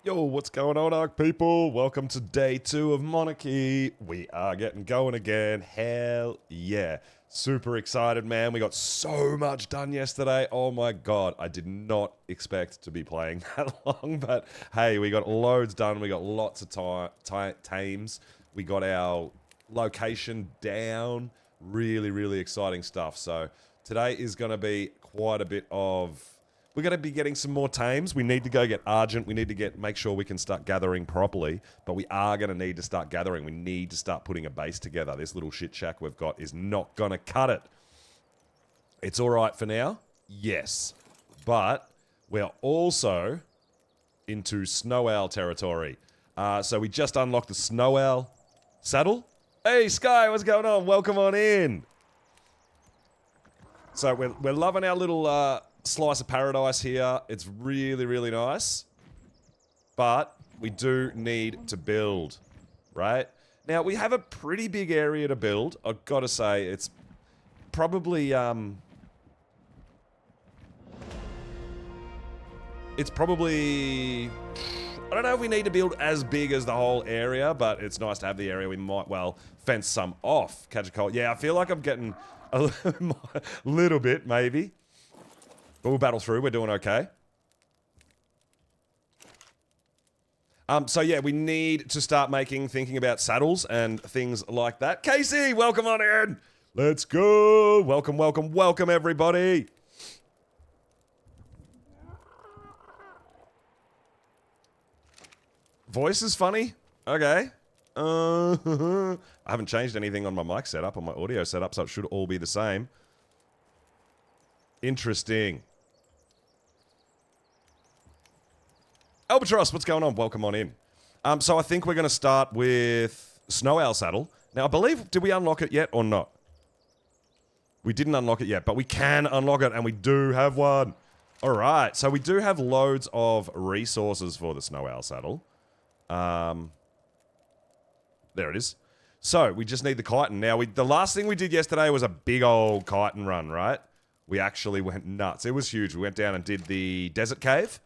Yo, what's going on, Ark people? Welcome to day 2 of Monarchy. We are getting going again. Hell yeah. Super excited, man. We got so much done yesterday. Oh my god. I did not expect to be playing that long, but hey, we got loads done. We got lots of tames. We got our location down. Really, really exciting stuff. So today is going to be quite a bit of... We're going to be getting some more tames. We need to go get Argent. We need to make sure we can start gathering properly. But we are going to need to start gathering. We need to start putting a base together. This little shit shack we've got is not going to cut it. It's all right for now. Yes. But we're also into Snow Owl territory. So we just unlocked the Snow Owl saddle. Hey, Sky, what's going on? Welcome on in. So we're loving our little... slice of paradise here. It's really, really nice. But we do need to build, right? Now, we have a pretty big area to build. I've got to say, it's probably, I don't know if we need to build as big as the whole area, but it's nice to have the area. We might, well, fence some off. Catch a cold. Yeah, I feel like I'm getting a little bit, maybe. But we'll battle through. We're doing okay. So yeah, we need to start thinking about saddles and things like that. Casey, welcome on in. Let's go. Welcome, welcome, welcome, everybody. Voice is funny. Okay. I haven't changed anything on my mic setup, on my audio setup, so it should all be the same. Interesting. Albatross, what's going on? Welcome on in. So I think we're going to start with Snow Owl Saddle. Now, I believe, did we unlock it yet or not? We didn't unlock it yet, but we can unlock it, and we do have one. All right, so we do have loads of resources for the Snow Owl Saddle. There it is. So, we just need the chitin. Now, the last thing we did yesterday was a big old chitin run, right? We actually went nuts. It was huge. We went down and did the desert cave.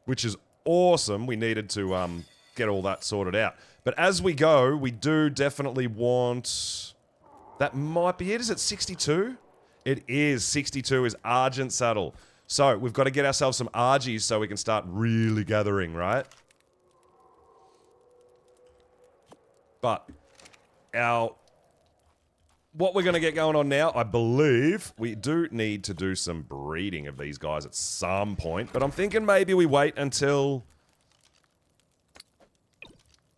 Which is awesome. We needed to get all that sorted out. But as we go, we do definitely want... That might be it. Is it 62? It is. 62 is Argent Saddle. So we've got to get ourselves some Argies so we can start really gathering, right? But what we're going to get going on now, I believe, we do need to do some breeding of these guys at some point. But I'm thinking maybe we wait until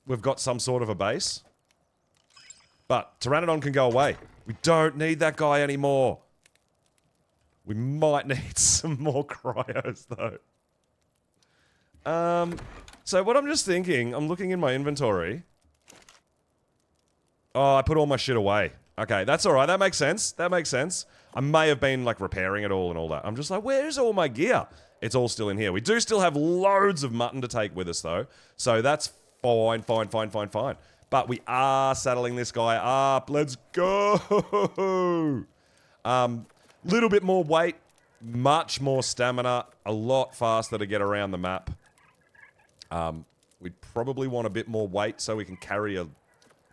we've got some sort of a base. But Pteranodon can go away. We don't need that guy anymore. We might need some more cryos, though. So what I'm just thinking, I'm looking in my inventory. Oh, I put all my shit away. Okay, that's alright. That makes sense. That makes sense. I may have been, like, repairing it all and all that. I'm just like, where's all my gear? It's all still in here. We do still have loads of mutton to take with us, though. So that's fine, fine, fine, fine, fine. But we are saddling this guy up. Let's go! Little bit more weight. Much more stamina. A lot faster to get around the map. We'd probably want a bit more weight so we can carry a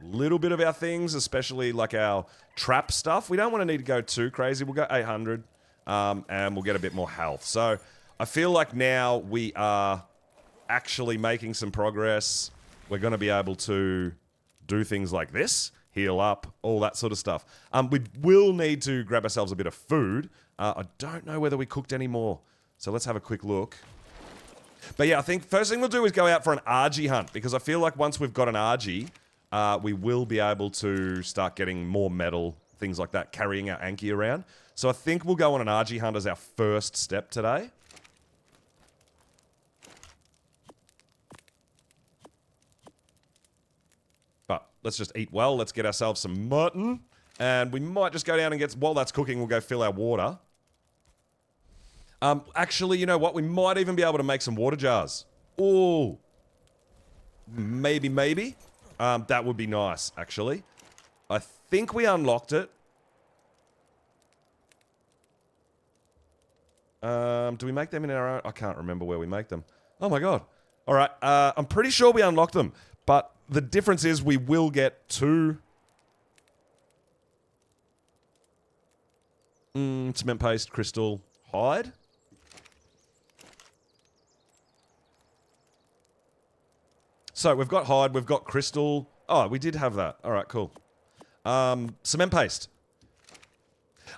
little bit of our things, especially like our trap stuff. We don't want to need to go too crazy. We'll go 800, and we'll get a bit more health. So I feel like now we are actually making some progress. We're going to be able to do things like this, heal up, all that sort of stuff. We will need to grab ourselves a bit of food. I don't know whether we cooked any more, so let's have a quick look. But yeah, I think first thing we'll do is go out for an Argy hunt, because I feel like once we've got an Argy, we will be able to start getting more metal, things like that, carrying our Anki around. So I think we'll go on an Argy hunt as our first step today. But let's just eat well. Let's get ourselves some mutton. And we might just go down and get... While that's cooking, we'll go fill our water. Actually, you know what? We might even be able to make some water jars. Oh. Maybe, maybe. That would be nice, actually. I think we unlocked it. Do we make them in our own? I can't remember where we make them. Oh my god. All right. I'm pretty sure we unlocked them, but the difference is we will get 2 cement paste, crystal, hide. So we've got hide, we've got crystal. Oh, we did have that. All right, cool. Cement paste.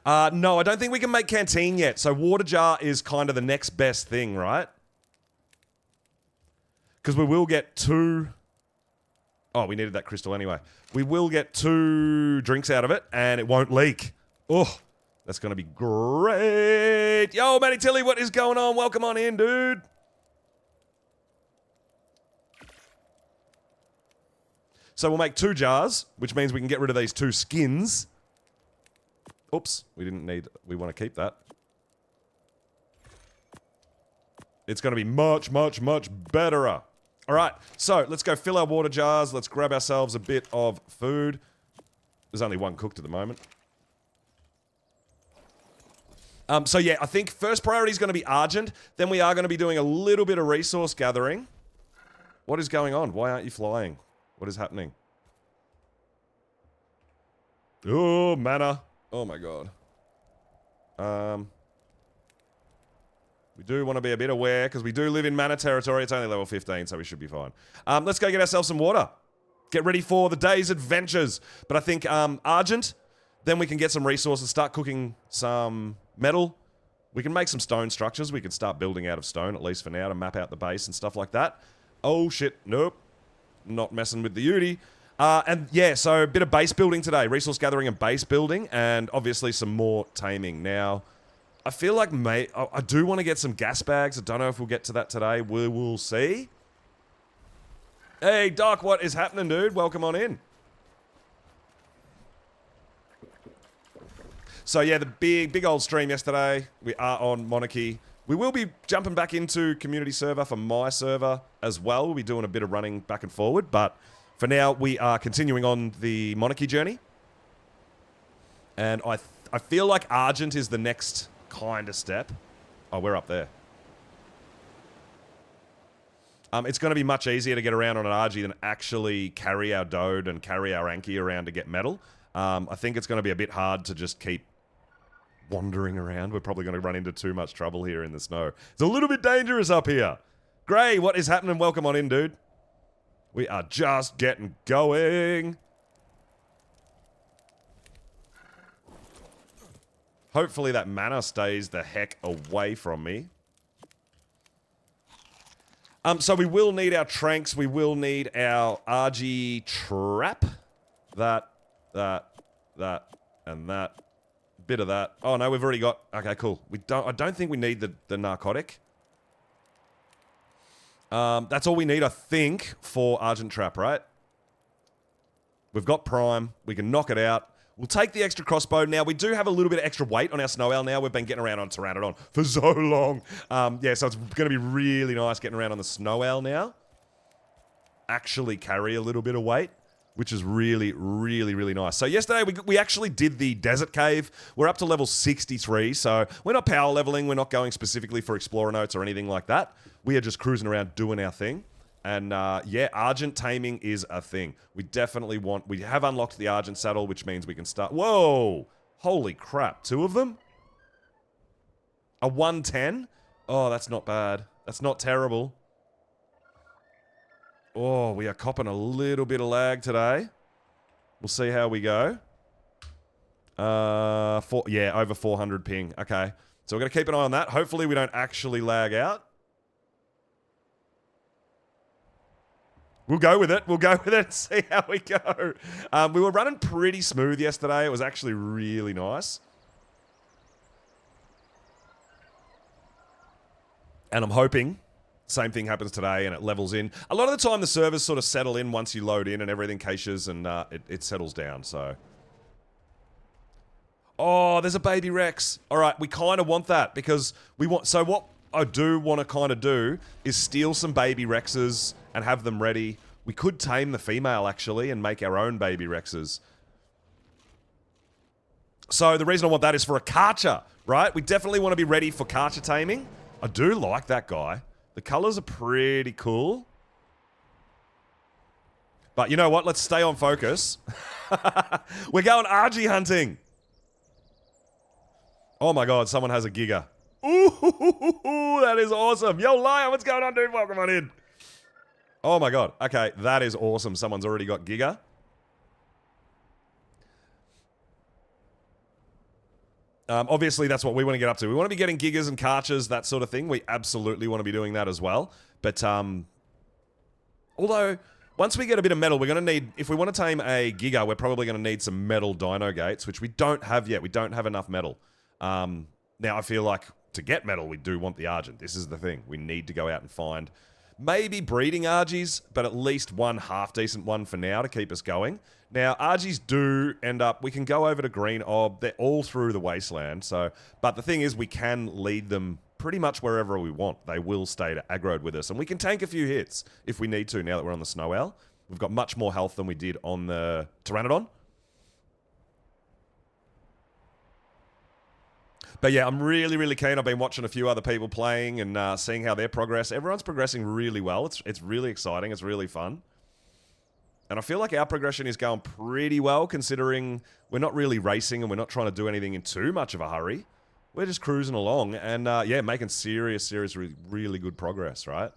No, I don't think we can make canteen yet. So water jar is kind of the next best thing, right? Because we will get 2... Oh, we needed that crystal anyway. We will get 2 drinks out of it, and it won't leak. Oh, that's going to be great. Yo, Matty Tilly, what is going on? Welcome on in, dude. So we'll make 2 jars, which means we can get rid of these 2 skins. Oops, we didn't need... We want to keep that. It's going to be much, much, much better. All right, so let's go fill our water jars. Let's grab ourselves a bit of food. There's only 1 cooked at the moment. So yeah, I think first priority is going to be Argent. Then we are going to be doing a little bit of resource gathering. What is going on? Why aren't you flying? What is happening? Oh, mana. Oh my god. We do want to be a bit aware, because we do live in mana territory. It's only level 15, so we should be fine. Let's go get ourselves some water. Get ready for the day's adventures. But I think Argent, then we can get some resources, start cooking some metal. We can make some stone structures. We can start building out of stone, at least for now, to map out the base and stuff like that. Oh, shit. Nope. Not messing with the Udi. And yeah, so a bit of base building today. Resource gathering and base building, and obviously some more taming. Now, I feel like I do want to get some gas bags. I don't know if we'll get to that today. We will see. Hey, Doc, what is happening, dude? Welcome on in. So yeah, the big old stream yesterday. We are on Monarchy. We will be jumping back into community server for my server as well. We'll be doing a bit of running back and forward, but for now, we are continuing on the Monarchy journey. And I feel like Argent is the next kind of step. Oh, we're up there. It's going to be much easier to get around on an RG than actually carry our Dode and carry our Anki around to get metal. I think it's going to be a bit hard to just keep wandering around. We're probably going to run into too much trouble here in the snow. It's a little bit dangerous up here. Gray, what is happening? Welcome on in, dude. We are just getting going. Hopefully that mana stays the heck away from me. So we will need our tranks. We will need our RG trap. That, and that. Bit of that. Oh no, we've already got... Okay, cool. I don't think we need the narcotic. That's all we need, I think, for Argent Trap, right? We've got Prime. We can knock it out. We'll take the extra crossbow. Now, we do have a little bit of extra weight on our Snow Owl now. We've been getting around on Pteranodon for so long. Yeah, so it's going to be really nice getting around on the Snow Owl now. Actually carry a little bit of weight, which is really nice. So yesterday, we actually did the Desert Cave. We're up to level 63, so we're not power leveling. We're not going specifically for Explorer notes or anything like that. We are just cruising around doing our thing. And yeah, Argent taming is a thing. We definitely want... We have unlocked the Argent saddle, which means we can start... Whoa! Holy crap. 2 of them? A 110? Oh, that's not bad. That's not terrible. Oh, we are copping a little bit of lag today. We'll see how we go. Yeah, over 400 ping. Okay. So we're going to keep an eye on that. Hopefully we don't actually lag out. We'll go with it. We'll go with it and see how we go. We were running pretty smooth yesterday. It was actually really nice. And I'm hoping same thing happens today and it levels in. A lot of the time the servers sort of settle in once you load in and everything caches and it settles down, so. Oh, there's a baby Rex. All right, we kind of want that because we want... So what I do want to kind of do is steal some baby Rexes and have them ready. We could tame the female, actually, and make our own baby Rexes. So the reason I want that is for a Karcher. right? We definitely want to be ready for Karcher taming. I do like that guy. The colors are pretty cool. But you know what? Let's stay on focus. We're going RG hunting. Oh my god, someone has a Giga. Ooh, that is awesome. Yo, Lion, what's going on, dude? Welcome on in. Oh my god. Okay, that is awesome. Someone's already got Giga. Obviously, that's what we want to get up to. We want to be getting Gigas and Karchers, that sort of thing. We absolutely want to be doing that as well. But, although, once we get a bit of metal, we're going to need... If we want to tame a Giga, we're probably going to need some metal dino gates, which we don't have yet. We don't have enough metal. Now, I feel like to get metal, we do want the Argent. This is the thing. We need to go out and find maybe breeding Argies, but at least one half-decent one for now to keep us going. Now, Argies do end up... We can go over to Green Ob. They're all through the wasteland. So, but the thing is, we can lead them pretty much wherever we want. They will stay to aggroed with us. And we can tank a few hits if we need to now that we're on the Snow Owl. We've got much more health than we did on the Pteranodon. But yeah, I'm really, really keen. I've been watching a few other people playing and seeing how their progress. Everyone's progressing really well. It's really exciting. It's really fun. And I feel like our progression is going pretty well, considering we're not really racing and we're not trying to do anything in too much of a hurry. We're just cruising along and, yeah, making serious, really good progress, right?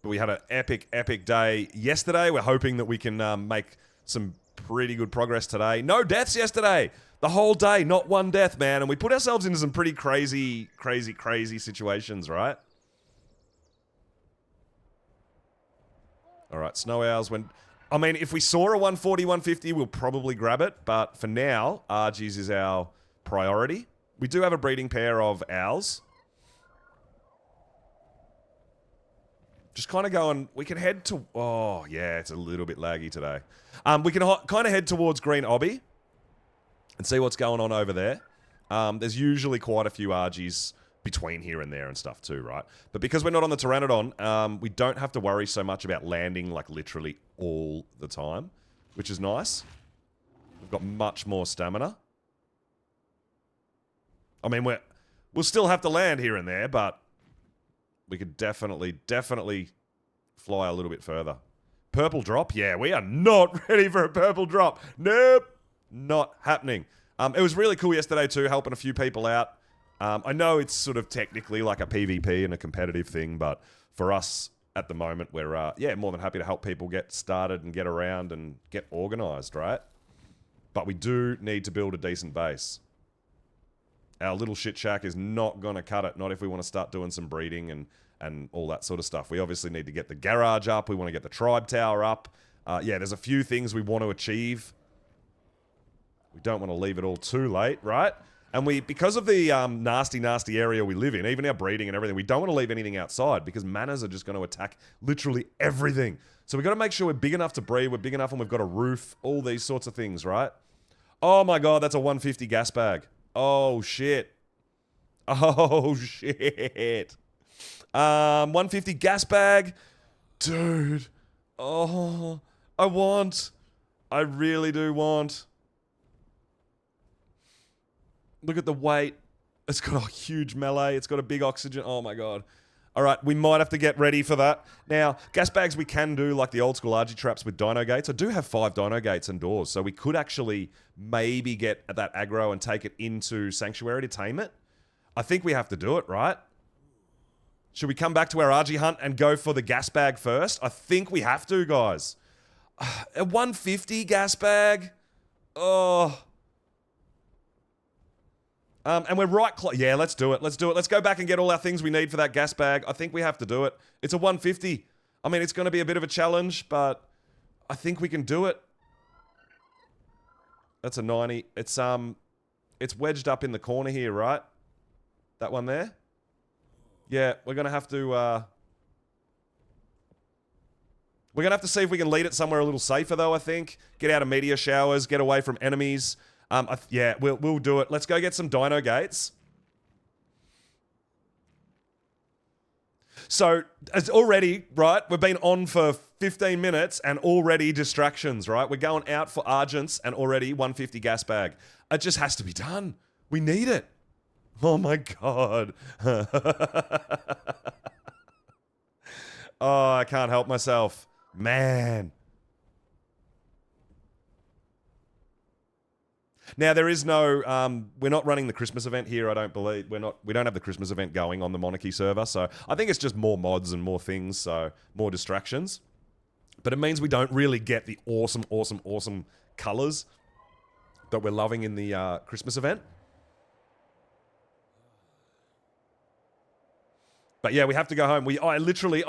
But we had an epic day yesterday. We're hoping that we can make some pretty good progress today. No deaths yesterday. The whole day, not one death, man. And we put ourselves into some pretty crazy situations, right? All right, Snow Owls. I mean, if we saw a 140, 150, we'll probably grab it. But for now, Argies is our priority. We do have a breeding pair of owls. Just kind of going... We can head to... Oh, yeah, it's a little bit laggy today. We can kind of head towards Green Obby and see what's going on over there. There's usually quite a few Argies between here and there and stuff too, right? But because we're not on the Pteranodon, we don't have to worry so much about landing like literally all the time, which is nice. We've got much more stamina. I mean, we'll still have to land here and there, but we could definitely fly a little bit further. Purple drop? Yeah, we are not ready for a purple drop. Nope. Not happening. It was really cool yesterday too, helping a few people out. I know it's sort of technically like a PvP and a competitive thing, but for us at the moment, we're yeah, more than happy to help people get started and get around and get organized, right? But we do need to build a decent base. Our little shit shack is not going to cut it, not if we want to start doing some breeding and all that sort of stuff. We obviously need to get the garage up. We want to get the tribe tower up. Yeah, there's a few things we want to achieve. We don't want to leave it all too late, right? And because of the nasty area we live in, even our breeding and everything, we don't want to leave anything outside because manners are just going to attack literally everything. So we've got to make sure we're big enough to breed, we're big enough and we've got a roof, all these sorts of things, right? Oh my god, that's a 150 gas bag. Oh shit. Oh shit. 150 gas bag. Dude. Oh, I really do want. Look at the weight. It's got a huge melee. It's got a big oxygen. Oh my god. All right, we might have to get ready for that. Now, gas bags we can do like the old school RG traps with dino gates. I do have 5 dino gates and doors, so we could actually maybe get that aggro and take it into Sanctuary to tame it. I think we have to do it, right? Should we come back to our RG hunt and go for the gas bag first? I think we have to, guys. A 150 gas bag? Oh... and we're right yeah, let's do it. Let's do it. Let's go back and get all our things we need for that gas bag. I think we have to do it. It's a 150. I mean, it's going to be a bit of a challenge, but I think we can do it. That's a 90. It's wedged up in the corner here, right? That one there? Yeah, we're going to have to, we're going to have to see if we can lead it somewhere a little safer, though, I think. Get out of meteor showers, get away from enemies. Yeah, we'll do it. Let's go get some dino gates. So it's already, right, we've been on for 15 minutes and already distractions, right? We're going out for Argents and already 150 gas bag. It just has to be done. We need it. Oh my God. Oh, I can't help myself. Man. Now there is no, we're not running the Christmas event here. I don't believe we don't have the Christmas event going on the Monarchy server. So I think it's just more mods and more things. So more distractions, but it means we don't really get the awesome, awesome, awesome colors that we're loving in the Christmas event. But yeah, we have to go home. I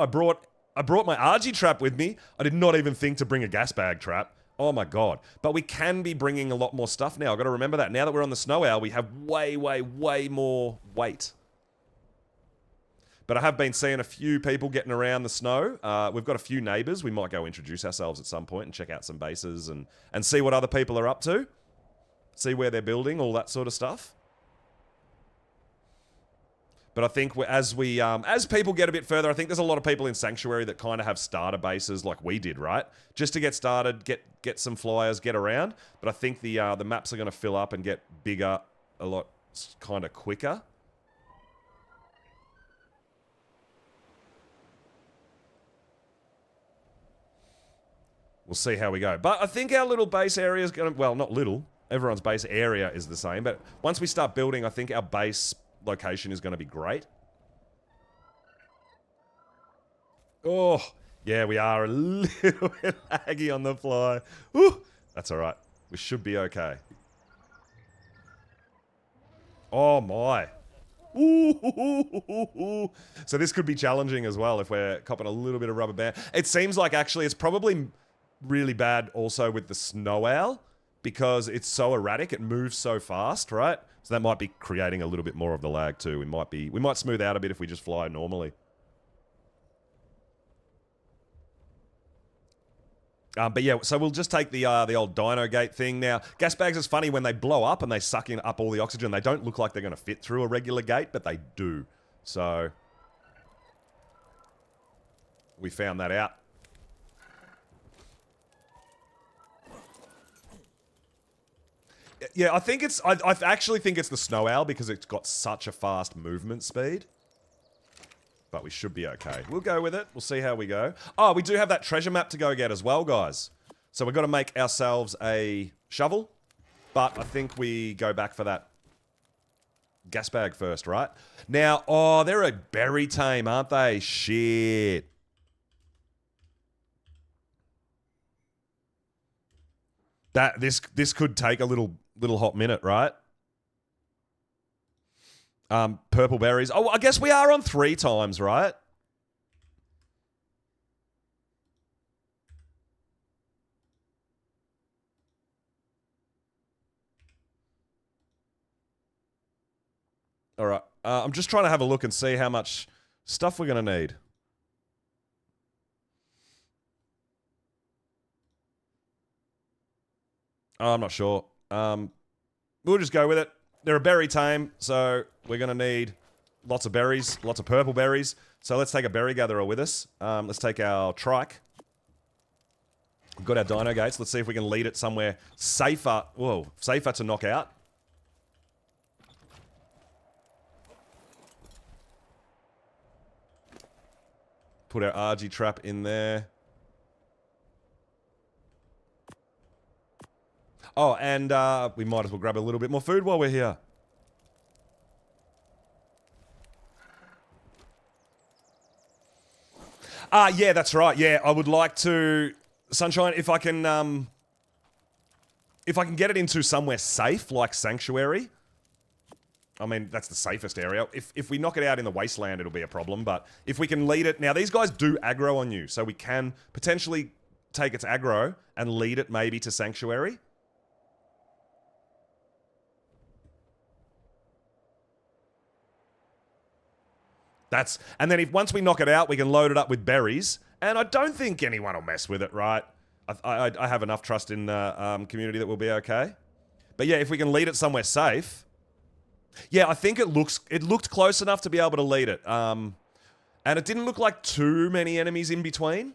brought my RG trap with me. I did not even think to bring a gas bag trap. Oh my God. But we can be bringing a lot more stuff now. I've got to remember that. Now that we're on the snow owl, we have way, way, way more weight. But I have been seeing a few people getting around the snow. We've got a few neighbors. We might go introduce ourselves at some point and check out some bases and see what other people are up to. See where they're building, all that sort of stuff. But I think as people get a bit further, I think there's a lot of people in Sanctuary that kind of have starter bases like we did, right? Just to get started, get some flyers, get around. But I think the maps are going to fill up and get bigger a lot kind of quicker. We'll see how we go. But I think our little base area is going to, well, not little. Everyone's base area is the same. But once we start building, I think our base location is going to be great. Oh, yeah, we are a little bit laggy on the fly. Woo, that's all right. We should be okay. Oh, my. Ooh. So this could be challenging as well if we're copping a little bit of rubber band. It seems like actually it's probably really bad also with the snow owl because it's so erratic. It moves so fast, right? So that might be creating a little bit more of the lag too. We might smooth out a bit if we just fly normally. But yeah, so we'll just take the old dino gate thing now. Gas bags is funny when they blow up and they suck in up all the oxygen. They don't look like they're going to fit through a regular gate, but they do. So we found that out. Yeah, I think it's... I actually think it's the snow owl because it's got such a fast movement speed. But we should be okay. We'll go with it. We'll see how we go. Oh, we do have that treasure map to go get as well, guys. So we've got to make ourselves a shovel. But I think we go back for that gas bag first, right? Now, oh, they're a berry tame, aren't they? Shit. This could take a little hot minute, right? Purple berries. Oh, I guess we are on 3 times, right? All right. I'm just trying to have a look and see how much stuff we're going to need. Oh, I'm not sure. We'll just go with it. They're a berry tame, so we're going to need lots of berries, lots of purple berries. So let's take a berry gatherer with us. Let's take our trike. We've got our dino gates. Let's see if we can lead it somewhere safer. Whoa, safer to knock out. Put our RG trap in there. Oh, and we might as well grab a little bit more food while we're here. Yeah, that's right. Yeah, I would like to... Sunshine, if I can get it into somewhere safe, like Sanctuary... I mean, that's the safest area. If we knock it out in the wasteland, it'll be a problem, but if we can lead it... Now, these guys do aggro on you, so we can potentially take its aggro and lead it maybe to Sanctuary. And then once we knock it out, we can load it up with berries. And I don't think anyone will mess with it, right? I have enough trust in the community that we'll be okay. But yeah, if we can lead it somewhere safe. Yeah, I think it looked close enough to be able to lead it. And And it didn't look like too many enemies in between.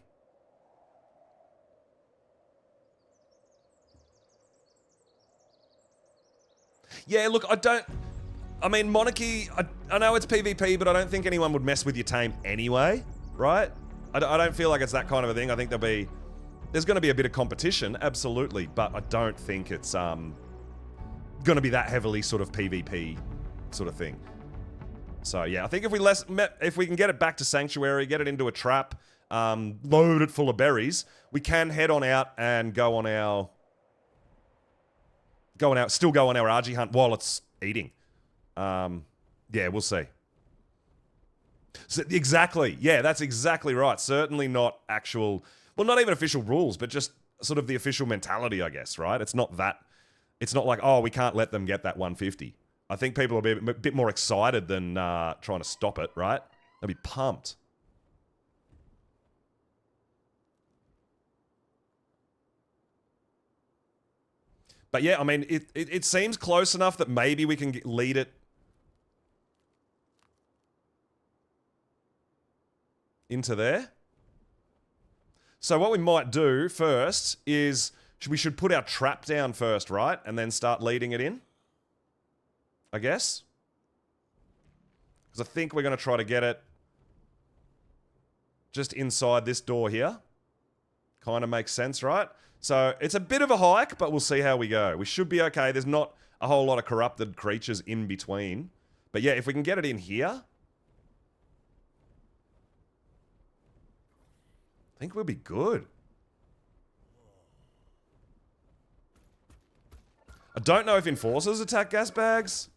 Yeah, look, I mean, Monarchy, I know it's PvP, but I don't think anyone would mess with your tame anyway, right? I don't feel like it's that kind of a thing. I think there's going to be a bit of competition, absolutely, but I don't think it's going to be that heavily sort of PvP sort of thing. So yeah, I think if we can get it back to Sanctuary, get it into a trap, load it full of berries, we can head on out and still go on our RG hunt while it's eating. Yeah, we'll see. So, exactly. Yeah, that's exactly right. Certainly not actual, well, not even official rules, but just sort of the official mentality, I guess, right? It's not like, oh, we can't let them get that 150. I think people will be a bit more excited than trying to stop it, right? They'll be pumped. But yeah, I mean, it seems close enough that maybe we can lead it into there. So what we might do first is we should put our trap down first, right? And then start leading it in, I guess. Because I think we're going to try to get it just inside this door here. Kind of makes sense, right? So it's a bit of a hike, but we'll see how we go. We should be okay. There's not a whole lot of corrupted creatures in between. But yeah, if we can get it in here, I think we'll be good. I don't know if enforcers attack gas bags.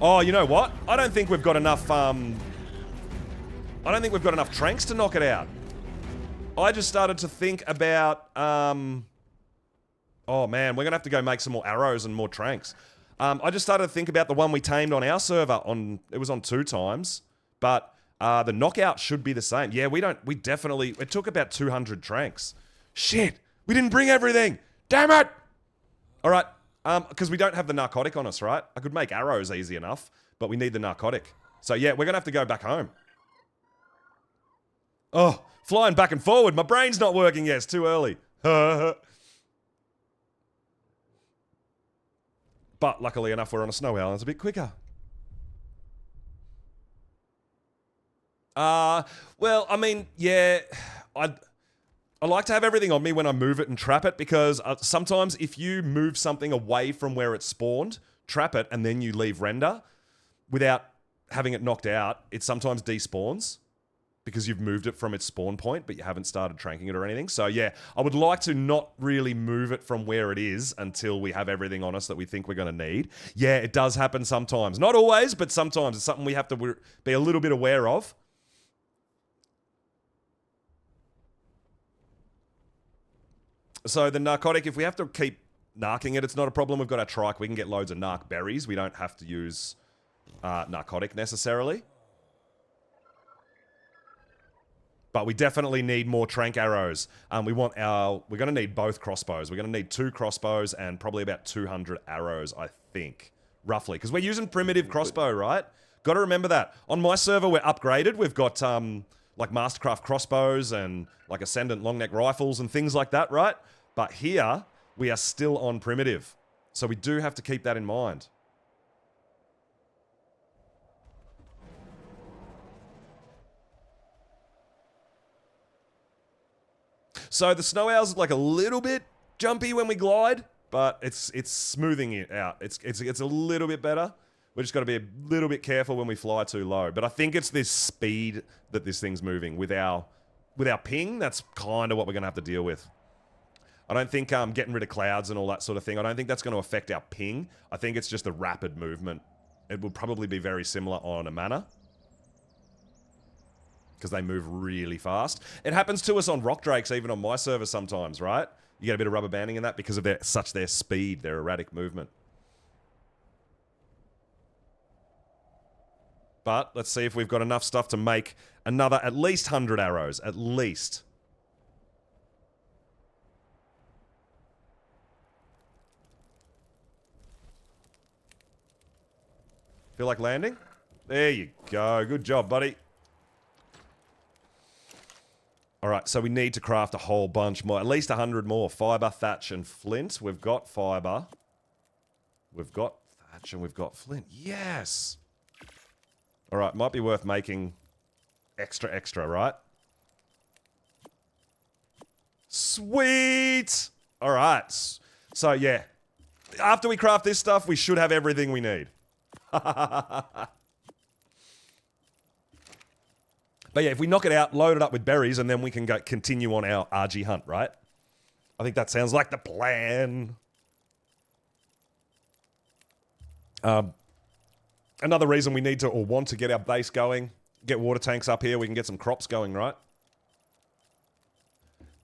Oh, you know what? I don't think we've got enough, I don't think we've got enough tranks to knock it out. I just started to think about, oh man, we're gonna have to go make some more arrows and more tranks. I just started to think about the one we tamed on our server it was on 2 times, but the knockout should be the same. Yeah, it took about 200 tranks. Shit, we didn't bring everything. Damn it! All right, because we don't have the narcotic on us, right? I could make arrows easy enough, but we need the narcotic. So yeah, we're gonna have to go back home. Oh, flying back and forward. My brain's not working yet. It's too early. But luckily enough, we're on a snow owl and it's a bit quicker. Well, I mean, yeah, I like to have everything on me when I move it and trap it, because sometimes if you move something away from where it spawned, trap it, and then you leave render without having it knocked out, it sometimes despawns because you've moved it from its spawn point, but you haven't started tranking it or anything. So yeah, I would like to not really move it from where it is until we have everything on us that we think we're going to need. Yeah, it does happen sometimes. Not always, but sometimes. It's something we have to be a little bit aware of. So the narcotic, if we have to keep narking it, it's not a problem. We've got our trike. We can get loads of narc berries. We don't have to use narcotic necessarily. But we definitely need more trank arrows. We're going to need both crossbows. We're going to need 2 crossbows and probably about 200 arrows, I think. Roughly. Because we're using primitive crossbow, right? Got to remember that. On my server, we're upgraded. We've got like Mastercraft crossbows and like Ascendant long neck rifles and things like that, right? But here, we are still on primitive. So we do have to keep that in mind. So the snow owl's like a little bit jumpy when we glide, but it's smoothing it out. It's a little bit better. We just got to be a little bit careful when we fly too low. But I think it's this speed that this thing's moving with our ping. That's kind of what we're going to have to deal with. I don't think getting rid of clouds and all that sort of thing, I don't think that's going to affect our ping. I think it's just the rapid movement. It will probably be very similar on a mana, because they move really fast. It happens to us on rock drakes, even on my server sometimes, right? You get a bit of rubber banding in that because of their speed, their erratic movement. But let's see if we've got enough stuff to make another at least 100 arrows. At least. Feel like landing? There you go. Good job, buddy. All right, so we need to craft a whole bunch more. At least 100 more. Fiber, thatch, and flint. We've got fiber. We've got thatch, and we've got flint. Yes! All right, might be worth making extra, right? Sweet! All right. So, yeah. After we craft this stuff, we should have everything we need. But yeah, if we knock it out, load it up with berries, and then we can go continue on our RG hunt, right? I think that sounds like the plan. Another reason we need to or want to get our base going, get water tanks up here, we can get some crops going, right?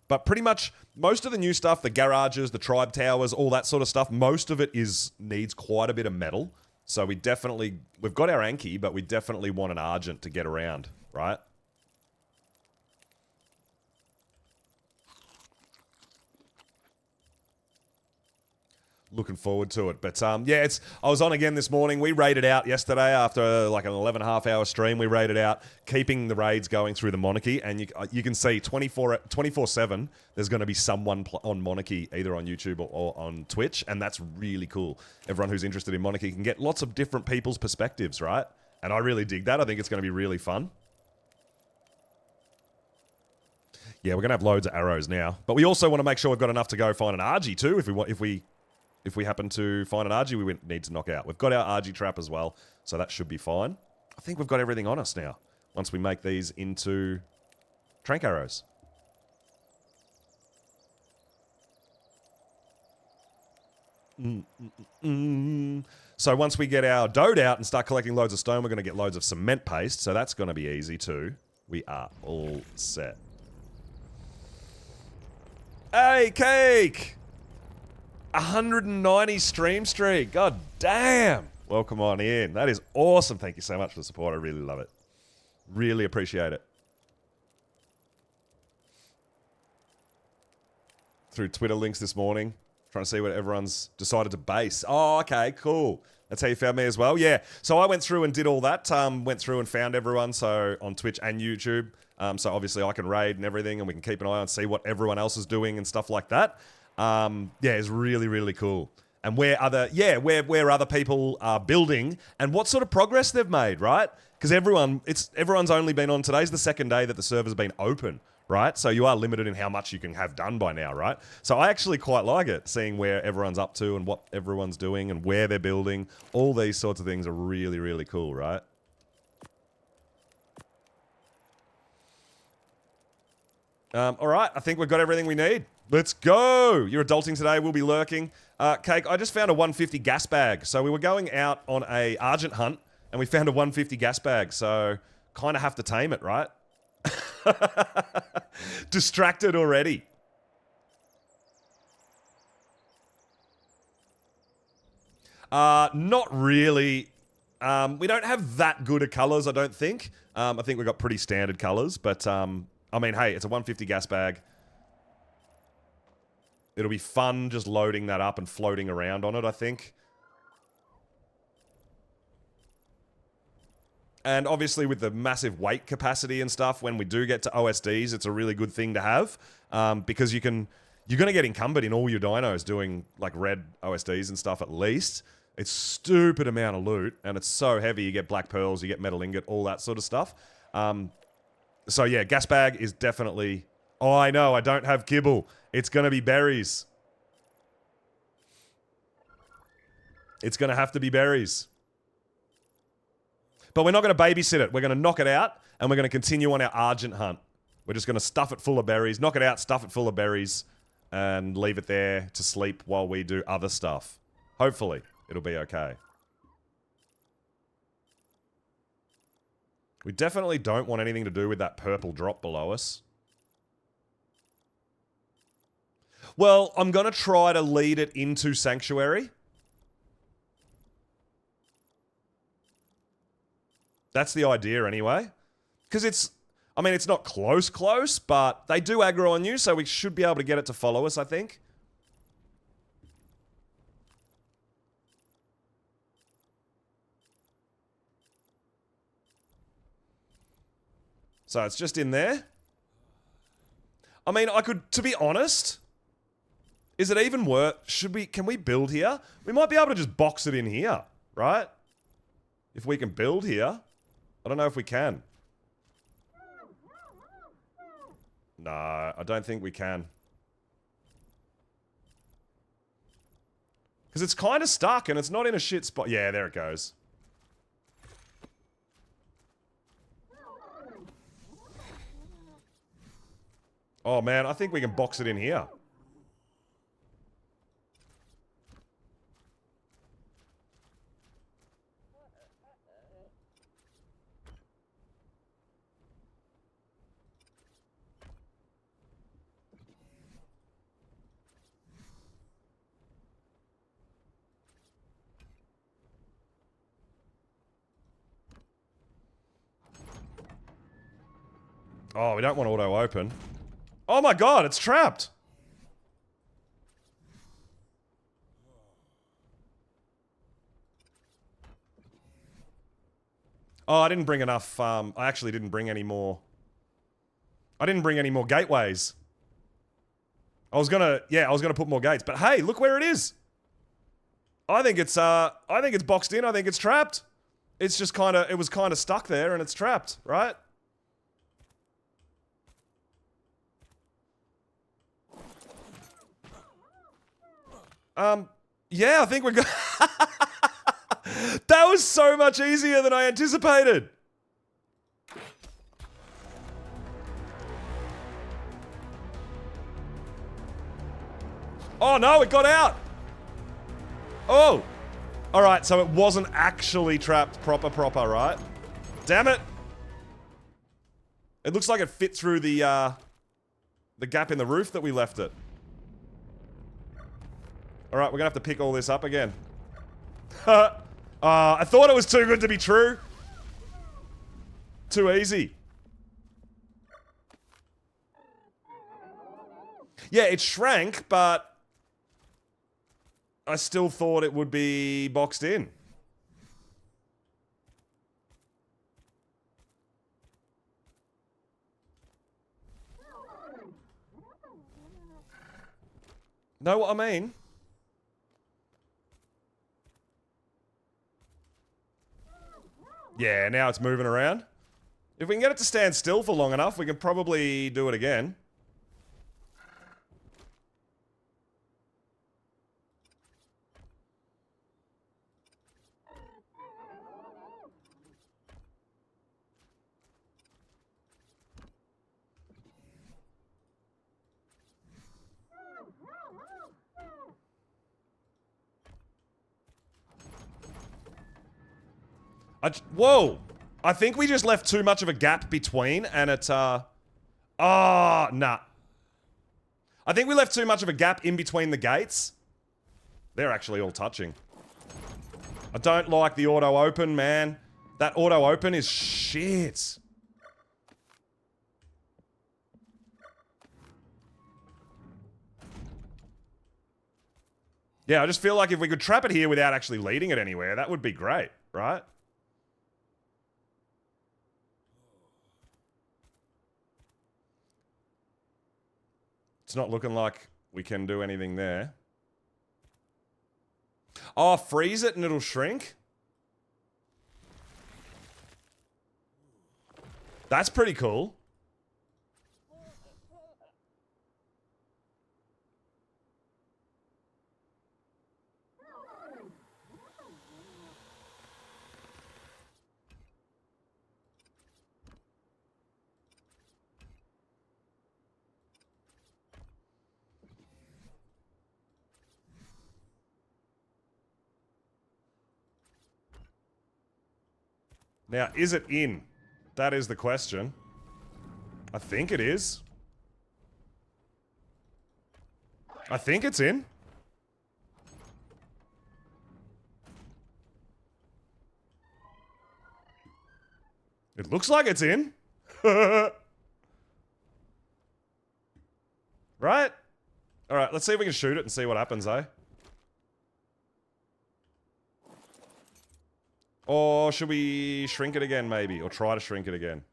But pretty much most of the new stuff, the garages, the tribe towers, all that sort of stuff, most of it needs quite a bit of metal. So we've got our Anki, but we definitely want an Argent to get around, right? Looking forward to it. But yeah, I was on again this morning. We raided out yesterday after like an 11.5-hour stream. We raided out, keeping the raids going through the Monarchy. And you can see 24/7, there's going to be someone on Monarchy, either on YouTube or on Twitch. And that's really cool. Everyone who's interested in Monarchy can get lots of different people's perspectives, right? And I really dig that. I think it's going to be really fun. Yeah, we're going to have loads of arrows now. But we also want to make sure we've got enough to go find an RG too if we happen to find an RG we need to knock out. We've got our RG trap as well, so that should be fine. I think we've got everything on us now, once we make these into trank arrows. So once we get our dode out and start collecting loads of stone, we're going to get loads of cement paste, so that's going to be easy too. We are all set. Hey, Cake! 190 stream streak. God damn. Welcome on in. That is awesome. Thank you so much for the support. I really love it. Really appreciate it. Through Twitter links this morning, trying to see what everyone's decided to base. Oh, okay, cool. That's how you found me as well? Yeah. So I went through and did all that. Went through and found everyone, so on Twitch and YouTube. So obviously I can raid and everything, and we can keep an eye on, see what everyone else is doing and stuff like that. Yeah, it's really, really cool. And where other people are building and what sort of progress they've made, right? Because everyone's only been on, today's the second day that the server's been open, right? So you are limited in how much you can have done by now, right? So I actually quite like it, seeing where everyone's up to and what everyone's doing and where they're building. All these sorts of things are really, really cool, right? All right, I think we've got everything we need. Let's go! You're adulting today, we'll be lurking. Cake, I just found a 150 gas bag. So we were going out on a Argent hunt, and we found a 150 gas bag, so kind of have to tame it, right? Distracted already. Not really. We don't have that good of colours, I don't think. I think we've got pretty standard colours, but I mean, hey, it's a 150 gas bag. It'll be fun just loading that up and floating around on it, I think. And obviously with the massive weight capacity and stuff, when we do get to OSDs, it's a really good thing to have. Because you're going to get encumbered in all your dinos doing like red OSDs and stuff at least. It's stupid amount of loot, and it's so heavy. You get black pearls, you get metal ingot, all that sort of stuff. So yeah, gas bag is definitely... Oh, I know, I don't have kibble. It's going to be berries. It's going to have to be berries. But we're not going to babysit it. We're going to knock it out, and we're going to continue on our Argent hunt. We're just going to stuff it full of berries, knock it out, stuff it full of berries, and leave it there to sleep while we do other stuff. Hopefully, it'll be okay. We definitely don't want anything to do with that purple drop below us. Well, I'm going to try to lead it into Sanctuary. That's the idea anyway. Because it's not close, but they do aggro on you, so we should be able to get it to follow us, I think. So it's just in there. I mean, I could, to be honest, is it even worth, can we build here? We might be able to just box it in here, right? If we can build here. I don't know if we can. No, I don't think we can. Because it's kind of stuck and it's not in a shit spot. Yeah, there it goes. Oh man, I think we can box it in here. Oh, we don't want auto open. Oh my god, it's trapped! Oh, I didn't bring enough, I actually didn't bring any more. I didn't bring any more gateways. I was gonna put more gates, but hey, look where it is! I think it's boxed in, I think it's trapped. It's just kinda, it was kinda stuck there and it's trapped, right? Yeah, I think we're good. That was so much easier than I anticipated. Oh no, it got out. Oh. Alright, so it wasn't actually trapped proper, right? Damn it. It looks like it fit through the gap in the roof that we left it. Alright, we're gonna have to pick all this up again. I thought it was too good to be true. Too easy. Yeah, it shrank, but I still thought it would be boxed in. Know what I mean? Yeah, now it's moving around. If we can get it to stand still for long enough, we can probably do it again. Whoa! I think we just left too much of a gap between, and it's, nah. I think we left too much of a gap in between the gates. They're actually all touching. I don't like the auto-open, man. That auto-open is shit. Yeah, I just feel like if we could trap it here without actually leading it anywhere, that would be great, right? It's not looking like we can do anything there. Oh, freeze it and it'll shrink? That's pretty cool. Now, is it in? That is the question. I think it is. I think it's in. It looks like it's in. Right? Alright, let's see if we can shoot it and see what happens, eh? Or should we shrink it again, maybe? Or try to shrink it again?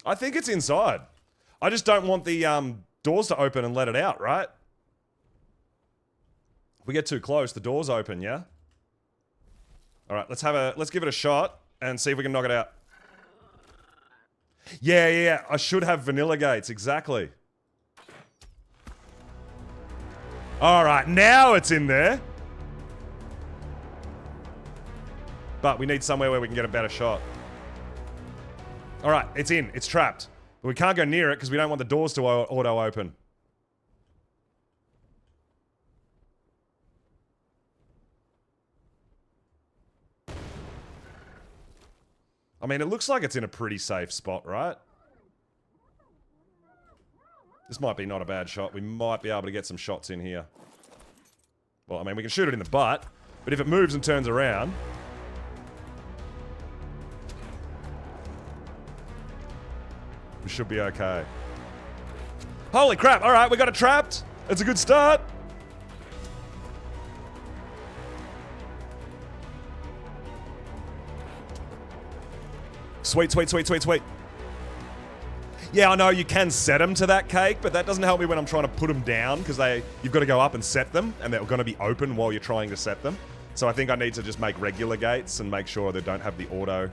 I think it's inside. I just don't want the doors to open and let it out, right? If we get too close, the doors open, yeah? All right, let's give it a shot and see if we can knock it out. Yeah. I should have vanilla gates, exactly. All right, now it's in there. But we need somewhere where we can get a better shot. All right, it's in. It's trapped. But we can't go near it because we don't want the doors to auto-open. I mean, it looks like it's in a pretty safe spot, right? This might be not a bad shot. We might be able to get some shots in here. Well, I mean, we can shoot it in the butt, but if it moves and turns around... we should be okay. Holy crap! Alright, we got it trapped! It's a good start! Sweet. Yeah, I know you can set them to that cake, but that doesn't help me when I'm trying to put them down, because you've got to go up and set them, and they're going to be open while you're trying to set them. So I think I need to just make regular gates and make sure they don't have the auto.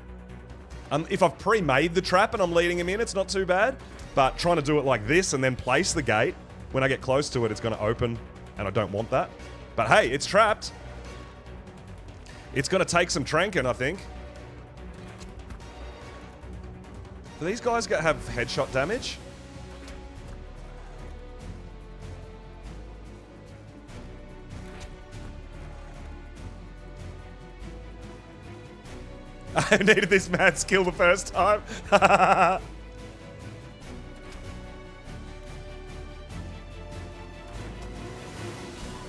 If I've pre-made the trap and I'm leading him in, it's not too bad. But trying to do it like this and then place the gate, when I get close to it, it's going to open, and I don't want that. But hey, it's trapped. It's going to take some tranking, I think. Do these guys have headshot damage? I needed this mad skill the first time.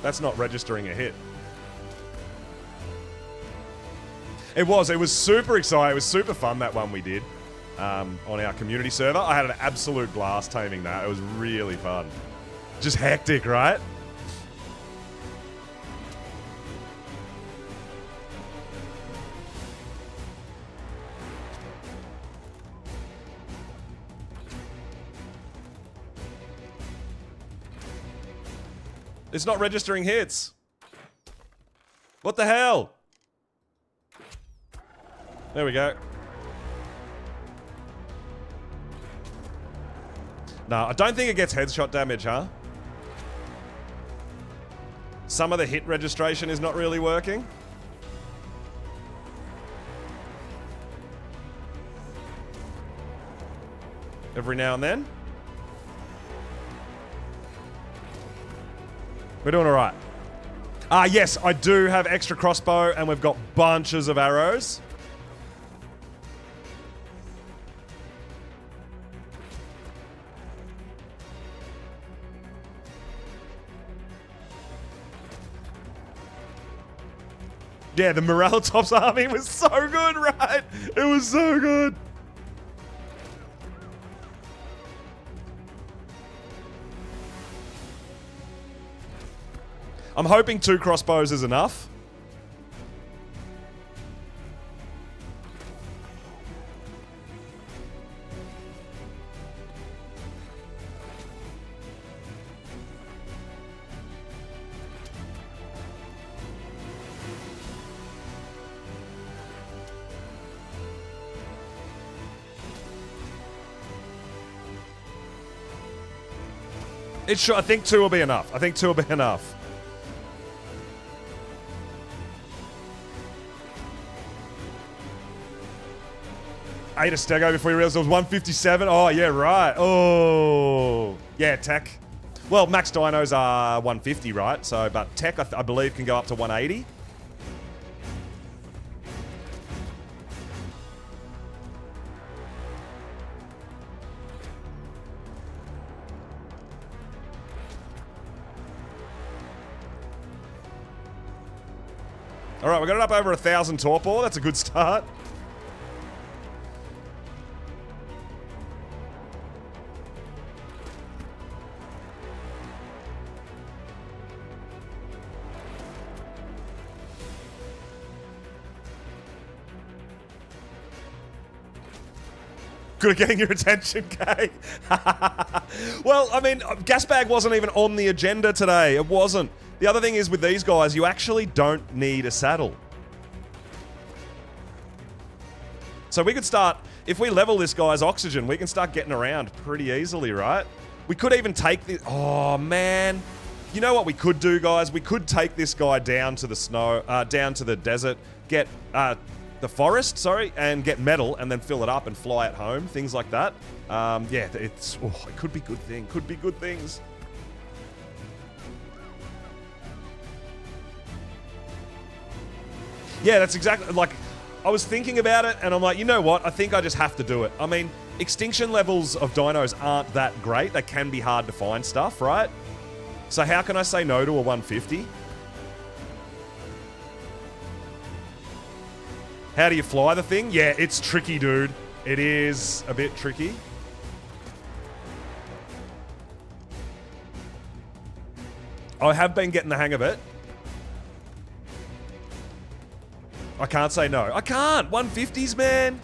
That's not registering a hit. It was super exciting. It was super fun, that one we did. On our community server. I had an absolute blast taming that. It was really fun. Just hectic, right? It's not registering hits. What the hell? There we go. No, I don't think it gets headshot damage, huh? Some of the hit registration is not really working. Every now and then. We're doing all right. Yes, I do have extra crossbow, and we've got bunches of arrows. Yeah, the Morellatops army was so good, right? It was so good. I'm hoping 2 crossbows is enough. I think 2 will be enough. I think 2 will be enough. Ate a stego before you realized it was 157. Oh, yeah, right. Oh. Yeah, tech. Well, max dinos are 150, right? So, but tech, I believe, can go up to 180. All right, we got it up over 1,000 torpor. That's a good start. Good at getting your attention, Kay. Well, I mean, gas bag wasn't even on the agenda today. It wasn't. The other thing is with these guys, you actually don't need a saddle. So we could start, if we level this guy's oxygen, we can start getting around pretty easily, right? We could even take the, oh man. You know what we could do, guys? We could take this guy down to the snow, down to the desert, get, the forest, sorry, and get metal and then fill it up and fly it home, things like that. Yeah, it's, oh, it could be good thing, could be good things. Yeah, that's exactly, like, I was thinking about it and I'm like, you know what? I think I just have to do it. I mean, extinction levels of dinos aren't that great. They can be hard to find stuff, right? So how can I say no to a 150? How do you fly the thing? Yeah, it's tricky, dude. It is a bit tricky. I have been getting the hang of it. I can't say no. I can't. 150s, man.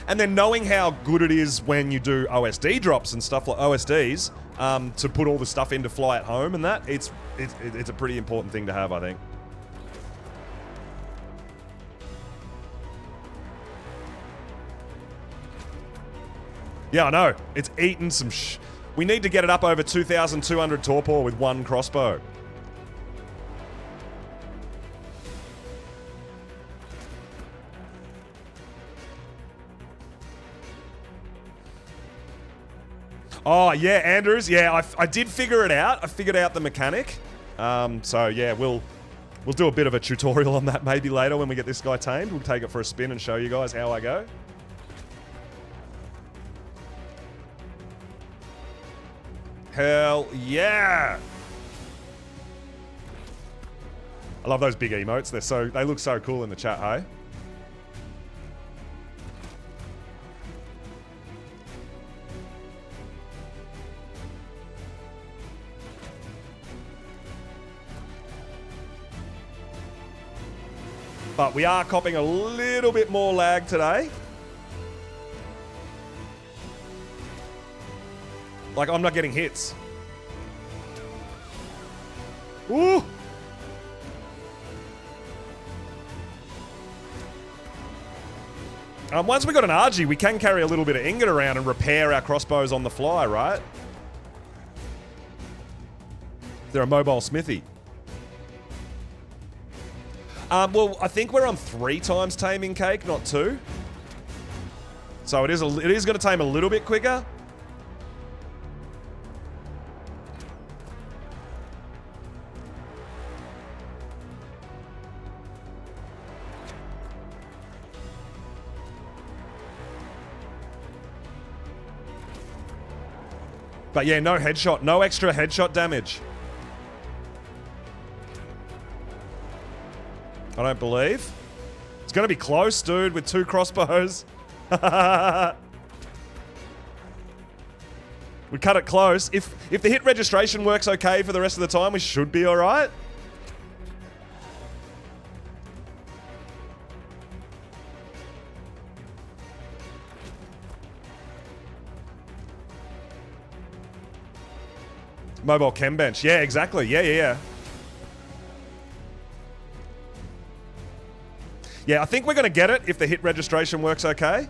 And then knowing how good it is when you do OSD drops and stuff like OSDs, to put all the stuff in to fly at home and that, it's a pretty important thing to have, I think. Yeah, I know. It's eaten some we need to get it up over 2,200 torpor with one crossbow. Oh, yeah, Andrews. Yeah, I did figure it out. I figured out the mechanic. So, yeah, we'll do a bit of a tutorial on that maybe later when we get this guy tamed. We'll take it for a spin and show you guys how I go. Hell yeah! I love those big emotes. They look so cool in the chat, hey? But we are copping a little bit more lag today. Like, I'm not getting hits. Ooh! Once we got an RG, we can carry a little bit of ingot around and repair our crossbows on the fly, right? They're a mobile smithy. Well, I think we're on 3 times taming cake, not 2. So it is going to tame a little bit quicker. But yeah, no headshot, no extra headshot damage. I don't believe. It's going to be close, dude, with 2 crossbows. We cut it close. If the hit registration works okay for the rest of the time, we should be all right. Mobile chem bench. Yeah, exactly. Yeah. Yeah, I think we're going to get it if the hit registration works okay.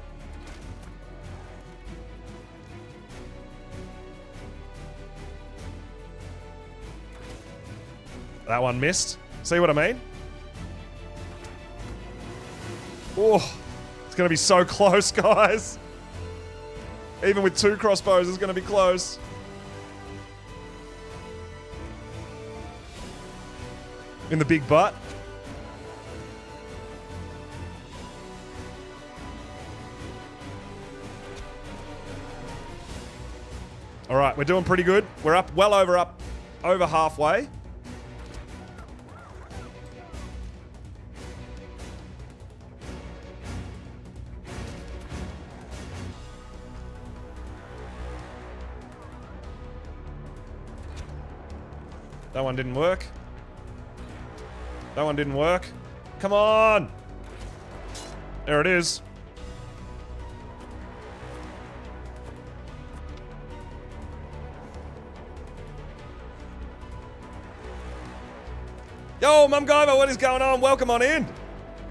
That one missed. See what I mean? Oh, it's going to be so close, guys. Even with 2 crossbows, it's going to be close. In the big butt. All right, we're doing pretty good. We're up over halfway. That one didn't work. That one didn't work. Come on! There it is. Yo, Mum Guyver, what is going on? Welcome on in.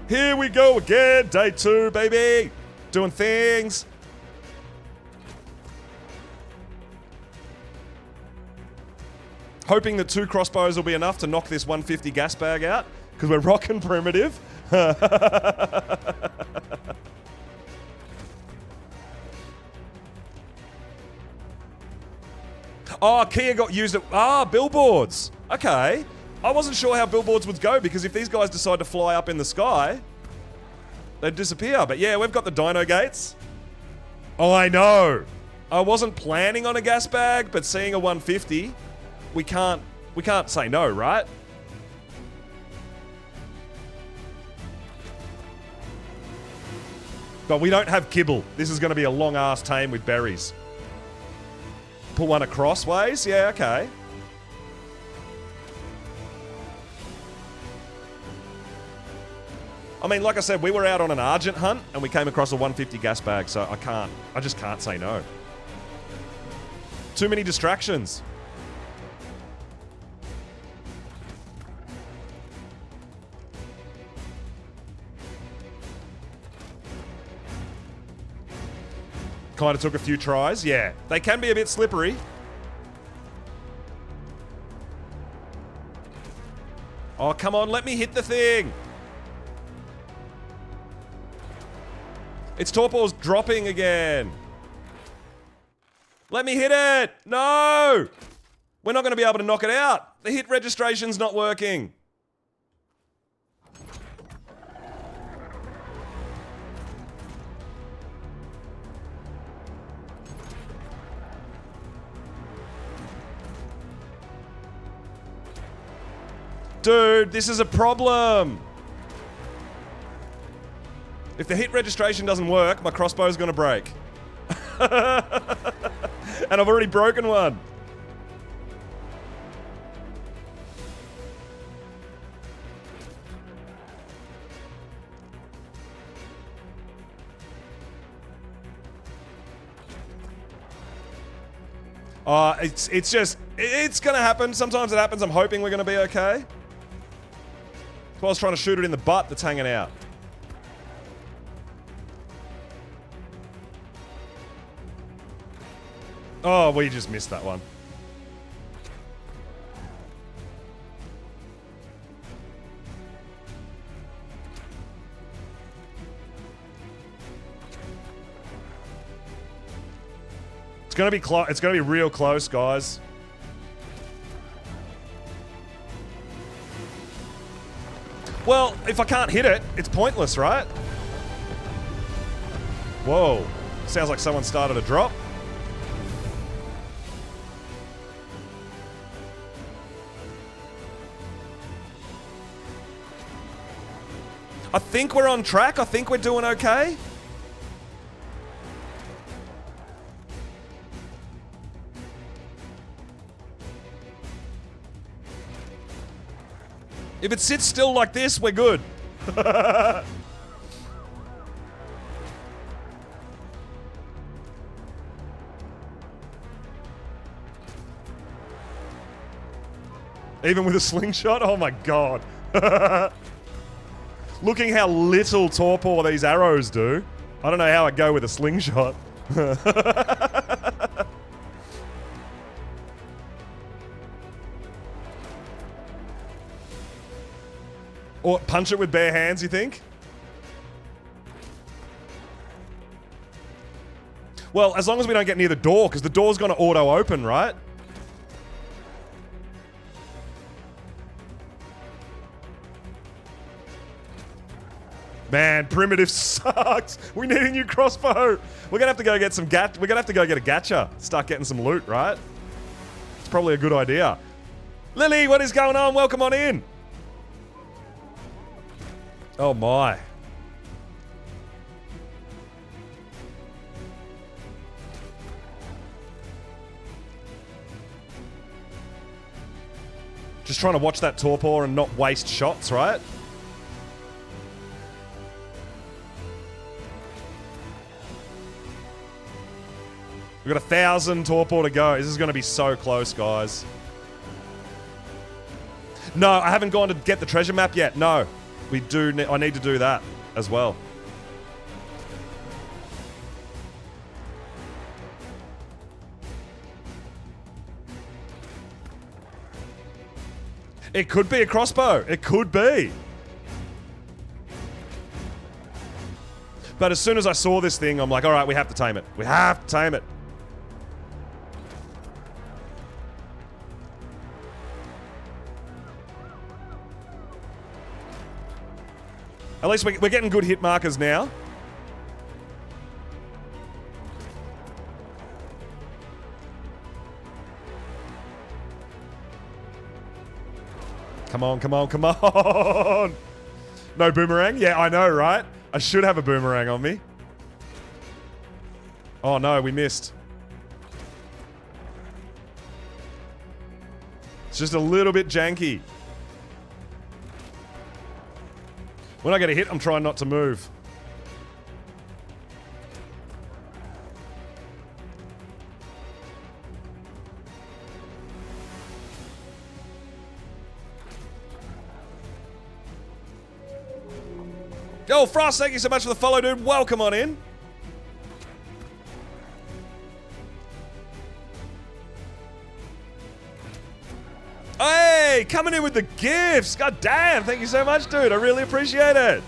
Here we go again. Day 2, baby. Doing things. Hoping that 2 crossbows will be enough to knock this 150 gas bag out, because we're rocking primitive. Oh, Kia got used at... Ah, billboards. Okay. I wasn't sure how billboards would go, because if these guys decide to fly up in the sky, they'd disappear. But yeah, we've got the dino gates. Oh, I know. I wasn't planning on a gas bag, but seeing a 150, we can't say no, right? But we don't have kibble. This is going to be a long-ass tame with berries. Put one across ways? Yeah, okay. I mean, like I said, we were out on an Argent hunt and we came across a 150 gas bag, so I just can't say no. Too many distractions. Kind of took a few tries. Yeah, they can be a bit slippery. Oh, come on, let me hit the thing. Its torpor's dropping again. Let me hit it. No. We're not going to be able to knock it out. The hit registration's not working. Dude, this is a problem. If the hit registration doesn't work, my crossbow's gonna break. And I've already broken one. It's gonna happen. Sometimes it happens. I'm hoping we're gonna be okay. I was trying to shoot it in the butt that's hanging out. Oh, we just missed that one. It's gonna be close. It's gonna be real close, guys. Well, if I can't hit it, it's pointless, right? Whoa. Sounds like someone started a drop. I think we're on track. I think we're doing okay. If it sits still like this, we're good. Even with a slingshot? Oh my god. Looking how little torpor these arrows do. I don't know how I'd go with a slingshot. Or punch it with bare hands, you think? Well, as long as we don't get near the door, because the door's going to auto-open, right? Man, primitive sucks. We need a new crossbow. We're gonna have to go get some We're gonna have to go get a gacha. Start getting some loot, right? It's probably a good idea. Lily, what is going on? Welcome on in. Oh my. Just trying to watch that torpor and not waste shots, right? We've got 1,000 torpor to go. This is going to be so close, guys. No, I haven't gone to get the treasure map yet. No. I need to do that as well. It could be a crossbow. It could be. But as soon as I saw this thing, I'm like, all right, we have to tame it. We have to tame it. At least we're getting good hit markers now. Come on, come on, come on! No boomerang? Yeah, I know, right? I should have a boomerang on me. Oh no, we missed. It's just a little bit janky. When I get a hit, I'm trying not to move. Oh, Frost, thank you so much for the follow, dude. Welcome on in. Hey, coming in with the gifts. God damn, thank you so much, dude. I really appreciate it.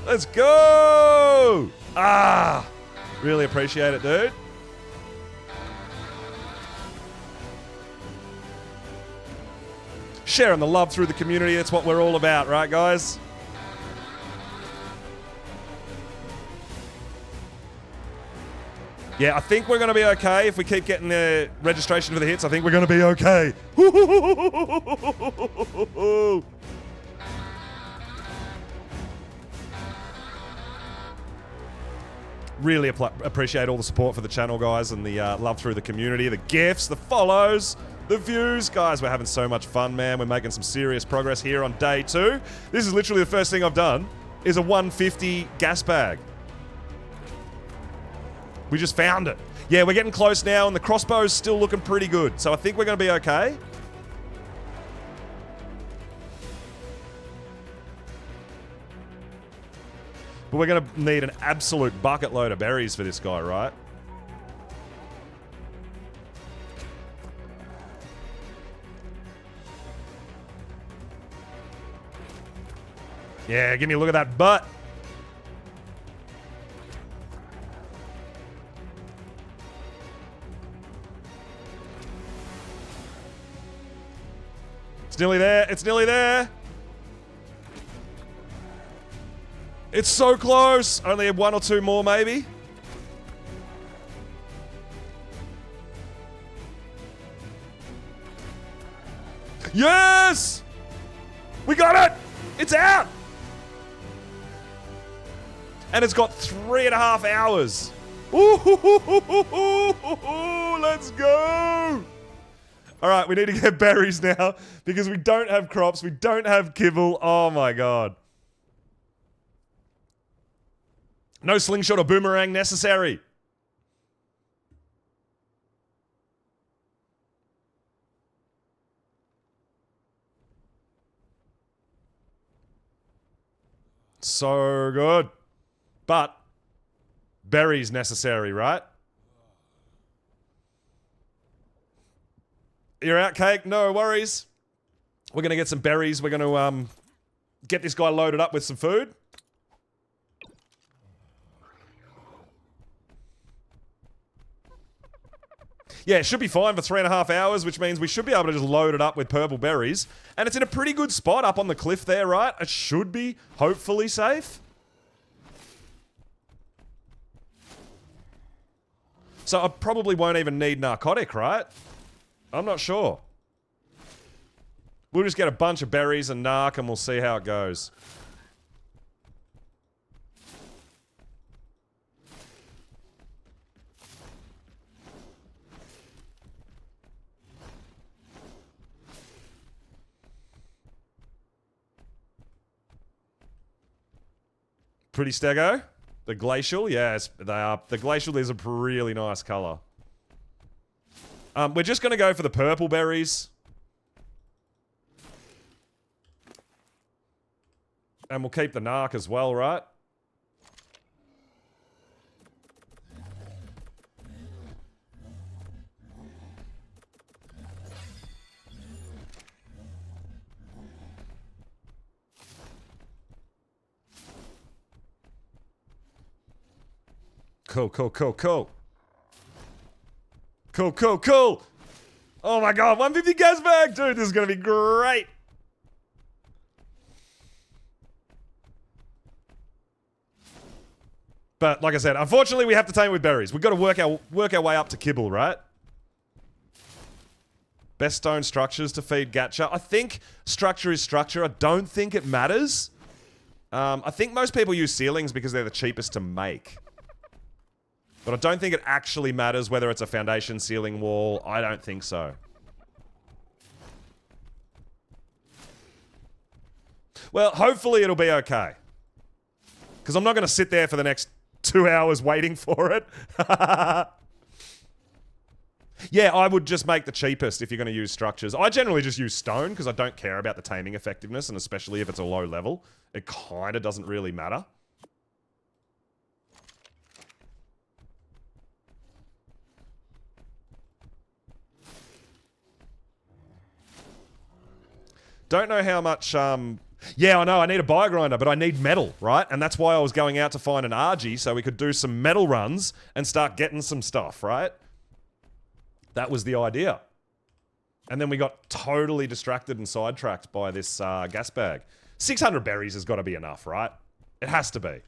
Let's go. Ah, really appreciate it, dude. Sharing the love through the community, that's what we're all about, right, guys? Yeah, I think we're going to be okay if we keep getting the registration for the hits. I think we're going to be okay. Really appreciate all the support for the channel, guys, and the love through the community, the gifts, the follows, the views. Guys, we're having so much fun, man. We're making some serious progress here on day 2. This is literally the first thing I've done, is a 150 gas bag. We just found it. Yeah, we're getting close now, and the crossbow's still looking pretty good. So I think we're going to be okay. But we're going to need an absolute bucket load of berries for this guy, right? Yeah, give me a look at that butt. It's nearly there. It's nearly there. It's so close. Only 1 or 2 more, maybe. Yes! We got it! It's out! And it's got 3.5 hours. Ooh, let's go! All right, we need to get berries now because we don't have crops. We don't have kibble. Oh, my God. No slingshot or boomerang necessary. So good. But berries necessary, right? You're out, Cake? No worries. We're going to get some berries. We're going to get this guy loaded up with some food. Yeah, it should be fine for 3.5 hours, which means we should be able to just load it up with purple berries. And it's in a pretty good spot up on the cliff there, right? It should be, hopefully, safe. So I probably won't even need narcotic, right? I'm not sure. We'll just get a bunch of berries and narc and we'll see how it goes. Pretty stego. The glacial, yes, they are. The glacial is a really nice color. We're just going to go for the purple berries. And we'll keep the narc as well, right? Cool, cool, cool, cool. Cool, cool, cool. Oh my god, 150 gas bag! Dude, this is gonna be great. But like I said, unfortunately we have to tame with berries. We've got to work our way up to kibble, right? Best stone structures to feed gacha. I think structure is structure. I don't think it matters. I think most people use ceilings because they're the cheapest to make. But I don't think it actually matters whether it's a foundation, ceiling, wall. I don't think so. Well, hopefully it'll be okay. Because I'm not going to sit there for the next 2 hours waiting for it. Yeah, I would just make the cheapest if you're going to use structures. I generally just use stone because I don't care about the taming effectiveness, and especially if it's a low level. It kind of doesn't really matter. Don't know how much, yeah, I know, I need a bio grinder, but I need metal, right? And that's why I was going out to find an RG so we could do some metal runs and start getting some stuff, right? That was the idea. And then we got totally distracted and sidetracked by this gas bag. 600 berries has got to be enough, right? It has to be.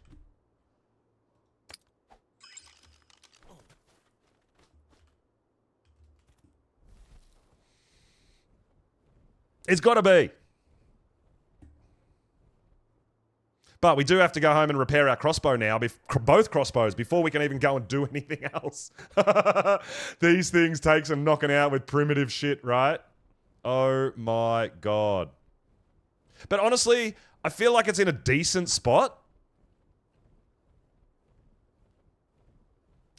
It's got to be. But we do have to go home and repair our crossbow now, both crossbows, before we can even go and do anything else. These things take some knocking out with primitive shit, right? Oh my god. But honestly, I feel like it's in a decent spot.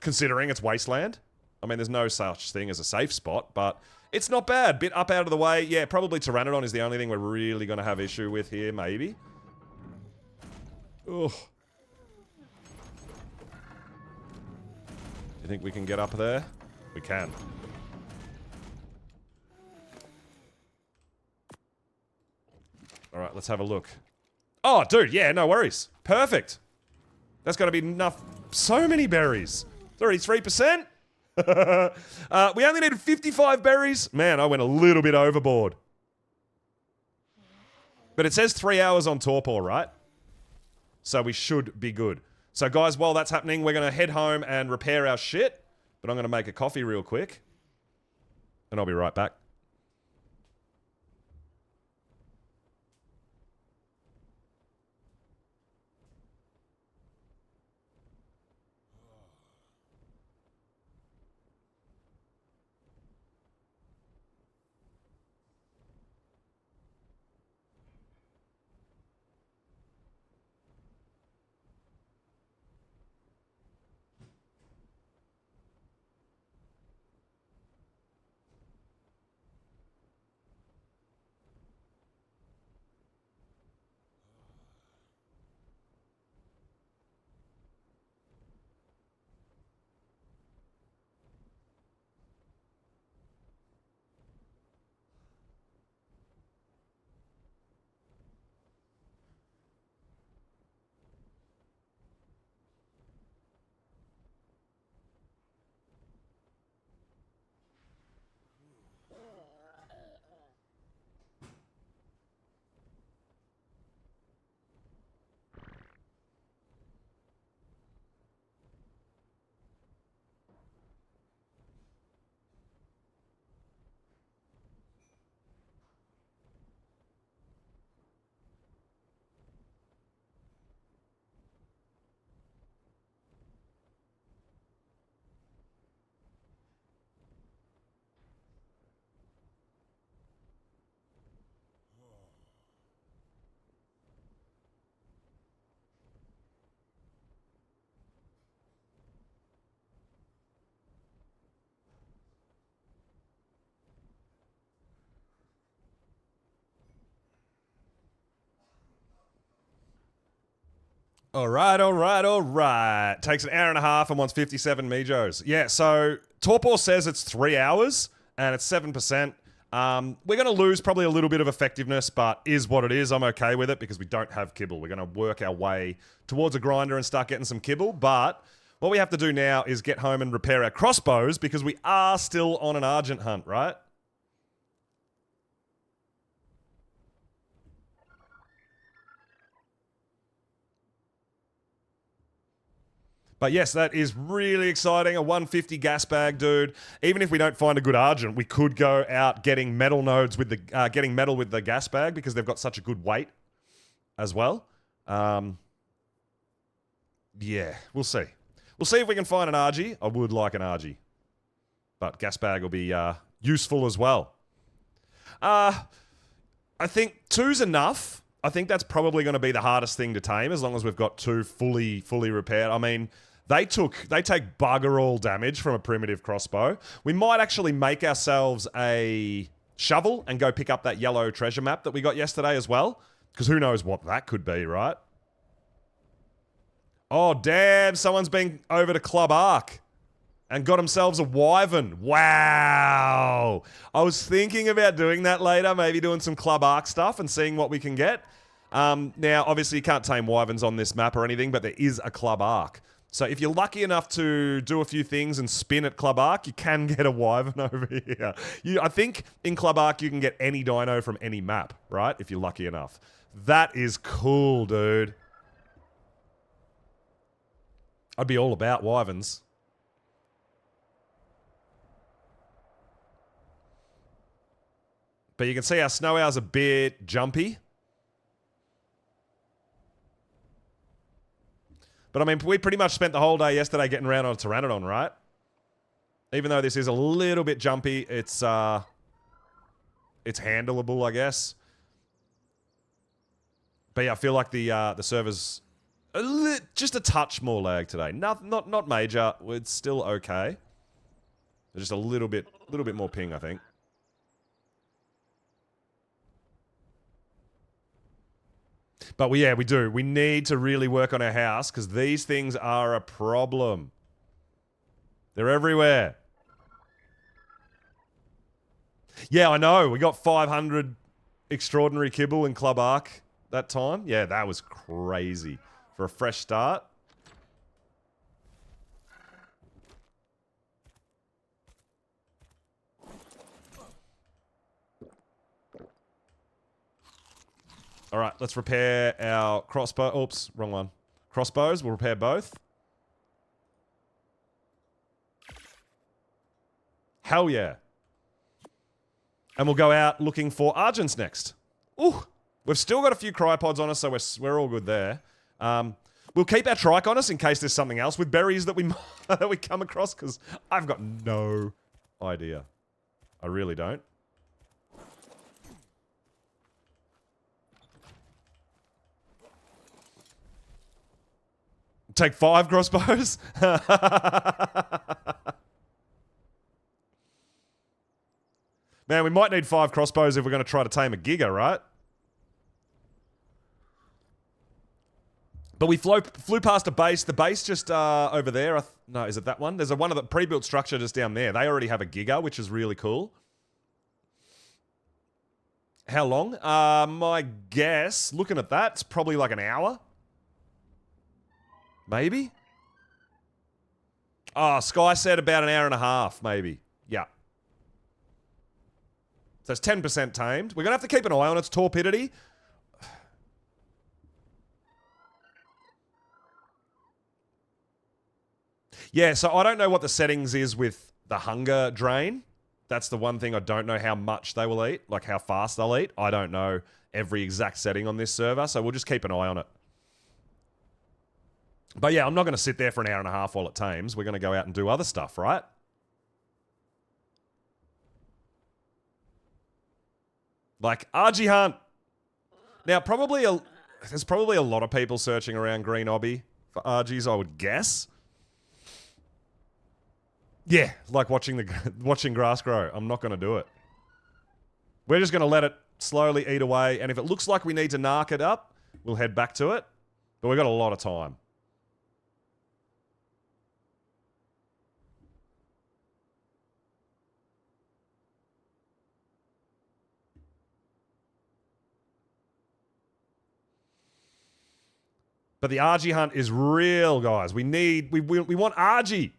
Considering it's wasteland. I mean, there's no such thing as a safe spot, but it's not bad. Bit up out of the way. Yeah, probably Pteranodon is the only thing we're really going to have issue with here, maybe. Ugh. You think we can get up there? We can. Alright, let's have a look. Oh, dude, yeah, no worries. Perfect. That's got to be enough. So many berries. 33%? We only needed 55 berries. Man, I went a little bit overboard. But it says 3 hours on Torpor, right? So we should be good. So guys, while that's happening, we're going to head home and repair our shit. But I'm going to make a coffee real quick. And I'll be right back. All right, all right, all right. Takes an hour and a half and wants 57 Mijos. Yeah, so Torpor says it's 3 hours and it's 7%. We're going to lose probably a little bit of effectiveness, but is what it is. I'm okay with it because we don't have kibble. We're going to work our way towards a grinder and start getting some kibble. But what we have to do now is get home and repair our crossbows because we are still on an Argent hunt, right? But yes, that is really exciting. A 150 gas bag, dude. Even if we don't find a good Argent, we could go out getting metal nodes with the getting metal with the gas bag because they've got such a good weight as well. Yeah, we'll see. We'll see if we can find an RG. I would like an RG, but gas bag will be useful as well. I think two's enough. I think that's probably going to be the hardest thing to tame as long as we've got two fully repaired. I mean, they take bugger all damage from a primitive crossbow. We might actually make ourselves a shovel and go pick up that yellow treasure map that we got yesterday as well. Because who knows what that could be, right? Oh, damn. Someone's been over to Club Ark and got themselves a wyvern. Wow. I was thinking about doing that later, maybe doing some Club Ark stuff and seeing what we can get. Now, obviously, you can't tame wyverns on this map or anything, but there is a Club Ark. So if you're lucky enough to do a few things and spin at Club Ark, you can get a wyvern over here. I think in Club Ark you can get any dino from any map, right? If you're lucky enough. That is cool, dude. I'd be all about wyverns. But you can see our snow owl's a bit jumpy. But I mean, we pretty much spent the whole day yesterday getting around on a Pteranodon, right? Even though this is a little bit jumpy, it's handleable, I guess. But yeah, I feel like the server's just a touch more lag today. Not major. It's still okay. Just a little bit more ping, I think. But we do. We need to really work on our house because these things are a problem. They're everywhere. Yeah, I know. We got 500 extraordinary kibble in Club Ark that time. Yeah, that was crazy. For a fresh start. All right, let's repair our crossbow. Oops, wrong one. Crossbows, we'll repair both. Hell yeah. And we'll go out looking for Argents next. Ooh, we've still got a few cryopods on us, so we're all good there. We'll keep our trike on us in case there's something else with berries that we that we come across, because I've got no idea. I really don't. Take 5 crossbows? Man, we might need 5 crossbows if we're going to try to tame a Giga, right? But we flew past a base. The base just over there. No, is it that one? There's one of the pre-built structure just down there. They already have a Giga, which is really cool. How long? My guess, looking at that, it's probably like an hour. Maybe? Oh, Sky said about an hour and a half, maybe. Yeah. So it's 10% tamed. We're going to have to keep an eye on its torpidity. Yeah, so I don't know what the settings is with the hunger drain. That's the one thing I don't know how much they will eat, like how fast they'll eat. I don't know every exact setting on this server, so we'll just keep an eye on it. But yeah, I'm not going to sit there for an hour and a half while it tames. We're going to go out and do other stuff, right? Like RG Hunt. Now, there's probably a lot of people searching around Green Obby for RGs, I would guess. Yeah, like watching grass grow. I'm not going to do it. We're just going to let it slowly eat away, and if it looks like we need to narc it up, we'll head back to it. But we've got a lot of time. But the Argy hunt is real, guys. We want Argy.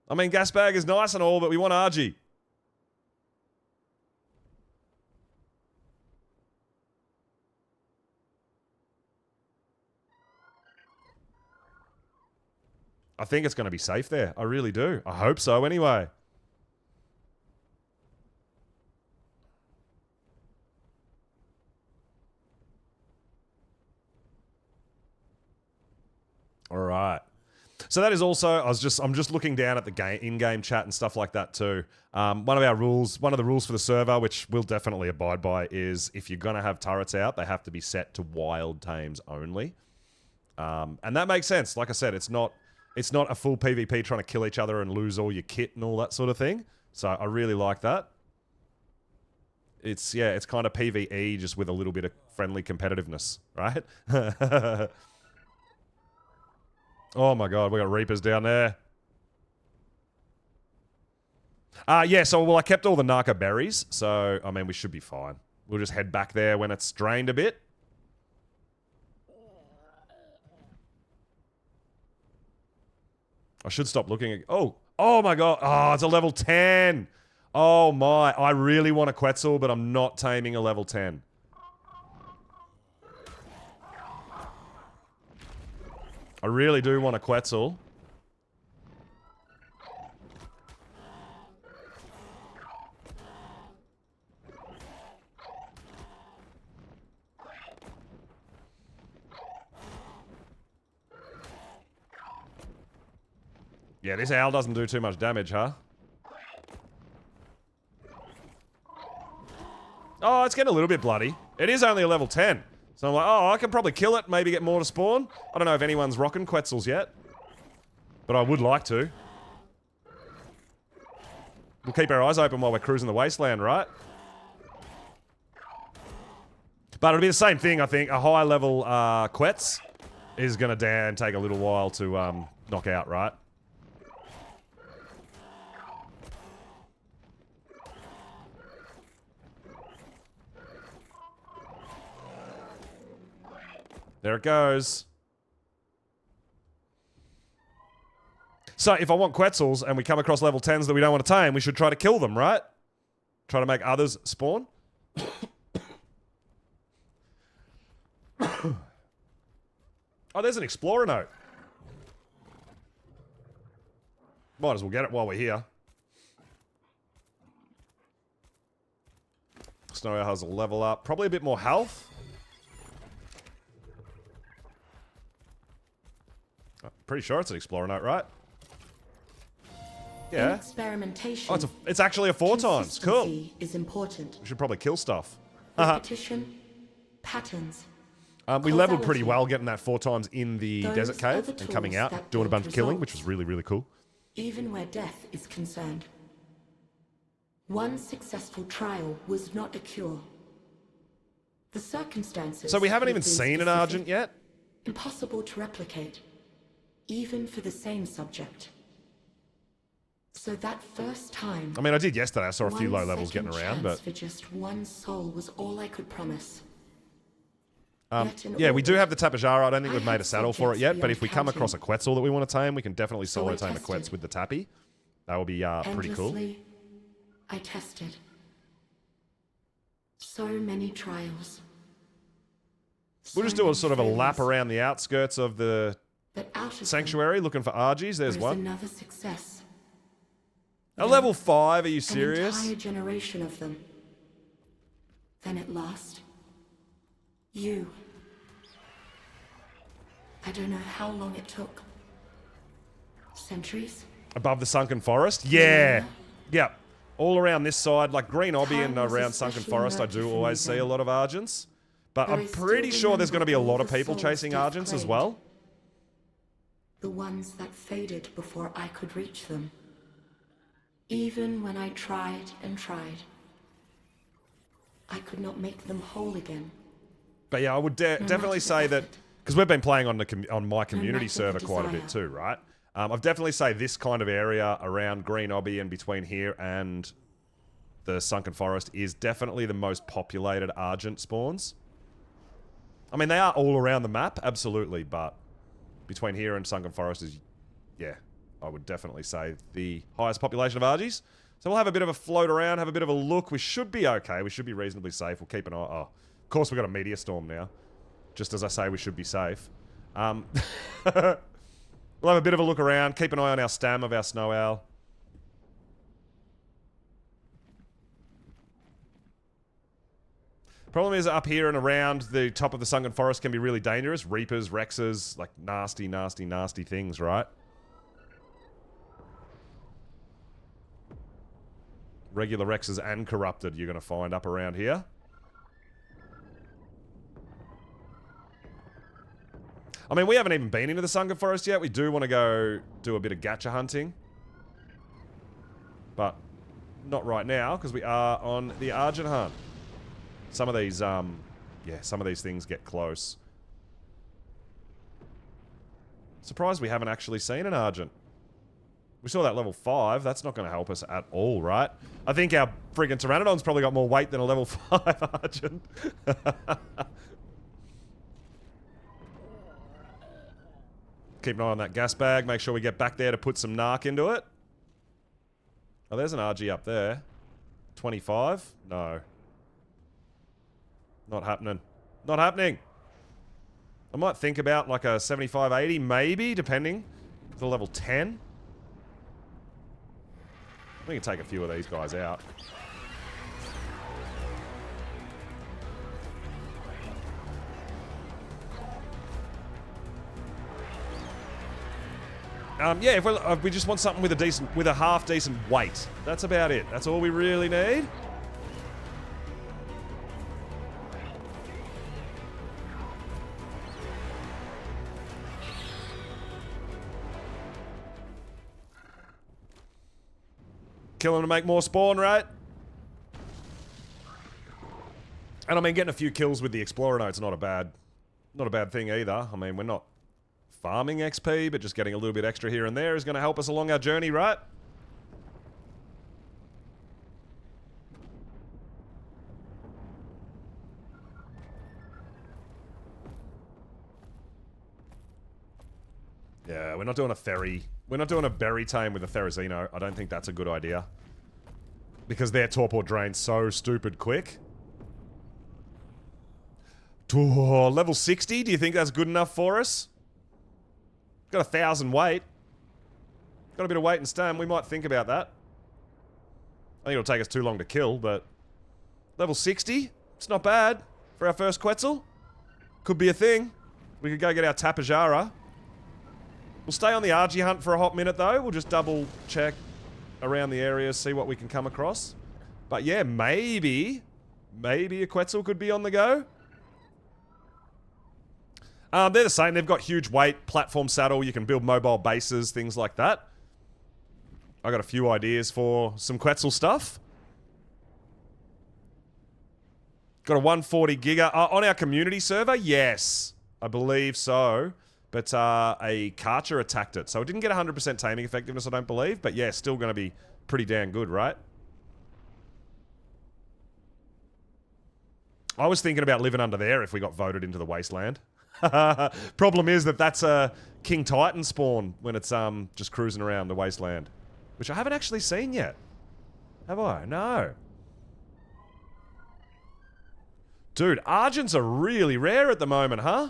I mean, gas bag is nice and all, but we want Argy. I think it's going to be safe there. I really do. I hope so anyway. All right. So that is also, I'm just looking down at the in-game chat and stuff like that too. One of the rules for the server, which we'll definitely abide by, is if you're going to have turrets out, they have to be set to wild tames only. And that makes sense. Like I said, it's not a full PvP trying to kill each other and lose all your kit and all that sort of thing. So I really like that. It's kind of PvE just with a little bit of friendly competitiveness, right? Oh my god, we got Reapers down there. Yeah, so, well, I kept all the Narco berries, so, I mean, we should be fine. We'll just head back there when it's drained a bit. I should stop looking at... Oh my god. Oh, it's a level 10. Oh my. I really want a Quetzal, but I'm not taming a level 10. I really do want a Quetzal. Yeah, this owl doesn't do too much damage, huh? Oh, it's getting a little bit bloody. It is only a level 10. So I'm like, oh, I can probably kill it, maybe get more to spawn. I don't know if anyone's rocking Quetzals yet. But I would like to. We'll keep our eyes open while we're cruising the wasteland, right? But it'll be the same thing, I think. A high level Quetz is going to take a little while to knock out, right? There it goes. So, if I want Quetzals and we come across level 10s that we don't want to tame, we should try to kill them, right? Try to make others spawn. Oh, there's an Explorer note. Might as well get it while we're here. Snow Owl has a level up. Probably a bit more health. I'm pretty sure it's an Explorer note, right? Yeah. Experimentation. Oh, it's actually a 4 times. Cool. Is important. We should probably kill stuff. Repetition, patterns. We leveled pretty well getting that 4 times in the desert cave and coming out, doing a bunch of killing, which was really, really cool. Even where death is concerned. One successful trial was not a cure. The circumstances... So we haven't even seen an Argent yet? Impossible to replicate. Even for the same subject. So that first time... I mean, I did yesterday. I saw a few low levels getting around, but... for just one soul was all I could promise. Yeah, we do have the Tapajara. I don't think we've made a saddle for it yet, but if we come across a Quetzal that we want to tame, we can definitely solo tame a Quetz with the Tappy. That would be pretty cool. I tested. So many trials. We'll just do a sort of a lap around the outskirts of the sanctuary, looking for Argies. There's one. Another success. A level 5, are you serious? An entire generation of them. Then at last, you. I don't know how long it took. Centuries? Above the Sunken Forest? Yeah. Yep. All around this side, like Green Obby and around Sunken Forest, I do always see a lot of Argents. But I'm pretty sure there's going to be a lot of people chasing Argents as well. The ones that faded before I could reach them. Even when I tried and tried, I could not make them whole again. But yeah, I would definitely say that, because we've been playing on my community matter server for quite a bit too, right? I've definitely say this kind of area around Green Obby and between here and the Sunken Forest is definitely the most populated Argent spawns. I mean, they are all around the map, absolutely, but between here and Sunken Forest is, yeah, I would definitely say the highest population of Argies. So we'll have a bit of a float around, have a bit of a look. We should be okay. We should be reasonably safe. We'll keep an eye. Oh, of course, we've got a meteor storm now. Just as I say, we should be safe. We'll have a bit of a look around. Keep an eye on our stam of our snow owl. Problem is, up here and around the top of the Sunken Forest can be really dangerous. Reapers, Rexes, like nasty, nasty, nasty things, right? Regular Rexes and Corrupted you're going to find up around here. I mean, we haven't even been into the Sunken Forest yet. We do want to go do a bit of gacha hunting. But not right now, because we are on the Argent hunt. Some of these, yeah, some of these things get close. Surprised we haven't actually seen an Argent. We saw that level 5. That's not going to help us at all, right? I think our friggin' Pteranodon's probably got more weight than a level 5 Argent. Keep an eye on that gas bag. Make sure we get back there to put some narc into it. Oh, there's an RG up there. 25? No. Not happening. Not happening. I might think about like a 75, 80, maybe, depending. For level 10. We can take a few of these guys out. Yeah, if we just want something with a half decent weight. That's about it. That's all we really need. Kill them to make more spawn, right? And I mean, getting a few kills with the Explorer Note's not a bad thing either. I mean, we're not farming XP, but just getting a little bit extra here and there is going to help us along our journey, right? Yeah, we're not doing a ferry. We're not doing a berry tame with a Therizino. I don't think that's a good idea. Because their torpor drains so stupid quick. Oh, level 60? Do you think that's good enough for us? Got 1,000 weight. Got a bit of weight and stam. We might think about that. I think it'll take us too long to kill, but... Level 60? It's not bad for our first Quetzal. Could be a thing. We could go get our Tapajara. We'll stay on the Argy hunt for a hot minute, though. We'll just double check around the area, see what we can come across. But yeah, maybe a Quetzal could be on the go. They're the same. They've got huge weight, platform saddle. You can build mobile bases, things like that. I got a few ideas for some Quetzal stuff. Got a 140 giga on our community server. Yes, I believe so. But a Karcher attacked it, so it didn't get 100% taming effectiveness, I don't believe. But yeah, still going to be pretty damn good, right? I was thinking about living under there if we got voted into the wasteland. Problem is that that's a King Titan spawn when it's just cruising around the wasteland. Which I haven't actually seen yet. Have I? No. Dude, Argents are really rare at the moment, huh?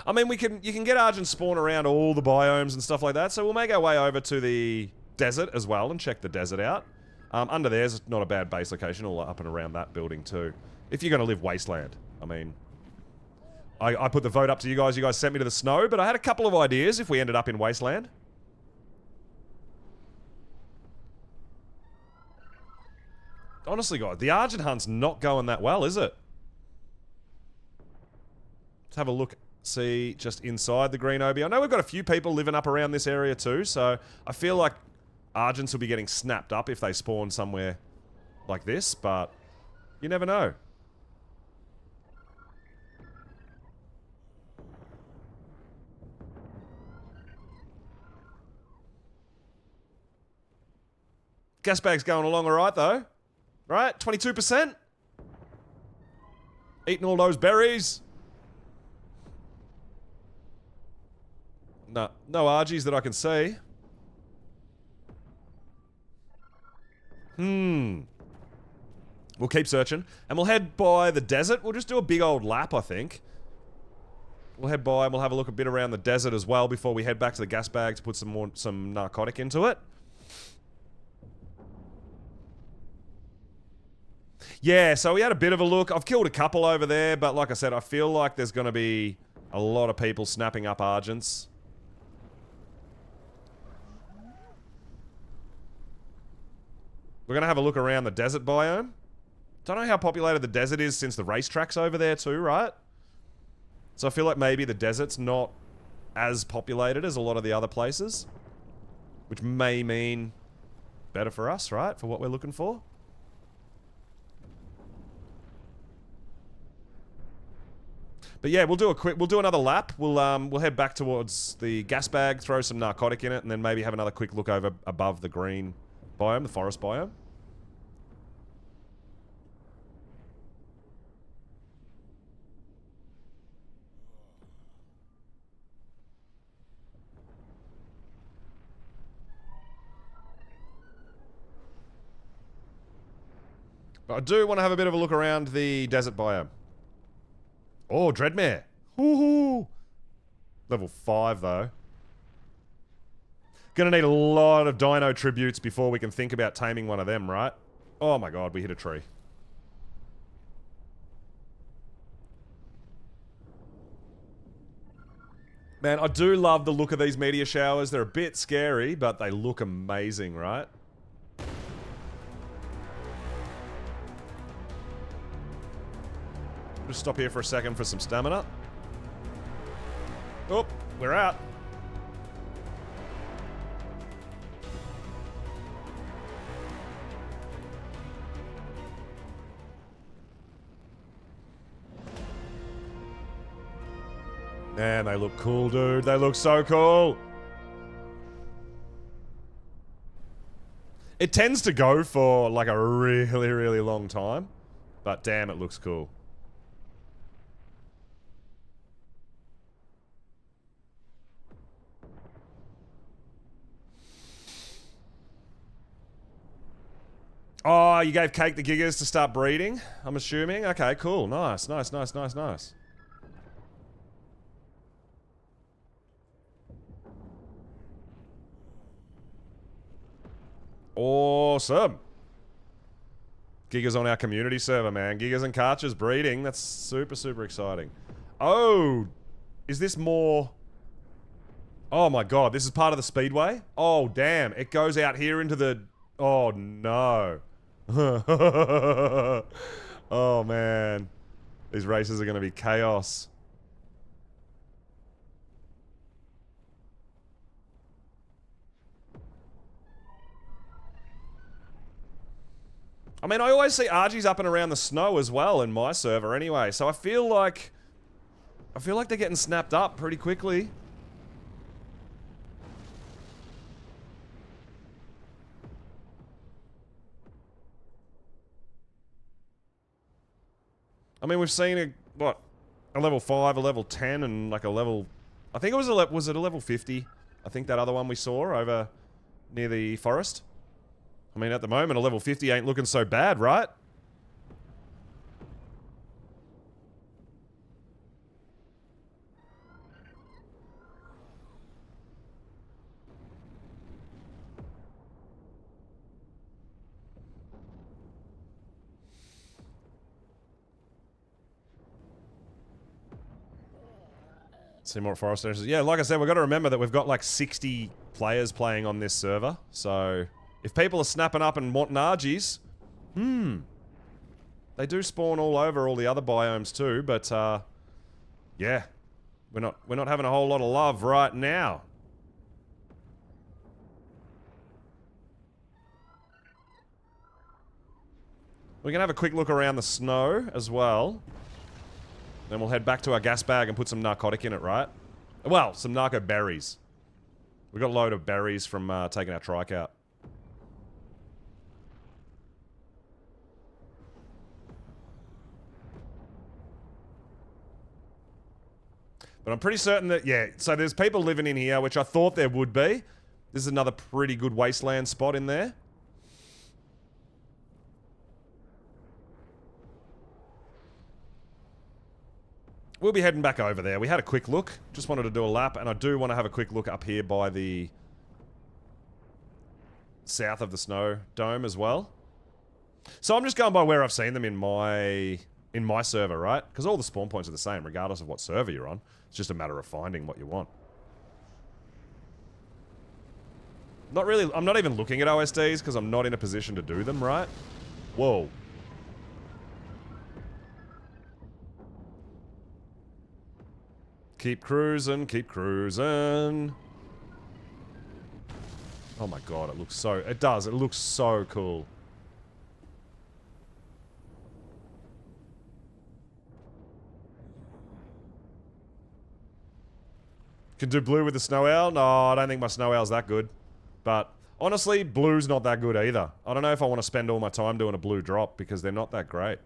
I mean, you can get Argent spawn around all the biomes and stuff like that, so we'll make our way over to the desert as well and check the desert out. Under there's not a bad base location, all up and around that building too. If you're going to live wasteland. I mean, I put the vote up to you guys sent me to the snow, but I had a couple of ideas if we ended up in wasteland. Honestly, guys, the Argent hunt's not going that well, is it? Let's have a look, see just inside the Green Obby. I know we've got a few people living up around this area too, so I feel like Argents will be getting snapped up if they spawn somewhere like this, but you never know. Gas bag's going along alright though. Right? 22%? Eating all those berries. No Argies that I can see. We'll keep searching. And we'll head by the desert. We'll just do a big old lap, I think. We'll head by and we'll have a look a bit around the desert as well before we head back to the gas bag to put some narcotic into it. Yeah, so we had a bit of a look. I've killed a couple over there, but like I said, I feel like there's going to be a lot of people snapping up Argents. We're going to have a look around the desert biome. Don't know how populated the desert is since the racetrack's over there too, right? So I feel like maybe the desert's not as populated as a lot of the other places. Which may mean better for us, right? For what we're looking for. But yeah, we'll do another lap. We'll head back towards the gas bag, throw some narcotic in it, and then maybe have another quick look over above the green biome, the forest biome. But I do want to have a bit of a look around the desert biome. Oh, Dreadmare. Woohoo! Level 5, though. Gonna need a lot of dino tributes before we can think about taming one of them, right? Oh my god, we hit a tree. Man, I do love the look of these meteor showers. They're a bit scary, but they look amazing, right? Just stop here for a second for some stamina. Oh, we're out. Man, they look cool, dude. They look so cool. It tends to go for like a really, really long time. But damn, it looks cool. Oh, you gave Cake the Gigas to start breeding, I'm assuming? Okay, cool. Nice, nice, nice, nice, nice. Awesome. Gigas on our community server, man. Gigas and Karchers breeding. That's super, super exciting. Oh, is this more... Oh my god, this is part of the speedway? Oh, damn. It goes out here into the... Oh, no. Oh, man. These races are going to be chaos. I mean, I always see Argies up and around the snow as well in my server anyway, so I feel like they're getting snapped up pretty quickly. I mean, we've seen a level 5, a level 10, and like a level... I think it was was it a level 50? I think that other one we saw over near the forest. I mean, at the moment, a level 50 ain't looking so bad, right? See more forest areas. Yeah, like I said, we've got to remember that we've got like 60 players playing on this server. So, if people are snapping up and wanting Argies, they do spawn all over all the other biomes too, but yeah. We're not having a whole lot of love right now. We're going to have a quick look around the snow as well. Then we'll head back to our gas bag and put some narcotic in it, right? Well, some narco berries. We got a load of berries from taking our trike out. But I'm pretty certain that, yeah, so there's people living in here, which I thought there would be. This is another pretty good wasteland spot in there. We'll be heading back over there. We had a quick look. Just wanted to do a lap, and I do want to have a quick look up here by the south of the snow dome as well. So I'm just going by where I've seen them in my server, right? Because all the spawn points are the same, regardless of what server you're on. It's just a matter of finding what you want. Not really, I'm not even looking at OSDs because I'm not in a position to do them, right? Whoa. Keep cruising, keep cruising. Oh my god, it looks so... It does, it looks so cool. Can do blue with the snow owl? No, I don't think my snow owl's that good. But honestly, blue's not that good either. I don't know if I want to spend all my time doing a blue drop because they're not that great.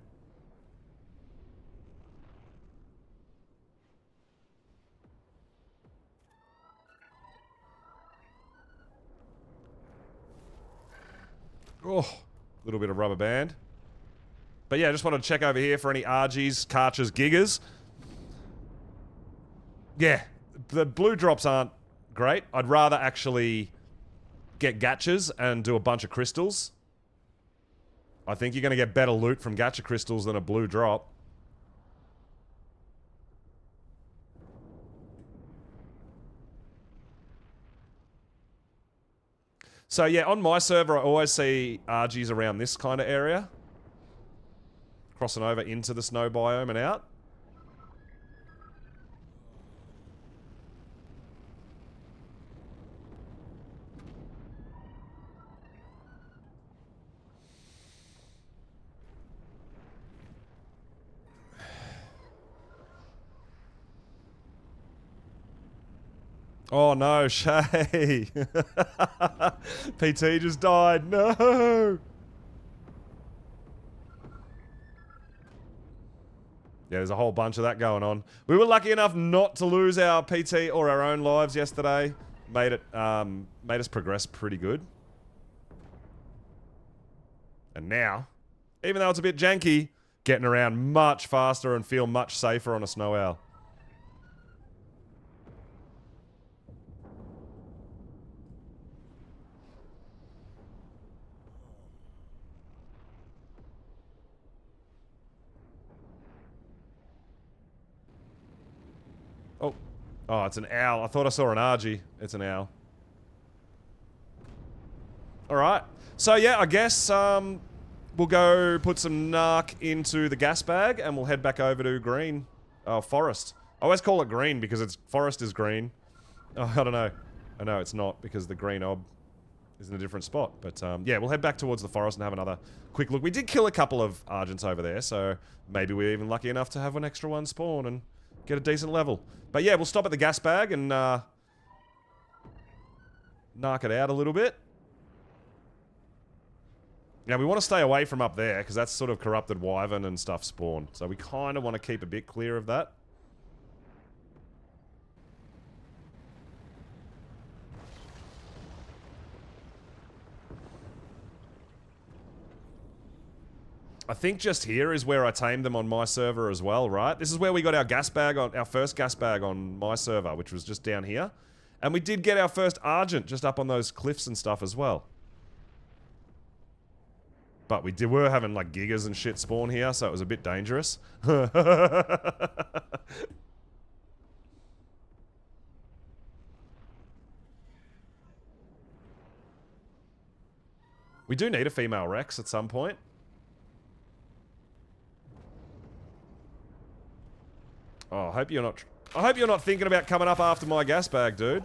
Oh, a little bit of rubber band. But yeah, I just wanted to check over here for any RGs, Karchers, Gigas. Yeah, the blue drops aren't great. I'd rather actually get gachas and do a bunch of crystals. I think you're going to get better loot from gacha crystals than a blue drop. So yeah, on my server, I always see RGs around this kind of area. Crossing over into the snow biome and out. Oh no, Shay! PT just died, no! Yeah, there's a whole bunch of that going on. We were lucky enough not to lose our PT or our own lives yesterday. Made us progress pretty good. And now, even though it's a bit janky, getting around much faster and feel much safer on a snow owl. Oh, it's an owl. I thought I saw an RG. It's an owl. Alright. So, yeah, I guess we'll go put some narc into the gas bag and we'll head back over to green. Oh, forest. I always call it green because forest is green. Oh, I don't know. I know it's not because the green ob is in a different spot. But, yeah, we'll head back towards the forest and have another quick look. We did kill a couple of Argents over there, so maybe we're even lucky enough to have an extra one spawn and get a decent level. But yeah, we'll stop at the gas bag and narc it out a little bit. Now, we want to stay away from up there because that's sort of corrupted wyvern and stuff spawn. So we kind of want to keep a bit clear of that. I think just here is where I tamed them on my server as well, right? This is where we got our gas bag on our first gas bag on my server, which was just down here. And we did get our first Argent just up on those cliffs and stuff as well. But we were having like gigas and shit spawn here, so it was a bit dangerous. We do need a female Rex at some point. Oh, I hope you're not thinking about coming up after my gas bag, dude.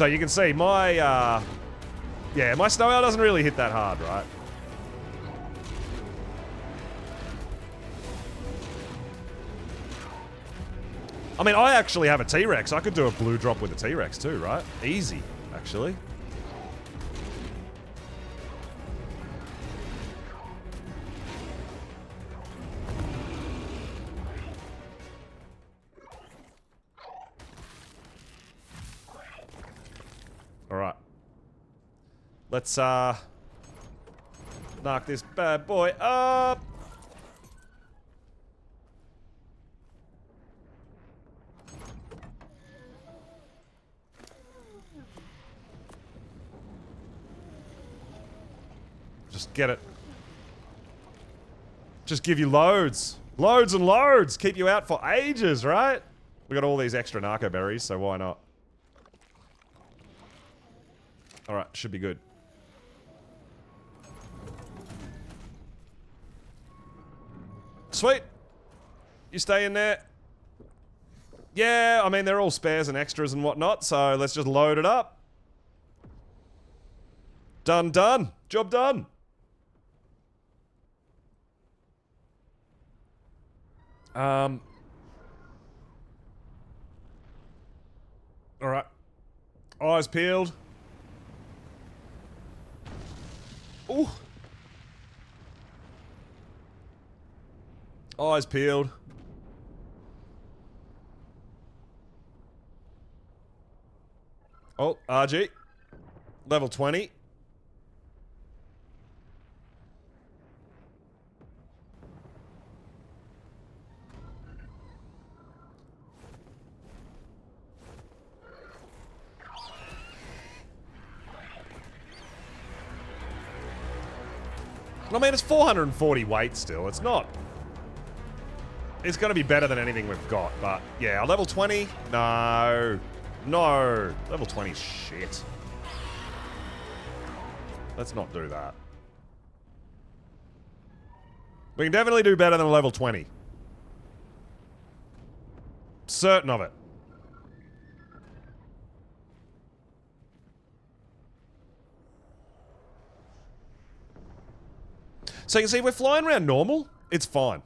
So you can see my, yeah, my snow owl doesn't really hit that hard, right? I mean, I actually have a T-Rex. I could do a blue drop with a T-Rex too, right? Easy, actually. All right. Let's, knock this bad boy up. Just get it. Just give you loads. Loads and loads. Keep you out for ages, right? We got all these extra narco berries, so why not? Alright, should be good. Sweet. You stay in there. Yeah, I mean, they're all spares and extras and whatnot, so let's just load it up. Done, done. Job done. Alright. Eyes peeled. Ooh. Eyes peeled. Oh, RG. Level 20. I mean, it's 440 weight still. It's not... It's going to be better than anything we've got, but... Yeah, level 20? No. No. Level 20 shit. Let's not do that. We can definitely do better than a level 20. Certain of it. So you can see, we're flying around normal. It's fine.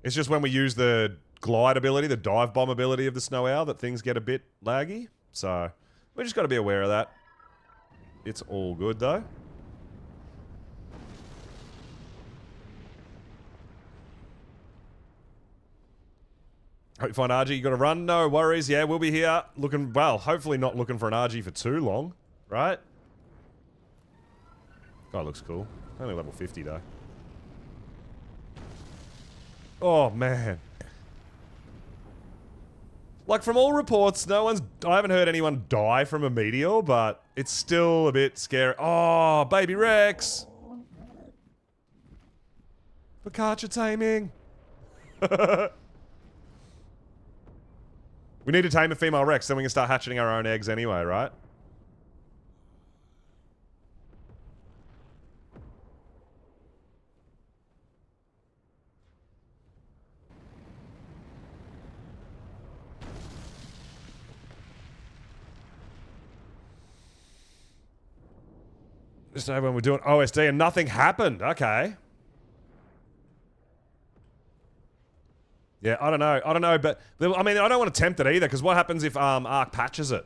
It's just when we use the glide ability, the dive bomb ability of the snow owl, that things get a bit laggy. So, we just got to be aware of that. It's all good, though. Hope you find RG. You got to run? No worries. Yeah, we'll be here looking, well, hopefully not looking for an RG for too long, right? Guy looks cool. Only level 50, though. Oh, man. Like, from all reports, I haven't heard anyone die from a meteor, but it's still a bit scary. Oh, baby Rex! Focaccia taming! We need to tame a female Rex, then we can start hatching our own eggs anyway, right? Just know when we're doing OSD and nothing happened. Okay. Yeah, I don't know, but I mean, I don't want to tempt it either, because what happens if Ark patches it?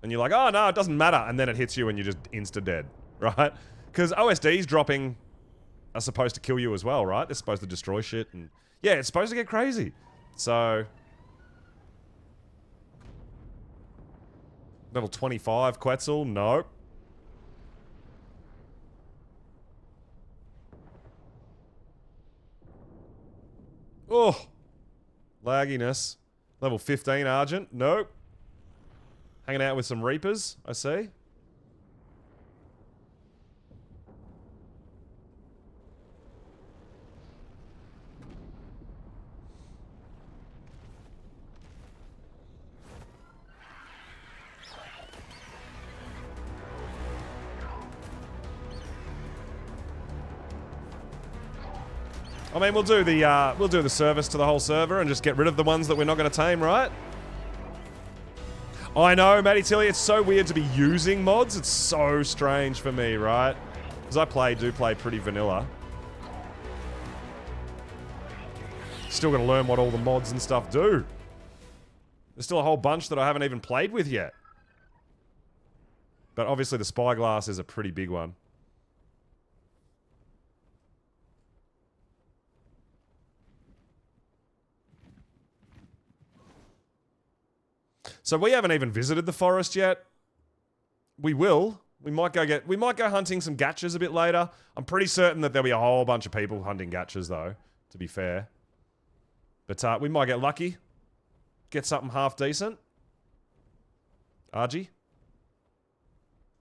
And you're like, oh no, it doesn't matter, and then it hits you and you're just insta-dead, right? Because OSDs dropping are supposed to kill you as well, right? They're supposed to destroy shit, and yeah, it's supposed to get crazy. So... Level 25 Quetzal? Nope. Oh, lagginess. Level 15 Argent. Nope. Hanging out with some Reapers, I see. I mean, we'll do the service to the whole server and just get rid of the ones that we're not going to tame, right? I know, Matty Tilly, it's so weird to be using mods. It's so strange for me, right? Because I do play pretty vanilla. Still got to learn what all the mods and stuff do. There's still a whole bunch that I haven't even played with yet. But obviously the spyglass is a pretty big one. So we haven't even visited the forest yet. We will. We might go hunting some gachas a bit later. I'm pretty certain that there'll be a whole bunch of people hunting gachas though, to be fair. But we might get lucky. Get something half decent. RG.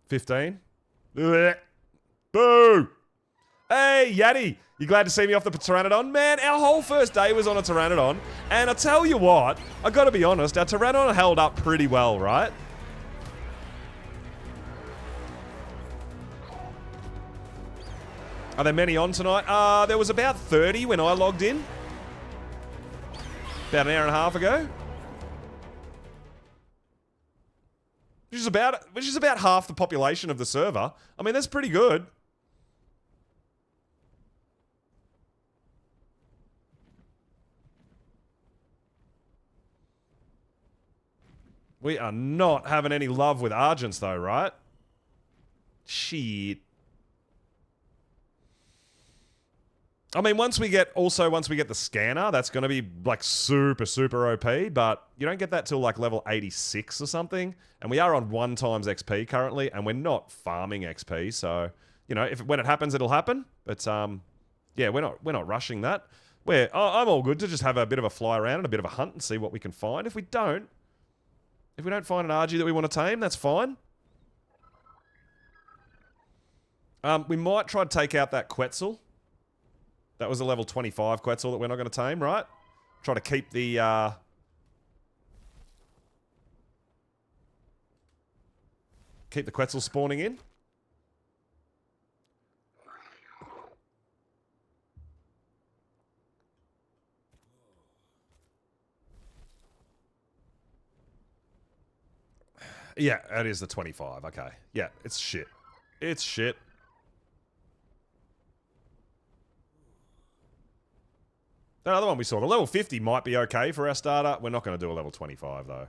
15. Boo! Hey, Yaddy! You glad to see me off the Pteranodon? Man, our whole first day was on a Pteranodon. And I tell you what, I gotta be honest, our Pteranodon held up pretty well, right? Are there many on tonight? There was about 30 when I logged in. About an hour and a half ago. Which is about half the population of the server. I mean, that's pretty good. We are not having any love with Argents though, right? Shit. I mean, once we get the scanner, that's going to be like super, super OP, but you don't get that till like level 86 or something. And we are on 1 times XP currently, and we're not farming XP, so, you know, when it happens, it'll happen. But, yeah, we're not rushing that. I'm all good to just have a bit of a fly around and a bit of a hunt and see what we can find. If we don't find an RG that we want to tame, that's fine. We might try to take out that Quetzal. That was a level 25 Quetzal that we're not going to tame, right? Try to keep the, keep the Quetzal spawning in. Yeah, that is the 25, okay. Yeah, it's shit. It's shit. That other one we saw, the level 50 might be okay for our starter. We're not going to do a level 25, though.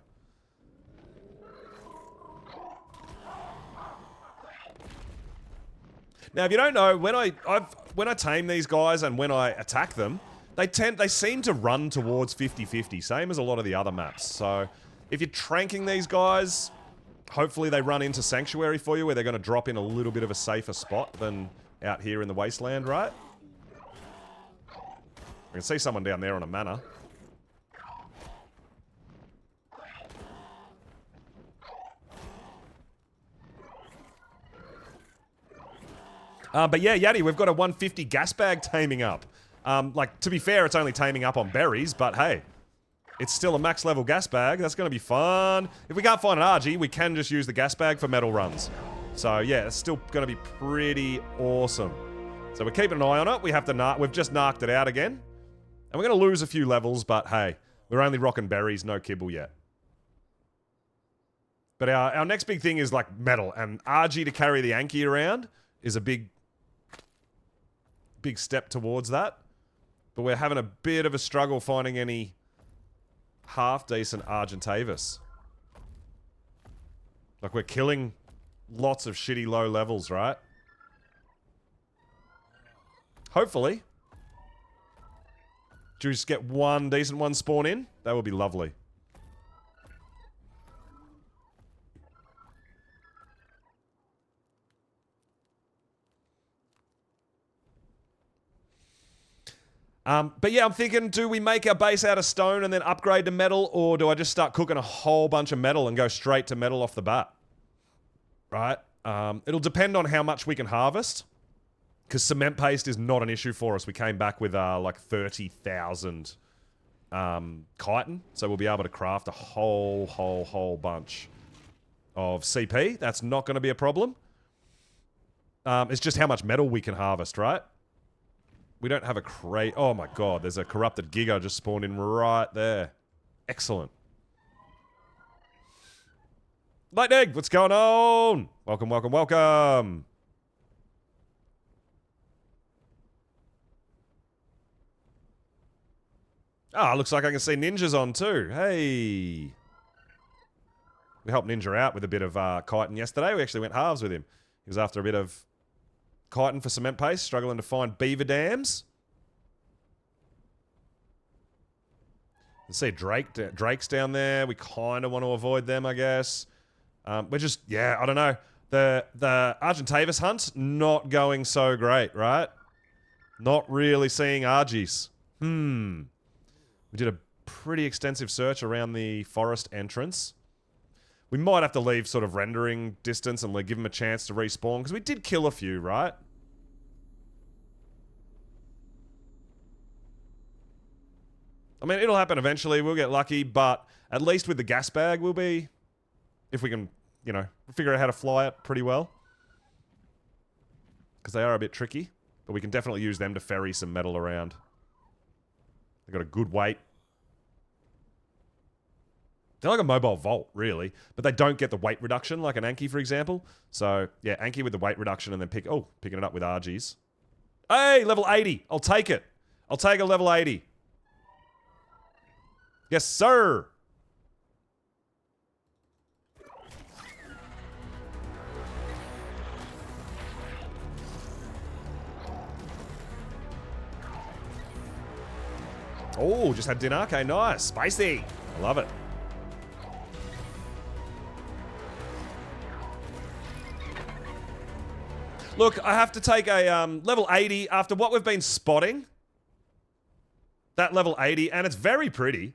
Now, if you don't know, when I tame these guys and when I attack them, they seem to run towards 50-50, same as a lot of the other maps. So, if you're tranking these guys, hopefully they run into Sanctuary for you, where they're going to drop in a little bit of a safer spot than out here in the wasteland, right? I can see someone down there on a manor. But yeah, Yaddy, we've got a 150 gas bag taming up. Like, to be fair, it's only taming up on berries, but hey, it's still a max level gas bag. That's going to be fun. If we can't find an RG, we can just use the gas bag for metal runs. So yeah, it's still going to be pretty awesome. So we're keeping an eye on it. We've just narked it out again. And we're going to lose a few levels, but hey, we're only rocking berries, no kibble yet. But our next big thing is like metal, and RG to carry the Anki around is a big step towards that. But we're having a bit of a struggle finding any half-decent Argentavis. Like, we're killing lots of shitty low levels, right? Hopefully. Do we just get one decent one spawn in? That would be lovely. But yeah, I'm thinking, do we make our base out of stone and then upgrade to metal, or do I just start cooking a whole bunch of metal and go straight to metal off the bat? Right? It'll depend on how much we can harvest. Because cement paste is not an issue for us. We came back with like 30,000 chitin. So we'll be able to craft a whole bunch of CP. That's not going to be a problem. It's just how much metal we can harvest, right? We don't have a crate. Oh my god, there's a corrupted Giga just spawned in right there. Excellent. Lightning, what's going on? Welcome, welcome, welcome. Ah, looks like I can see Ninja's on too. Hey. We helped Ninja out with a bit of chitin yesterday. We actually went halves with him. He was after a bit of chitin for cement paste, struggling to find beaver dams. You see Drake's down there. We kind of want to avoid them, I guess. We're just, yeah, I don't know. The Argentavis hunt, not going so great, right? Not really seeing Argies. We did a pretty extensive search around the forest entrance. We might have to leave sort of rendering distance and give them a chance to respawn, because we did kill a few, right? I mean, it'll happen eventually. We'll get lucky, but at least with the gas bag, we'll be... If we can, you know, figure out how to fly it pretty well. Because they are a bit tricky. But we can definitely use them to ferry some metal around. They've got a good weight. They're like a mobile vault, really. But they don't get the weight reduction, like an Anki, for example. So, yeah, Anki with the weight reduction and then picking it up with RGs. Hey, level 80. I'll take it. I'll take a level 80. Yes, sir. Oh, just had dinner. Okay, nice. Spicy. I love it. Look, I have to take a level 80 after what we've been spotting. That level 80, and it's very pretty.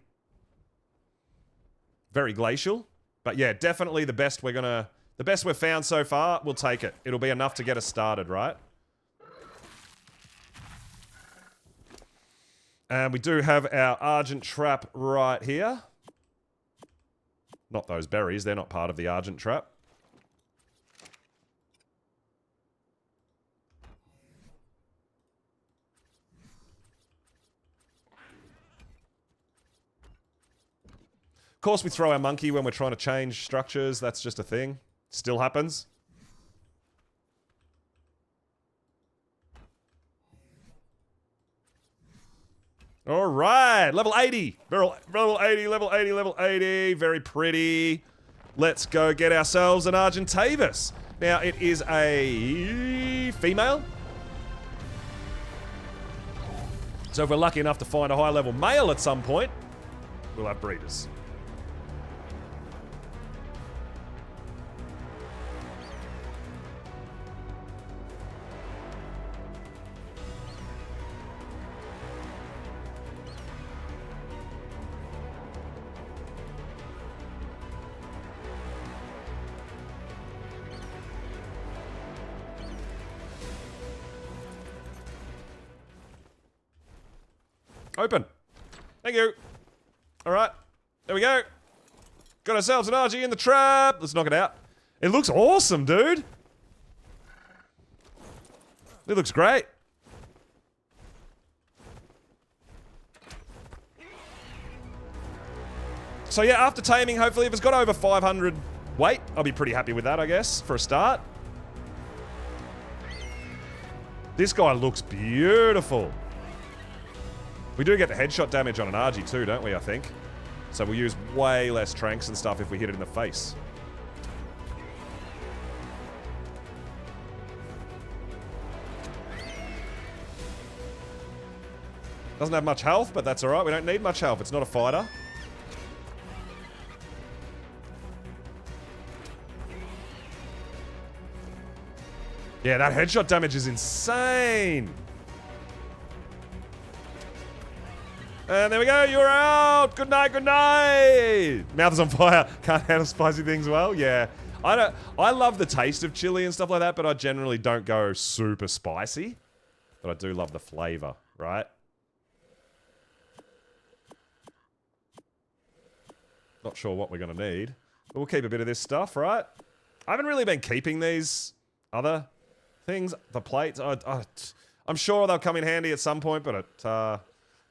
Very glacial. But yeah, definitely the best we've found so far, we'll take it. It'll be enough to get us started, right? And we do have our Argent Trap right here. Not those berries, they're not part of the Argent Trap. Of course, we throw our monkey when we're trying to change structures. That's just a thing. Still happens. All right, level 80. Level 80, level 80, level 80. Very pretty. Let's go get ourselves an Argentavis. Now, it is a female. So if we're lucky enough to find a high-level male at some point, we'll have breeders. Open. Thank you. All right. There we go. Got ourselves an RG in the trap. Let's knock it out. It looks awesome, dude. It looks great. So yeah, after taming, hopefully if it's got over 500 weight, I'll be pretty happy with that, I guess, for a start. This guy looks beautiful. We do get the headshot damage on an RG too, don't we, I think? So we'll use way less tranks and stuff if we hit it in the face. Doesn't have much health, but that's alright. We don't need much health. It's not a fighter. Yeah, that headshot damage is insane. And there we go, you're out! Good night, good night! Mouth is on fire. Can't handle spicy things well? Yeah. I love the taste of chili and stuff like that, but I generally don't go super spicy. But I do love the flavor, right? Not sure what we're gonna need. But we'll keep a bit of this stuff, right? I haven't really been keeping these other things. The plates, I'm sure they'll come in handy at some point, but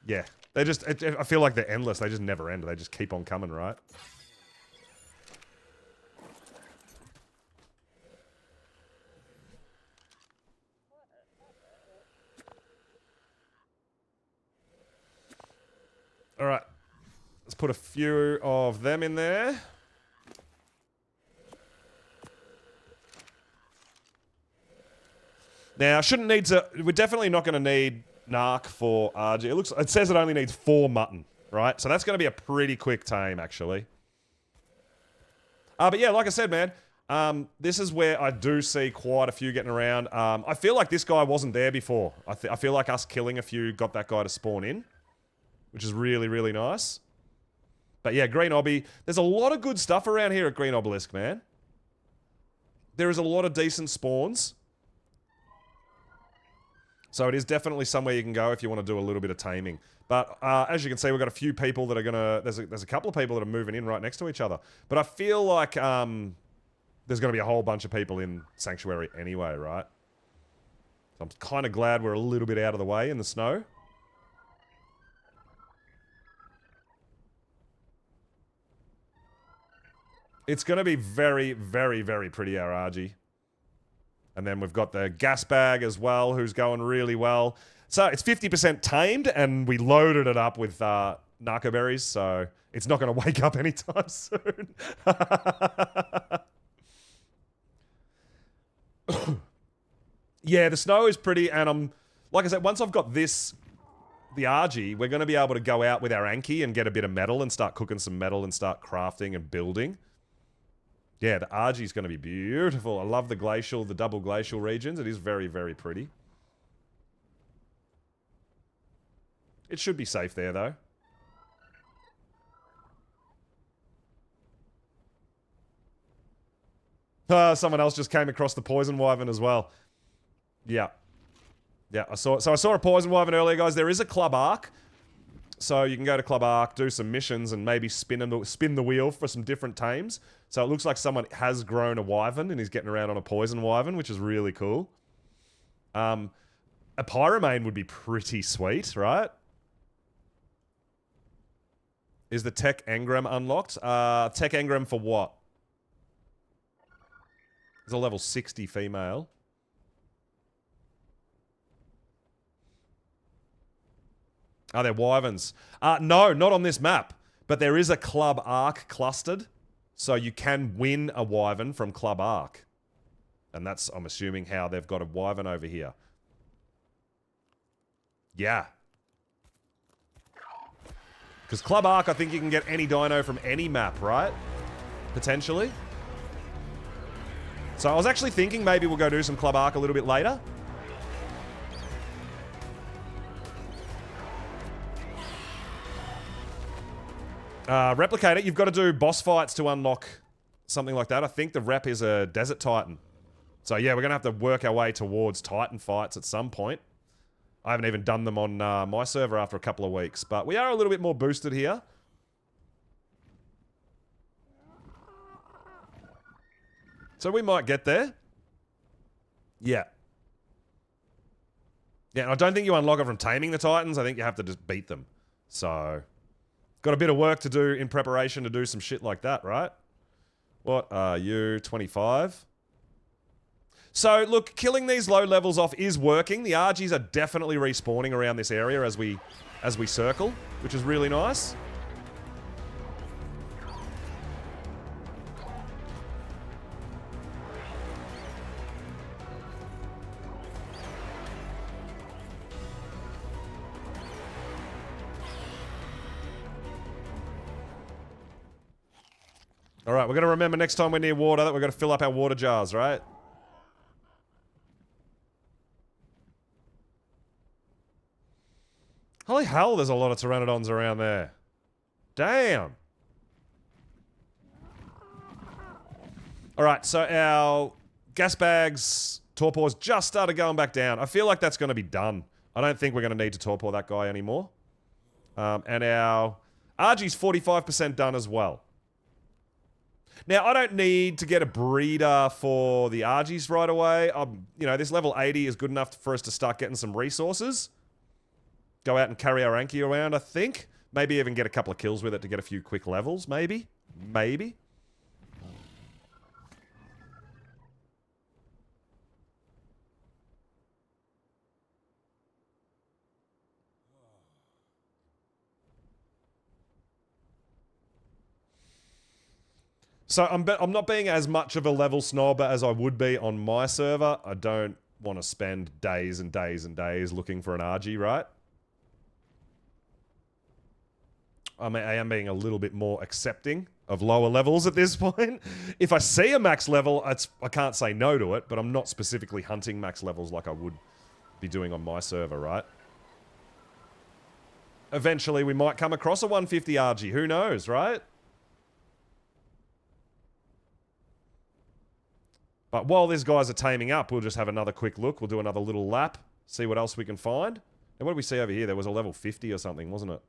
yeah. They just, I feel like they're endless. They just never end. They just keep on coming, right? put a few of them in there. Now, shouldn't need to... We're definitely not going to need narc for RG. It says it only needs 4 mutton, right? So that's going to be a pretty quick tame, actually. But yeah, like I said, man, this is where I do see quite a few getting around. I feel like this guy wasn't there before. I feel like us killing a few got that guy to spawn in, which is really, really nice. But yeah, Green Obby. There's a lot of good stuff around here at Green Obelisk, man. There is a lot of decent spawns. So it is definitely somewhere you can go if you want to do a little bit of taming. But as you can see, we've got a few people that are going to... There's a couple of people that are moving in right next to each other. But I feel like there's going to be a whole bunch of people in Sanctuary anyway, right? So I'm kind of glad we're a little bit out of the way in the snow. It's going to be very, very, very pretty, our Argy. And then we've got the gas bag as well, who's going really well. So it's 50% tamed, and we loaded it up with narco berries, so it's not going to wake up anytime soon. Yeah, the snow is pretty, and like I said, once I've got this, the RG, we're going to be able to go out with our Anki and get a bit of metal and start cooking some metal and start crafting and building. Yeah, the RG is going to be beautiful. I love the glacial, the double glacial regions. It is very, very pretty. It should be safe there, though. Someone else just came across the poison wyvern as well. Yeah. Yeah, I saw a poison wyvern earlier, guys. There is a club arc. So you can go to Club Arc, do some missions, and maybe spin the wheel for some different tames. So it looks like someone has grown a wyvern and is getting around on a poison wyvern, which is really cool. A pyromane would be pretty sweet, right? Is the Tech Engram unlocked? Tech Engram for what? It's a level 60 female. Are there wyverns? No, not on this map. But there is a Club Arc clustered. So you can win a wyvern from Club Arc. And that's, I'm assuming, how they've got a wyvern over here. Yeah. Because Club Arc, I think you can get any dino from any map, right? Potentially. So I was actually thinking maybe we'll go do some Club Arc a little bit later. Replicator, you've got to do boss fights to unlock something like that. I think the rep is a Desert Titan. So yeah, we're going to have to work our way towards Titan fights at some point. I haven't even done them on my server after a couple of weeks. But we are a little bit more boosted here. So we might get there. Yeah. Yeah, and I don't think you unlock it from taming the Titans. I think you have to just beat them. So... got a bit of work to do in preparation to do some shit like that, right? What are you? 25? So, look, killing these low levels off is working. The RGs are definitely respawning around this area as we circle, which is really nice. All right, we're going to remember next time we're near water that we're going to fill up our water jars, right? Holy hell, there's a lot of pteranodons around there. Damn. All right, so our gas bags, torpors just started going back down. I feel like that's going to be done. I don't think we're going to need to torpor that guy anymore. And our RG's 45% done as well. Now, I don't need to get a breeder for the RGs right away. You know, this level 80 is good enough for us to start getting some resources. Go out and carry our Anki around, I think. Maybe even get a couple of kills with it to get a few quick levels, maybe. Maybe. So I'm not being as much of a level snob as I would be on my server. I don't want to spend days and days and days looking for an RG, right? I mean, I am being a little bit more accepting of lower levels at this point. If I see a max level, I can't say no to it, but I'm not specifically hunting max levels like I would be doing on my server, right? Eventually, we might come across a 150 RG. Who knows, right? But while these guys are taming up, we'll just have another quick look. We'll do another little lap, see what else we can find. And what did we see over here? There was a level 50 or something, wasn't it?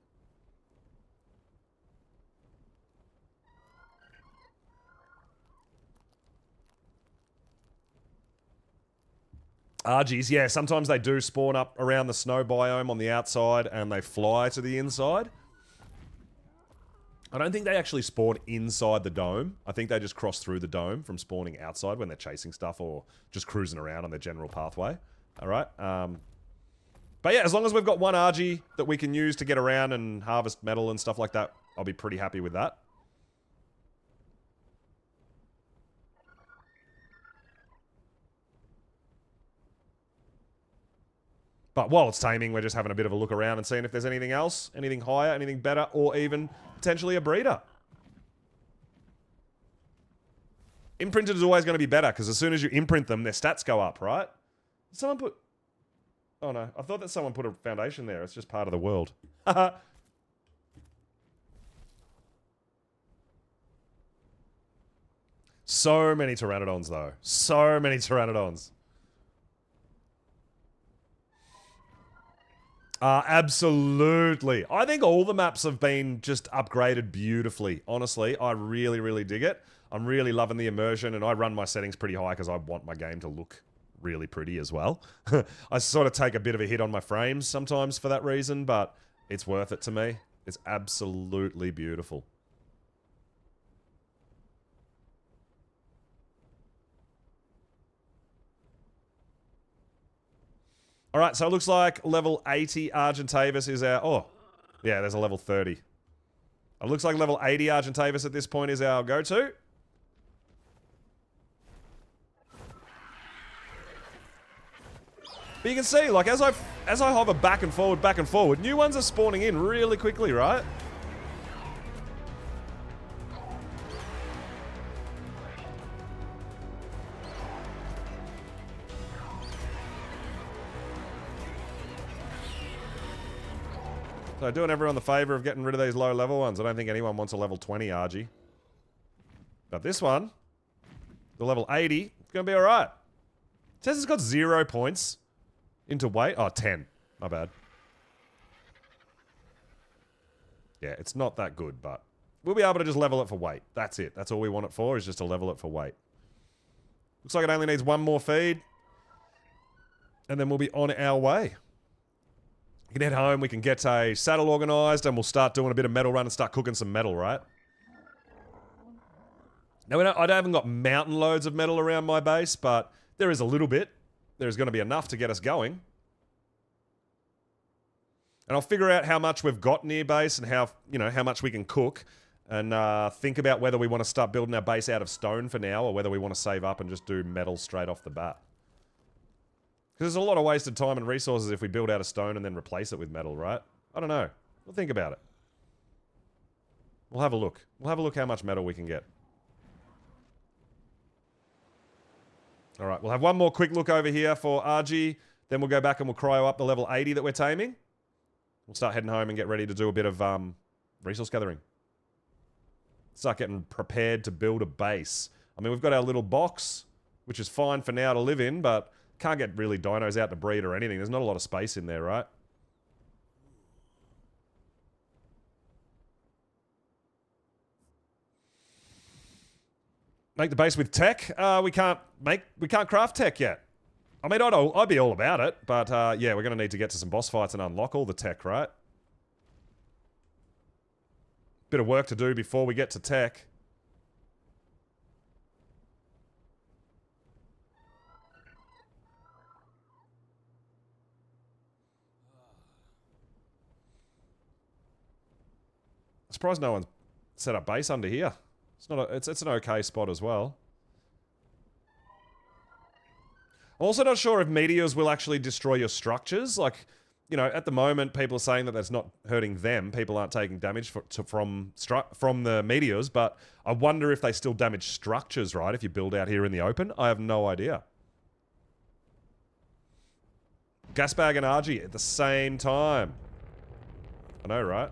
RGs, yeah, sometimes they do spawn up around the snow biome on the outside and they fly to the inside. I don't think they actually spawn inside the dome. I think they just cross through the dome from spawning outside when they're chasing stuff or just cruising around on their general pathway. All right. But yeah, as long as we've got one RG that we can use to get around and harvest metal and stuff like that, I'll be pretty happy with that. But while it's taming, we're just having a bit of a look around and seeing if there's anything else, anything higher, anything better, or even potentially a breeder. Imprinted is always going to be better, because as soon as you imprint them, their stats go up, right? Did someone put... Oh no, I thought that someone put a foundation there. It's just part of the world. So many pteranodons, though. So many pteranodons. Absolutely. I think all the maps have been just upgraded beautifully. Honestly, I really, really dig it. I'm really loving the immersion, and I run my settings pretty high because I want my game to look really pretty as well. I sort of take a bit of a hit on my frames sometimes for that reason, but it's worth it to me. It's absolutely beautiful. All right, so it looks like level 80 Argentavis is our... Oh, yeah, there's a level 30. It looks like level 80 Argentavis at this point is our go-to. But you can see, like, as I hover back and forward, new ones are spawning in really quickly, right? So doing everyone the favour of getting rid of these low level ones. I don't think anyone wants a level 20 RG. But this one, the level 80, it's going to be alright. It says it's got 0 points into weight. Oh, 10. My bad. Yeah, it's not that good, but we'll be able to just level it for weight. That's it. That's all we want it for, is just to level it for weight. Looks like it only needs one more feed. And then we'll be on our way. We can head home, we can get a saddle organised, and we'll start doing a bit of metal run and start cooking some metal, right? Now, I haven't got mountain loads of metal around my base, but there is a little bit. There's going to be enough to get us going. And I'll figure out how much we've got near base and how much we can cook, and think about whether we want to start building our base out of stone for now, or whether we want to save up and just do metal straight off the bat. Because there's a lot of wasted time and resources if we build out of stone and then replace it with metal, right? I don't know. We'll think about it. We'll have a look. We'll have a look how much metal we can get. Alright, we'll have one more quick look over here for RG. Then we'll go back and we'll cryo up the level 80 that we're taming. We'll start heading home and get ready to do a bit of resource gathering. Start getting prepared to build a base. I mean, we've got our little box, which is fine for now to live in, but... Can't get really dinos out to breed or anything. There's not a lot of space in there, right? Make the base with tech? We can't craft tech yet. I mean, I'd be all about it, but yeah, we're going to need to get to some boss fights and unlock all the tech, right? Bit of work to do before we get to tech. Surprised no one's set up base under here. It's not it's an okay spot as well. I'm also not sure if meteors will actually destroy your structures. Like, you know, at the moment, people are saying that that's not hurting them. People aren't taking damage from the meteors, but I wonder if they still damage structures, right? If you build out here in the open, I have no idea. Gasbag and RG at the same time. I know, right?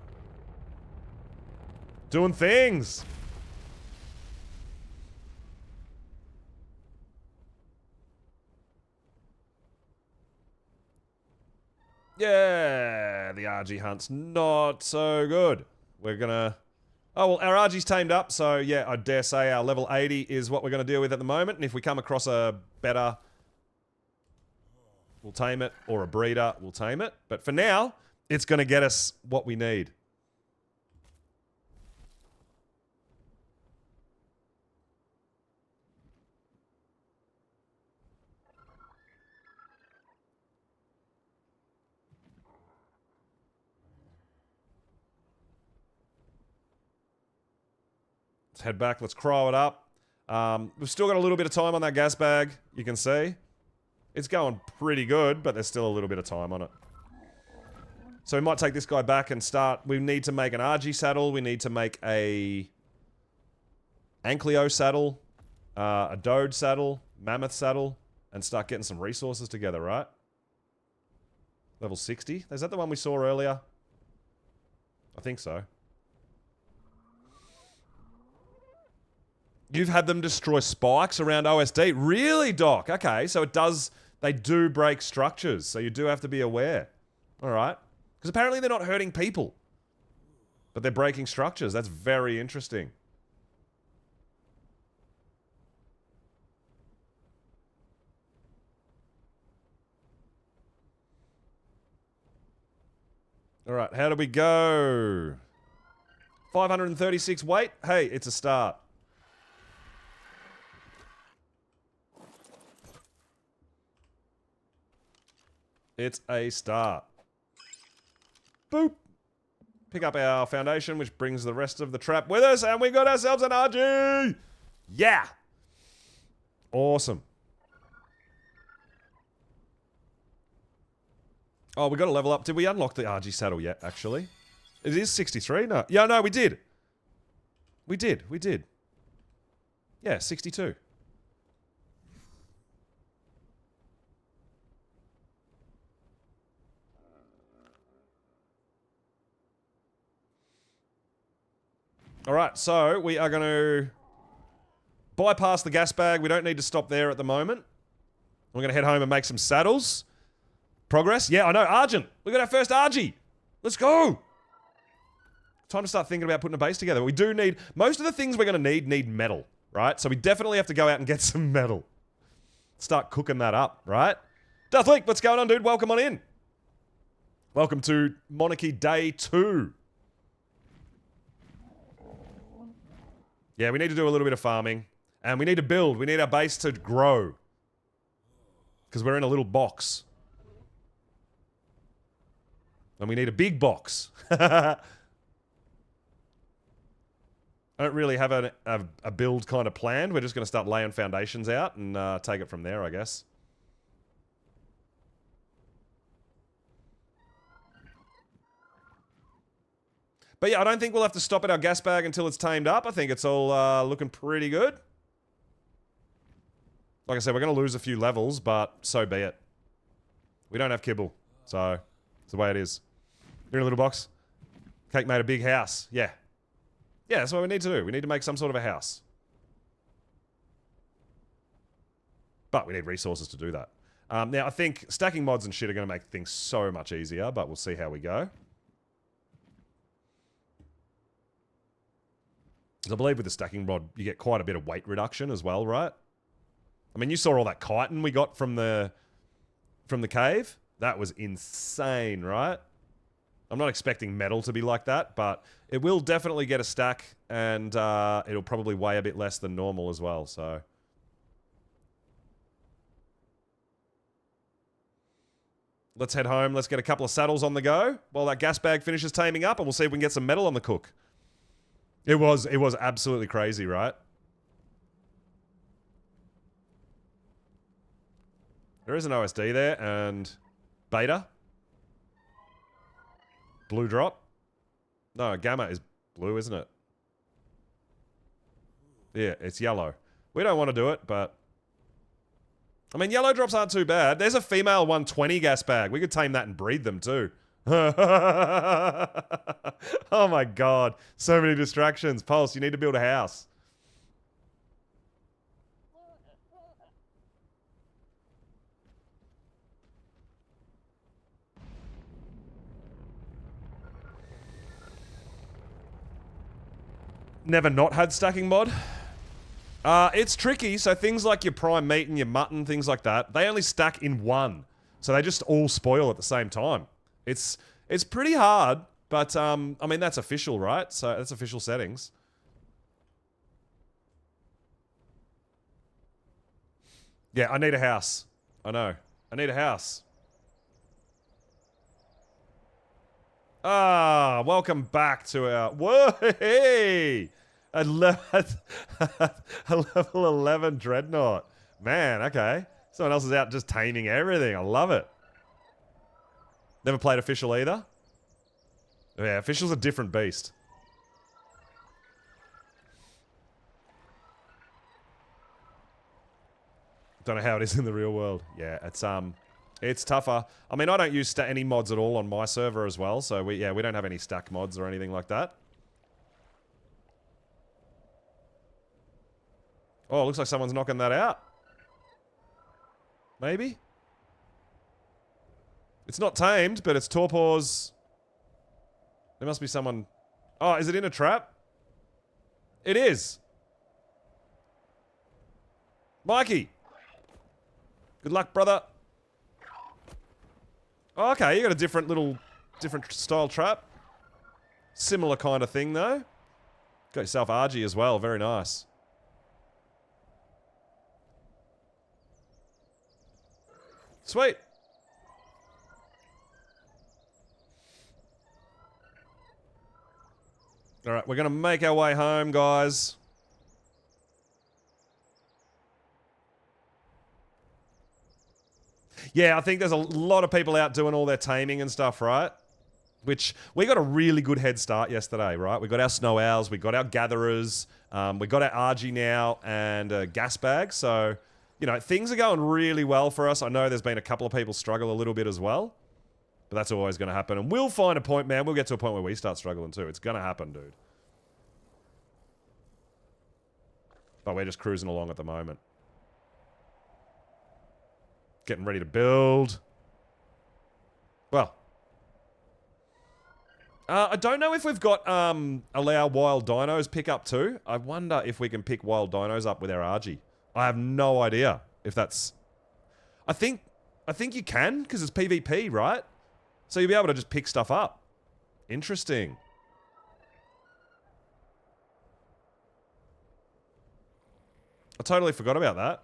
Doing things. Yeah, the RG hunt's not so good. We're gonna... Oh, well, our RG's tamed up, so yeah, I dare say our level 80 is what we're gonna deal with at the moment, and if we come across a better... We'll tame it, or a breeder, we'll tame it. But for now, it's gonna get us what we need. Let's head back. Let's crow it up. We've still got a little bit of time on that gas bag, you can see. It's going pretty good, but there's still a little bit of time on it. So we might take this guy back and start... We need to make an RG saddle. We need to make a... Ankleo saddle. A Dode saddle. Mammoth saddle. And start getting some resources together, right? Level 60. Is that the one we saw earlier? I think so. You've had them destroy spikes around OSD. Really, Doc? Okay, so it does... They do break structures, so you do have to be aware. Alright. Because apparently they're not hurting people. But they're breaking structures. That's very interesting. Alright, how do we go? 536 weight? Hey, it's a start. It's a start. Boop. Pick up our foundation, which brings the rest of the trap with us, and we got ourselves an RG! Yeah! Awesome. Oh, we got to level up. Did we unlock the RG saddle yet, actually? It is 63? No. Yeah, no, we did. We did. Yeah, 62. Alright, so we are going to bypass the gas bag. We don't need to stop there at the moment. We're going to head home and make some saddles. Progress? Yeah, I know. Argent. We got our first Argy. Let's go. Time to start thinking about putting a base together. We do need... Most of the things we're going to need metal, right? So we definitely have to go out and get some metal. Start cooking that up, right? Darth Link, what's going on, dude? Welcome on in. Welcome to Monarchy Day 2. Yeah, we need to do a little bit of farming. And we need to build. We need our base to grow. Because we're in a little box. And we need a big box. I don't really have a build kind of planned. We're just going to start laying foundations out and take it from there, I guess. But yeah, I don't think we'll have to stop at our gas bag until it's tamed up. I think it's all looking pretty good. Like I said, we're going to lose a few levels, but so be it. We don't have kibble, so it's the way it is. You're in a little box. Cake made a big house. Yeah. Yeah, that's what we need to do. We need to make some sort of a house. But we need resources to do that. Now, I think stacking mods and shit are going to make things so much easier, but we'll see how we go. I believe with the stacking mod, you get quite a bit of weight reduction as well, right? I mean, you saw all that chitin we got from the cave. That was insane, right? I'm not expecting metal to be like that, but it will definitely get a stack, and it'll probably weigh a bit less than normal as well, so... Let's head home. Let's get a couple of saddles on the go while that gas bag finishes taming up, and we'll see if we can get some metal on the cook. It was absolutely crazy, right? There is an OSD there, and beta. Blue drop. No, gamma is blue, isn't it? Yeah, it's yellow. We don't want to do it, but... I mean, yellow drops aren't too bad. There's a female 120 gas bag. We could tame that and breed them, too. Oh my god. So many distractions. Pulse, you need to build a house. Never not had stacking mod. It's tricky, so things like your prime meat and your mutton, things like that, they only stack in one. So they just all spoil at the same time. It's pretty hard, but I mean that's official, right? So that's official settings. Yeah, I need a house. I know. I need a house. Ah, welcome back to our... Whoa, hey! A level 11 Dreadnought. Man, okay. Someone else is out just taming everything. I love it. Never played official either? Yeah, official's a different beast. Don't know how it is in the real world. Yeah, it's tougher. I mean, I don't use any mods at all on my server as well, so we don't have any stack mods or anything like that. Oh, looks like someone's knocking that out. Maybe? It's not tamed, but it's torpors. There must be someone... Oh, is it in a trap? It is. Mikey. Good luck, brother. Oh, okay, you got a different style trap. Similar kind of thing, though. Got yourself RG as well. Very nice. Sweet. Alright, we're going to make our way home, guys. Yeah, I think there's a lot of people out doing all their taming and stuff, right? Which, we got a really good head start yesterday, right? We got our snow owls, we got our gatherers, we got our RG now, and a gas bag, so... You know, things are going really well for us. I know there's been a couple of people struggle a little bit as well. But that's always going to happen. And we'll find a point, man. We'll get to a point where we start struggling too. It's going to happen, dude. But we're just cruising along at the moment. Getting ready to build. Well. I don't know if we've got allow wild dinos pick up too. I wonder if we can pick wild dinos up with our RG. I have no idea if that's... I think you can, because it's PvP, right? So you'll be able to just pick stuff up. Interesting. I totally forgot about that.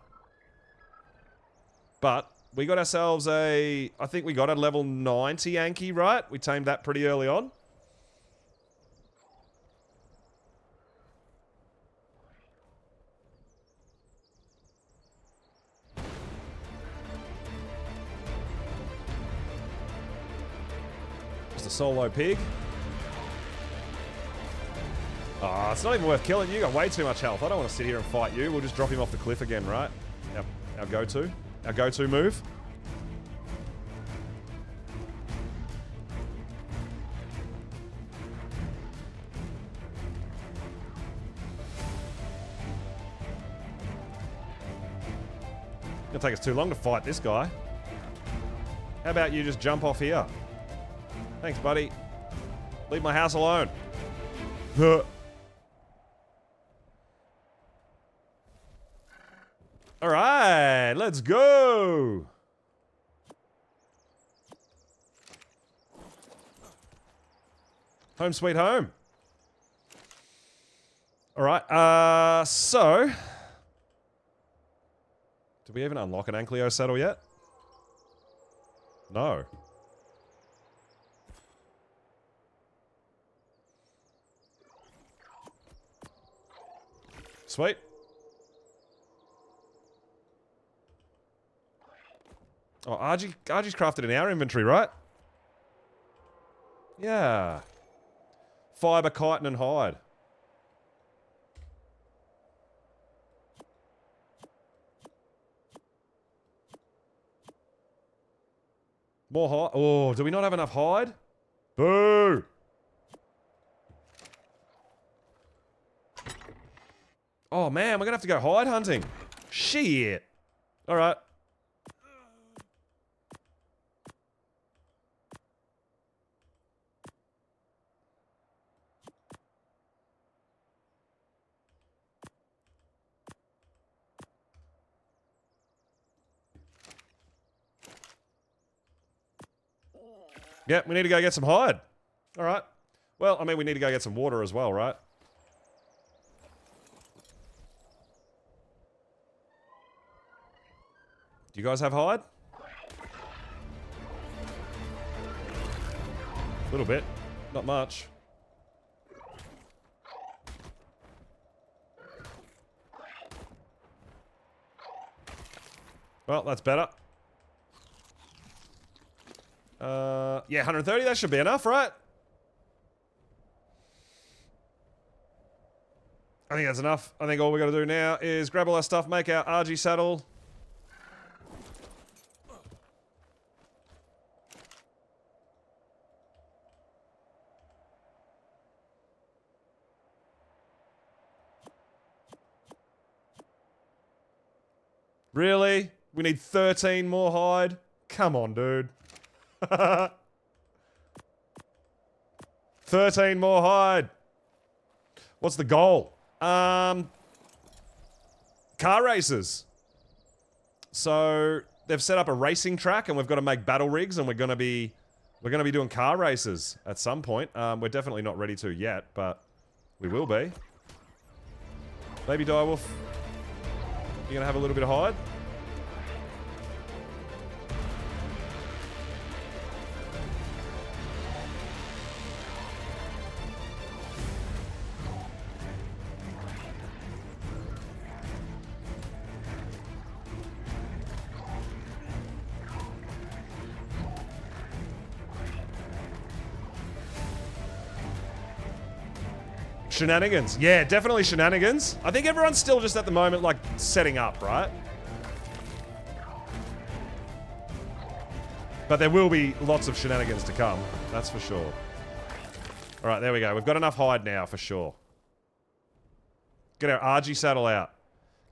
But we got ourselves a... I think we got a level 90 Yankee, right? We tamed that pretty early on. A solo pig. Ah, it's not even worth killing. You got way too much health. I don't want to sit here and fight you. We'll just drop him off the cliff again, right? Our go-to. Our go-to move. It's gonna take us too long to fight this guy. How about you just jump off here? Thanks, buddy. Leave my house alone. Alright, let's go! Home sweet home. Alright, so... Did we even unlock an Ankylo saddle yet? No. Sweet. Oh, RG's crafted in our inventory, right? Yeah. Fiber, chitin, and hide. More hide. Oh, do we not have enough hide? Boo! Oh man, we're gonna have to go hide hunting. Shit. Alright. Yeah, we need to go get some hide. Alright. Well, I mean, we need to go get some water as well, right? Do you guys have hide? A little bit. Not much. Well, that's better. Yeah, 130, that should be enough, right? I think that's enough. I think all we gotta do now is grab all our stuff, make our RG saddle. Really? We need 13 more hide? Come on, dude. 13 more hide. What's the goal? Car races. So they've set up a racing track and we've got to make battle rigs and we're gonna be doing car races at some point. We're definitely not ready to yet, but we will be. Maybe Direwolf, you're gonna have a little bit of hide? Shenanigans. Yeah, definitely shenanigans. I think everyone's still just at the moment, like, setting up, right? But there will be lots of shenanigans to come. That's for sure. Alright, there we go. We've got enough hide now, for sure. Get our RG saddle out.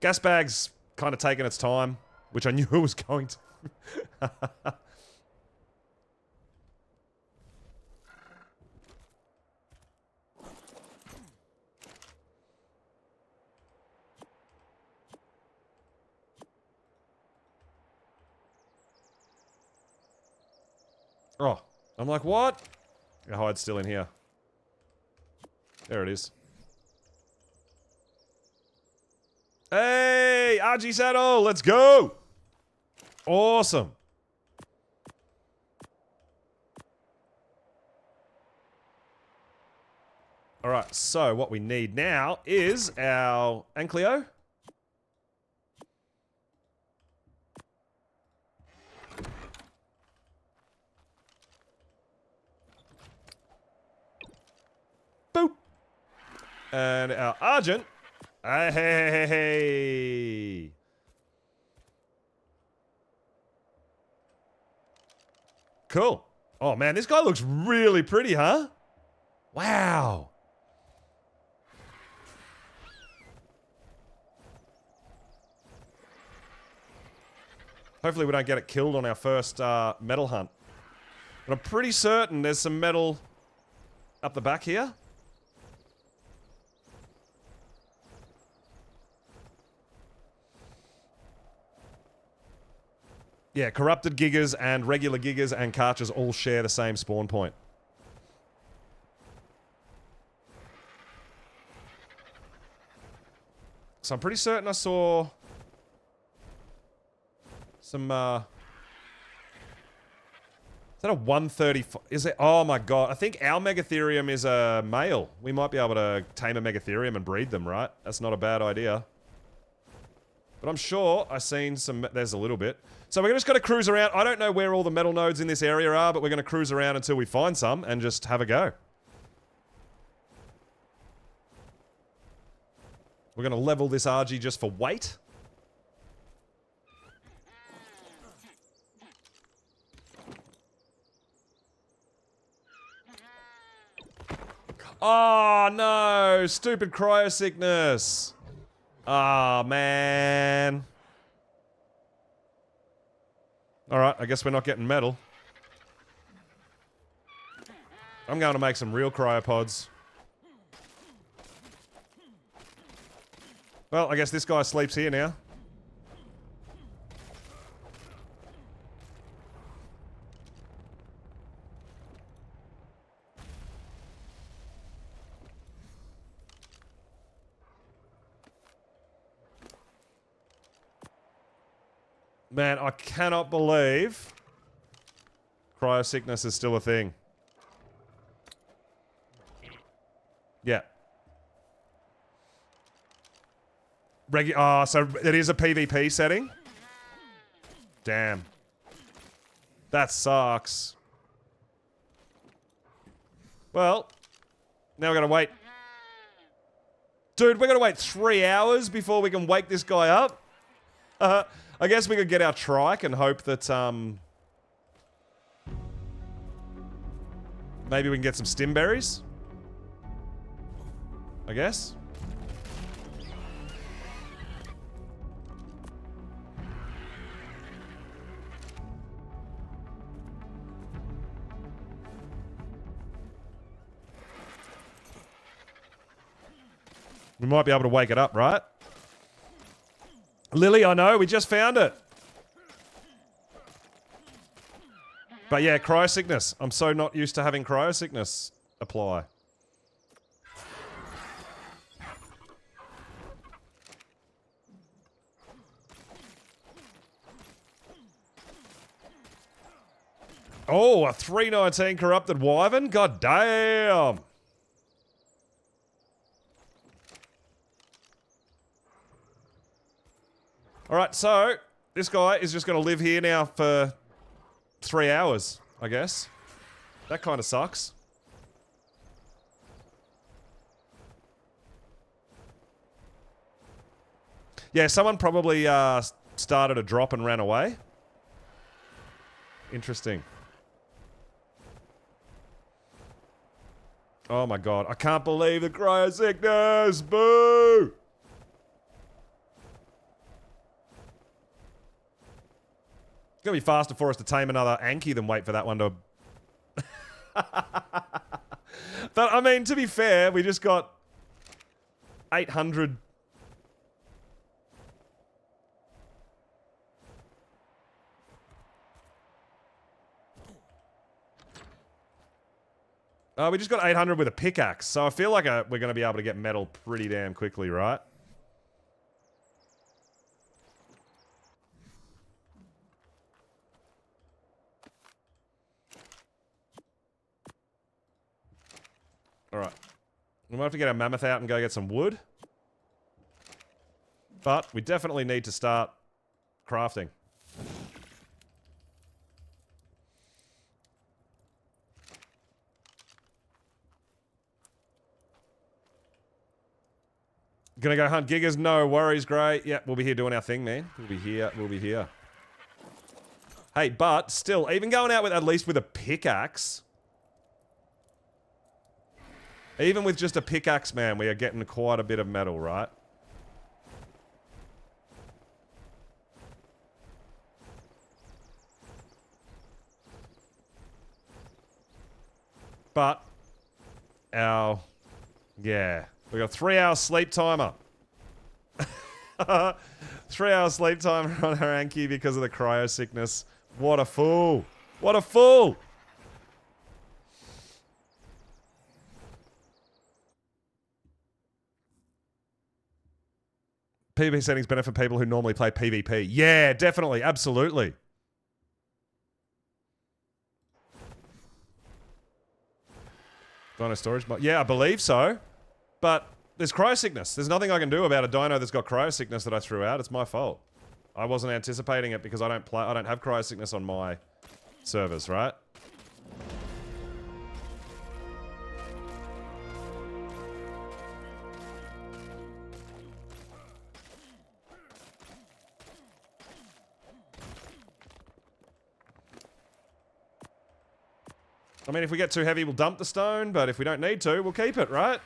Gas bag's kind of taking its time, which I knew it was going to. Oh, I'm like, what? Our hide's still in here. There it is. Hey, RG saddle, let's go! Awesome. Alright, so what we need now is our Ankleo. Boop. And our Argent. Hey. Cool. Oh man, this guy looks really pretty, huh? Wow. Hopefully we don't get it killed on our first metal hunt. But I'm pretty certain there's some metal up the back here. Yeah, corrupted gigas and regular gigas and carches all share the same spawn point. So I'm pretty certain I saw some that a 135? Is it? Oh my god. I think our Megatherium is a male. We might be able to tame a Megatherium and breed them, right? That's not a bad idea. But I'm sure I've seen some... There's a little bit. So we're just going to cruise around. I don't know where all the metal nodes in this area are, but we're going to cruise around until we find some and just have a go. We're going to level this RG just for weight. Oh, no. Stupid cryo sickness. Ah, man. Alright, I guess we're not getting metal. I'm going to make some real cryopods. Well, I guess this guy sleeps here now. Man, I cannot believe cryosickness is still a thing. Yeah. So it is a PvP setting? Damn. That sucks. Well, now we gotta wait. Dude, we gotta wait 3 hours before we can wake this guy up? I guess we could get our trike and hope that, maybe we can get some stimberries? I guess? We might be able to wake it up, right? Lily, I know, we just found it. But yeah, cryosickness. I'm so not used to having cryosickness apply. Oh, a 319 corrupted wyvern? God damn! Alright, so this guy is just going to live here now for 3 hours, I guess. That kind of sucks. Yeah, someone probably started a drop and ran away. Interesting. Oh my god, I can't believe the cryosickness! Boo! It's gonna be faster for us to tame another Anki than wait for that one to... But, I mean, to be fair, we just got 800... we just got 800 with a pickaxe, so I feel like we're going to be able to get metal pretty damn quickly, right? Alright. We might have to get our mammoth out and go get some wood. But we definitely need to start crafting. Gonna go hunt gigas? No worries, great. Yeah, we'll be here doing our thing, man. We'll be here, we'll be here. Hey, but still, even going out with at least with a pickaxe. Even with just a pickaxe, man, we are getting quite a bit of metal, right? But, yeah. We got a 3 hour sleep timer. 3 hour sleep timer on our Anki because of the cryo sickness. What a fool. What a fool. PvP settings benefit people who normally play PvP. Yeah, definitely. Absolutely. Dino storage? Yeah, I believe so. But there's cryo sickness. There's nothing I can do about a dino that's got cryo sickness that I threw out. It's my fault. I wasn't anticipating it because I don't have cryo sickness on my servers, right? I mean, if we get too heavy, we'll dump the stone, but if we don't need to, we'll keep it, right?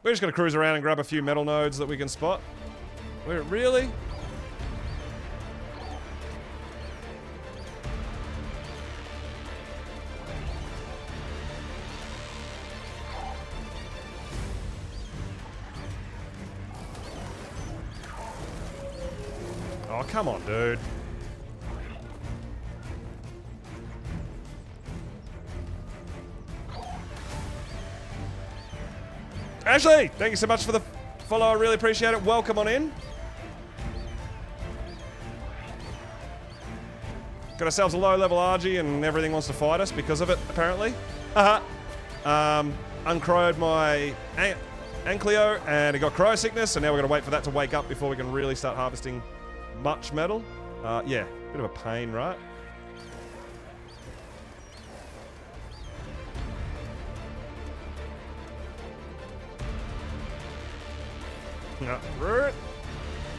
We're just gonna cruise around and grab a few metal nodes that we can spot. Really? Oh, come on, dude. Ashley, thank you so much for the follow. I really appreciate it. Welcome on in. Got ourselves a low-level RG and everything wants to fight us because of it, apparently. Haha. Uncryoed my Ankleo and it got cryo sickness, and now we're going to wait for that to wake up before we can really start harvesting much metal. Yeah, bit of a pain, right?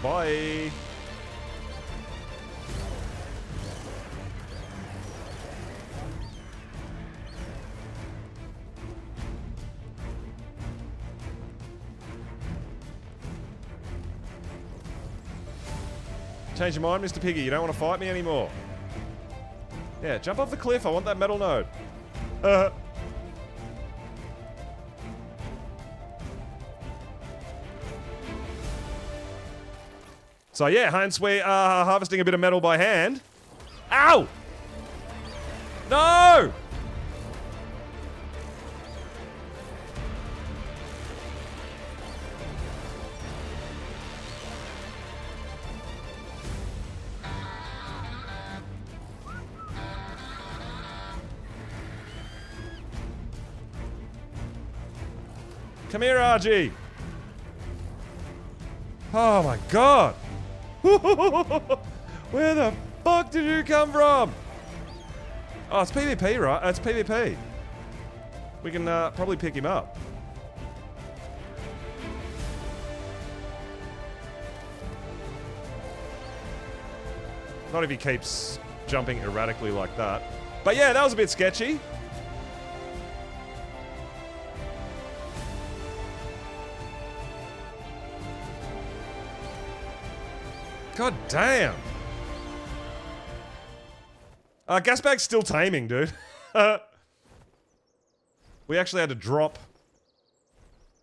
Bye. Change your mind, Mr. Piggy. You don't want to fight me anymore. Yeah, jump off the cliff. I want that metal node. So yeah, hence we are harvesting a bit of metal by hand. Ow! No! Come here, RG. Oh my god. Where the fuck did you come from? Oh, it's PvP, right? It's PvP. We can probably pick him up. Not if he keeps jumping erratically like that. But yeah, that was a bit sketchy. God damn. Gasbag's still taming, dude. We actually had to drop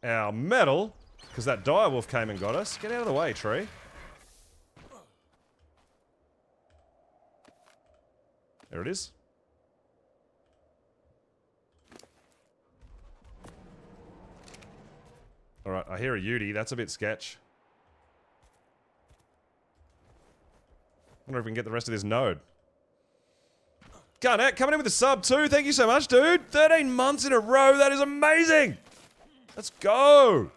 our metal because that direwolf came and got us. Get out of the way, tree. There it is. Alright, I hear a Yudi. That's a bit sketch. Wonder if we can get the rest of this node. Garnet, coming in with a sub too. Thank you so much, dude. 13 months in a row. That is amazing. Let's go.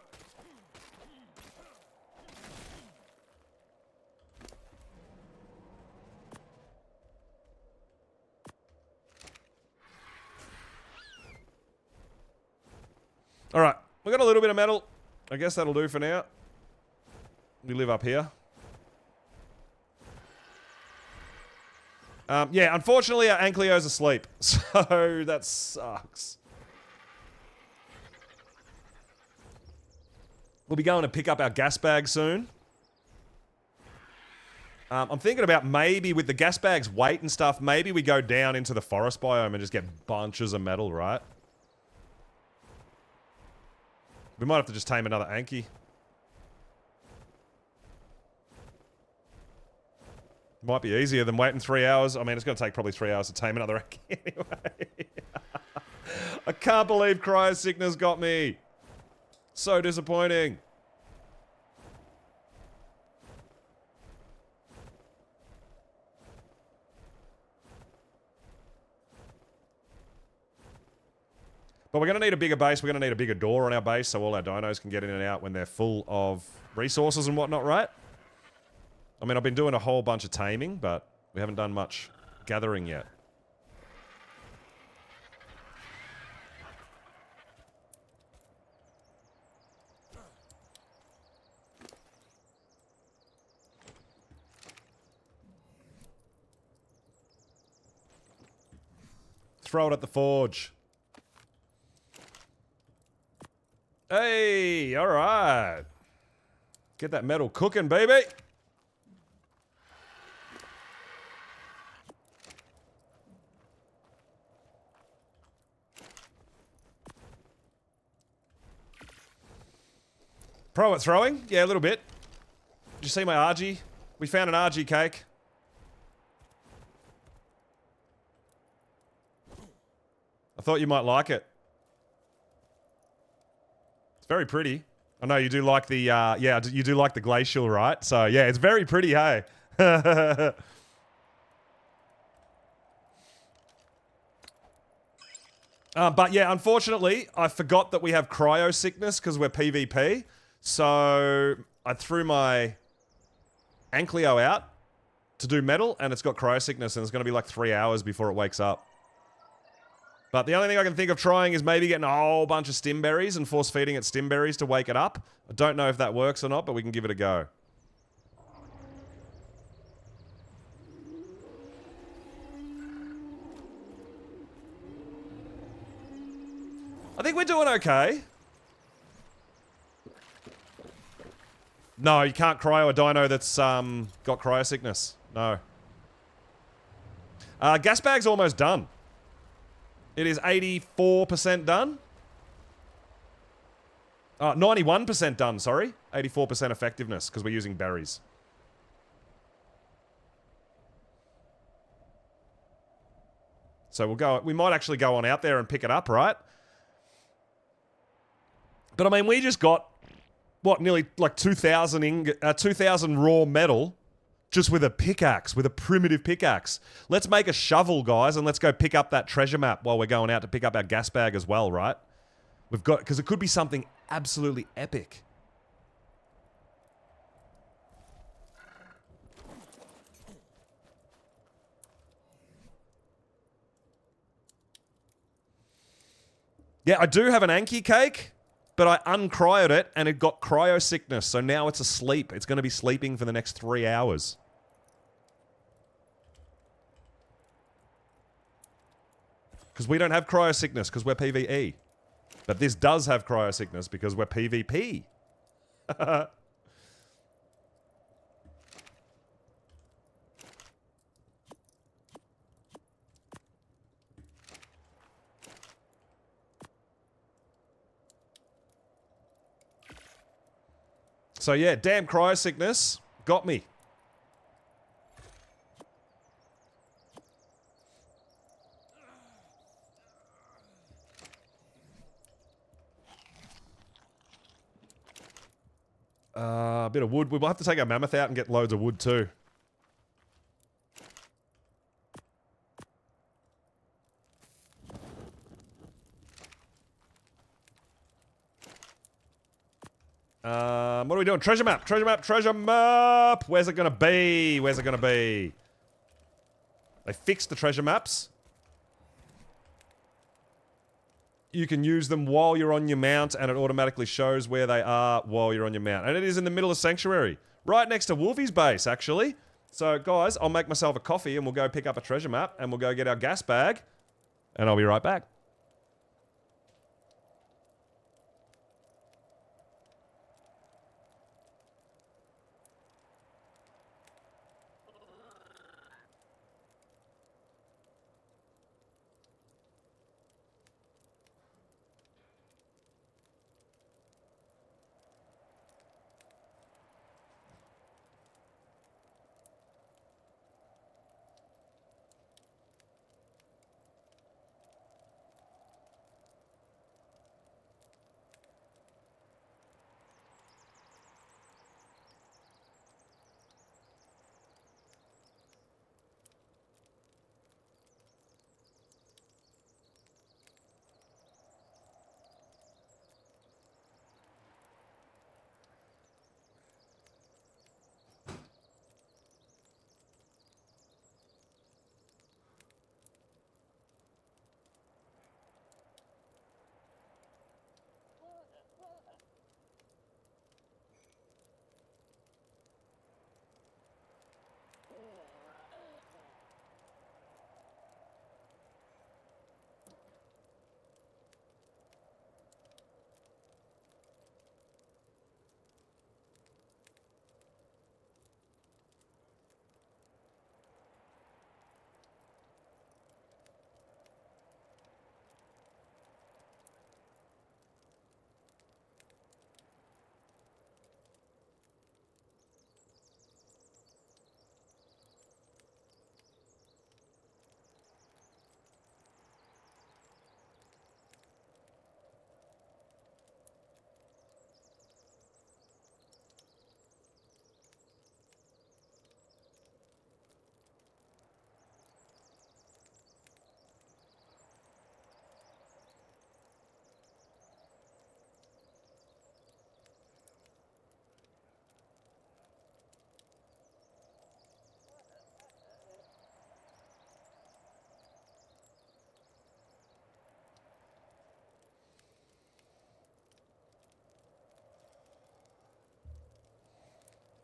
All right. We got a little bit of metal. I guess that'll do for now. We live up here. Yeah, unfortunately our Ankleo's asleep, so that sucks. We'll be going to pick up our gas bag soon. I'm thinking about maybe with the gas bag's weight and stuff, maybe we go down into the forest biome and just get bunches of metal, right? We might have to just tame another Anki. Might be easier than waiting 3 hours. I mean, it's going to take probably 3 hours to tame another Anki anyway. I can't believe cryo sickness got me. So disappointing. But we're going to need a bigger base. We're going to need a bigger door on our base so all our dinos can get in and out when they're full of resources and whatnot, right? I mean, I've been doing a whole bunch of taming, but we haven't done much gathering yet. Throw it at the forge. Hey, all right. Get that metal cooking, baby. Pro at throwing? Yeah, a little bit. Did you see my RG? We found an RG cake. I thought you might like it. It's very pretty. I know you do like the, yeah, you do like the glacial, right? So, yeah, it's very pretty, hey? But yeah, unfortunately, I forgot that we have cryo sickness because we're PvP. So, I threw my Ankleo out to do metal, and it's got cryo sickness, and it's going to be like 3 hours before it wakes up. But the only thing I can think of trying is maybe getting a whole bunch of stimberries and force feeding it stimberries to wake it up. I don't know if that works or not, but we can give it a go. I think we're doing okay. No, you can't cryo a dino that's got cryo sickness. No. Gas bag's almost done. It is 84% done. 91% done, sorry. 84% effectiveness, because we're using berries. So we'll go, we might actually go on out there and pick it up, right? But I mean, we just got, what, nearly like 2,000 raw metal just with a pickaxe, with a primitive pickaxe. Let's make a shovel, guys, and let's go pick up that treasure map while we're going out to pick up our gas bag as well, right? We've got, because it could be something absolutely epic. Yeah, I do have an Anki cake, but I uncryoed it and it got cryo sickness, so now it's asleep. It's going to be sleeping for the next 3 hours. Because we don't have cryo sickness because we're PvE. But this does have cryo sickness because we're PvP. So yeah, damn cryo sickness got me. A bit of wood. We'll have to take our mammoth out and get loads of wood too. What are we doing? Treasure map, treasure map, treasure map. Where's it gonna be? Where's it gonna be? They fixed the treasure maps. You can use them while you're on your mount, and it automatically shows where they are while you're on your mount. And it is in the middle of Sanctuary. Right next to Wolfie's base, actually. So, guys, I'll make myself a coffee, and we'll go pick up a treasure map, and we'll go get our gas bag. And I'll be right back.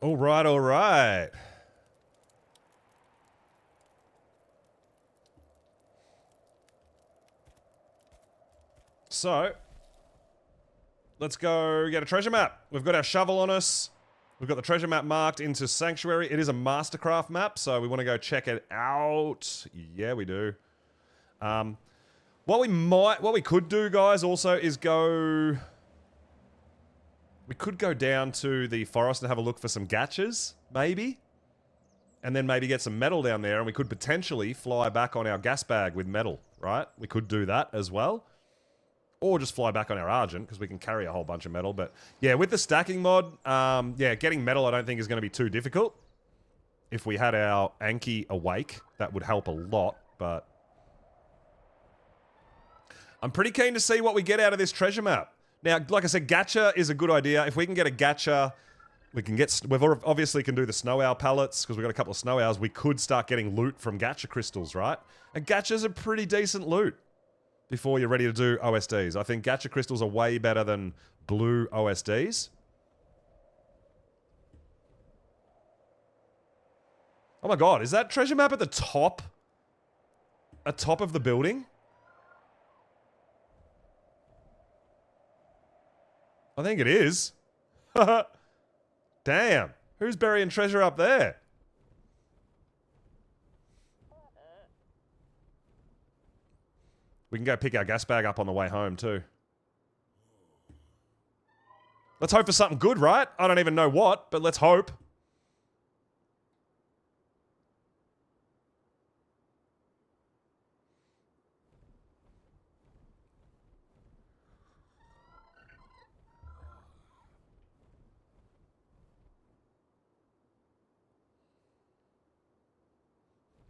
All right, all right. So, let's go get a treasure map. We've got our shovel on us. We've got the treasure map marked into Sanctuary. It is a Mastercraft map, so we want to go check it out. Yeah, we do. What we could do, guys, also is go... We could go down to the forest and have a look for some gachas, maybe. And then maybe get some metal down there, and we could potentially fly back on our gas bag with metal, right? We could do that as well. Or just fly back on our Argent, because we can carry a whole bunch of metal. But yeah, with the stacking mod, yeah, getting metal I don't think is going to be too difficult. If we had our Anki awake, that would help a lot, but... I'm pretty keen to see what we get out of this treasure map. Now, like I said, gacha is a good idea. If we can get a gacha, we can get... We've obviously can do the snow owl pallets, because we've got a couple of snow owls. We could start getting loot from gacha crystals, right? And gachas are pretty decent loot before you're ready to do OSDs. I think gacha crystals are way better than blue OSDs. Oh my god, is that treasure map at the top? Atop of the building? I think it is. Damn. Who's burying treasure up there? We can go pick our gas bag up on the way home, too. Let's hope for something good, right? I don't even know what, but let's hope.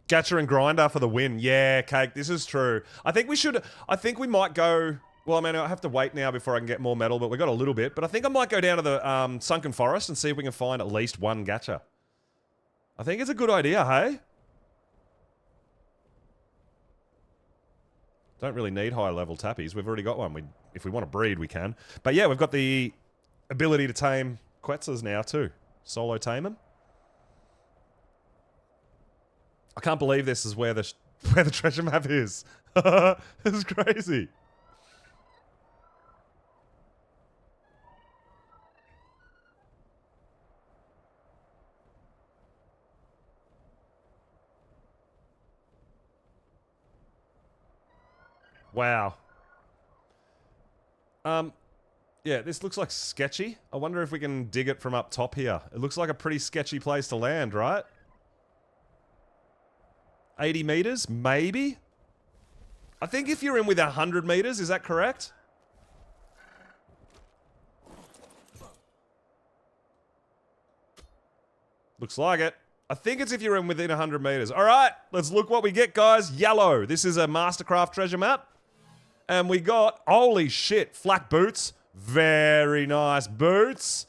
Gacha and Grinder for the win. Yeah, Cake, this is true. I think we might go... Well, I mean, I have to wait now before I can get more metal, but we got a little bit. But I think I might go down to the Sunken Forest and see if we can find at least one gacha. I think it's a good idea, hey? Don't really need high level tappies. We've already got one. If we want to breed, we can. But yeah, we've got the ability to tame Quetzals now too. Solo tame them. I can't believe this is where the treasure map is. This is crazy. Wow. Yeah, this looks like sketchy. I wonder if we can dig it from up top here. It looks like a pretty sketchy place to land, right? 80 meters, maybe? I think if you're in with 100 meters, is that correct? Looks like it. I think it's if you're in within 100 meters. All right, let's look what we get, guys. Yellow. This is a Mastercraft treasure map. And we got, holy shit, flak boots. Very nice boots.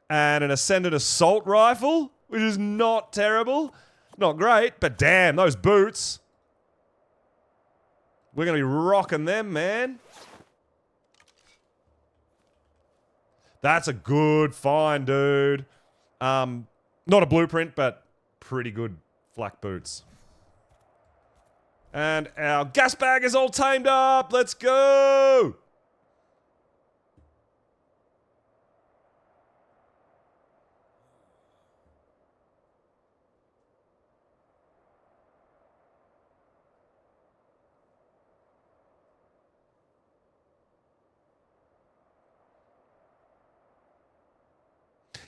And an Ascendant Assault Rifle, which is not terrible. Not great, but damn, those boots. We're going to be rocking them, man. That's a good find, dude. Not a blueprint, but pretty good flak boots. And our gas bag is all tamed up. Let's go.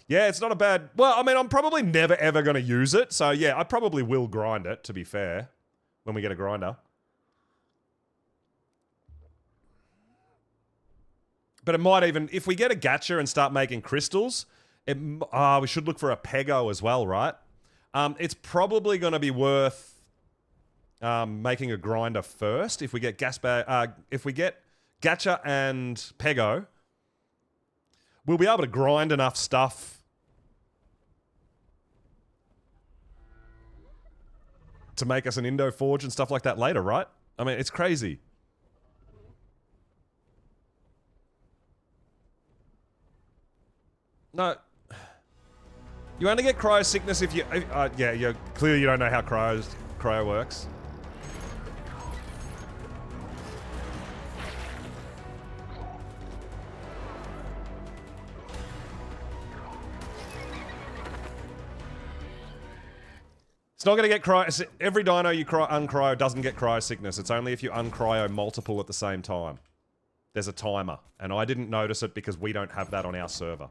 Yeah, it's not a bad... Well, I mean, I'm probably never, ever going to use it. So, yeah, I probably will grind it, to be fair, when we get a grinder. But it might even... If we get a gacha and start making crystals, we should look for a pego as well, right? It's probably going to be worth making a grinder first. If we get if we get gacha and pego, we'll be able to grind enough stuff to make us an Indo Forge and stuff like that later, right? I mean, it's crazy. No. You only get cryo sickness if you... yeah, clearly you don't know how cryo works. It's not going to get cryo... Every dino you uncryo doesn't get cryo sickness. It's only if you uncryo multiple at the same time. There's a timer. And I didn't notice it because we don't have that on our server.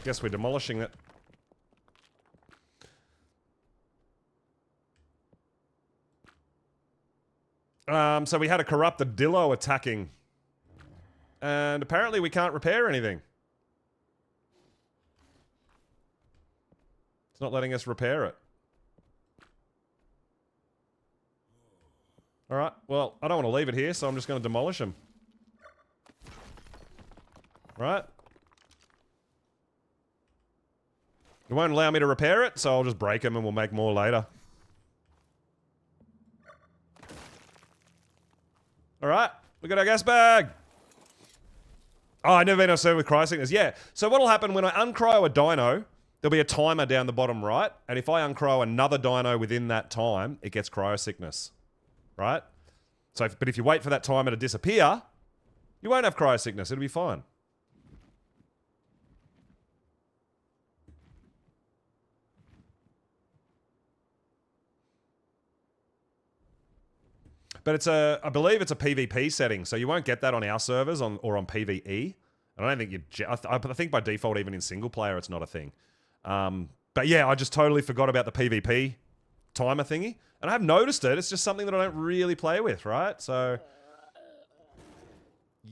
Guess we're demolishing it. So we had a corrupted Dillo attacking. And apparently we can't repair anything. It's not letting us repair it. Alright, well, I don't want to leave it here, so I'm just going to demolish him. Right? It won't allow me to repair it, so I'll just break him and we'll make more later. Alright, we got our gas bag! Oh, I've never been on server with cryo sickness. Yeah, so what'll happen when I uncryo a dino, there'll be a timer down the bottom right, and if I uncryo another dino within that time, it gets cryo sickness. Right? So, but if you wait for that timer to disappear, you won't have cryo sickness, it'll be fine. But it's I believe it's a PvP setting, so you won't get that on our servers or on PvE. And I don't think I think by default, even in single player, it's not a thing. But yeah, I just totally forgot about the PvP timer thingy. And I have noticed it, it's just something that I don't really play with, right? So,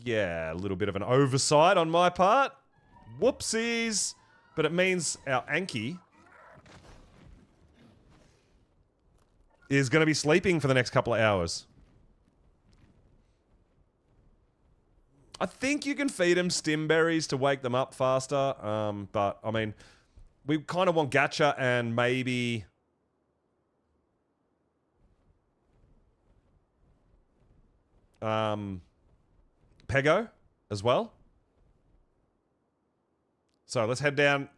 yeah, a little bit of an oversight on my part. Whoopsies. But it means our Anki is going to be sleeping for the next couple of hours. I think you can feed them stim berries to wake them up faster, but, I mean, we kind of want gacha and maybe... Pego as well. So let's head down,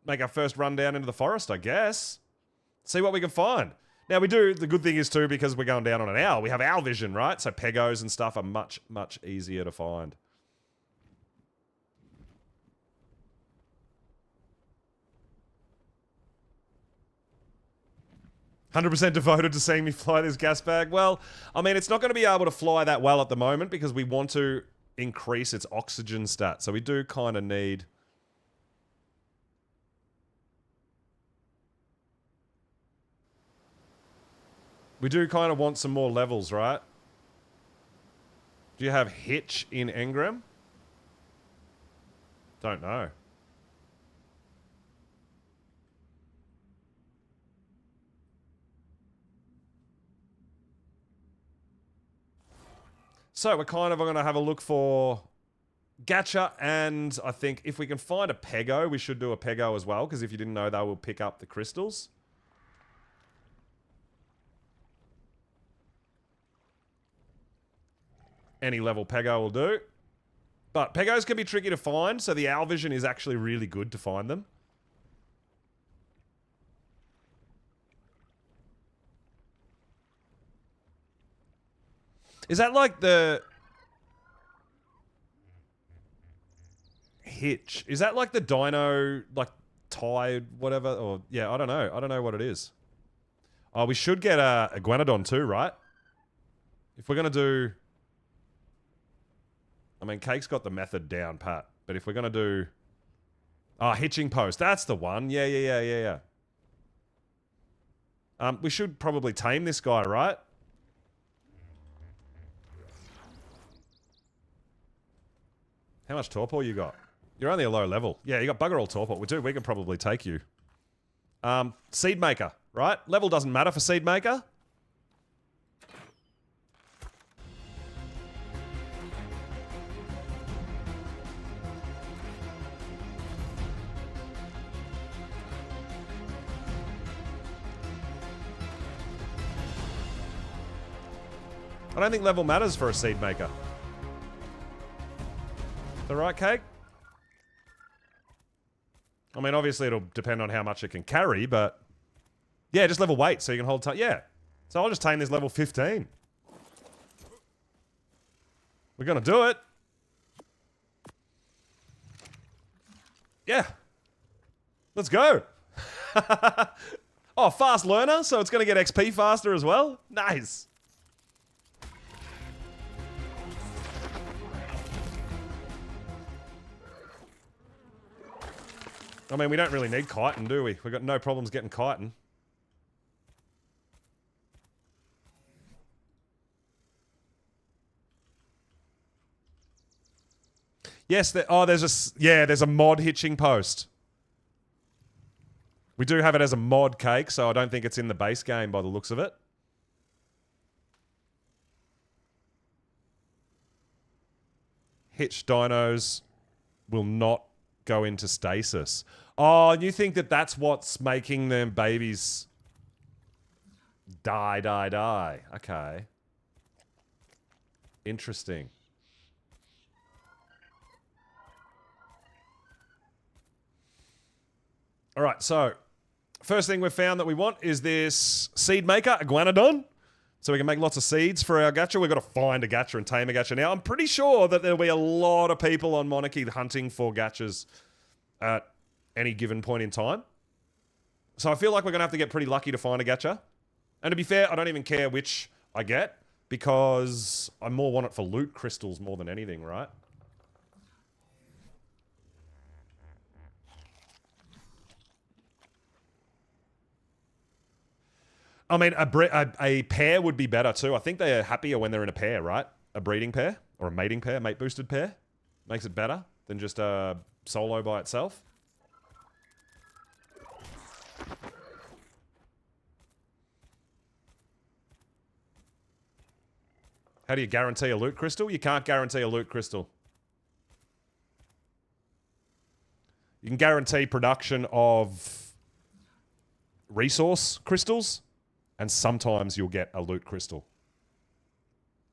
make our first run down into the forest, I guess. See what we can find. Now we do, the good thing is too, because we're going down on an owl, we have owl vision, right? So pegos and stuff are much, much easier to find. "100% devoted to seeing me fly this gas bag." Well, I mean, it's not going to be able to fly that well at the moment because we want to increase its oxygen stat. So we do kind of need... We do kind of want some more levels, right? Do you have Hitch in Engram? Don't know. So we're kind of going to have a look for gacha, and I think if we can find a pego, we should do a pego as well, because if you didn't know, they will pick up the crystals. Any level pego will do. But pegos can be tricky to find, so the owl vision is actually really good to find them. Is that like the... Hitch? Is that like the dino, like, tide, whatever? Or, yeah, I don't know. I don't know what it is. Oh, we should get a Iguanodon too, right? If we're going to do... I mean, Cake's got the method down, pat. But if we're going to do... Ah, hitching post. That's the one. Yeah. We should probably tame this guy, right? How much torpor you got? You're only a low level. Yeah, you got bugger all torpor. We can probably take you. Seed maker, right? Level doesn't matter for seed maker. I don't think level matters for a seed maker. The right cake? I mean, obviously it'll depend on how much it can carry, but... Yeah, just level weight so you can hold tight. Yeah. So I'll just tame this level 15. We're gonna do it. Yeah. Let's go. Oh, fast learner, so it's gonna get XP faster as well? Nice. I mean, we don't really need chitin, do we? We've got no problems getting chitin. Yes, there's a mod hitching post. We do have it as a mod cake, so I don't think it's in the base game by the looks of it. Hitch dinos will not go into stasis. Oh, you think that that's what's making them babies die. Okay. Interesting. All right, so first thing we've found that we want is this seed maker, Iguanodon. So we can make lots of seeds for our gacha. We've got to find a gacha and tame a gacha now. I'm pretty sure that there'll be a lot of people on Monarchy hunting for gachas at any given point in time. So I feel like we're going to have to get pretty lucky to find a gacha. And to be fair, I don't even care which I get because I more want it for loot crystals more than anything, right? I mean, a pair would be better too. I think they are happier when they're in a pair, right? A breeding pair or a mating pair, mate boosted pair. Makes it better than just a solo by itself. How do you guarantee a loot crystal? You can't guarantee a loot crystal. You can guarantee production of resource crystals. And sometimes you'll get a loot crystal.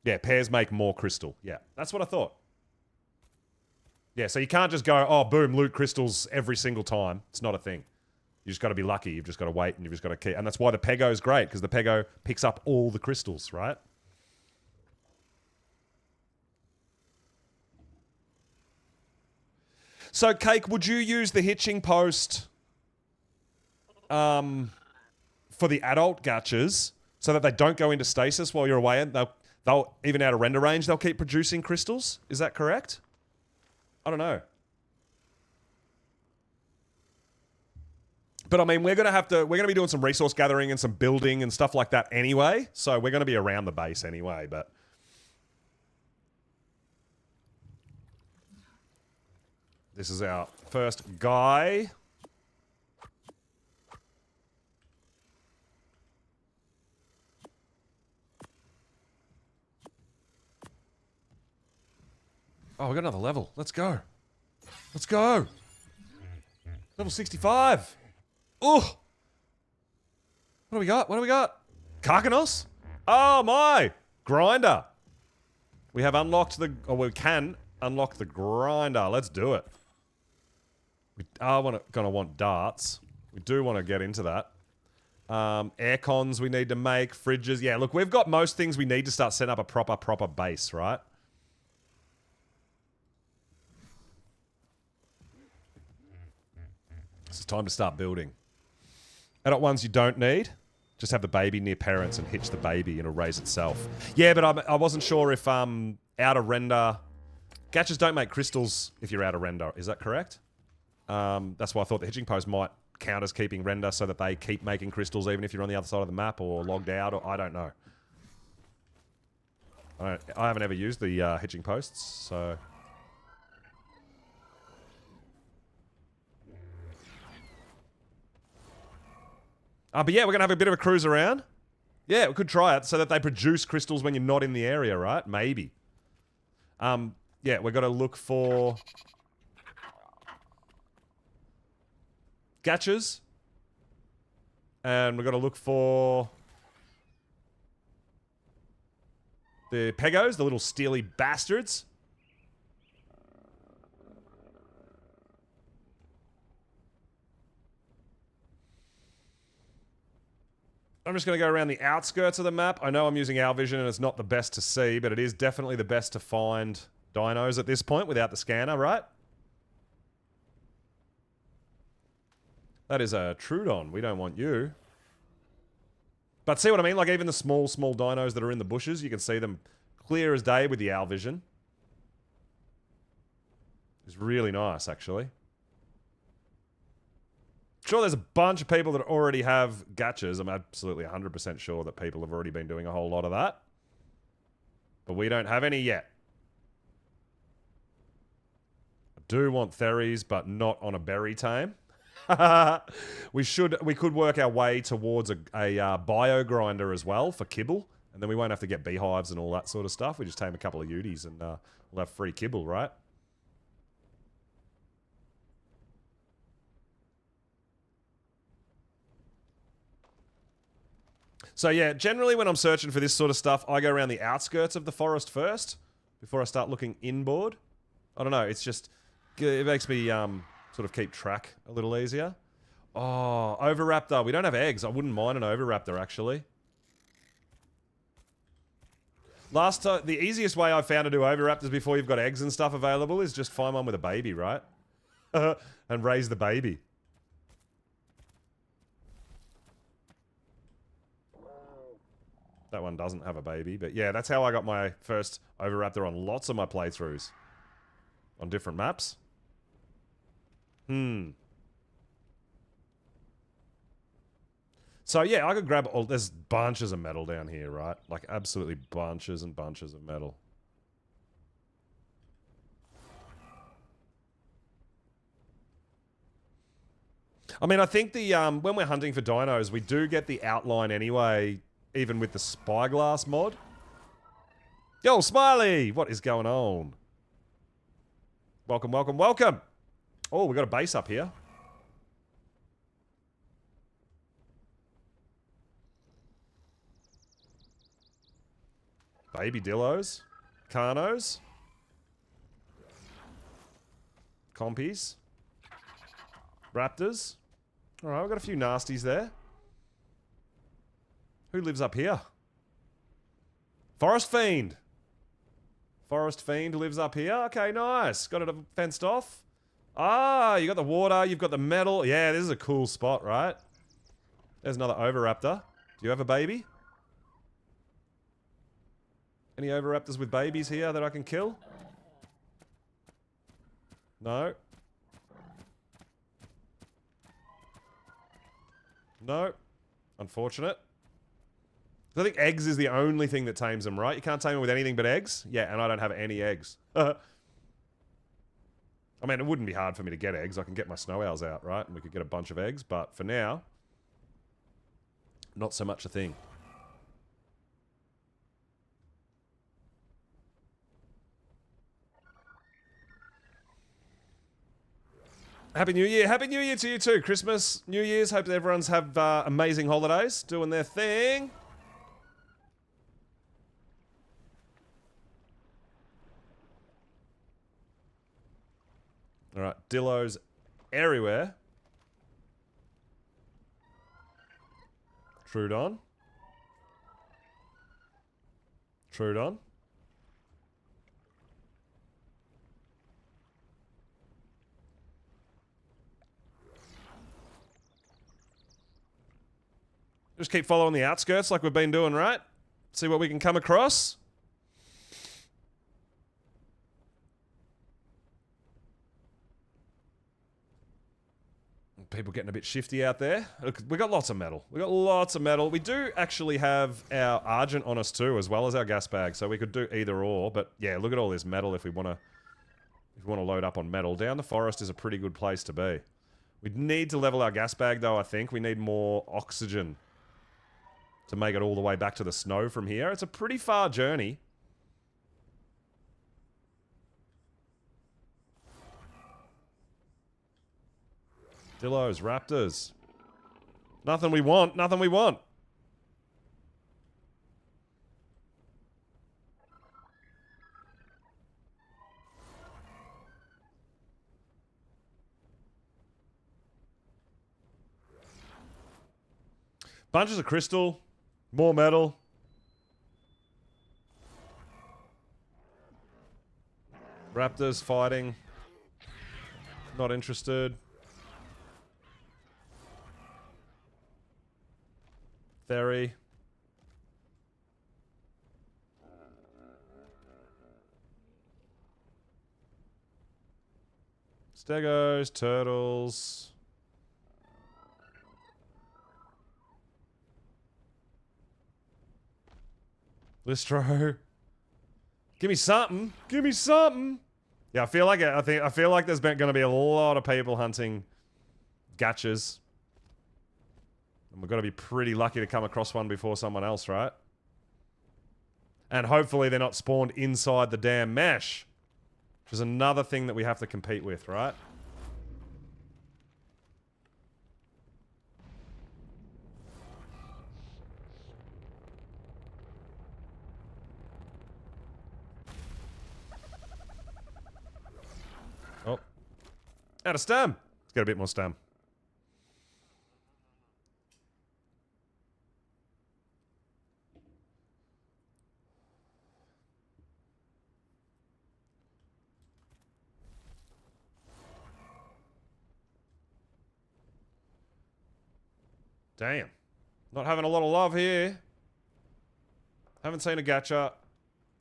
Yeah, pairs make more crystal. Yeah, that's what I thought. Yeah, so you can't just go, oh, boom, loot crystals every single time. It's not a thing. You just got to be lucky. You've just got to wait and you've just got to keep. And that's why the Pego is great, because the Pego picks up all the crystals, right? So, Cake, would you use the hitching post for the adult gachas so that they don't go into stasis while you're away, and they'll even out of render range, they'll keep producing crystals? Is that correct? I don't know. But I mean, we're going to be doing some resource gathering and some building and stuff like that anyway, so we're going to be around the base anyway, but this is our first guy. Oh, we got another level. Let's go. Let's go. Level 65. Oh. What do we got? What do we got? Karkanos? Oh, my. Grinder. We have unlocked the... Or we can unlock the grinder. Let's do it. We are going to want darts. We do want to get into that. Air cons we need to make. Fridges. Yeah, look, we've got most things we need to start setting up a proper base, right? It's time to start building. Adult ones you don't need. Just have the baby near parents and hitch the baby and it'll raise itself. Yeah, but I wasn't sure if out of render... Gachas don't make crystals if you're out of render. Is that correct? That's why I thought the hitching post might count as keeping render so that they keep making crystals even if you're on the other side of the map or logged out, or I don't know. I haven't ever used the hitching posts, so... But yeah, we're going to have a bit of a cruise around. Yeah, we could try it so that they produce crystals when you're not in the area, right? Maybe. Yeah, we've got to look for... gachas. And we've got to look for... The Pegos, the little steely bastards. I'm just going to go around the outskirts of the map. I know I'm using our vision and it's not the best to see, but it is definitely the best to find dinos at this point without the scanner, right? That is a Trudon. We don't want you. But see what I mean? Like even the small dinos that are in the bushes, you can see them clear as day with the owl vision. It's really nice, actually. Sure, there's a bunch of people that already have gachas. I'm absolutely 100% sure that people have already been doing a whole lot of that. But we don't have any yet. I do want Theres, but not on a berry tame. we could work our way towards a bio grinder as well for kibble, and then we won't have to get beehives and all that sort of stuff. We just tame a couple of Uties and we'll have free kibble, right? So yeah, generally when I'm searching for this sort of stuff, I go around the outskirts of the forest first before I start looking inboard. I don't know, it's just, it makes me sort of keep track a little easier. Oh, Oviraptor. We don't have eggs. I wouldn't mind an Oviraptor, actually. Last time, the easiest way I've found to do Oviraptors before you've got eggs and stuff available is just find one with a baby, right? And raise the baby. That one doesn't have a baby, but yeah, that's how I got my first Oviraptor on lots of my playthroughs. On different maps. So yeah, I could grab all... There's bunches of metal down here, right? Like absolutely bunches and bunches of metal. I mean, I think the when we're hunting for dinos, we do get the outline anyway, even with the spyglass mod. Yo, Smiley! What is going on? Welcome, welcome, welcome! Oh, we got a base up here. Baby Dillos. Carnos. Compies. Raptors. Alright, we've got a few nasties there. Who lives up here? Forest Fiend. Forest Fiend lives up here. Okay, nice. Got it fenced off. Ah, you got the water, you've got the metal. Yeah, this is a cool spot, right? There's another Oviraptor. Do you have a baby? Any Oviraptors with babies here that I can kill? No. No. Unfortunate. I think eggs is the only thing that tames them, right? You can't tame them with anything but eggs? Yeah, and I don't have any eggs. I mean, it wouldn't be hard for me to get eggs. I can get my snow owls out, right? And we could get a bunch of eggs, but for now, not so much a thing. Happy New Year. Happy New Year to you too. Christmas, New Year's. Hope everyone's have amazing holidays, doing their thing. All right, Dillos everywhere. Trudon. Trudon. Just keep following the outskirts like we've been doing, right? See what we can come across. People getting a bit shifty out there. Look, we got lots of metal. We got lots of metal. We do actually have our Argent on us too, as well as our gas bag, so we could do either or. But yeah, look at all this metal if we want to load up on metal. Down the forest is a pretty good place to be. We need to level our gas bag though, I think. We need more oxygen to make it all the way back to the snow from here. It's a pretty far journey. Dillos, raptors. Nothing we want, nothing we want. Bunches of crystal. More metal. Raptors fighting. Not interested. Theory. Stegos, turtles. Listro. Give me something. Give me something. Yeah, I feel like I feel like there's going to be a lot of people hunting gachas. And we've got to be pretty lucky to come across one before someone else, right? And hopefully they're not spawned inside the damn mesh. Which is another thing that we have to compete with, right? Oh. Out of stam. Let's get a bit more stam. Damn. Not having a lot of love here. Haven't seen a gacha.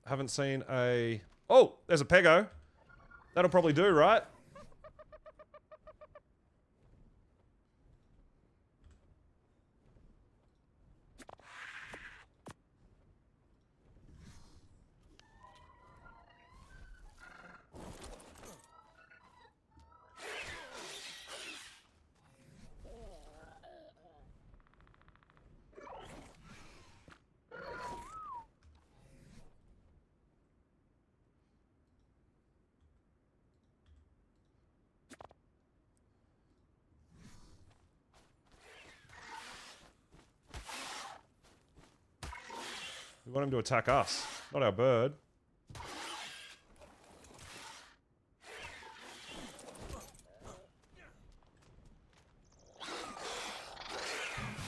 Haven't seen a... Oh, there's a pego. That'll probably do, right? We want him to attack us, not our bird.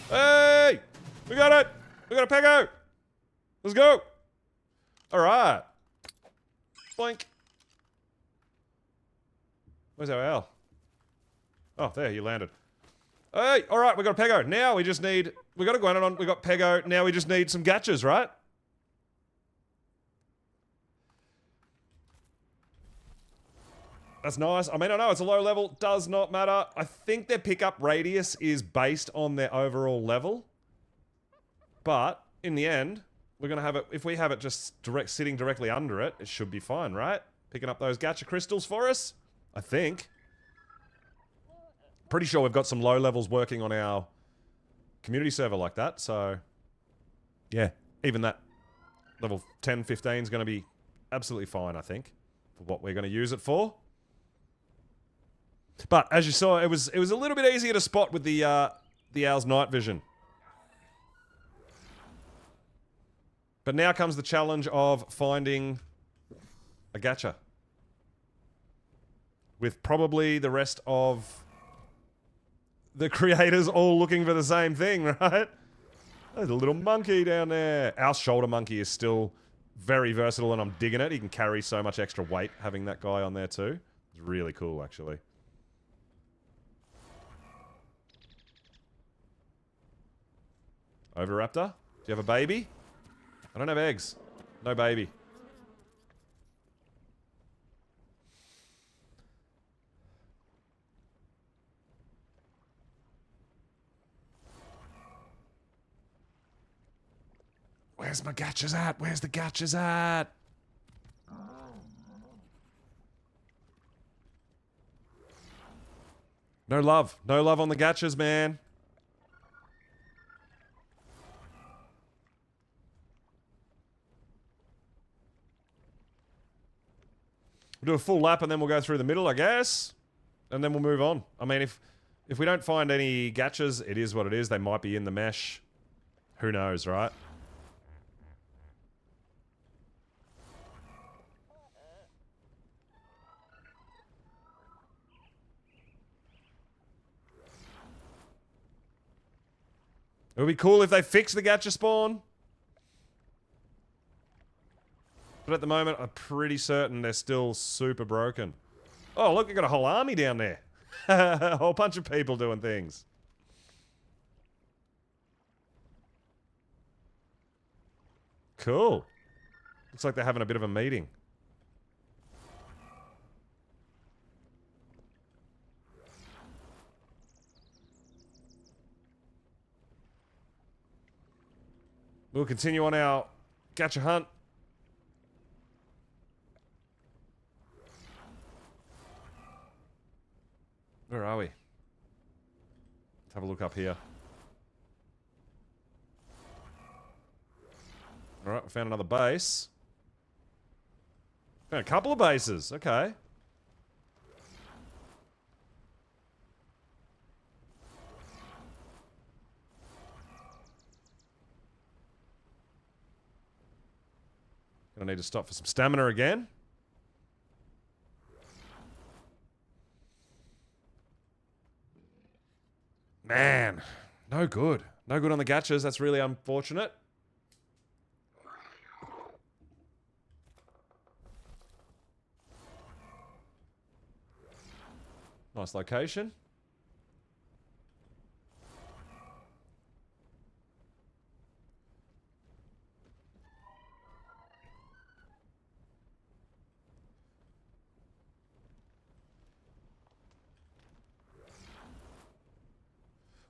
Hey! We got it! We got a pego! Let's go! Alright. Blink. Where's our owl? Oh, there, you landed. Hey! Alright, we got a pego. Now we just need... We got a Guanodon, we got pego. Now we just need some gachas, right? That's nice. I mean, I know it's a low level. Does not matter. I think their pickup radius is based on their overall level. But, in the end, we're going to have it... If we have it just sitting directly under it, it should be fine, right? Picking up those gacha crystals for us? I think. Pretty sure we've got some low levels working on our community server like that, so... Yeah, even that level 10, 15 is going to be absolutely fine, I think, for what we're going to use it for. But as you saw, it was a little bit easier to spot with the owl's night vision. But now comes the challenge of finding a gacha, with probably the rest of the creators all looking for the same thing, right? There's a little monkey down there. Our shoulder monkey is still very versatile, and I'm digging it. He can carry so much extra weight having that guy on there too. It's really cool, actually. Oviraptor? Do you have a baby? I don't have eggs. No baby. Where's my gachas at? Where's the gachas at? No love. No love on the gachas, man. We'll do a full lap and then we'll go through the middle, I guess. And then we'll move on. I mean, if we don't find any gachas, it is what it is. They might be in the mesh. Who knows, right? It would be cool if they fix the gacha spawn. But at the moment, I'm pretty certain they're still super broken. Oh, look, you got a whole army down there. A whole bunch of people doing things. Cool. Looks like they're having a bit of a meeting. We'll continue on our gacha hunt. Where are we? Let's have a look up here. Alright, we found another base. Found a couple of bases, okay. Gonna need to stop for some stamina again. Man, no good. No good on the gachas. That's really unfortunate. Nice location.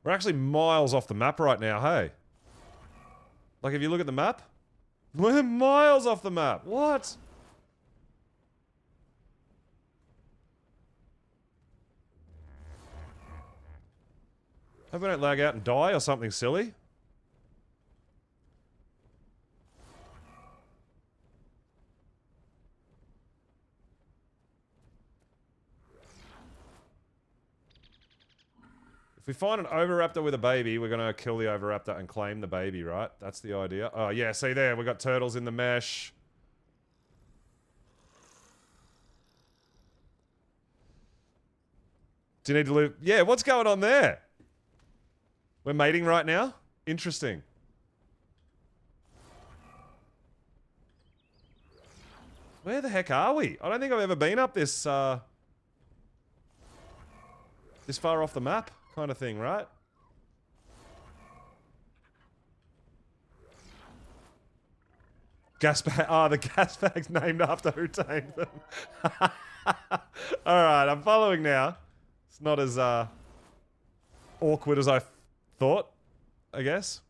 We're actually miles off the map right now, hey? Like, if you look at the map, we're miles off the map. What? Hope we don't lag out and die or something silly. If we find an Oviraptor with a baby, we're going to kill the Oviraptor and claim the baby, right? That's the idea. Oh, yeah, see there, we got turtles in the mesh. Do you need to live? Yeah, what's going on there? We're mating right now? Interesting. Where the heck are we? I don't think I've ever been up this, this far off the map kind of thing, right? Gas bag. Oh, the gas bag's named after who tamed them. Alright, I'm following now. It's not as, awkward as I thought, I guess.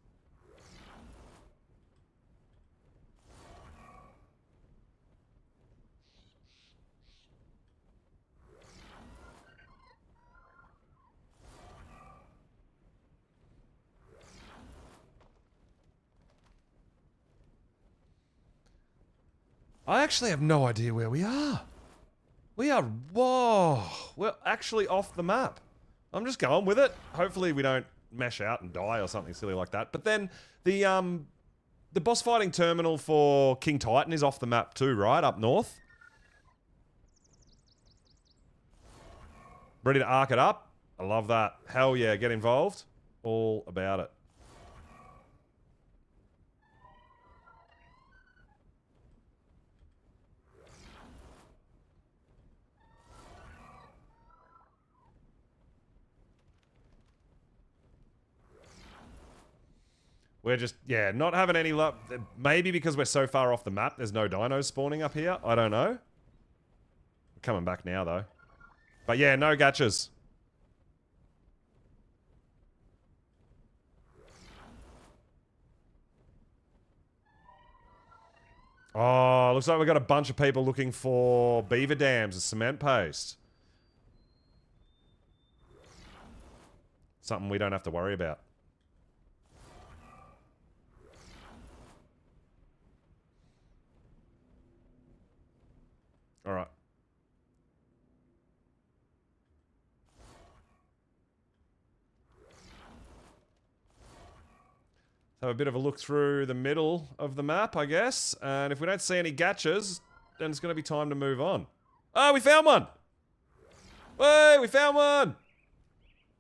I actually have no idea where we are. We are, whoa, we're actually off the map. I'm just going with it. Hopefully we don't mesh out and die or something silly like that. But then the boss fighting terminal for King Titan is off the map too, right? Up north. Ready to arc it up? I love that. Hell yeah, get involved. All about it. We're just, yeah, not having any luck. Maybe because we're so far off the map, there's no dinos spawning up here. I don't know. We're coming back now, though. But yeah, no gachas. Oh, looks like we've got a bunch of people looking for beaver dams and cement paste. Something we don't have to worry about. All right. Have a bit of a look through the middle of the map, I guess. And if we don't see any gachas, then it's going to be time to move on. Oh, we found one! Hey, we found one!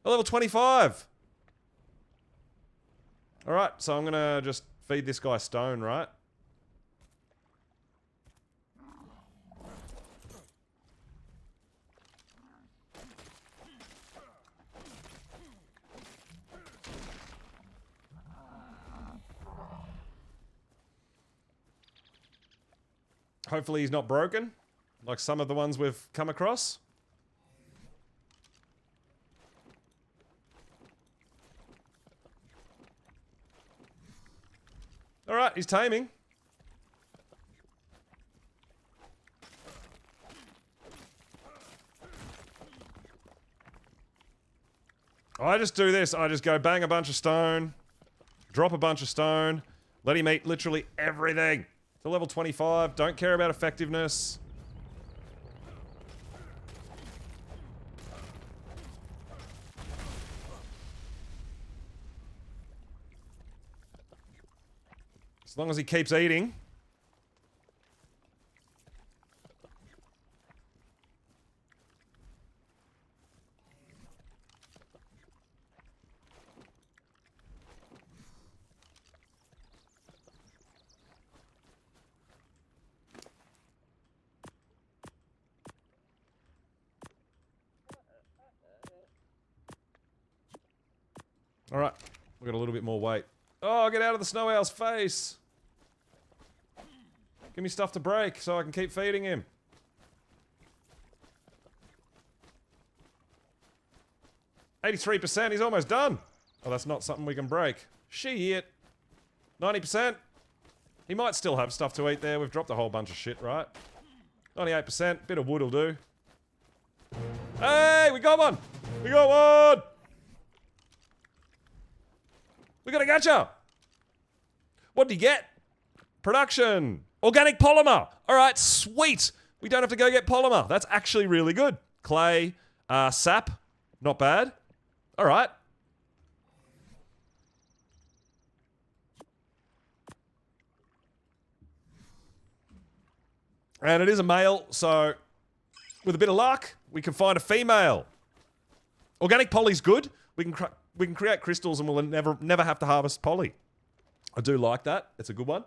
A level 25. Alright, so I'm gonna just feed this guy stone, right? Hopefully he's not broken, like some of the ones we've come across. Alright, he's taming. I just do this. I just go bang a bunch of stone, drop a bunch of stone, let him eat literally everything. To level 25, don't care about effectiveness. As long as he keeps eating. Alright, we got a little bit more weight. Oh, get out of the snow owl's face! Give me stuff to break so I can keep feeding him. "83%, he's almost done! Oh, that's not something we can break. Shit! 90%! He might still have stuff to eat there, we've dropped a whole bunch of shit, right? 98%, bit of wood will do. Hey, we got one! We got one! We got a gacha! What did he get? Production! Organic polymer! Alright, sweet! We don't have to go get polymer. That's actually really good. Clay, sap, not bad. Alright. And it is a male, so with a bit of luck, we can find a female. Organic poly's good. We can create crystals and we'll never have to harvest poly. I do like that. It's a good one.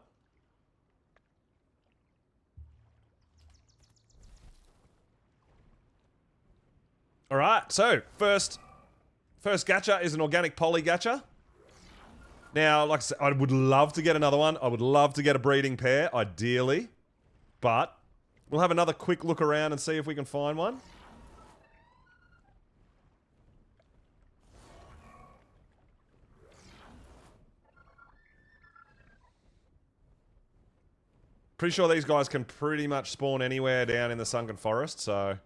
Alright, so first gacha is an organic poly gacha. Now, like I said, I would love to get another one. I would love to get a breeding pair, ideally. But we'll have another quick look around and see if we can find one. Pretty sure these guys can pretty much spawn anywhere down in the sunken forest, so...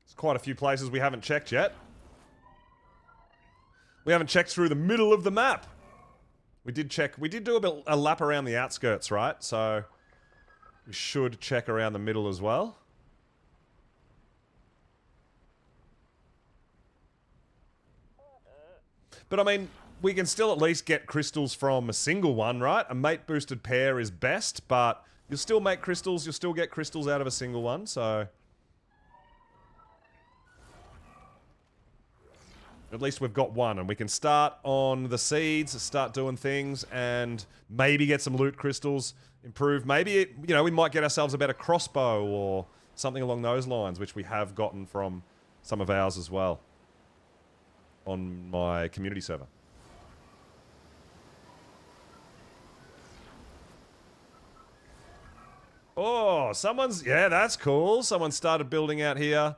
There's quite a few places we haven't checked yet. We haven't checked through the middle of the map. We did do a lap around the outskirts, right? So... we should check around the middle as well. But I mean, we can still at least get crystals from a single one, right? A mate boosted pair is best, but you'll still make crystals, you'll still get crystals out of a single one, so... at least we've got one, and we can start on the seeds, start doing things, and maybe get some loot crystals, improve. Maybe, you know, we might get ourselves a better crossbow or something along those lines, which we have gotten from some of ours as well. On my community server. Oh, someone's... yeah, that's cool. Someone started building out here.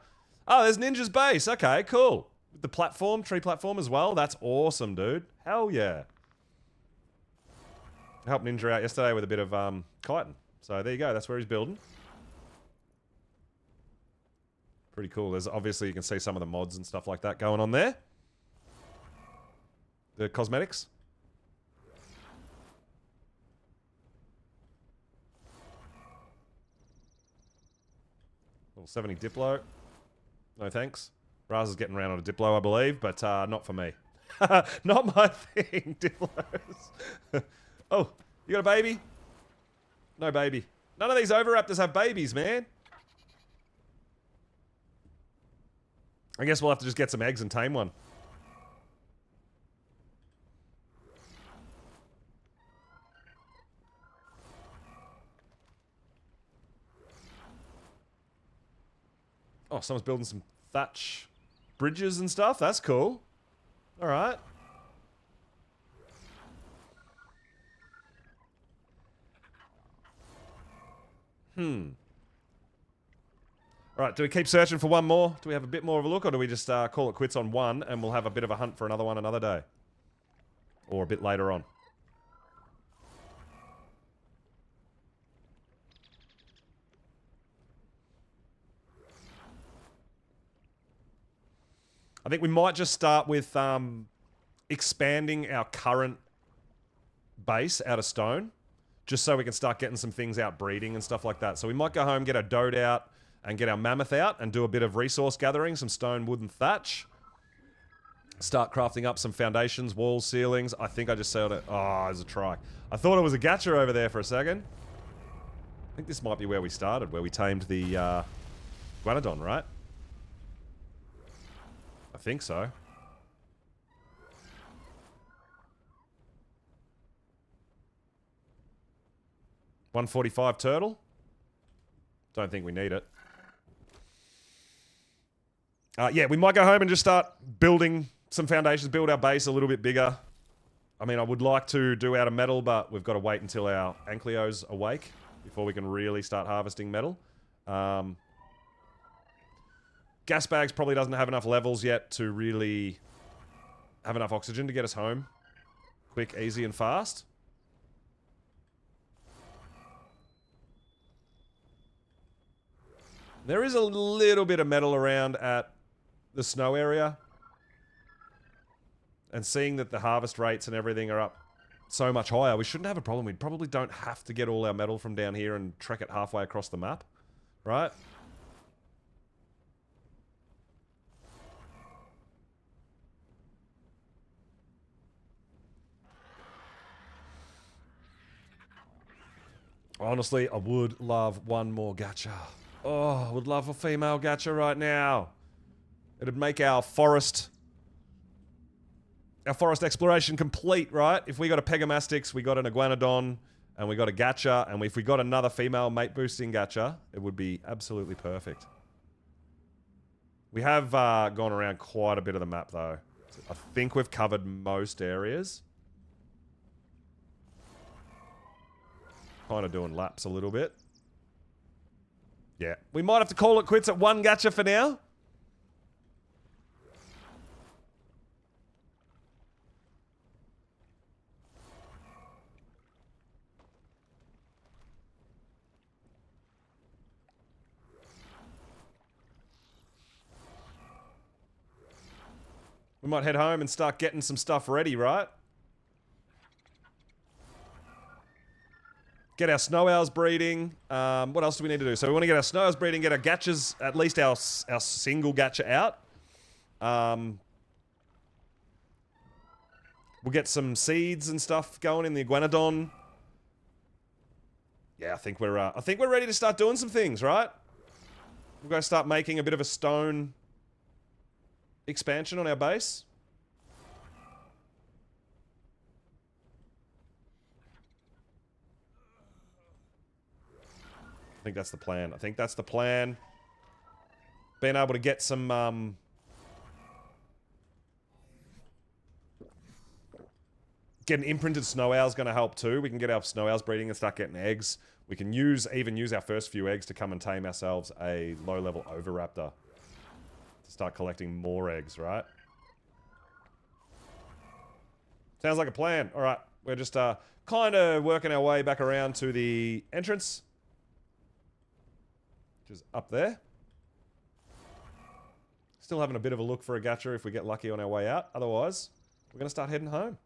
Oh, there's Ninja's base. Okay, cool. The platform, tree platform as well. That's awesome, dude. Hell yeah. I helped Ninja out yesterday with a bit of chitin. So there you go. That's where he's building. Pretty cool. There's obviously, you can see some of the mods and stuff like that going on there. The cosmetics. Little 70 Diplo. No thanks. Raz is getting around on a Diplo, I believe, but not for me. Not my thing, Diplos. Oh, you got a baby? No baby. None of these Oviraptors have babies, man. I guess we'll have to just get some eggs and tame one. Oh, someone's building some thatch bridges and stuff. That's cool. All right. All right, do we keep searching for one more? Do we have a bit more of a look, or do we just call it quits on one and we'll have a bit of a hunt for another one another day? Or a bit later on? I think we might just start with expanding our current base out of stone, just so we can start getting some things out breeding and stuff like that. So we might go home, get our dote out, and get our mammoth out, and do a bit of resource gathering, some stone, wood, and thatch. Start crafting up some foundations, walls, ceilings. I think I just sailed it. Oh, there's a trike. I thought it was a gacha over there for a second. I think this might be where we started, where we tamed the Guanodon, right? I think so. $145 turtle. Don't think we need it. Yeah, we might go home and just start building some foundations, build our base a little bit bigger. I mean, I would like to do out of metal, but we've got to wait until our Ankylo's awake before we can really start harvesting metal. Gas bags probably doesn't have enough levels yet to really have enough oxygen to get us home quick, easy, and fast. There is a little bit of metal around at the snow area. And seeing that the harvest rates and everything are up so much higher, we shouldn't have a problem. We probably don't have to get all our metal from down here and trek it halfway across the map. Right? Honestly, I would love one more gacha. Oh, I would love a female gacha right now. It'd make our forest exploration complete, right? If we got a Pegamastix, we got an Iguanodon, and we got a gacha, and if we got another female mate boosting gacha, it would be absolutely perfect. We have gone around quite a bit of the map, though. I think we've covered most areas. Kind of doing laps a little bit. Yeah. We might have to call it quits at one gacha for now. We might head home and start getting some stuff ready, right? Get our snow owls breeding. What else do we need to do? So we want to get our snow owls breeding, get our gachas, at least our single gacha out. We'll get some seeds and stuff going in the Iguanodon. Yeah, I think we're ready to start doing some things, right? We're going to start making a bit of a stone expansion on our base. I think that's the plan. I think that's the plan. Being able to get some, get an imprinted snow owl is going to help too. We can get our snow owls breeding and start getting eggs. We can even use our first few eggs to come and tame ourselves a low-level Oviraptor. To start collecting more eggs, right? Sounds like a plan. All right. We're just kind of working our way back around to the entrance. Which is up there. Still having a bit of a look for a gacha if we get lucky on our way out. Otherwise, we're going to start heading home.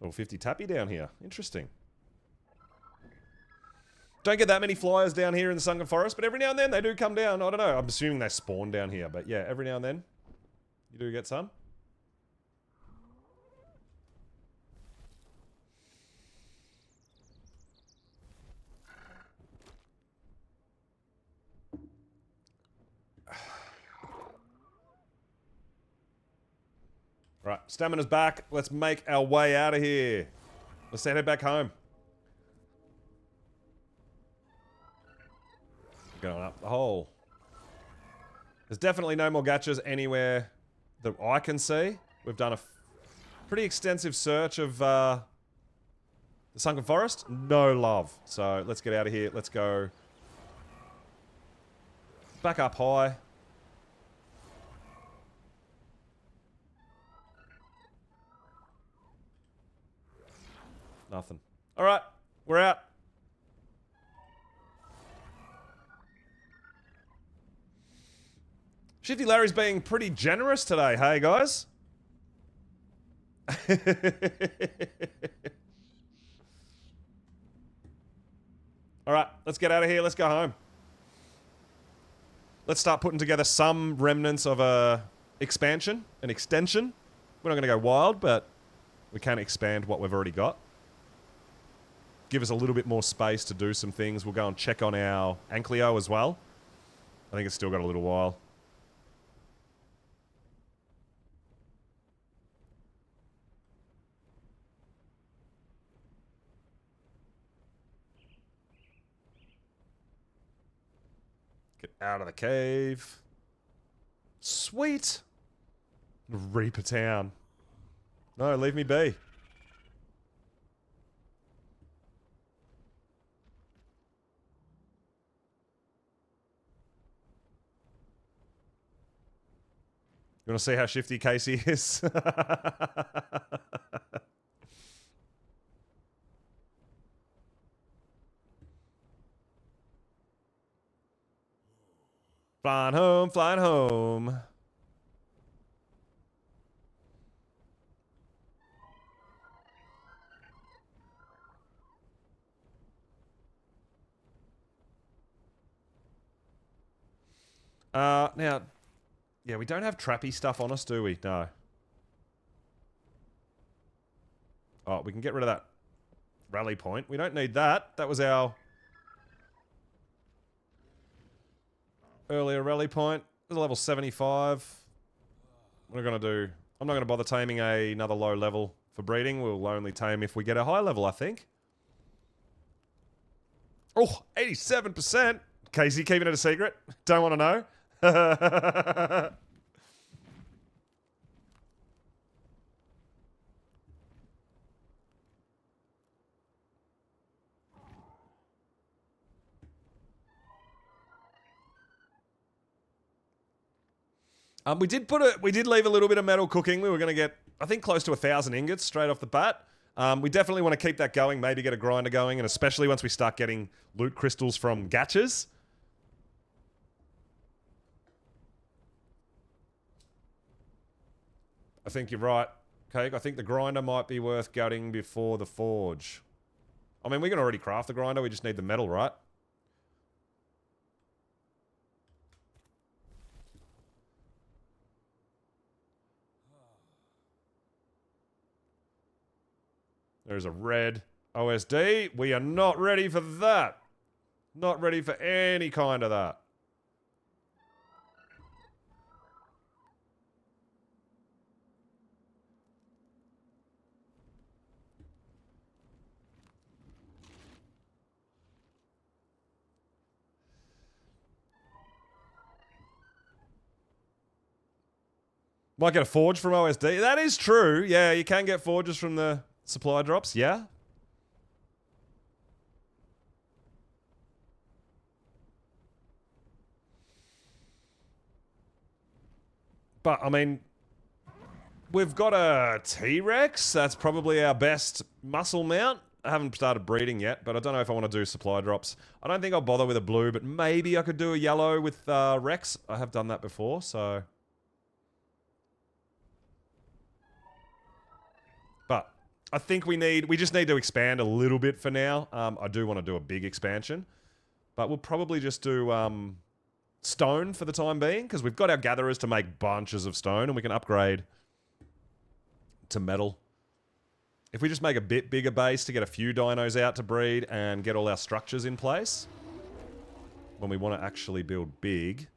Oh, 50 tappy down here. Interesting. Don't get that many flyers down here in the Sunken Forest, but every now and then they do come down. I don't know. I'm assuming they spawn down here, but yeah, every now and then you do get some. Right, stamina's back. Let's make our way out of here. Let's head back home. Going up the hole. There's definitely no more gachas anywhere that I can see. We've done a pretty extensive search of the Sunken Forest. No love. So let's get out of here. Let's go back up high. Nothing. Alright, we're out. Shifty Larry's being pretty generous today, hey guys? Alright, let's get out of here, let's go home. Let's start putting together some remnants of a expansion, an extension. We're not going to go wild, but we can expand what we've already got. Give us a little bit more space to do some things. We'll go and check on our Ankleo as well. I think it's still got a little while. Get out of the cave. Sweet. Reaper Town. No, leave me be. You want to see how shifty Casey is? Flying home, flying home. Now, yeah, we don't have trappy stuff on us, do we? No. Oh, we can get rid of that rally point. We don't need that. That was our earlier rally point. It was a level 75. What are we going to do? I'm not going to bother taming another low level for breeding. We'll only tame if we get a high level, I think. Oh, 87%. Casey, keeping it a secret. Don't want to know. We did leave a little bit of metal cooking. We were going to get, I think, close to 1,000 ingots straight off the bat. We definitely want to keep that going, maybe get a grinder going, and especially once we start getting loot crystals from gachas. I think you're right, Cake. I think the grinder might be worth gutting before the forge. I mean, we can already craft the grinder. We just need the metal, right? There's a red OSD. We are not ready for that. Not ready for any kind of that. Might get a forge from OSD. That is true. Yeah, you can get forges from the supply drops. Yeah. But, I mean, we've got a T-Rex. That's probably our best muscle mount. I haven't started breeding yet, but I don't know if I want to do supply drops. I don't think I'll bother with a blue, but maybe I could do a yellow with Rex. I have done that before, so... But I think we just need to expand a little bit for now. I do want to do a big expansion, but we'll probably just do stone for the time being, because we've got our gatherers to make bunches of stone, and we can upgrade to metal. If we just make a bit bigger base to get a few dinos out to breed and get all our structures in place, when we want to actually build big,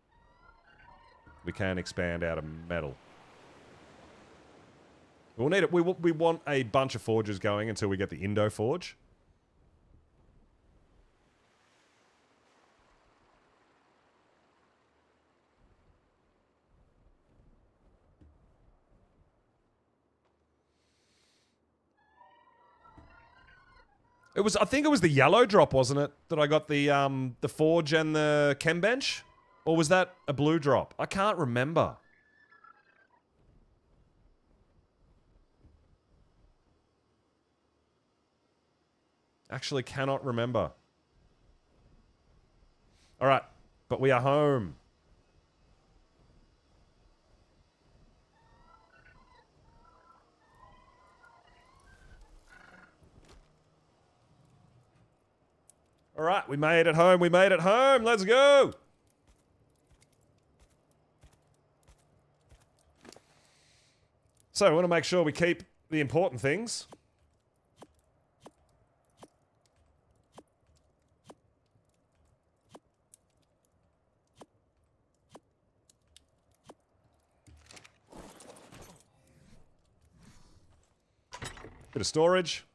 we can expand out of metal. We'll need it. We want a bunch of forges going until we get the Indo forge. I think it was the yellow drop, wasn't it? That I got the forge and the chem bench? Or was that a blue drop? I can't remember. Actually cannot remember. Alright, but we are home. Alright, we made it home, we made it home, let's go! So, we want to make sure we keep the important things. Bit of storage.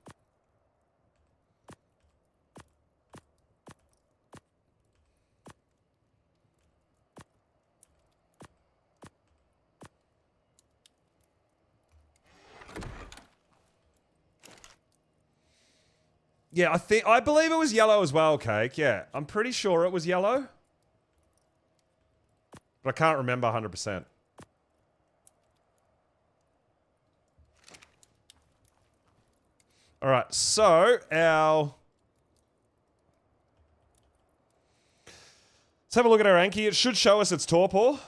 Yeah, I believe it was yellow as well, Cake. Yeah, I'm pretty sure it was yellow. But I can't remember 100%. Alright, so our... Let's have a look at our Anki. It should show us its torpor.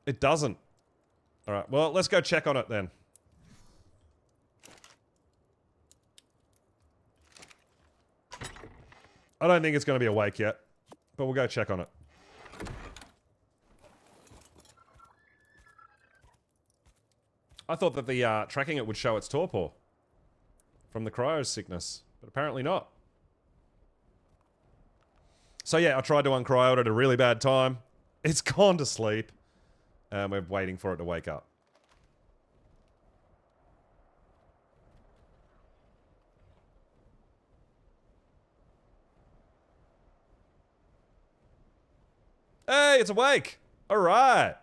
It doesn't. Alright, well, let's go check on it then. I don't think it's going to be awake yet, but we'll go check on it. I thought that the tracking it would show its torpor from the cryo sickness, but apparently not. So yeah, I tried to uncryo it at a really bad time. It's gone to sleep, and we're waiting for it to wake up. Hey, it's awake! Alright!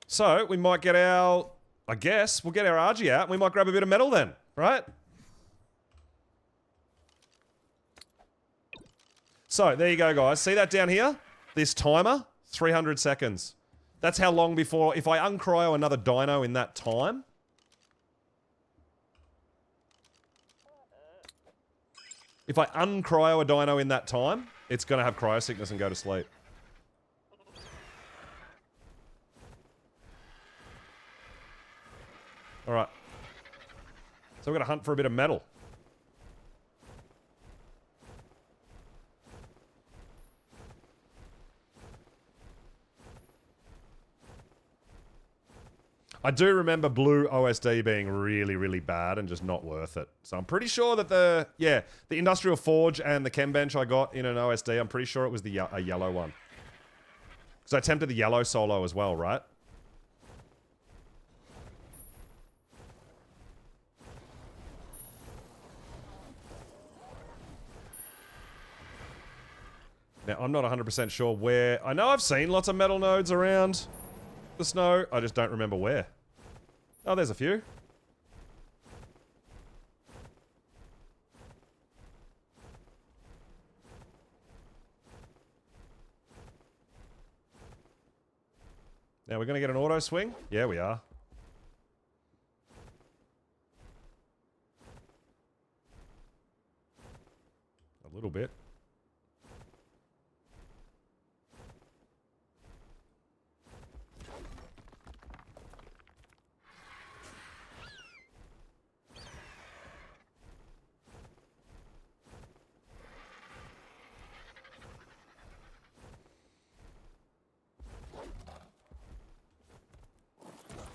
So, we might get our... I guess, we'll get our RG out, and we might grab a bit of metal then, right? So, there you go, guys. See that down here? This timer? 300 seconds. That's how long before... If I uncryo another dino in that time... If I uncryo a dino in that time, it's going to have cryo sickness and go to sleep. Alright. So we're going to hunt for a bit of metal. I do remember blue OSD being really, really bad and just not worth it. So I'm pretty sure that the Industrial Forge and the Chem Bench I got in an OSD, I'm pretty sure it was a yellow one. Because I attempted the yellow solo as well, right? Now, I'm not 100% sure where... I know I've seen lots of metal nodes around the snow. I just don't remember where. Oh, there's a few. Now, we're going to get an auto swing? Yeah, we are. A little bit.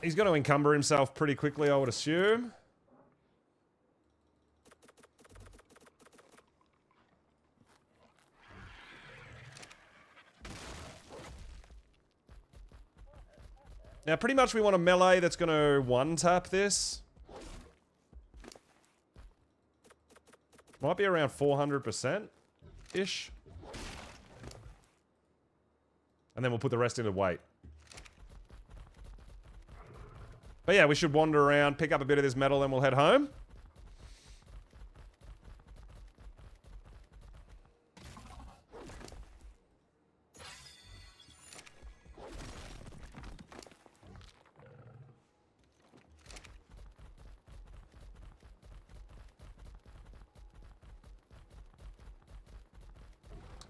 He's going to encumber himself pretty quickly, I would assume. Now, pretty much we want a melee that's going to one-tap this. Might be around 400%-ish. And then we'll put the rest into weight. But yeah, we should wander around, pick up a bit of this metal, then we'll head home.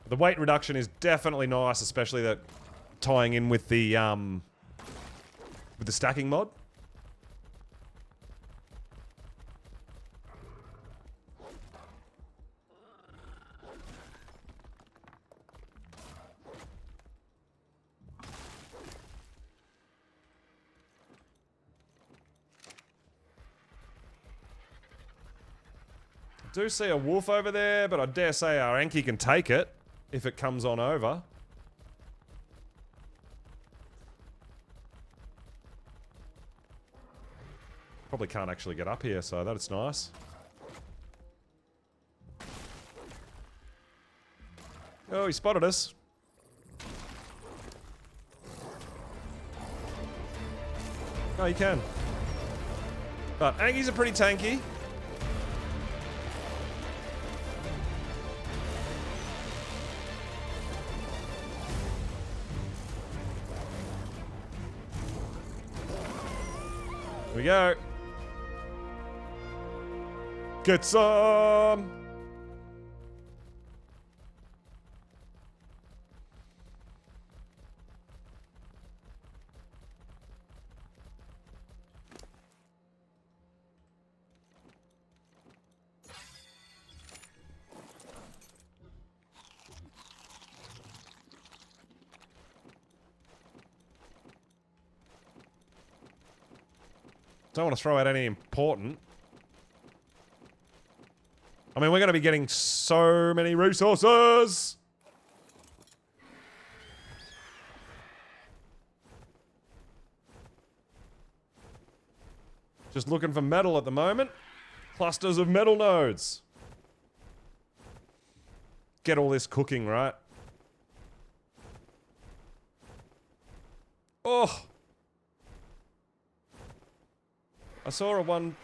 The weight reduction is definitely nice, especially that tying in with the stacking mod. I do see a wolf over there, but I dare say our Anki can take it. If it comes on over. Probably can't actually get up here, so that's nice. Oh, he spotted us. Oh, you can. But Ankies are pretty tanky. Here we go. Get some. Don't want to throw out any important. I mean, we're going to be getting so many resources. Just looking for metal at the moment. Clusters of metal nodes. Get all this cooking, right? Oh. I saw a one...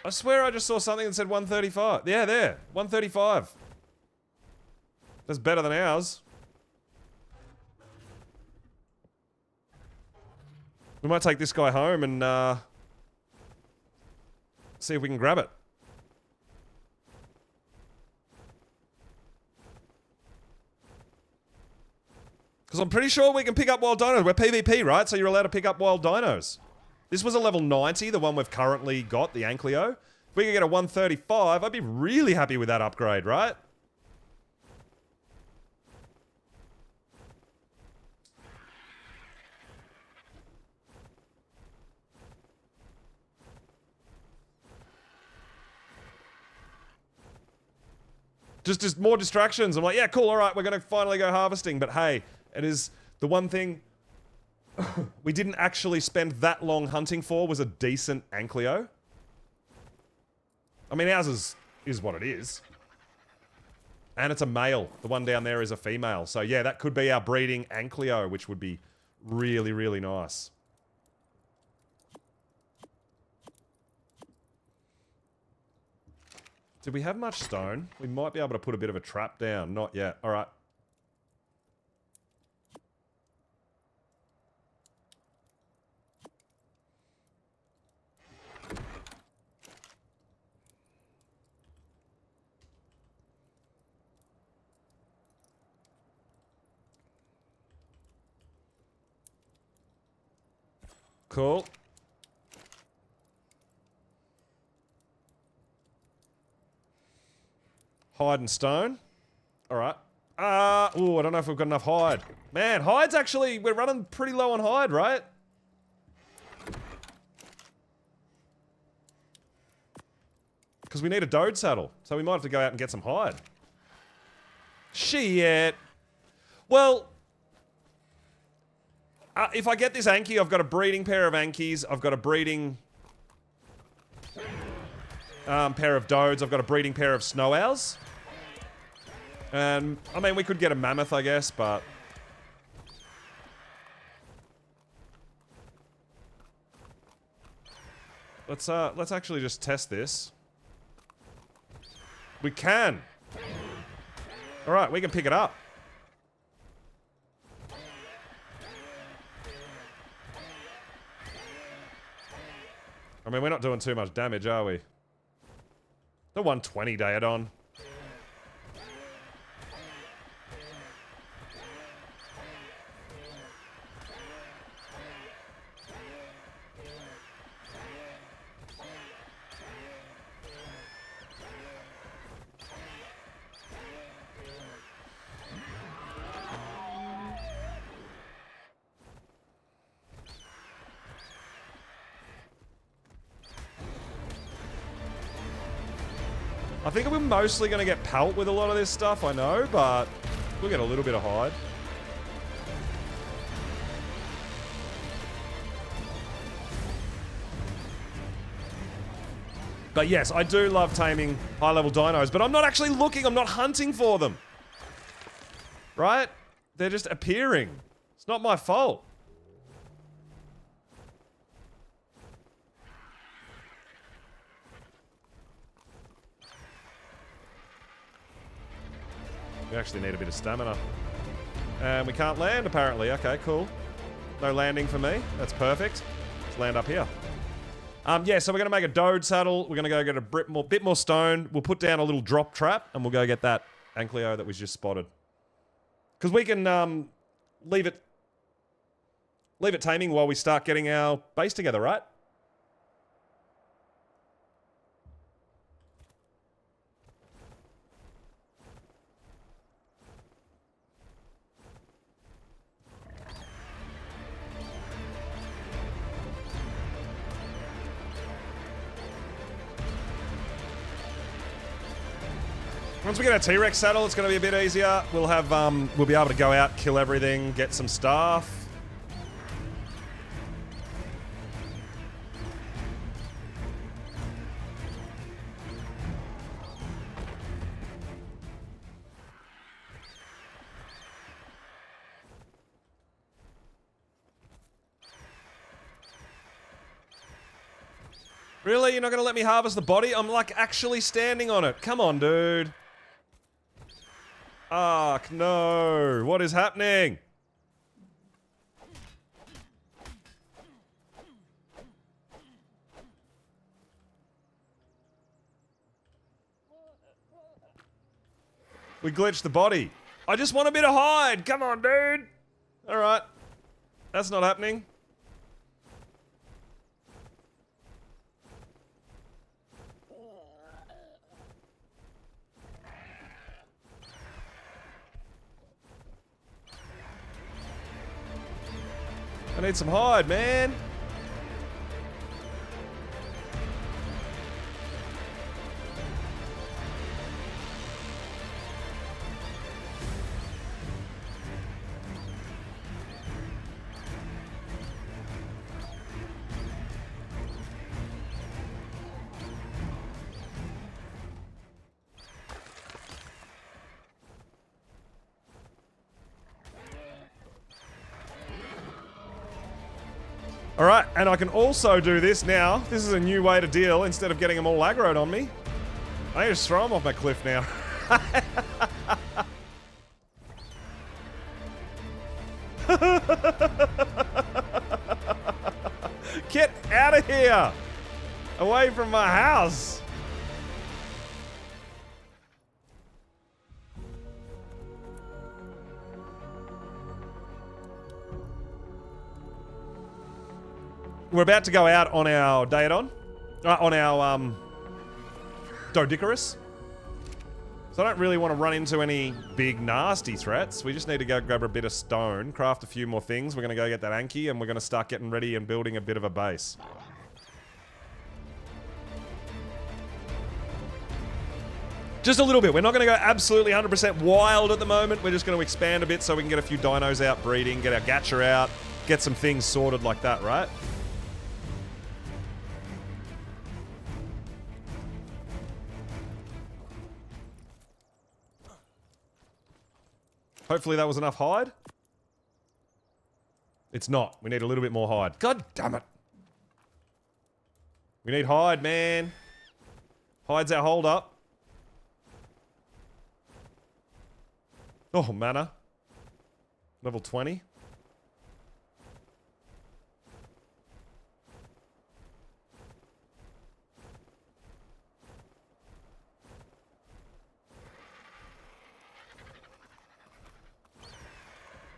I swear I just saw something that said 135. Yeah, there. 135. That's better than ours. We might take this guy home and see if we can grab it. Because I'm pretty sure we can pick up wild dinos. We're PvP, right? So you're allowed to pick up wild dinos. This was a level 90, the one we've currently got, the Ankleo. If we could get a 135, I'd be really happy with that upgrade, right? Just more distractions. I'm like, yeah, cool, all right, we're going to finally go harvesting. But hey, it is the one thing we didn't actually spend that long hunting for was a decent Ankleo. I mean, ours is what it is. And it's a male. The one down there is a female. So yeah, that could be our breeding Ankleo, which would be really, really nice. Did we have much stone? We might be able to put a bit of a trap down. Not yet. All right. Cool. Hide and stone. Alright. Oh, I don't know if we've got enough hide. Man, hide's actually... We're running pretty low on hide, right? Because we need a Dode saddle. So we might have to go out and get some hide. Shit. Well, if I get this Anki, I've got a breeding pair of Ankis. I've got a breeding pair of Dodes. I've got a breeding pair of Snow Owls. And, I mean, we could get a Mammoth, I guess, but... Let's actually just test this. We can. Alright, we can pick it up. I mean, we're not doing too much damage, are we? The 120 Daedon. I think we're mostly going to get pelt with a lot of this stuff, I know, but we'll get a little bit of hide. But yes, I do love taming high-level dinos, but I'm not actually looking, I'm not hunting for them. Right? They're just appearing. It's not my fault. We actually need a bit of stamina. And we can't land, apparently. Okay, cool. No landing for me. That's perfect. Let's land up here. Yeah, so we're going to make a Dode saddle. We're going to go get a bit more stone. We'll put down a little drop trap, and we'll go get that Ankylo that we just spotted. Because we can leave it taming while we start getting our base together, right? Once we get our T-Rex saddle, it's going to be a bit easier. We'll have, we'll be able to go out, kill everything, get some stuff. Really? You're not going to let me harvest the body? I'm like actually standing on it. Come on, dude. Ark, no. What is happening? We glitched the body. I just want a bit of hide. Come on, dude. All right. That's not happening. I need some hide, man. Alright, and I can also do this now. This is a new way to deal instead of getting them all aggroed on me. I just throw them off my cliff now. Get out of here! Away from my house! We're about to go out on our Daedon. On our, Doedicurus. So I don't really want to run into any big, nasty threats. We just need to go grab a bit of stone, craft a few more things. We're going to go get that Anki, and we're going to start getting ready and building a bit of a base. Just a little bit. We're not going to go absolutely 100% wild at the moment. We're just going to expand a bit so we can get a few dinos out breeding, get our gacha out, get some things sorted like that, right? Hopefully that was enough hide. It's not. We need a little bit more hide. God damn it. We need hide, man. Hide's our hold up. Oh, mana. Level 20.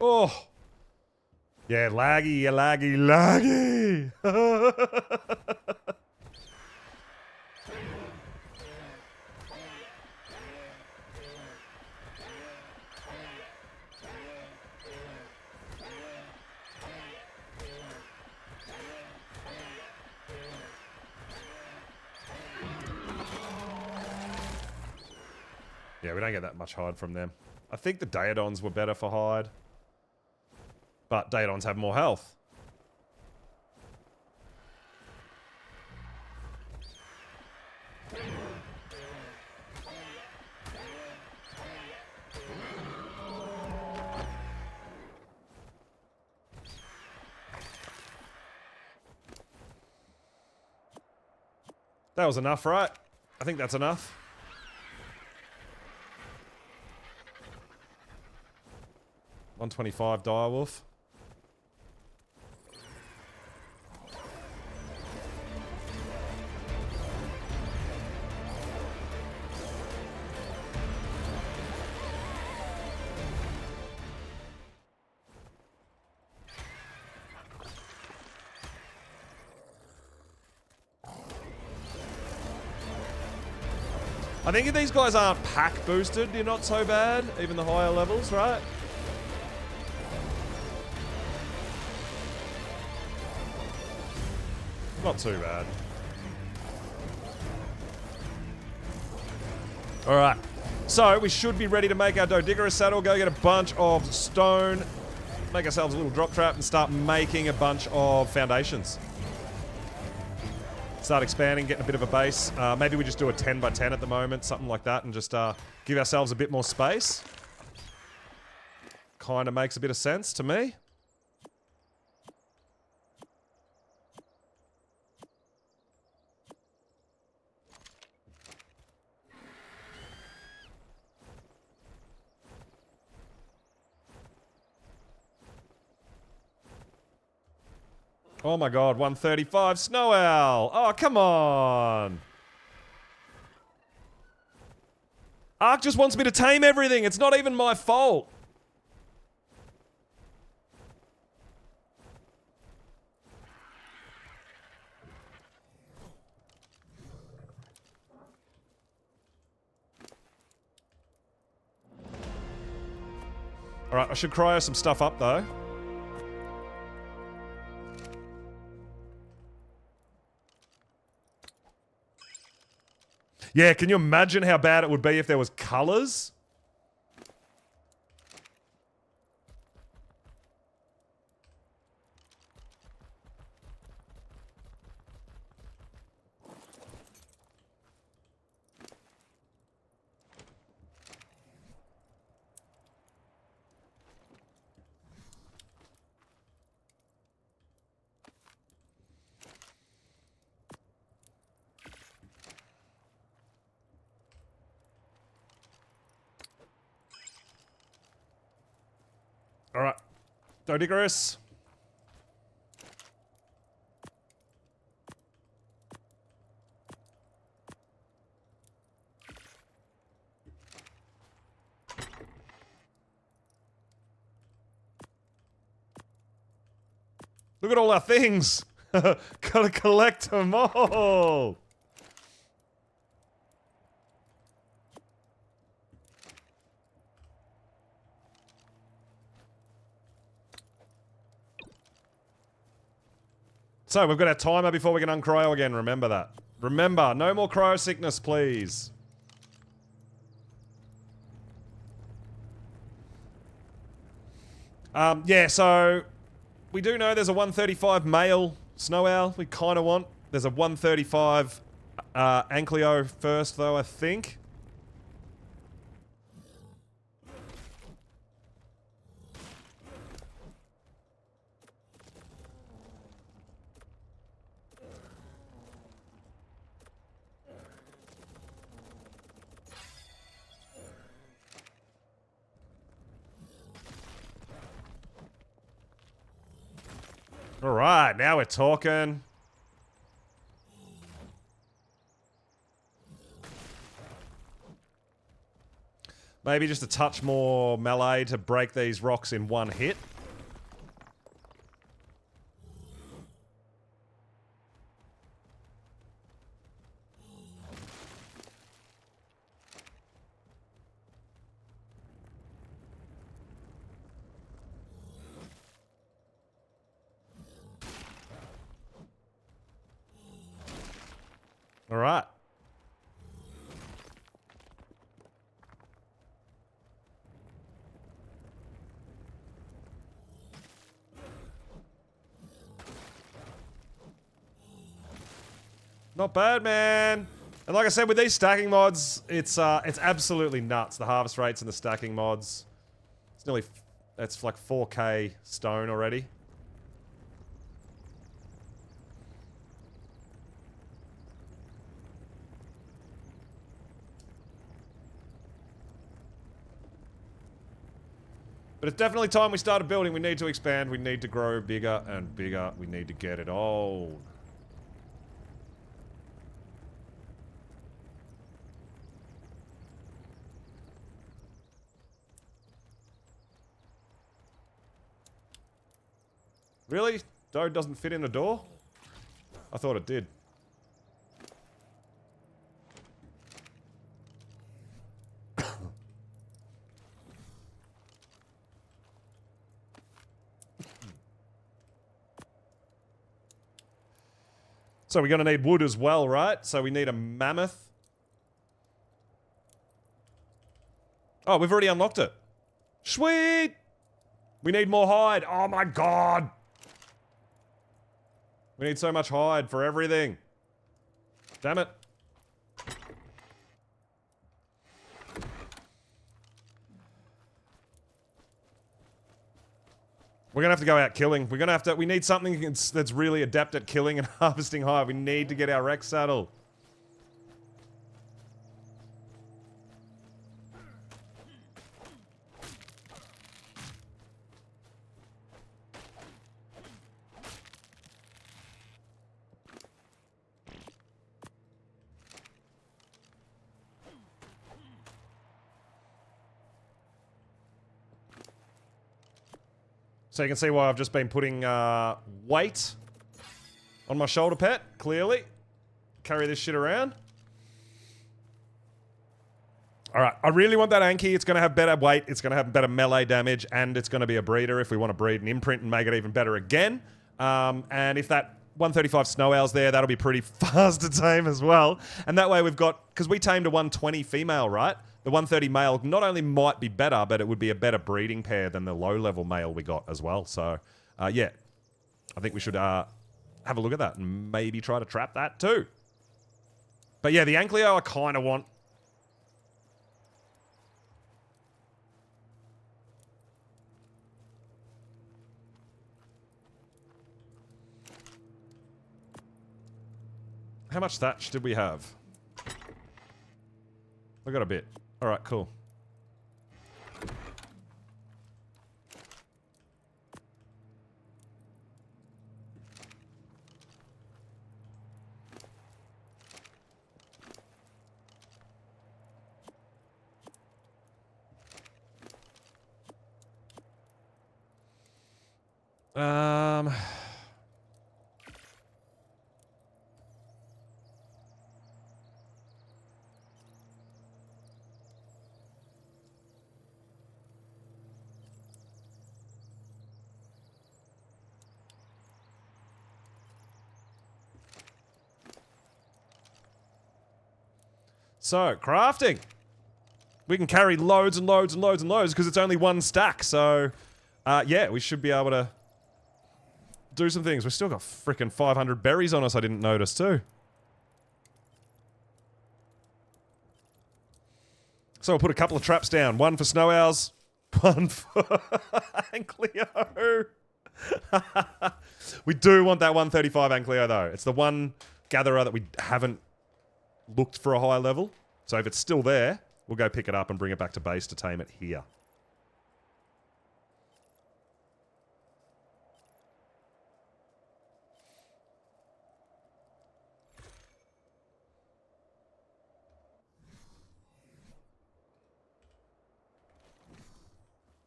Oh. Yeah, laggy, laggy. Yeah, we don't get that much hide from them. I think the Daedons were better for hide. But Daedons have more health. That was enough, right? I think that's enough. $125 direwolf. I think if these guys aren't pack boosted, you're not so bad, even the higher levels, right? Not too bad. Alright, so we should be ready to make our Dodigerous saddle, go get a bunch of stone, make ourselves a little drop trap, and start making a bunch of foundations. Start expanding, getting a bit of a base. Maybe we just do a 10 by 10 at the moment, something like that, and just give ourselves a bit more space. Kind of makes a bit of sense to me. Oh my god, 135 Snow Owl! Oh, come on! Ark just wants me to tame everything, it's not even my fault! Alright, I should cryo some stuff up though. Yeah, can you imagine how bad it would be if there was colors? Alright. Dodigerous. Look at all our things! Gotta collect them all! So, we've got our timer before we can uncryo again, remember that. Remember, no more cryo sickness, please. Yeah, so we do know there's a 135 male snow owl we kind of want. There's a 135 Ankylo first, though, I think. Alright, now we're talking. Maybe just a touch more melee to break these rocks in one hit. Alright. Not bad, man. And like I said, with these stacking mods, it's absolutely nuts. The harvest rates and the stacking mods. It's nearly, it's like 4K stone already. But it's definitely time we started building. We need to expand. We need to grow bigger and bigger. We need to get it all. Really? Dough doesn't fit in a door? I thought it did. So we're going to need wood as well, right? So we need a mammoth. Oh, we've already unlocked it. Sweet! We need more hide. Oh my god! We need so much hide for everything. Damn it. We're gonna have to go out killing. We're gonna have to. We need something that's really adept at killing and harvesting hide. We need to get our Rex saddle. So you can see why I've just been putting weight on my shoulder pet, clearly. Carry this shit around. Alright, I really want that Anky. It's going to have better weight, it's going to have better melee damage, and it's going to be a breeder if we want to breed an imprint and make it even better again. And if that 135 snow owl's there, that'll be pretty fast to tame as well. And that way we've got... Because we tamed a 120 female, right? The 130 male not only might be better, but it would be a better breeding pair than the low-level male we got as well. So, yeah. I think we should have a look at that and maybe try to trap that too. But yeah, the Ankylo I kind of want. How much thatch did we have? I got a bit. Alright, cool. So, crafting. We can carry loads and loads and loads and loads because it's only one stack, so Yeah, we should be able to do some things. We've still got freaking 500 berries on us I didn't notice too. So we'll put a couple of traps down. One for snow owls, one for Ankleo. We do want that 135 Ankleo though. It's the one gatherer that we haven't looked for a high level. So if it's still there, we'll go pick it up and bring it back to base to tame it here.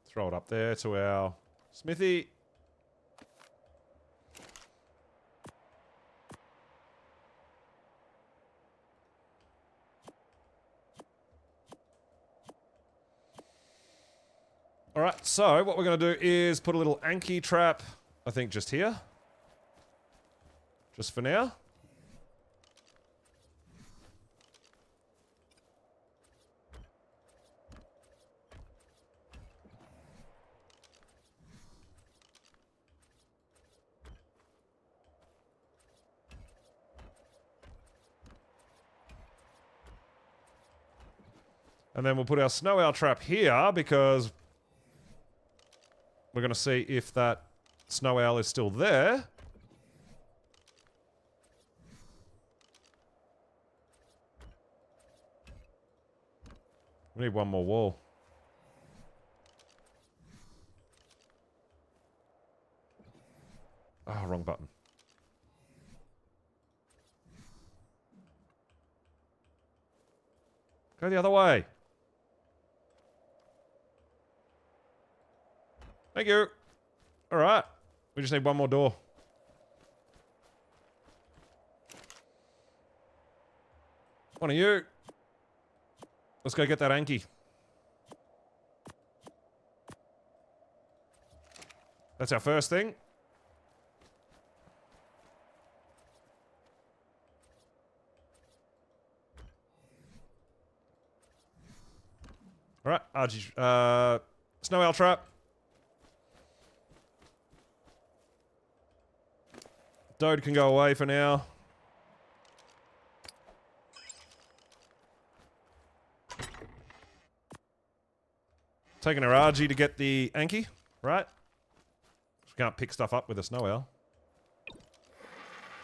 Throw it up there to our smithy. Alright, so what we're going to do is put a little Anki trap, I think just here. Just for now. And then we'll put our snow owl trap here because we're going to see if that snow owl is still there. We need one more wall. Oh, wrong button. Go the other way. Thank you. All right. We just need one more door. One of you. Let's go get that Anki. That's our first thing. All right. RG, snow owl trap. Dode can go away for now. Taking our RG to get the Anki, right? We can't pick stuff up with a snow owl.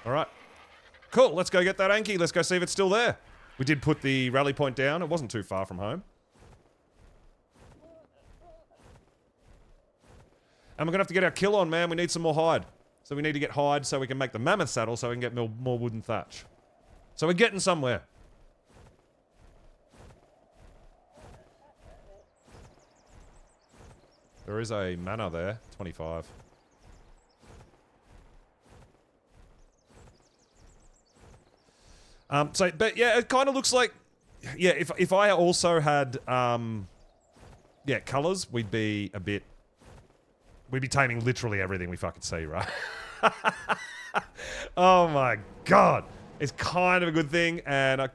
Alright. Cool, let's go get that Anki. Let's go see if it's still there. We did put the rally point down. It wasn't too far from home. And we're going to have to get our kill on, man. We need some more hide. So we need to get hide so we can make the mammoth saddle so we can get more wooden thatch. So we're getting somewhere. There is a mana there. 25. But yeah, it kind of looks like... Yeah, if I also had, yeah, colors, we'd be a bit... We'd be taming literally everything we fucking see, right? Oh my god. It's kind of a good thing, and I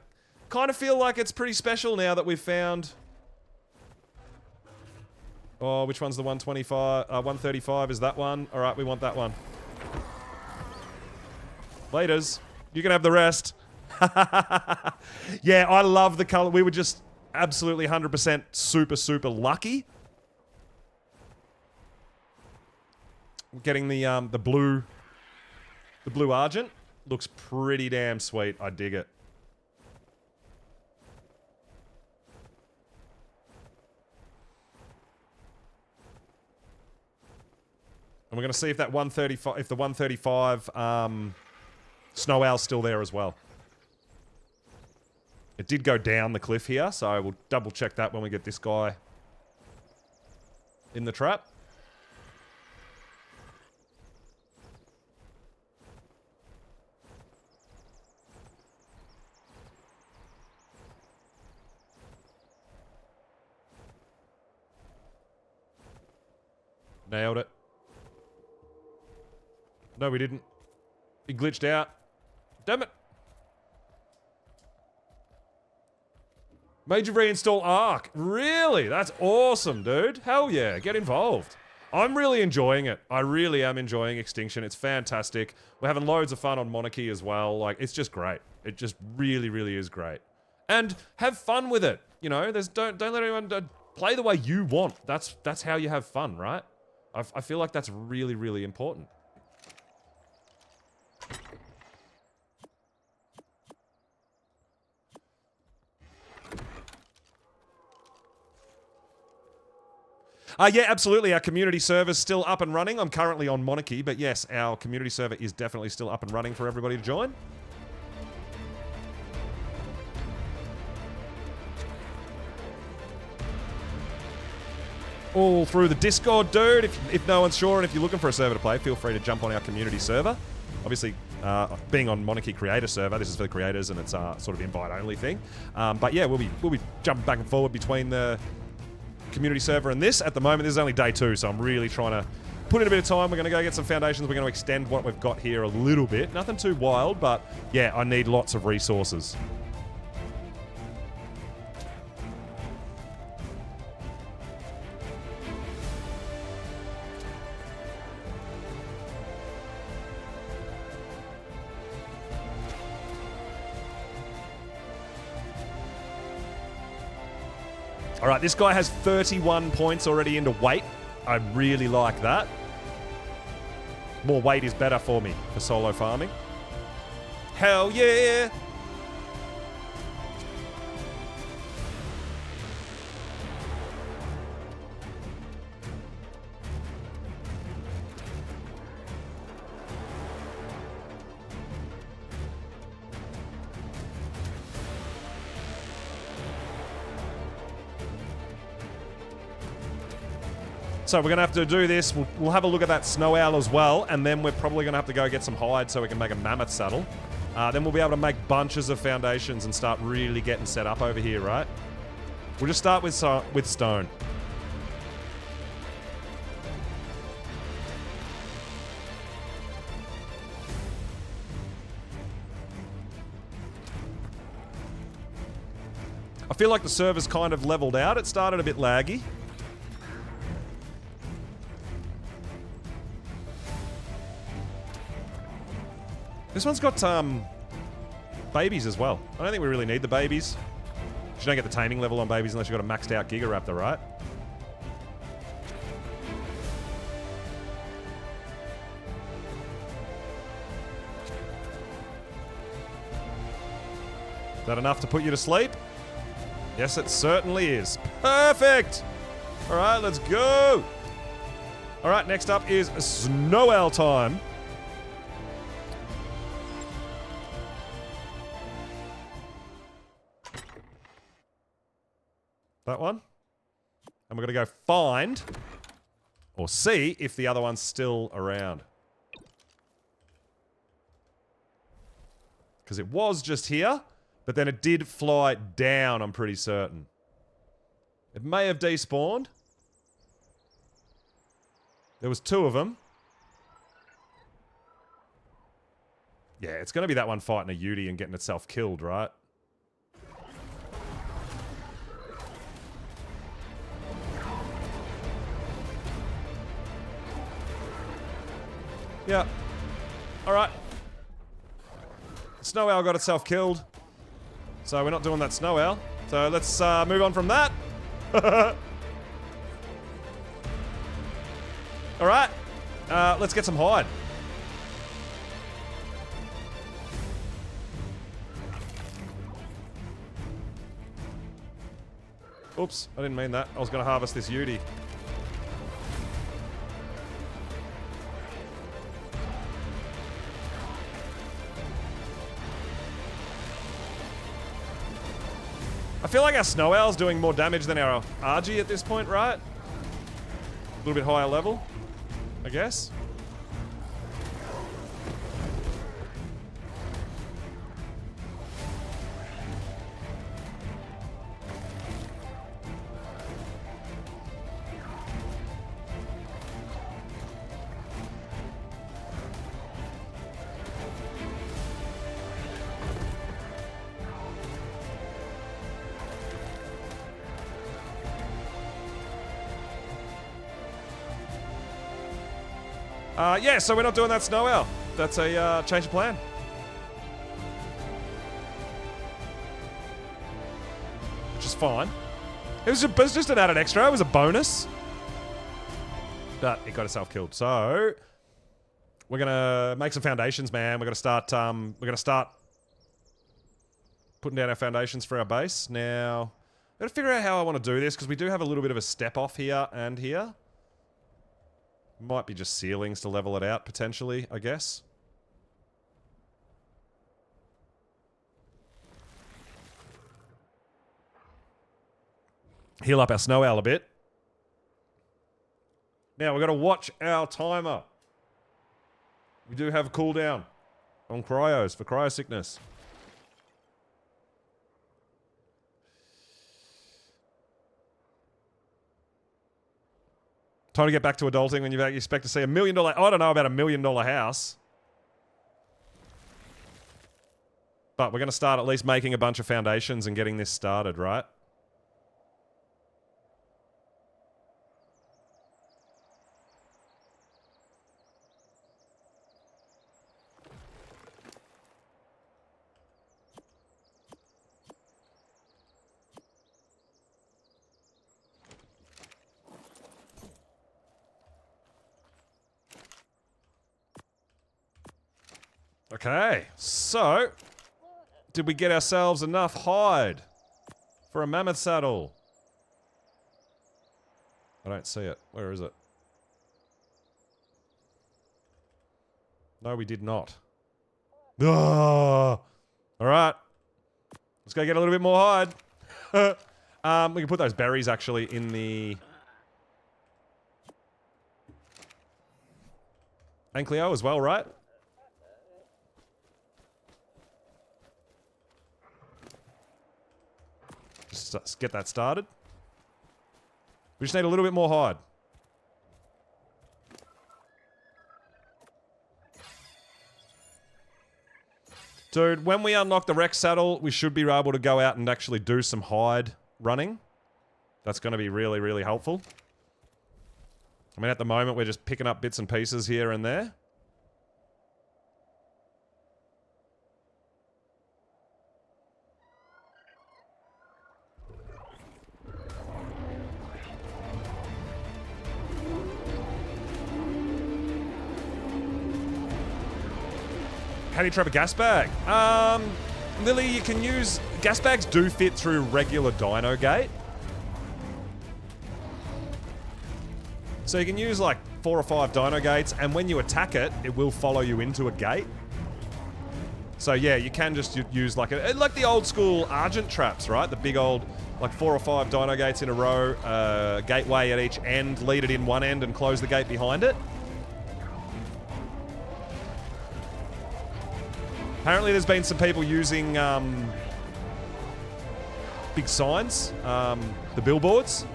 kind of feel like it's pretty special now that we've found... Oh, which one's the 125? 135 is that one. Alright, we want that one. Laters. You can have the rest. Yeah, I love the color. We were just absolutely 100% super lucky. Getting the blue argent looks pretty damn sweet. I dig it. And we're going to see if that 135, if the 135 snow owl's still there as well. It did go down the cliff here, so we'll double check that when we get this guy in the trap. Nailed it. No, we didn't. He glitched out. Damn it. Made you reinstall Ark. Really? That's awesome, dude. Hell yeah. Get involved. I'm really enjoying it. I really am enjoying Extinction. It's fantastic. We're having loads of fun on Monarchy as well. Like, it's just great. It just really, really is great. And have fun with it. You know, don't let anyone play the way you want. That's how you have fun, right? I feel like that's really, really important. Yeah, absolutely. Our community server's still up and running. I'm currently on Monarchy, but yes, our community server is definitely still up and running for everybody to join. All through the Discord, dude. If no one's sure and if you're looking for a server to play, feel free to jump on our community server. Obviously, being on Monarchy Creator server, this is for the creators and it's sort of invite-only thing. But yeah, we'll be jumping back and forward between the community server and this. At the moment, this is only day 2, so I'm really trying to put in a bit of time. We're going to go get some foundations. We're going to extend what we've got here a little bit. Nothing too wild, but yeah, I need lots of resources. All right, this guy has 31 points already into weight. I really like that. More weight is better for me for solo farming. Hell yeah! So we're going to have to do this. We'll have a look at that snow owl as well, and then we're probably going to have to go get some hide so we can make a mammoth saddle. Then we'll be able to make bunches of foundations and start really getting set up over here, right? We'll just start with stone. I feel like the server's kind of leveled out. It started a bit laggy. This one's got babies as well. I don't think we really need the babies. You don't get the taming level on babies unless you've got a maxed out Giga Raptor, right? Is that enough to put you to sleep? Yes, it certainly is. Perfect! Alright, let's go! Alright, next up is Snow Owl time. That one. And we're going to go find or see if the other one's still around. Because it was just here, but then it did fly down, I'm pretty certain. It may have despawned. There was 2 of them. Yeah, it's going to be that one fighting a Yudi and getting itself killed, right? Yeah. Alright. Snow Owl got itself killed. So we're not doing that Snow Owl. So let's move on from that. Alright. Let's get some hide. Oops, I didn't mean that. I was going to harvest this Yudi. I feel like our Snow Owl's doing more damage than our RG at this point, right? A little bit higher level, I guess. Yeah, so we're not doing that snow owl. That's a change of plan. Which is fine. It was just an added extra. It was a bonus. But it got itself killed. So we're gonna make some foundations, man. We're gonna start putting down our foundations for our base. Now, I gotta figure out how I want to do this because we do have a little bit of a step off here and here. Might be just ceilings to level it out potentially, I guess. Heal up our snow owl a bit. Now, we've got to watch our timer. We do have a cooldown on cryos for cryo sickness. Time to get back to adulting when you expect to see $1 million... I don't know about $1 million house. But we're going to start at least making a bunch of foundations and getting this started, right? Okay, so did we get ourselves enough hide for a mammoth saddle? I don't see it. Where is it? No, we did not. Oh! Alright. Let's go get a little bit more hide. We can put those berries actually in the... And Cleo as well, right? Just get that started. We just need a little bit more hide. Dude, when we unlock the Rex saddle, we should be able to go out and actually do some hide running. That's going to be really, really helpful. I mean, at the moment, we're just picking up bits and pieces here and there. How do you trap a gas bag? Lily, you can use... Gas bags do fit through regular dino gate. So you can use like 4 or 5 dino gates, and when you attack it, it will follow you into a gate. So yeah, you can just use like the old school Argent traps, right? The big old, like 4 or 5 dino gates in a row, gateway at each end, lead it in one end and close the gate behind it. Apparently there's been some people using big signs, the billboards.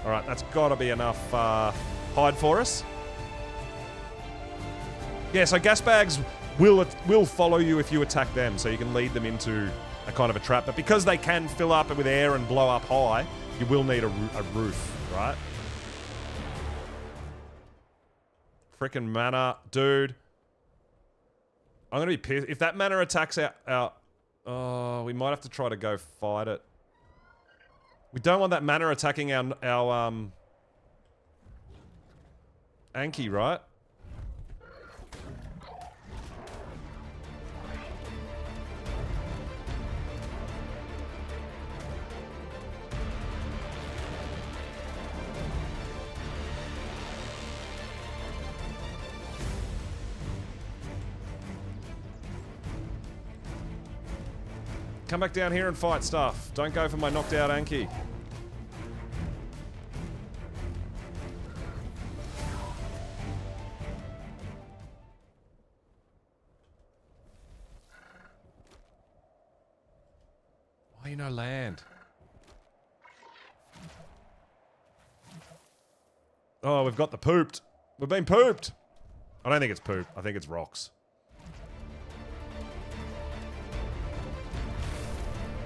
Alright, that's got to be enough hide for us. Yeah, so gas bags will follow you if you attack them, so you can lead them into a kind of a trap. But because they can fill up with air and blow up high, you will need a roof, right? Frickin' mana, dude. I'm gonna be pissed. If that mana attacks our... Oh, we might have to try to go fight it. We don't want that mana attacking our Anki, right? Come back down here and fight stuff. Don't go for my knocked out Anki. Why you no land? Oh, we've got the pooped. We've been pooped. I don't think it's poop. I think it's rocks.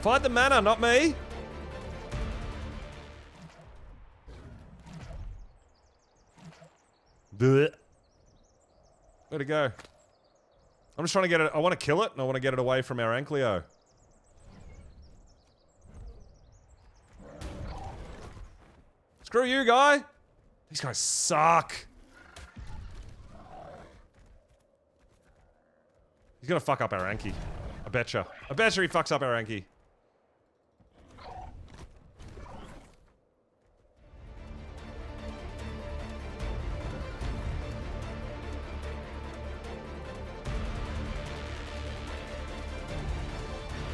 Fight the mana, not me. Blech. Where'd it go? I'm just trying to get it. I want to kill it, and I want to get it away from our Ankylo. Screw you, guy. These guys suck. He's gonna fuck up our Anky. I betcha. I betcha he fucks up our Anky.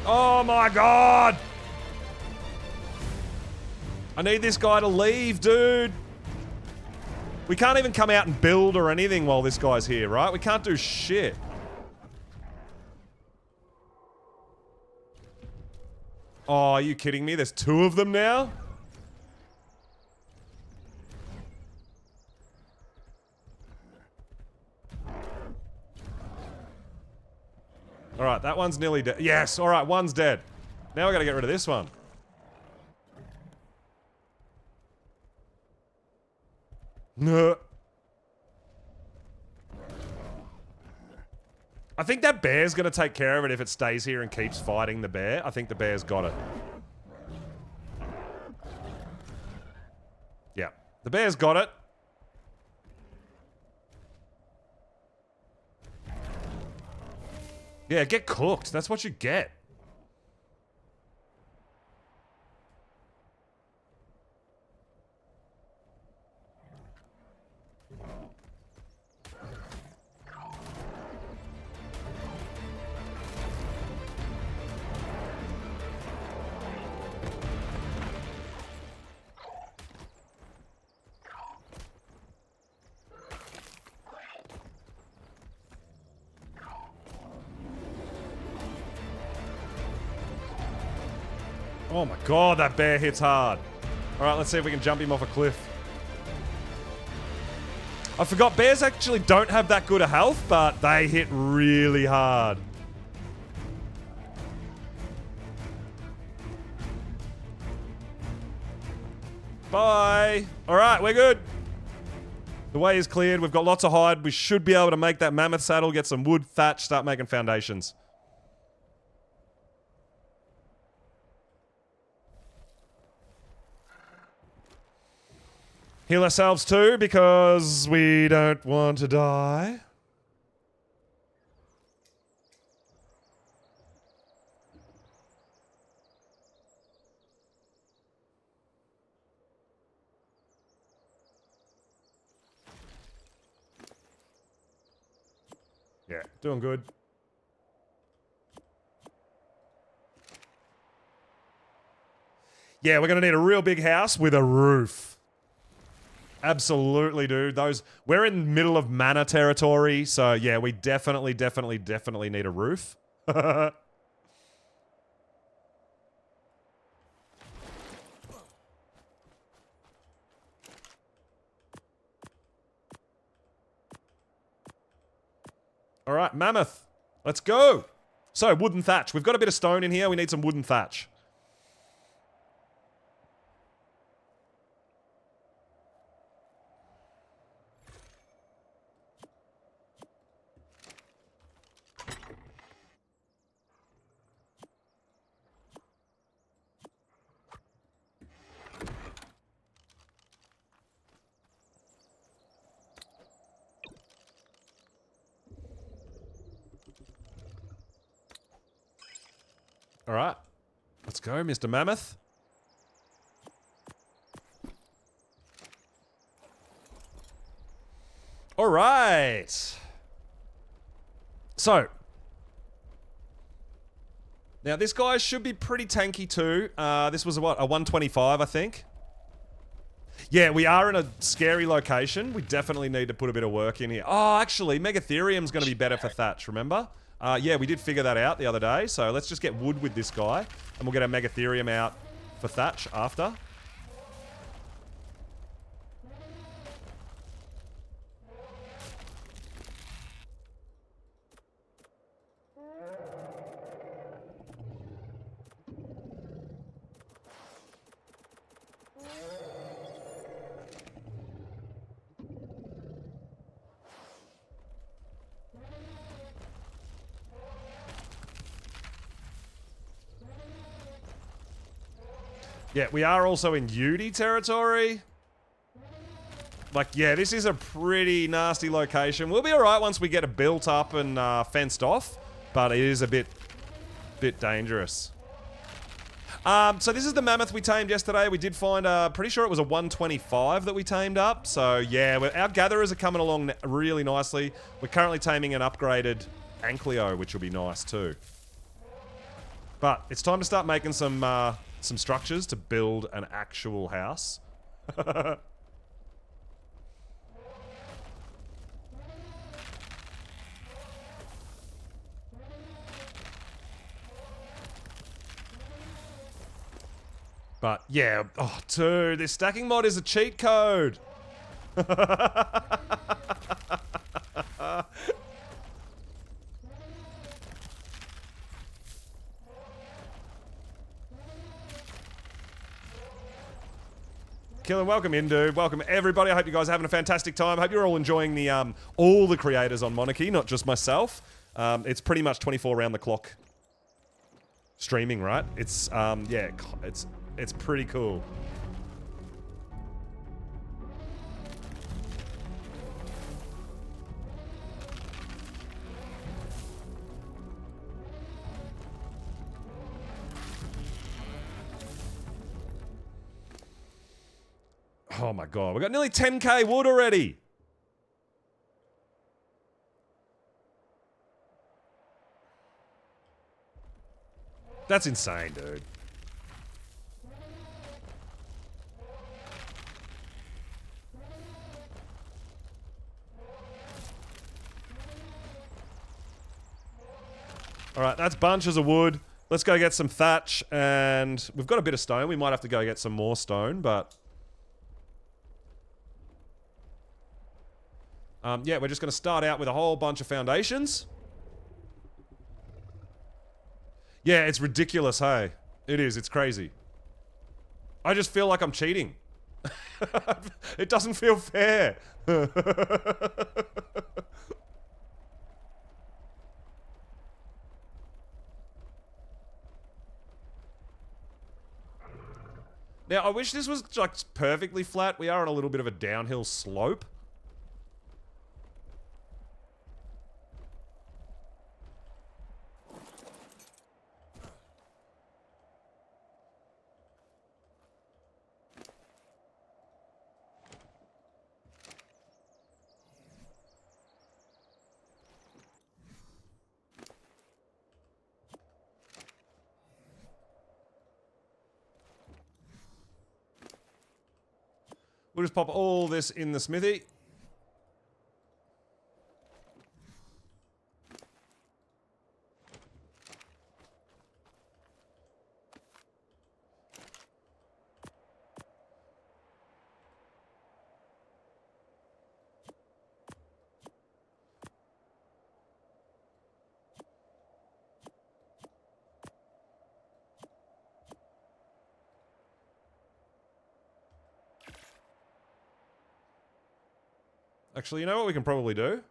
Oh my god! I need this guy to leave, dude. We can't even come out and build or anything while this guy's here, right? We can't do shit. Oh, are you kidding me? There's 2 of them now? Alright, that one's nearly dead. Yes, alright, one's dead. Now we gotta get rid of this one. No. I think that bear's gonna take care of it if it stays here and keeps fighting the bear. I think the bear's got it. Yeah, the bear's got it. Yeah, get cooked. That's what you get. Oh my god, that bear hits hard. Alright, let's see if we can jump him off a cliff. I forgot, bears actually don't have that good a health, but they hit really hard. Bye! Alright, we're good. The way is cleared, we've got lots of hide. We should be able to make that mammoth saddle, get some wood, thatch, start making foundations. Heal ourselves too, because we don't want to die. Yeah, doing good. Yeah, we're going to need a real big house with a roof. Absolutely, dude. We're in the middle of mana territory, so yeah, we definitely need a roof. Alright, mammoth. Let's go. So, wooden thatch. We've got a bit of stone in here. We need some wooden thatch. Alright. Let's go, Mr. Mammoth. Alright. So. Now, this guy should be pretty tanky too. This was, what, a 125, I think? Yeah, we are in a scary location. We definitely need to put a bit of work in here. Oh, actually, Megatherium's going to be better for thatch, remember? Yeah, we did figure that out the other day, so let's just get wood with this guy, and we'll get our Megatherium out for thatch after. Yeah, we are also in Yudi territory. Like, yeah, this is a pretty nasty location. We'll be alright once we get it built up and fenced off, but it is a bit dangerous. So this is the mammoth we tamed yesterday. We did find, pretty sure it was a 125 that we tamed up. So yeah, our gatherers are coming along really nicely. We're currently taming an upgraded Ankleo, which will be nice too. But it's time to start making some structures to build an actual house. But yeah, oh dude, this stacking mod is a cheat code. Killer, welcome in, dude. Welcome everybody. I hope you guys are having a fantastic time. I hope you're all enjoying the all the creators on Monarky, not just myself. It's pretty much 24 round the clock streaming, right? It's yeah, it's pretty cool. Oh my god, we got nearly 10k wood already. That's insane, dude. Alright, that's bunches of wood. Let's go get some thatch, and we've got a bit of stone. We might have to go get some more stone, but... yeah, we're just going to start out with a whole bunch of foundations. Yeah, it's ridiculous, hey? It is, it's crazy. I just feel like I'm cheating. It doesn't feel fair. Now, I wish this was like perfectly flat. We are on a little bit of a downhill slope. We'll just pop all this in the smithy. Actually, you know what we can probably do?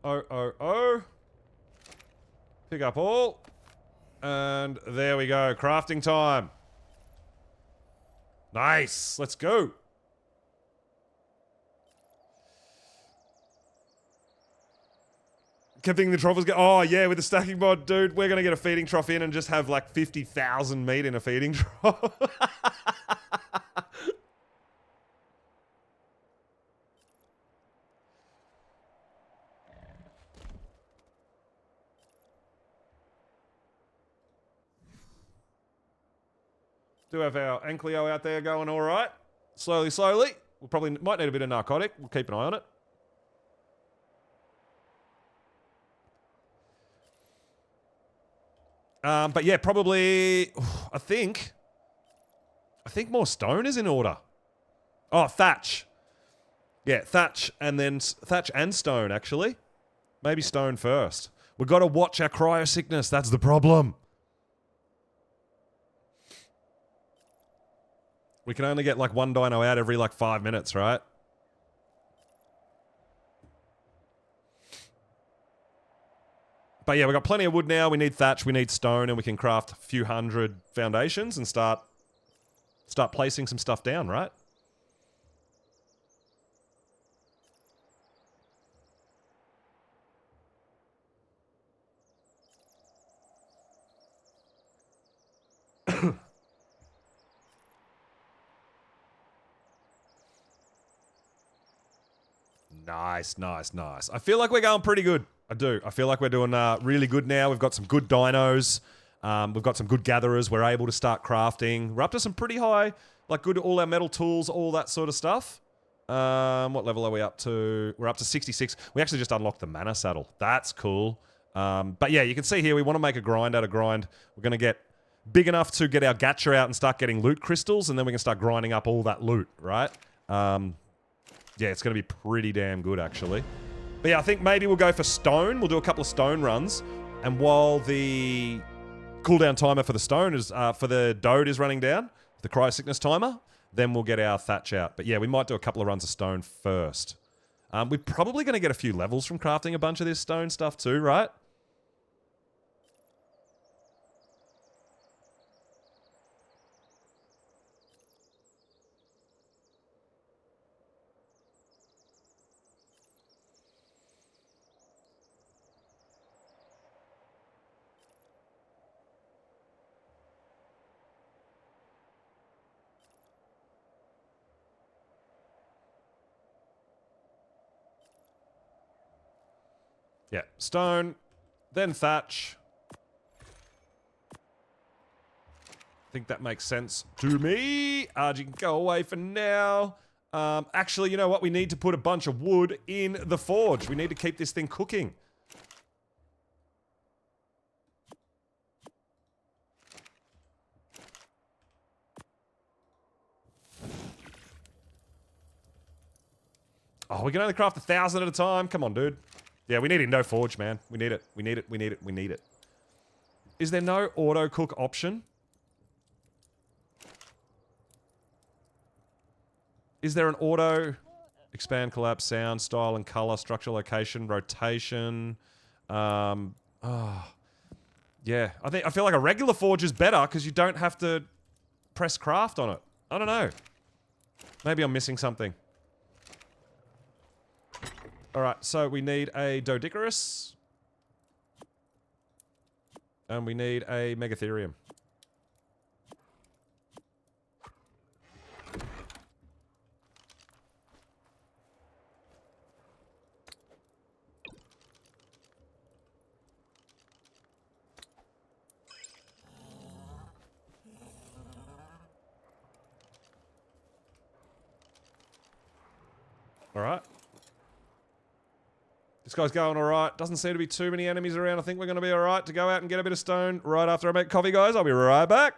Oh. Pick up all. And there we go. Crafting time. Nice. Let's go. Kept thinking the trough was oh yeah, with the stacking mod, dude, we're going to get a feeding trough in and just have like 50,000 meat in a feeding trough. Do have our Ankleo out there going all right. Slowly. We'll probably might need a bit of narcotic. We'll keep an eye on it. But yeah, probably. I think more stone is in order. Oh, thatch. Yeah, thatch and stone actually. Maybe stone first. We've got to watch our cryo sickness. That's the problem. We can only get like one dino out every like 5 minutes, right? But yeah, we've got plenty of wood now. We need thatch, we need stone, and we can craft a few hundred foundations and start placing some stuff down, right? Nice, nice, nice. I feel like we're going pretty good. I do. I feel like we're doing really good now. We've got some good dinos. We've got some good gatherers. We're able to start crafting. We're up to some pretty high, like good, all our metal tools, all that sort of stuff. What level are we up to? We're up to 66. We actually just unlocked the mana saddle. That's cool. But yeah, you can see here, we want to make a grind out of grind. We're going to get big enough to get our gacha out and start getting loot crystals, and then we can start grinding up all that loot, right? Yeah, it's going to be pretty damn good, actually. But yeah, I think maybe we'll go for stone. We'll do a couple of stone runs. And while the cooldown timer for the stone is, for the dode is running down, the cryo sickness timer, then we'll get our thatch out. But yeah, we might do a couple of runs of stone first. We're probably going to get a few levels from crafting a bunch of this stone stuff too, right? Yeah, stone, then thatch. I think that makes sense to me. You can go away for now. Actually, you know what? We need to put a bunch of wood in the forge. We need to keep this thing cooking. Oh, we can only craft 1,000 at a time. Come on, dude. Yeah, we need a no forge, man. We need it. We need it. We need it. We need it. Is there no auto cook option? Is there an auto expand, collapse, sound, style and color, structure, location, rotation? Yeah, I feel like a regular forge is better because you don't have to press craft on it. I don't know. Maybe I'm missing something. Alright, so we need a Doedicurus. And we need a Megatherium. Alright. This guy's going alright. Doesn't seem to be too many enemies around. I think we're going to be alright to go out and get a bit of stone right after I make coffee, guys. I'll be right back.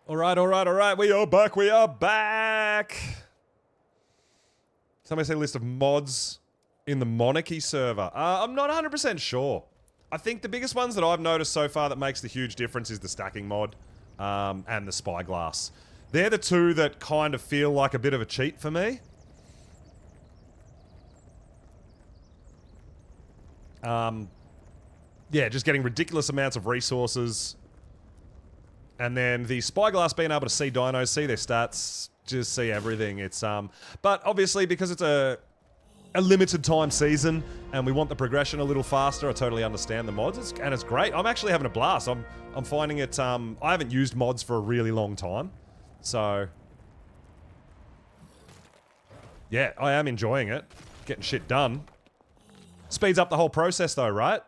All right, all right, all right. We are back. We are back. Somebody say list of mods in the Monarchy server. I'm not 100% sure. I think the biggest ones that I've noticed so far that makes the huge difference is the stacking mod and the spyglass. They're the two that kind of feel like a bit of a cheat for me. Yeah, just getting ridiculous amounts of resources. And then the spyglass being able to see dinos, see their stats, just see everything. It's but obviously because it's a limited time season and we want the progression a little faster, I totally understand the mods, and it's great. I'm actually having a blast. I'm finding it. I haven't used mods for a really long time, so yeah, I am enjoying it. Getting shit done. Speeds up the whole process though, right?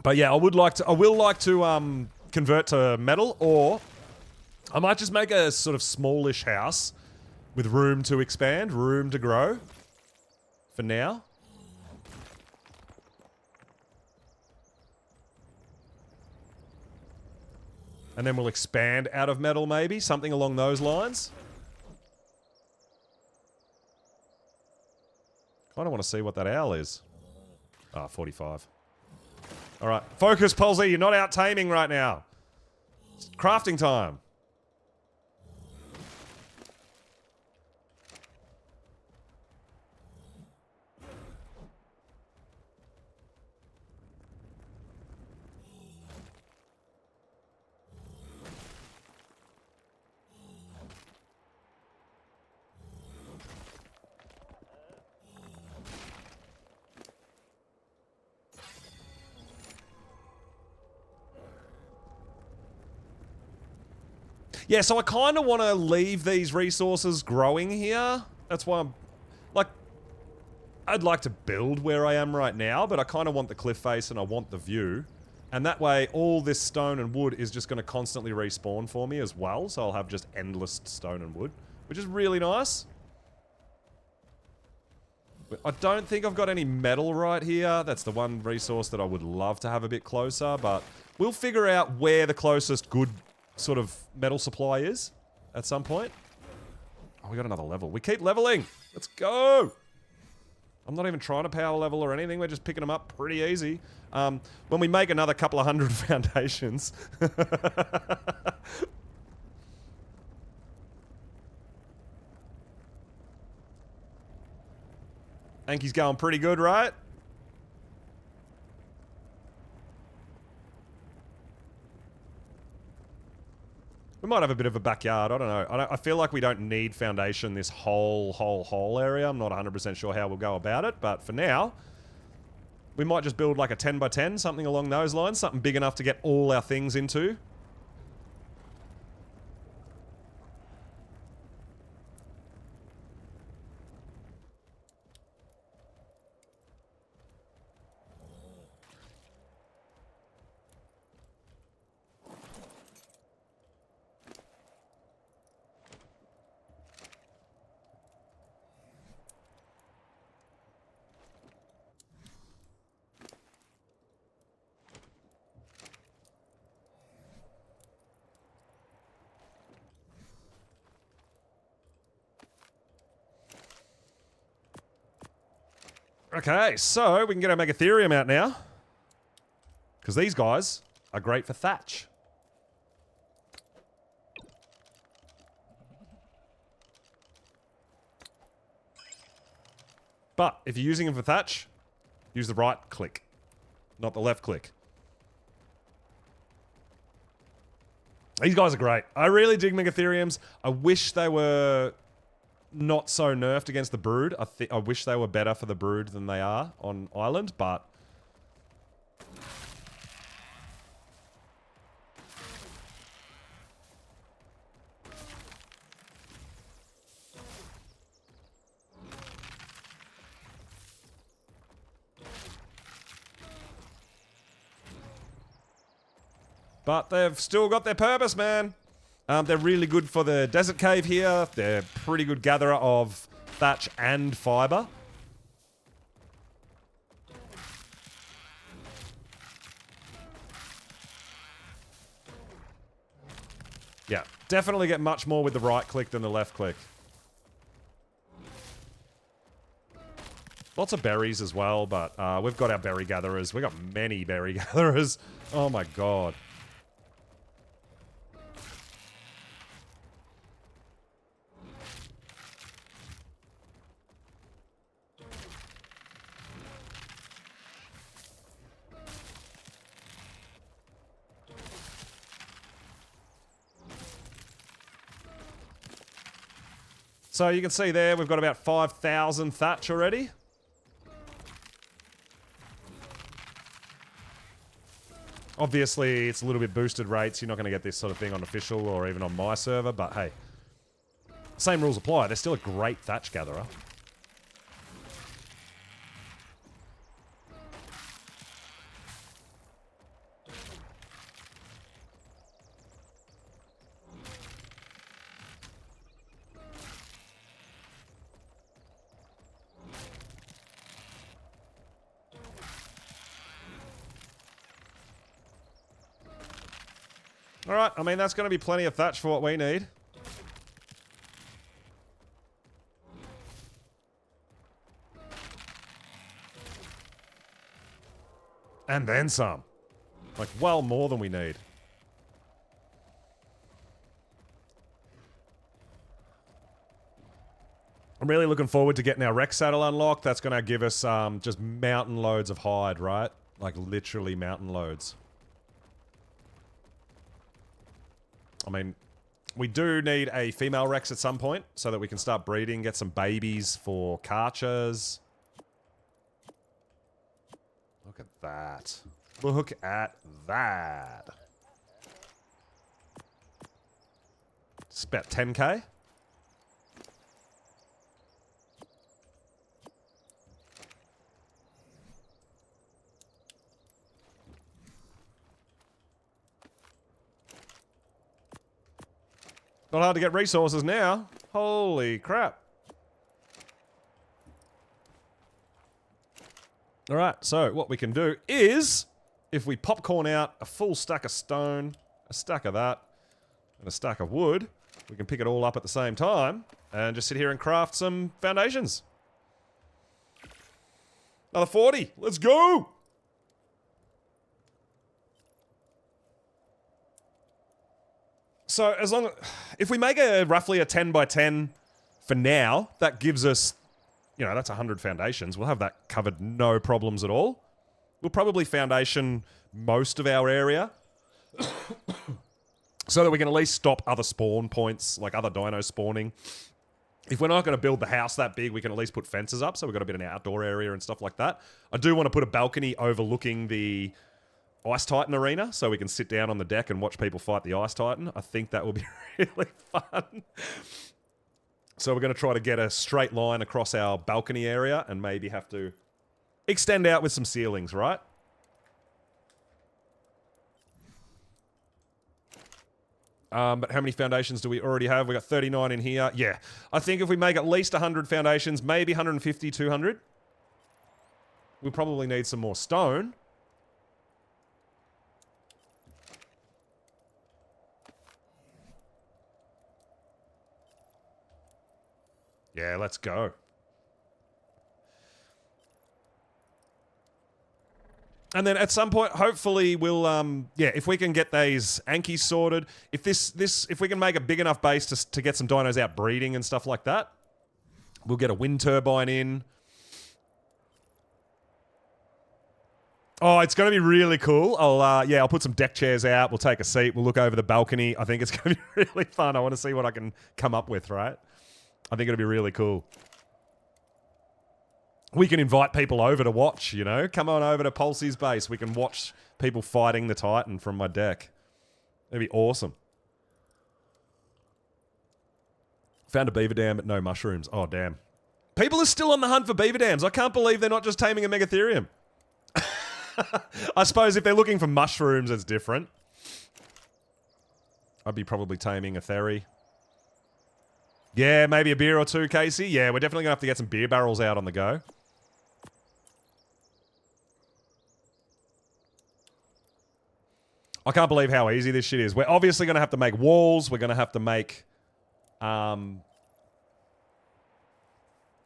But yeah, I will like to convert to metal, or I might just make a sort of smallish house with room to expand, room to grow for now. And then we'll expand out of metal maybe, something along those lines. Kind of want to see what that owl is. Ah, 45. All right, focus, Palsy. You're not out taming right now. It's crafting time. Yeah, so I kind of want to leave these resources growing here. That's why I'm... Like, I'd like to build where I am right now, but I kind of want the cliff face and I want the view. And that way, all this stone and wood is just going to constantly respawn for me as well. So I'll have just endless stone and wood, which is really nice. But I don't think I've got any metal right here. That's the one resource that I would love to have a bit closer, but we'll figure out where the closest good sort of metal supply is at some point. Oh, we got another level. We keep leveling. Let's go. I'm not even trying to power level or anything. We're just picking them up pretty easy. When we make another couple of 100 foundations. Anky's going pretty good, right? We might have a bit of a backyard. I don't know. I feel like we don't need foundation this whole area. I'm not 100% sure how we'll go about it, but for now, we might just build like a 10 by 10, something along those lines, something big enough to get all our things into. Okay, so we can get our Megatherium out now. Because these guys are great for thatch. But if you're using them for thatch, use the right click, not the left click. These guys are great. I really dig Megatheriums. I wish they were not so nerfed against the Brood. I wish they were better for the Brood than they are on Island, but... But they've still got their purpose, man. They're really good for the desert cave here. They're pretty good gatherer of thatch and fiber. Yeah, definitely get much more with the right click than the left click. Lots of berries as well, but we've got our berry gatherers. We've got many berry gatherers. Oh my god. So you can see there, we've got about 5,000 thatch already. Obviously, it's a little bit boosted rates. You're not going to get this sort of thing on official or even on my server, but hey. Same rules apply. They're still a great thatch gatherer. Alright, I mean, that's going to be plenty of thatch for what we need. And then some. Like, well more than we need. I'm really looking forward to getting our Rex saddle unlocked. That's going to give us just mountain loads of hide, right? Like, literally mountain loads. I mean, we do need a female Rex at some point so that we can start breeding, get some babies for Karchas. Look at that. Look at that. It's about 10k. Not hard to get resources now. Holy crap. Alright, so what we can do is, if we popcorn out a full stack of stone, a stack of that, and a stack of wood, we can pick it all up at the same time, and just sit here and craft some foundations. Another 40. Let's go! So, if we make roughly a 10 by 10 for now, that gives us, you know, that's 100 foundations. We'll have that covered, no problems at all. We'll probably foundation most of our area so that we can at least stop other spawn points, like other dinos spawning. If we're not going to build the house that big, we can at least put fences up, so we've got a bit of an outdoor area and stuff like that. I do want to put a balcony overlooking the Ice Titan arena, so we can sit down on the deck and watch people fight the Ice Titan. I think that will be really fun. So we're going to try to get a straight line across our balcony area and maybe have to extend out with some ceilings, right? But how many foundations do we already have? We got 39 in here. Yeah. I think if we make at least 100 foundations, maybe 150, 200. We'll probably need some more stone. Yeah, let's go. And then at some point, hopefully we'll, yeah, if we can get these Ankies sorted, if we can make a big enough base to get some dinos out breeding and stuff like that, we'll get a wind turbine in. Oh, it's going to be really cool. I'll put some deck chairs out. We'll take a seat. We'll look over the balcony. I think it's going to be really fun. I want to see what I can come up with, right? I think it'll be really cool. We can invite people over to watch, you know? Come on over to Pulse's base. We can watch people fighting the Titan from my deck. It'd be awesome. Found a beaver dam, but no mushrooms. Oh, damn. People are still on the hunt for beaver dams. I can't believe they're not just taming a Megatherium. I suppose if they're looking for mushrooms, it's different. I'd be probably taming a Theri. Yeah, maybe a beer or two, Casey. Yeah, we're definitely going to have to get some beer barrels out on the go. I can't believe how easy this shit is. We're obviously going to have to make walls. We're going to have to make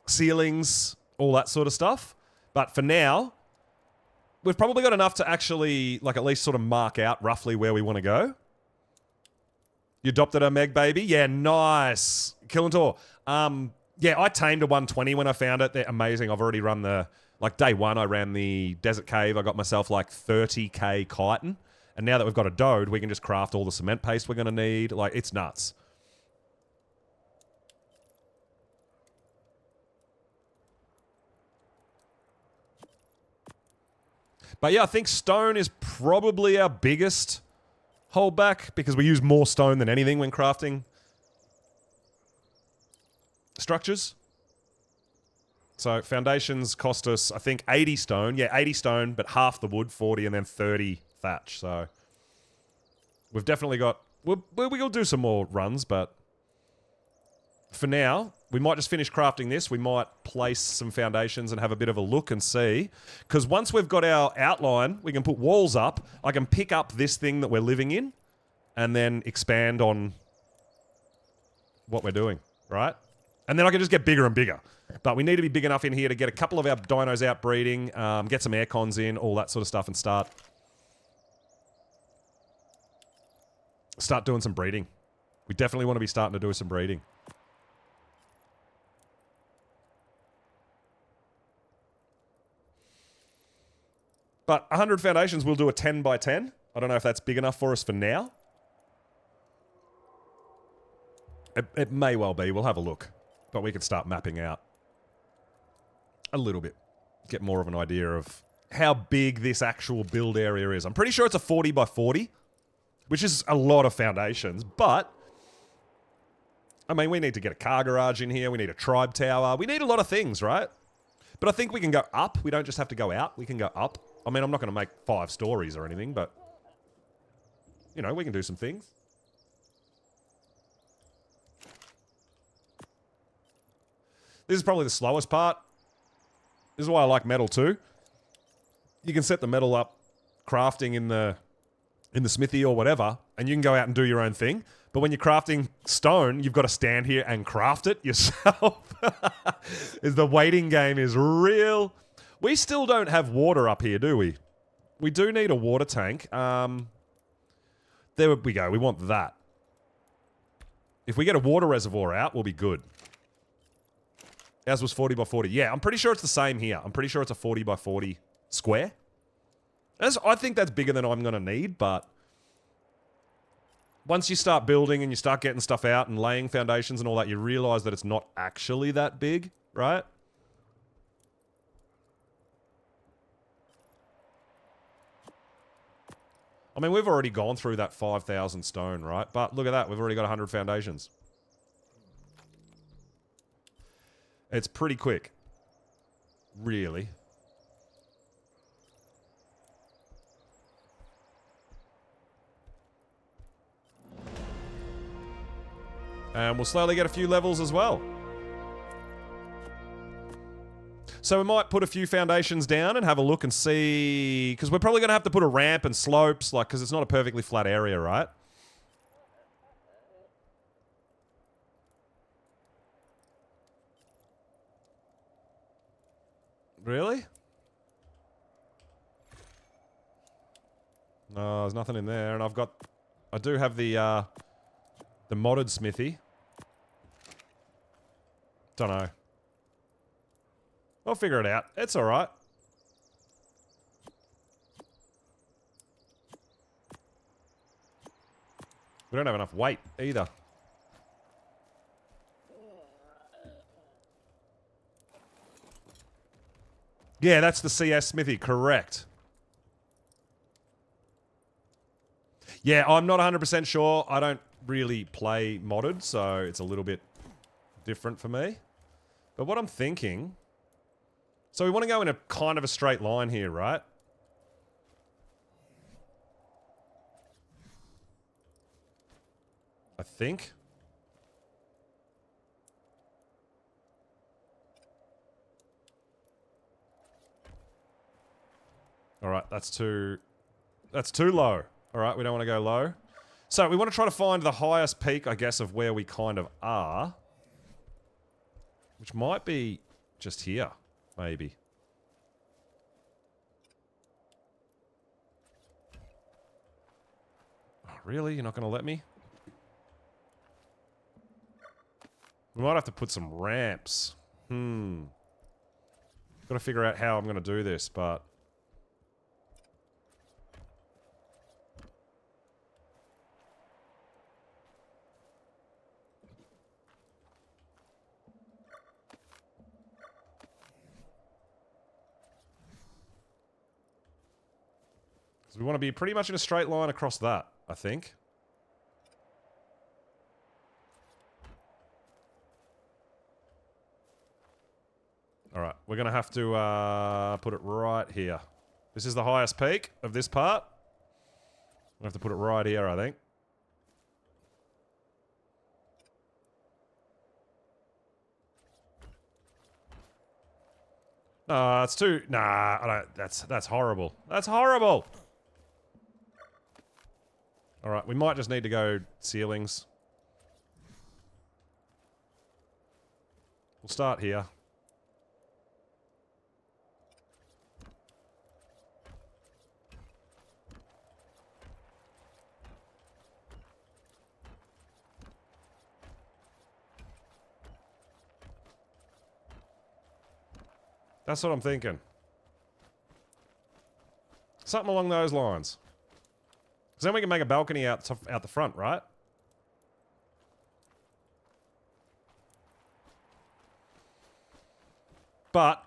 ceilings, all that sort of stuff. But for now, we've probably got enough to actually, like, at least sort of mark out roughly where we want to go. You adopted a Meg baby? Yeah, nice. Killentor. Yeah, I tamed a 120 when I found it. They're amazing. I've already run the... Like, day one, I ran the Desert Cave. I got myself, like, 30k chitin. And now that we've got a Dode, we can just craft all the cement paste we're going to need. Like, it's nuts. But yeah, I think stone is probably our biggest holdback because we use more stone than anything when crafting structures. So foundations cost us, I think, 80 stone. Yeah, 80 stone, but half the wood, 40, and then 30 thatch. So we've definitely got... We'll do some more runs, but for now, we might just finish crafting this. We might place some foundations and have a bit of a look and see. Because once we've got our outline, we can put walls up. I can pick up this thing that we're living in and then expand on what we're doing, right? And then I can just get bigger and bigger. But we need to be big enough in here to get a couple of our dinos out breeding, get some air cons in, all that sort of stuff, and start doing some breeding. We definitely want to be starting to do some breeding. But 100 foundations, we'll do a 10 by 10. I don't know if that's big enough for us for now. It may well be. We'll have a look. But we can start mapping out a little bit. Get more of an idea of how big this actual build area is. I'm pretty sure it's a 40 by 40, which is a lot of foundations. But, I mean, we need to get a car garage in here. We need a tribe tower. We need a lot of things, right? But I think we can go up. We don't just have to go out. We can go up. I mean, I'm not going to make 5 stories or anything, but, you know, we can do some things. This is probably the slowest part. This is why I like metal too. You can set the metal up crafting in the smithy or whatever, and you can go out and do your own thing. But when you're crafting stone, you've got to stand here and craft it yourself. The waiting game is real. We still don't have water up here, do we? We do need a water tank. There we go. We want that. If we get a water reservoir out, we'll be good. Ours was 40 by 40. Yeah, I'm pretty sure it's the same here. I'm pretty sure it's a 40 by 40 square. I think that's bigger than I'm going to need, but once you start building and you start getting stuff out and laying foundations and all that, you realize that it's not actually that big, right? I mean, we've already gone through that 5,000 stone, right? But look at that. We've already got 100 foundations. It's pretty quick. Really. And we'll slowly get a few levels as well. So we might put a few foundations down and have a look and see... Because we're probably going to have to put a ramp and slopes, like, because it's not a perfectly flat area, right? Really? No, there's nothing in there. And I do have the modded smithy. Don't know. I'll figure it out. It's alright. We don't have enough weight either. Yeah, that's the CS smithy, correct. Yeah, I'm not 100% sure. I don't really play modded, so it's a little bit different for me. But what I'm thinking... So we want to go in a kind of a straight line here, right? I think. Alright, that's too low. Alright, we don't want to go low. So we want to try to find the highest peak, I guess, of where we kind of are. Which might be just here, maybe. Oh, really? You're not going to let me? We might have to put some ramps. Got to figure out how I'm going to do this, but... we want to be pretty much in a straight line across that, I think. Alright, we're going to have to put it right here. This is the highest peak of this part. We have to put it right here, I think. It's too... Nah, I don't, that's horrible. That's horrible! Alright, we might just need to go ceilings. We'll start here. That's what I'm thinking. Something along those lines. Because then we can make a balcony out the front, right? But,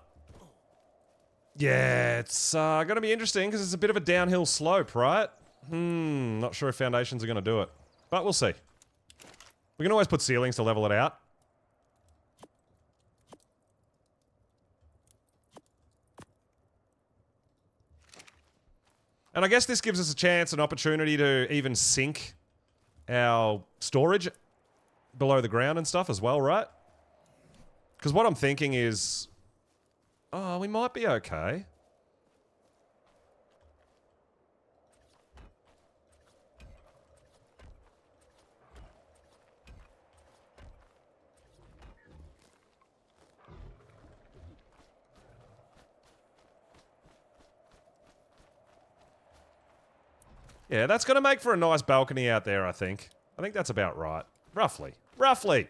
yeah, it's going to be interesting because it's a bit of a downhill slope, right? Not sure if foundations are going to do it. But we'll see. We can always put ceilings to level it out. And I guess this gives us a chance, an opportunity to even sink our storage below the ground and stuff as well, right? Because what I'm thinking is... Oh, we might be okay. Yeah, that's going to make for a nice balcony out there, I think. I think that's about right. Roughly. Roughly!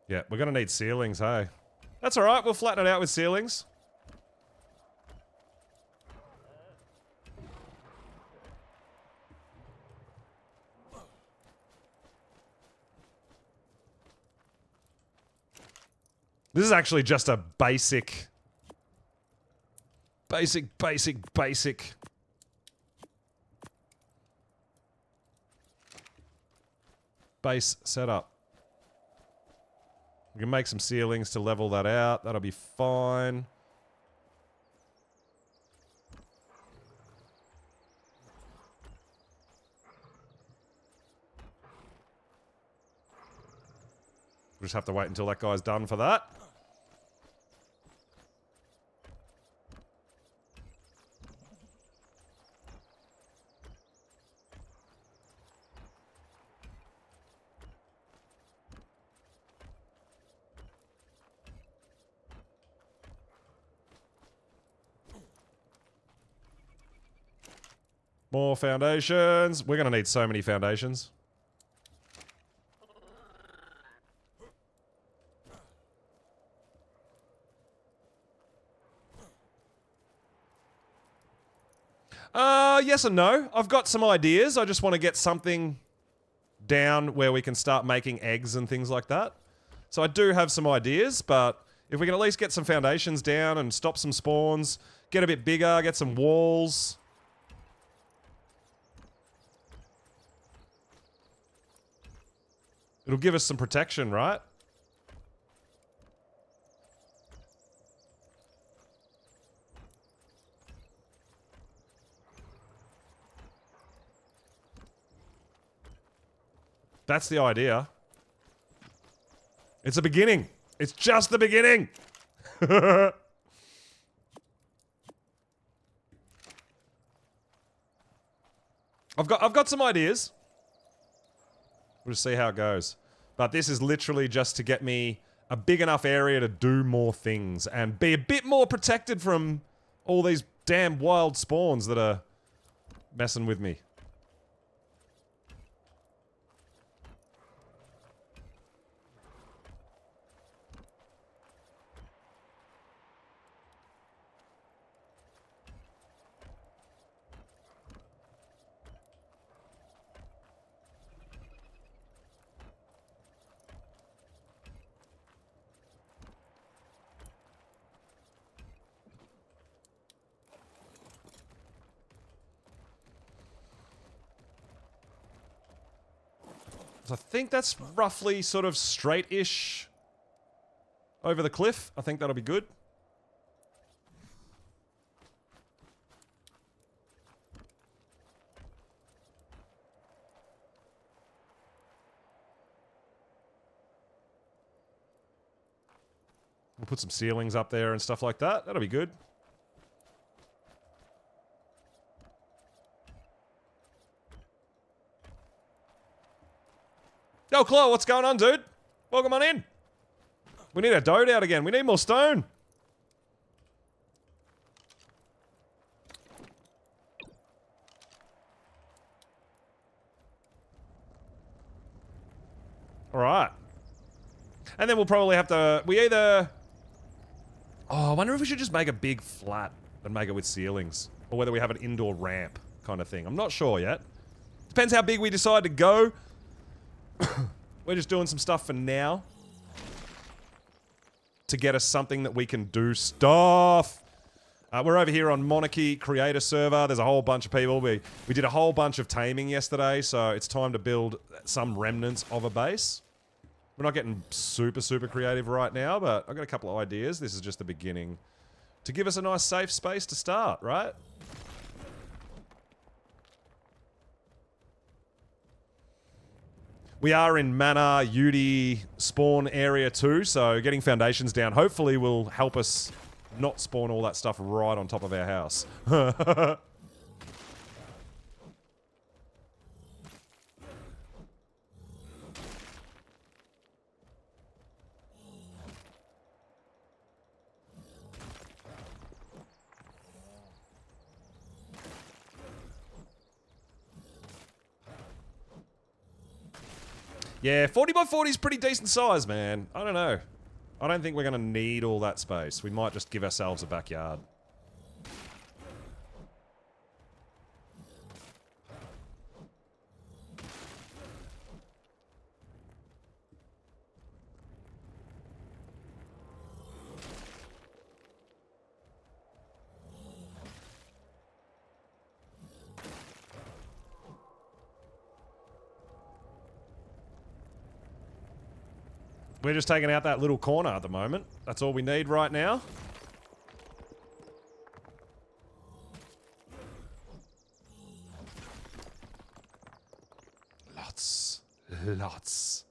Yeah, we're going to need ceilings, hey? That's alright, we'll flatten it out with ceilings. This is actually just a basic base setup. We can make some ceilings to level that out. That'll be fine. We'll just have to wait until that guy's done for that. More foundations. We're going to need so many foundations. Yes and no. I've got some ideas. I just want to get something down where we can start making eggs and things like that. So I do have some ideas, but If we can at least get some foundations down and stop some spawns, get a bit bigger, get some walls. It'll give us some protection, right? That's the idea. It's a beginning. It's just the beginning. I've got some ideas. We'll just see how it goes. But this is literally just to get me a big enough area to do more things and be a bit more protected from all these damn wild spawns that are messing with me. So I think that's roughly sort of straight-ish over the cliff. I think that'll be good. We'll put some ceilings up there and stuff like that. That'll be good. Yo, Claw, what's going on, dude? Welcome on in. We need our dode out again. We need more stone. Alright. And then we'll probably have to... We either... Oh, I wonder if we should just make a big flat and make it with ceilings. Or whether we have an indoor ramp kind of thing. I'm not sure yet. Depends how big we decide to go. We're just doing some stuff for now. To get us something that we can do stuff. We're over here on Monarky creator server. There's a whole bunch of people. We did a whole bunch of taming yesterday, so it's time to build some remnants of a base. We're not getting super, super creative right now, but I've got a couple of ideas. This is just the beginning. To give us a nice safe space to start, right? We are in Mana, Yudi spawn area too, so getting foundations down hopefully will help us not spawn all that stuff right on top of our house. Yeah, 40 by 40 is pretty decent size, man. I don't know. I don't think we're going to need all that space. We might just give ourselves a backyard. We're just taking out that little corner at the moment. That's all we need right now. Lots.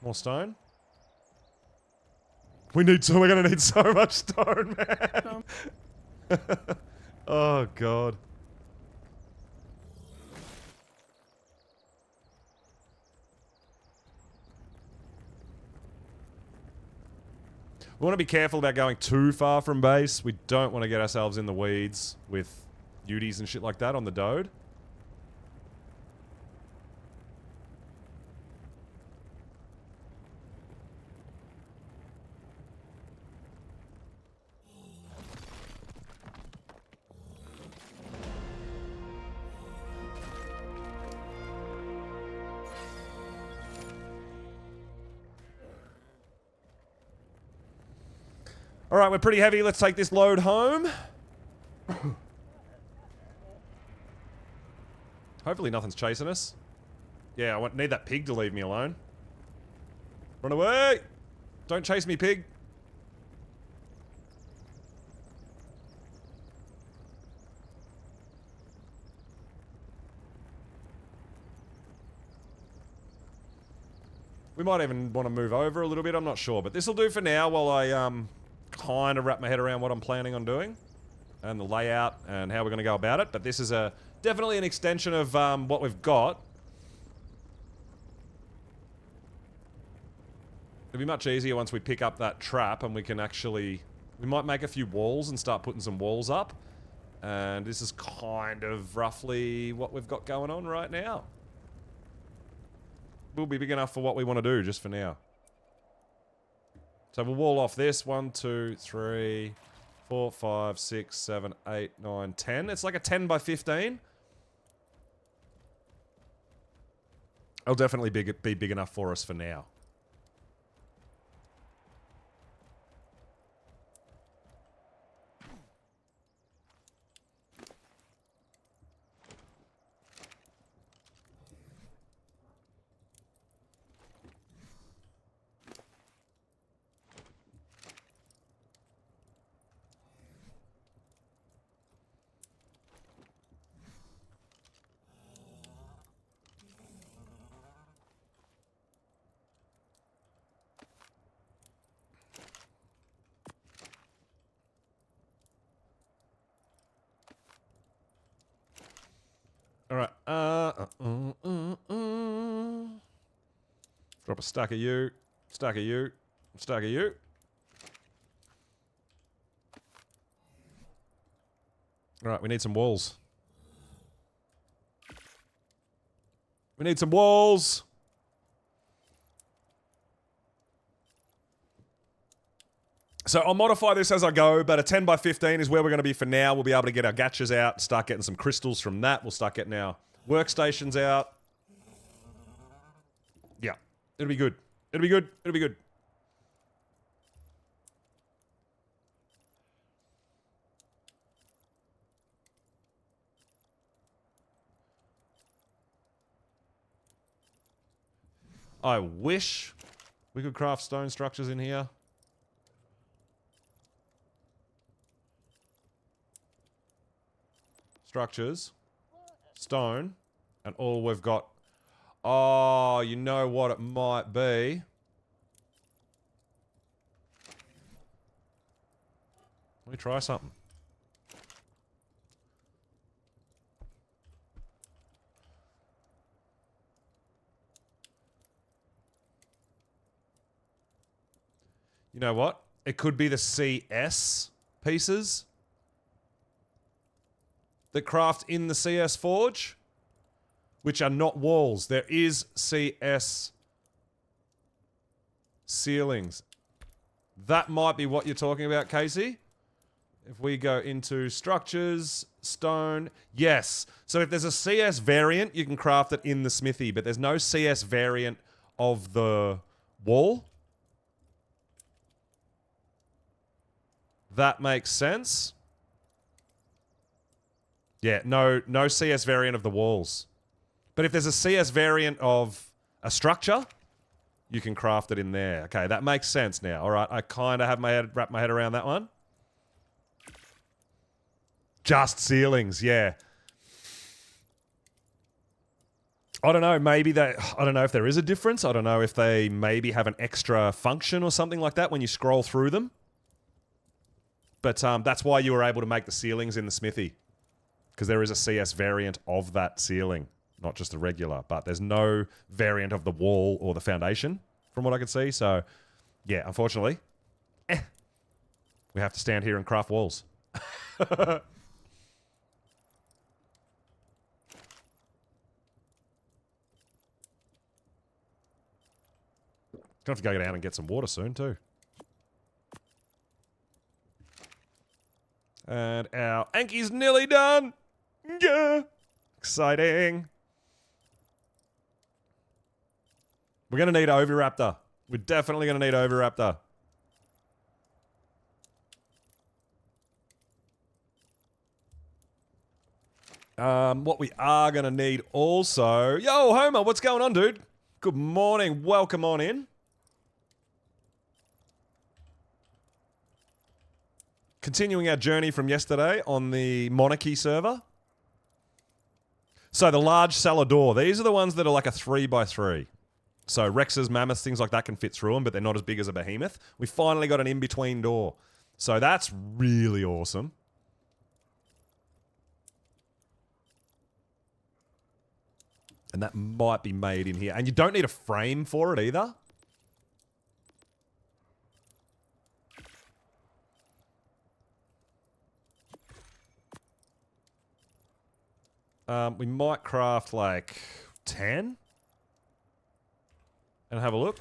More stone? We're gonna need so much stone, man. Oh, God. We want to be careful about going too far from base. We don't want to get ourselves in the weeds with Udis and shit like that on the Dode. All right, we're pretty heavy. Let's take this load home. Hopefully nothing's chasing us. Yeah, I need that pig to leave me alone. Run away! Don't chase me, pig. We might even want to move over a little bit, I'm not sure. But this'll do for now while I kind of wrap my head around what I'm planning on doing. And the layout and how we're going to go about it. But this is definitely an extension of what we've got. It'll be much easier once we pick up that trap and we can actually... We might make a few walls and start putting some walls up. And this is kind of roughly what we've got going on right now. Will be big enough for what we want to do just for now. So we'll wall off this. 1, 2, 3, 4, 5, 6, 7, 8, 9, 10. It's like a 10 by 15. It'll definitely be big enough for us for now. Alright, drop a stack of you, stack of you, stack of you. Alright, we need some walls. We need some walls! So I'll modify this as I go, but a 10 by 15 is where we're going to be for now. We'll be able to get our gachas out, start getting some crystals from that. We'll start getting our workstations out. Yeah, it'll be good. It'll be good. It'll be good. I wish we could craft stone structures in here. Structures, stone, and all we've got... Oh, you know what it might be? Let me try something. You know what? It could be the CS pieces that craft in the CS Forge, which are not walls. There is CS ceilings. That might be what you're talking about, Casey. If we go into structures, stone, yes. So if there's a CS variant, you can craft it in the smithy, but there's no CS variant of the wall. That makes sense. Yeah, no CS variant of the walls. But if there's a CS variant of a structure, you can craft it in there. Okay, that makes sense now. All right, I kind of have wrapped my head around that one. Just ceilings, yeah. I don't know, maybe I don't know if there is a difference. I don't know if they maybe have an extra function or something like that when you scroll through them. But that's why you were able to make the ceilings in the smithy. Because there is a CS variant of that ceiling, not just the regular. But there's no variant of the wall or the foundation, from what I can see. So, yeah, unfortunately, we have to stand here and craft walls. Gonna have to go down and get some water soon, too. And our Anki's nearly done! Yeah! Exciting! We're gonna need Oviraptor. We're definitely gonna need Oviraptor. What we are going to need also... Yo, Homer, what's going on, dude? Good morning. Welcome on in. Continuing our journey from yesterday on the Monarchy server. So the large cellar door. These are the ones that are like a 3x3. So Rexes, mammoths, things like that can fit through them, but they're not as big as a behemoth. We finally got an in-between door. So that's really awesome. And that might be made in here. And you don't need a frame for it either. We might craft like 10 and have a look.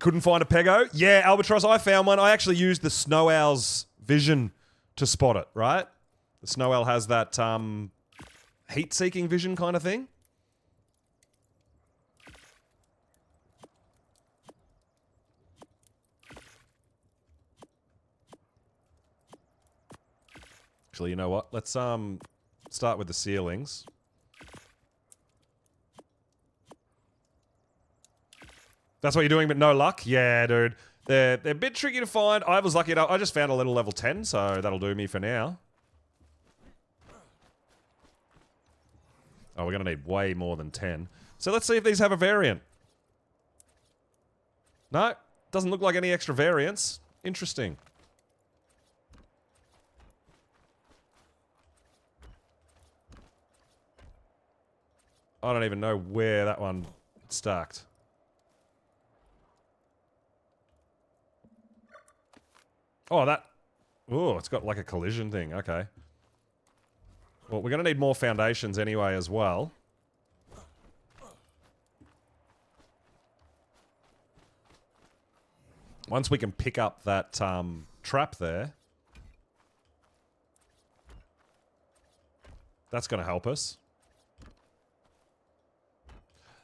Couldn't find a Pego? Yeah, Albatross, I found one. I actually used the Snow Owl's vision to spot it, right? The Snow Owl has that heat-seeking vision kind of thing. Actually, you know what? Let's start with the ceilings. That's what you're doing, but no luck? Yeah, dude. They're a bit tricky to find. I was lucky enough. I just found a little level 10, so that'll do me for now. Oh, we're going to need way more than 10. So let's see if these have a variant. No, doesn't look like any extra variants. Interesting. I don't even know where that one stacked. Oh, that... Oh, it's got like a collision thing. Okay. Well, we're going to need more foundations anyway as well. Once we can pick up that trap there, that's going to help us.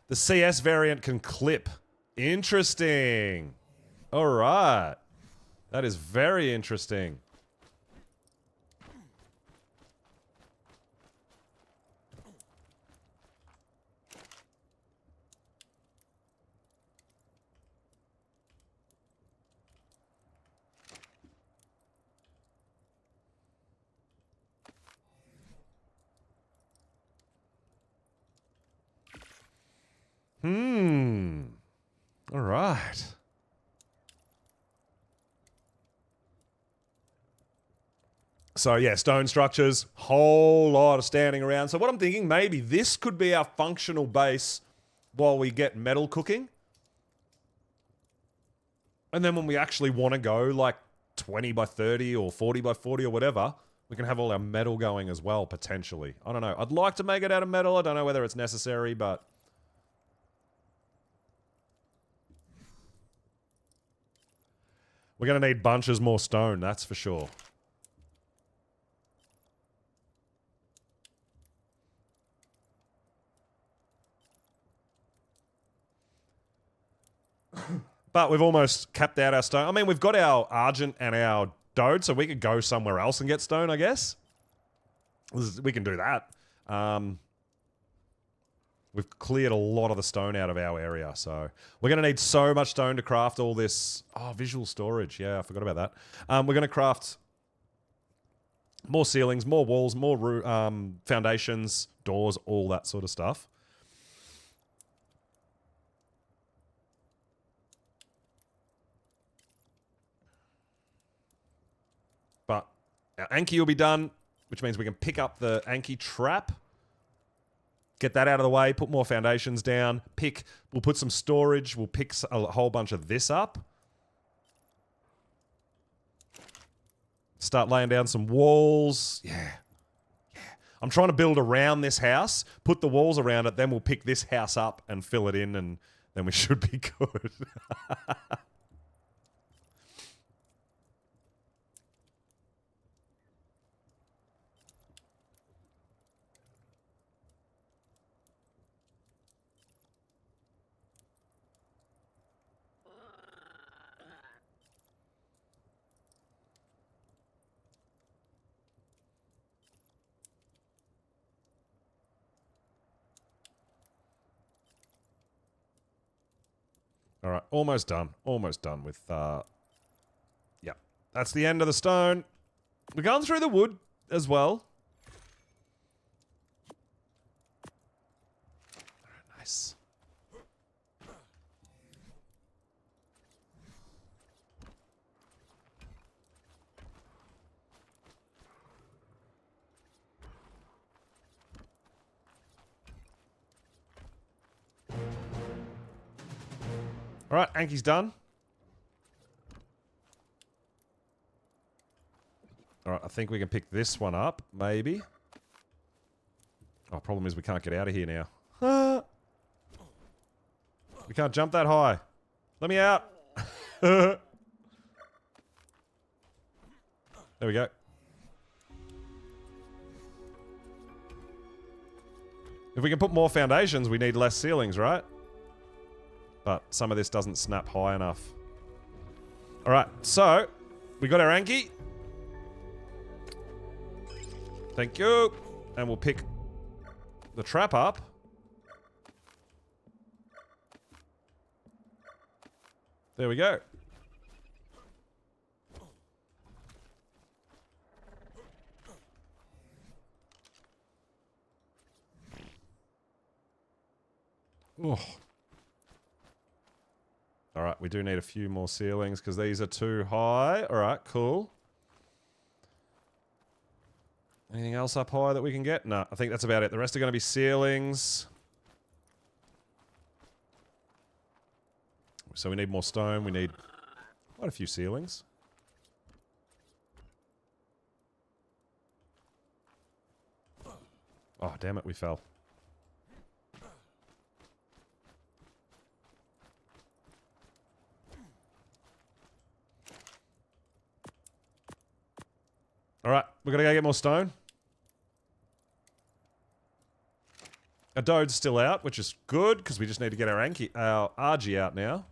The CS variant can clip. Interesting. All right. That is very interesting. All right. So yeah, stone structures, whole lot of standing around. So what I'm thinking, maybe this could be our functional base while we get metal cooking. And then when we actually want to go like 20 by 30 or 40 by 40 or whatever, we can have all our metal going as well, potentially. I don't know. I'd like to make it out of metal. I don't know whether it's necessary, but... we're going to need bunches more stone, that's for sure. But we've almost capped out our stone. I mean, we've got our Argent and our Dode, so we could go somewhere else and get stone, I guess. We can do that. We've cleared a lot of the stone out of our area, so... we're going to need so much stone to craft all this... oh, visual storage. Yeah, I forgot about that. We're going to craft more ceilings, more walls, more foundations, doors, all that sort of stuff. But our Anki will be done, which means we can pick up the Anki trap. Get that out of the way, put more foundations down, we'll put some storage, we'll pick a whole bunch of this up. Start laying down some walls. Yeah. I'm trying to build around this house, put the walls around it, then we'll pick this house up and fill it in, and then we should be good. All right, almost done. Almost done with, yeah. That's the end of the stone. We're going through the wood as well. All right, nice. All right, Anki's done. All right, I think we can pick this one up, maybe. Oh, problem is we can't get out of here now. We can't jump that high. Let me out. There we go. If we can put more foundations, we need less ceilings, right? But some of this doesn't snap high enough. Alright, so we got our Anki. Thank you. And we'll pick the trap up. There we go. Oh. Alright, we do need a few more ceilings because these are too high. Alright, cool. Anything else up high that we can get? No, I think that's about it. The rest are going to be ceilings. So we need more stone. We need quite a few ceilings. Oh, damn it, we fell. Alright, we're gonna go get more stone. Our Dode's still out, which is good, because we just need to get our Argy out now.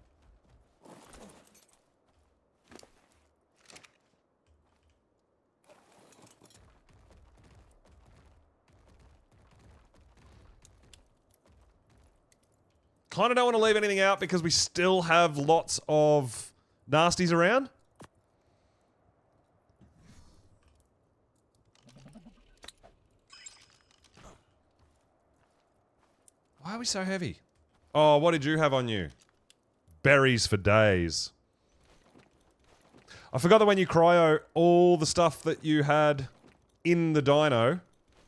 Kind of don't want to leave anything out because we still have lots of nasties around. Why are we so heavy? Oh, what did you have on you? Berries for days. I forgot that when you cryo, all the stuff that you had in the dino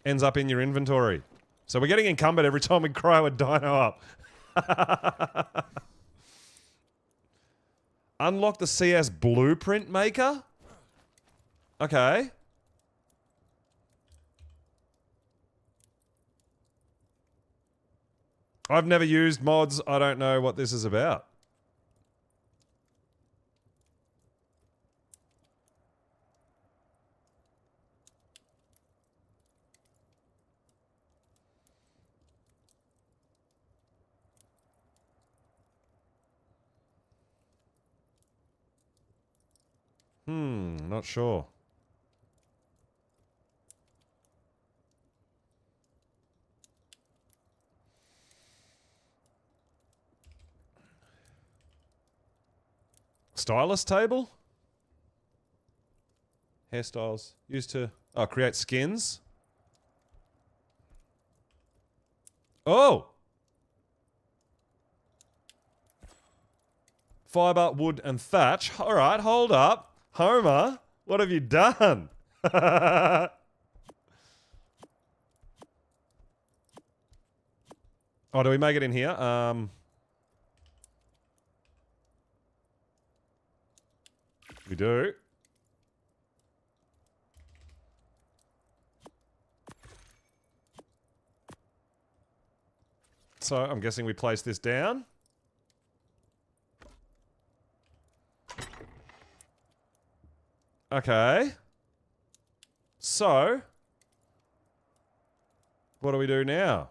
ends up in your inventory. So we're getting encumbered every time we cryo a dino up. Unlock the CS blueprint maker? Okay. I've never used mods. I don't know what this is about. Not sure. Stylus table? Hairstyles. Used to... Oh, create skins. Oh! Fiber, wood, and thatch. Alright, hold up. Homer, what have you done? Oh, do we make it in here? We do. So, I'm guessing we place this down. Okay. So, what do we do now?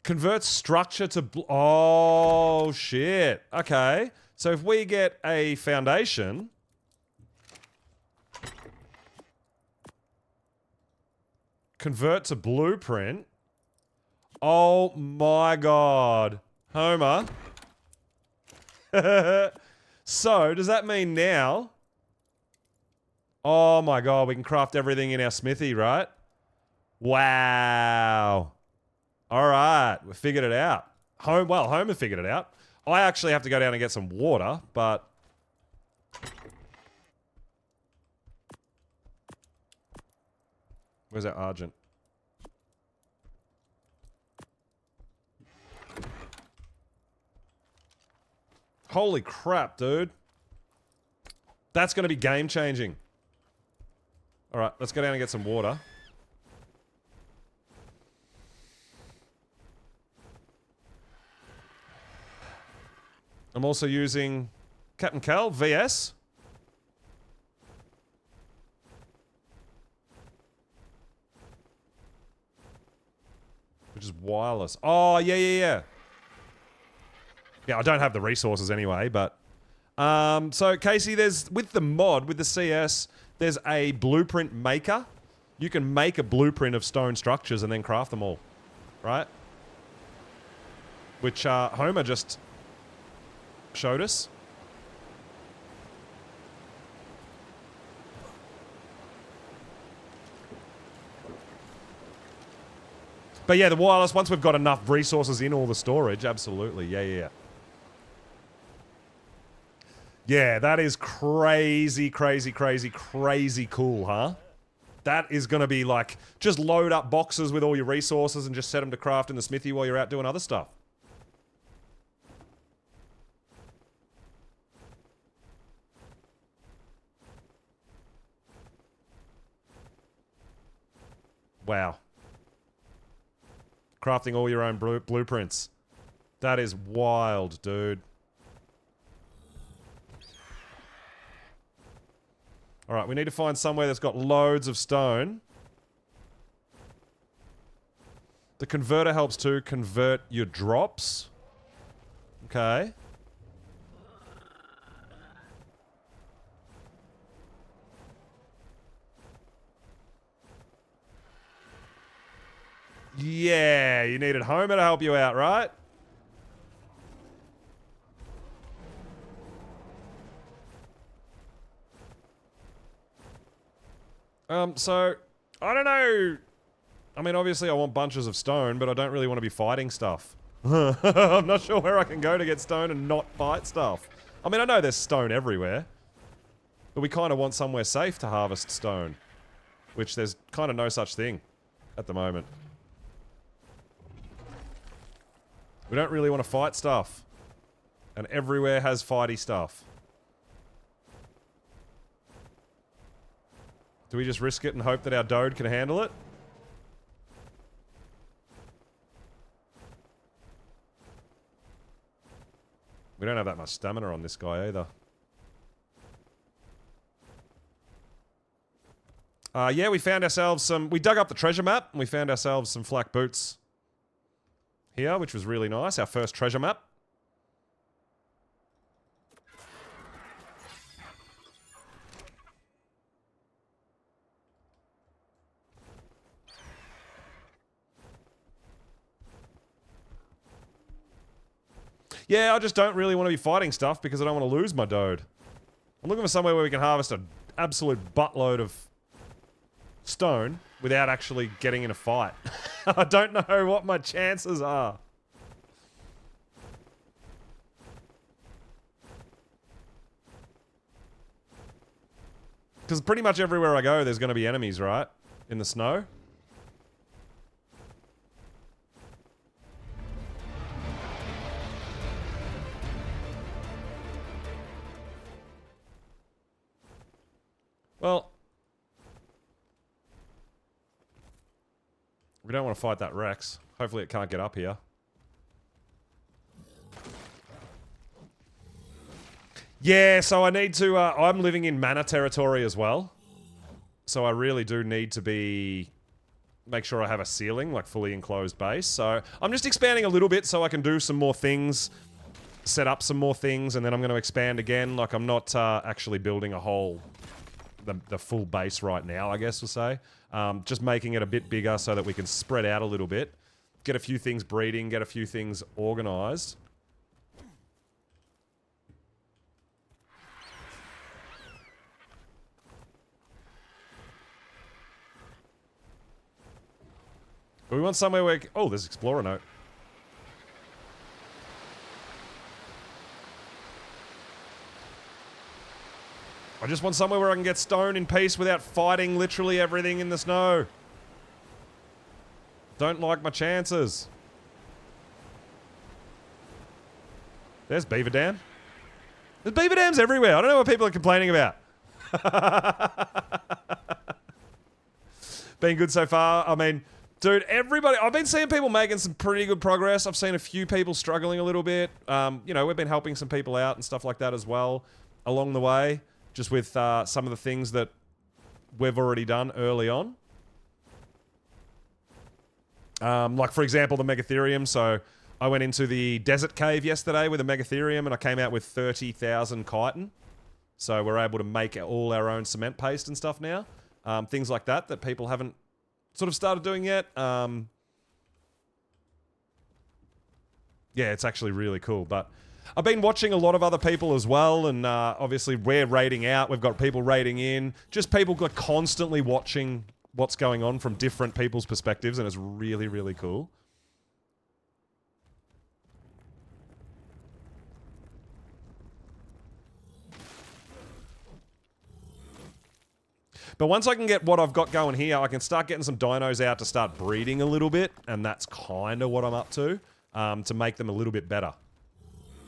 Convert structure to... Oh, shit. Okay. So if we get a foundation... Convert to blueprint. Oh my god. Homer. So, does that mean now... Oh my god, we can craft everything in our smithy, right? Wow. Alright, we figured it out. Homer figured it out. I actually have to go down and get some water, but... Where's our Argent? Holy crap, dude. That's going to be game-changing. Alright, let's go down and get some water. I'm also using Captain Cal, VS. Which is wireless. Oh, yeah. Yeah, I don't have the resources anyway, but... so, Casey, there's... With the mod, with the CS, there's a blueprint maker. You can make a blueprint of stone structures and then craft them all. Right? Which, Homer just... showed us. But yeah, the wireless, once we've got enough resources in all the storage, absolutely. Yeah. Yeah, that is crazy cool, huh? That is going to be like, just load up boxes with all your resources and just set them to craft in the smithy while you're out doing other stuff. Wow. Crafting all your own blueprints. That is wild, dude. Alright, we need to find somewhere that's got loads of stone. The converter helps too. Convert your drops. Okay. Yeah, you needed Homer to help you out, right? So, I don't know. I mean, obviously I want bunches of stone, but I don't really want to be fighting stuff. I'm not sure where I can go to get stone and not fight stuff. I mean, I know there's stone everywhere. But we kind of want somewhere safe to harvest stone. Which there's kind of no such thing at the moment. We don't really want to fight stuff. And everywhere has fighty stuff. Do we just risk it and hope that our Dode can handle it? We don't have that much stamina on this guy either. Yeah, we found ourselves some... We dug up the treasure map and we found ourselves some flak boots here, which was really nice. Our first treasure map. Yeah, I just don't really want to be fighting stuff because I don't want to lose my Dode. I'm looking for somewhere where we can harvest an absolute buttload of stone without actually getting in a fight. I don't know what my chances are. Because pretty much everywhere I go, there's going to be enemies, right? In the snow. Well, we don't want to fight that Rex. Hopefully it can't get up here. Yeah, so I need to, I'm living in mana territory as well. So I really do need to make sure I have a ceiling, like fully enclosed base. So I'm just expanding a little bit so I can do some more things, set up some more things, and then I'm going to expand again. Like I'm not actually building a whole... the full base right now, I guess we'll say. Just making it a bit bigger so that we can spread out a little bit. Get a few things breeding, get a few things organised. But we want somewhere where... Oh, there's Explorer note. I just want somewhere where I can get stone in peace without fighting literally everything in the snow. Don't like my chances. There's Beaver Dam. There's Beaver Dams everywhere. I don't know what people are complaining about. Been good so far. I mean, dude, everybody... I've been seeing people making some pretty good progress. I've seen a few people struggling a little bit. You know, we've been helping some people out and stuff like that as well along the way. Just with some of the things that we've already done early on. Like, for example, the Megatherium. So I went into the desert cave yesterday with a Megatherium and I came out with 30,000 chitin. So we're able to make all our own cement paste and stuff now. Things like that that people haven't sort of started doing yet. Yeah, it's actually really cool. But I've been watching a lot of other people as well, and obviously we're raiding out. We've got people raiding in. Just people are constantly watching what's going on from different people's perspectives, and it's really, really cool. But once I can get what I've got going here, I can start getting some dinos out to start breeding a little bit, and that's kind of what I'm up to make them a little bit better.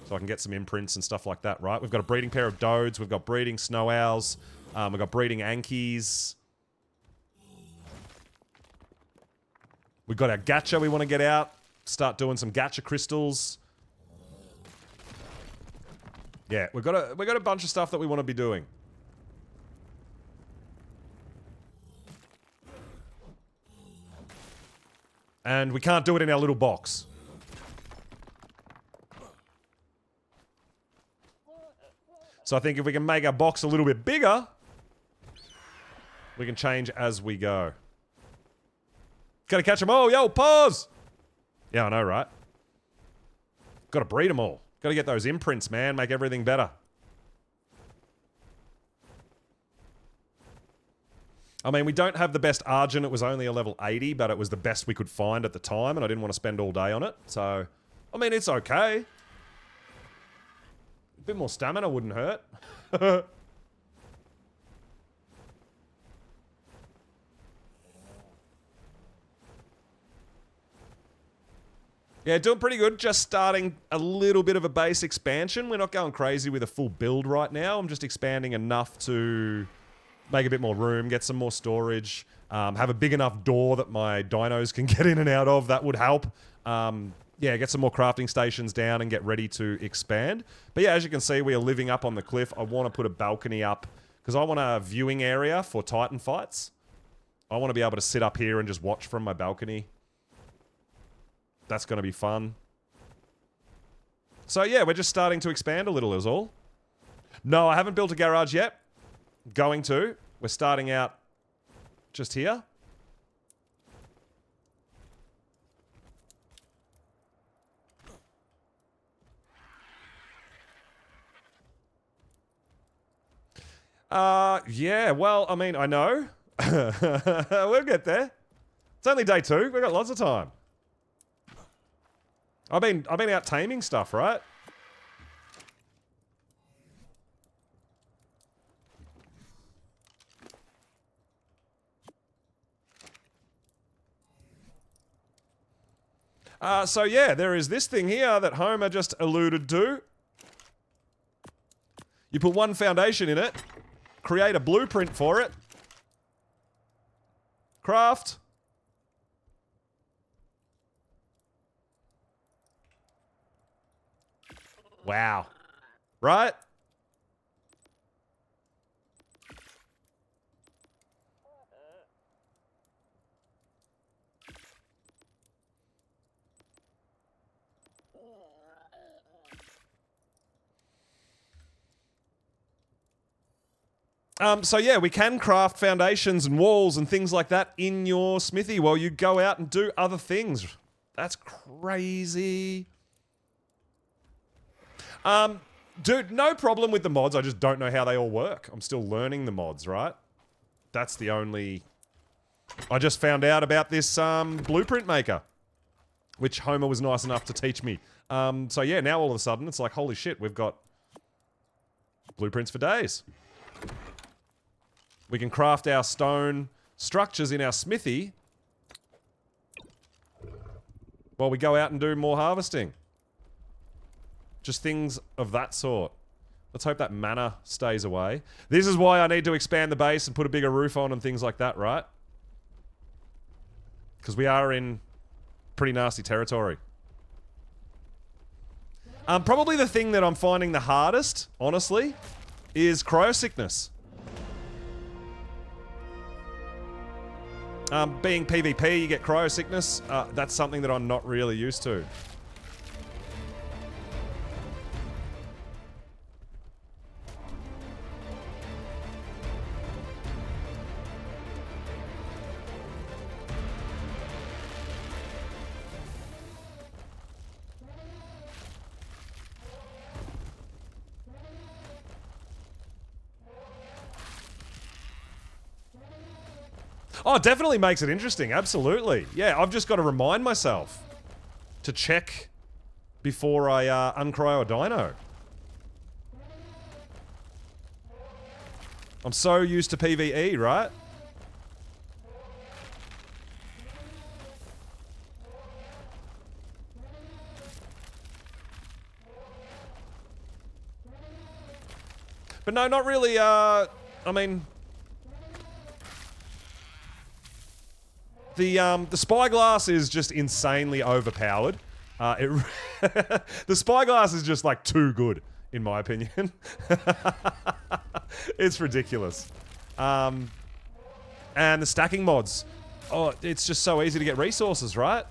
So I can get some imprints and stuff like that, right? We've got a breeding pair of Dodes. We've got breeding Snow Owls. We've got breeding Ankies. We've got our Gacha we want to get out. Start doing some Gacha crystals. Yeah, we've got a bunch of stuff that we want to be doing. And we can't do it in our little box. So I think if we can make our box a little bit bigger, we can change as we go. Gotta catch them all. Yo, pause! Yeah, I know, right? Gotta breed them all. Gotta get those imprints, man. Make everything better. I mean, we don't have the best Argent. It was only a level 80, but it was the best we could find at the time, and I didn't want to spend all day on it. So, I mean, it's okay. A bit more stamina wouldn't hurt. Yeah, doing pretty good. Just starting a little bit of a base expansion. We're not going crazy with a full build right now. I'm just expanding enough to make a bit more room, get some more storage, have a big enough door that my dinos can get in and out of. That would help. Yeah, get some more crafting stations down and get ready to expand. But yeah, as you can see, we are living up on the cliff. I want to put a balcony up because I want a viewing area for Titan fights. I want to be able to sit up here and just watch from my balcony. That's going to be fun. So yeah, we're just starting to expand a little is all. No, I haven't built a garage yet. Going to. We're starting out just here. Yeah, well, I mean, I know. We'll get there. It's only day 2. We've got lots of time. I've been out taming stuff, right? So yeah, there is this thing here that Homer just alluded to. You put one foundation in it, create a blueprint for it, craft. Wow. Right? So yeah, we can craft foundations and walls and things like that in your smithy while you go out and do other things. That's crazy. Dude, no problem with the mods. I just don't know how they all work. I'm still learning the mods, right? That's the only... I just found out about this blueprint maker, which Homer was nice enough to teach me. So yeah, now all of a sudden it's like, holy shit, we've got blueprints for days. We can craft our stone structures in our smithy while we go out and do more harvesting. Just things of that sort. Let's hope that mana stays away. This is why I need to expand the base and put a bigger roof on and things like that, right? Because we are in pretty nasty territory. Probably the thing that I'm finding the hardest, honestly, is cryosickness. Being PvP, you get cryosickness. That's something that I'm not really used to. Oh, it definitely makes it interesting. Absolutely. Yeah, I've just got to remind myself to check before I uncryo a dino. I'm so used to PvE, right? But no, not really, I mean... The spyglass is just insanely overpowered. The spyglass is just like too good, in my opinion. It's ridiculous. And the stacking mods. Oh, it's just so easy to get resources, right?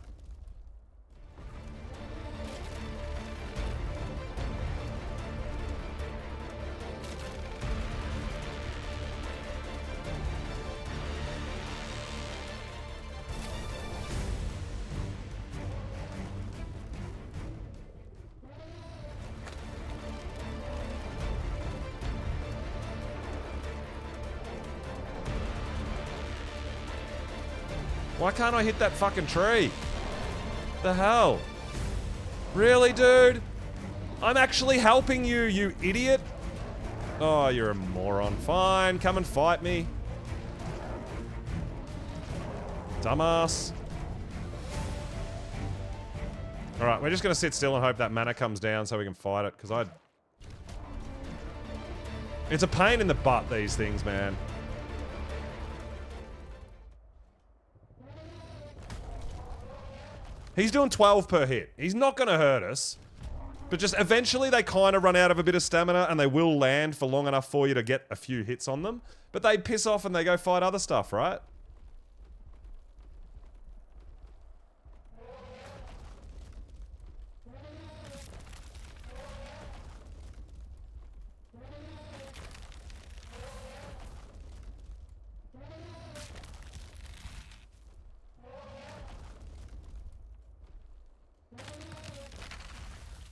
Why can't I hit that fucking tree? The hell? Really, dude? I'm actually helping you, you idiot. Oh, you're a moron. Fine, come and fight me. Dumbass. Alright, we're just gonna sit still and hope that mana comes down so we can fight it, because it's a pain in the butt, these things, man. He's doing 12 per hit. He's not going to hurt us. But just eventually they kind of run out of a bit of stamina and they will land for long enough for you to get a few hits on them. But they piss off and they go fight other stuff, right?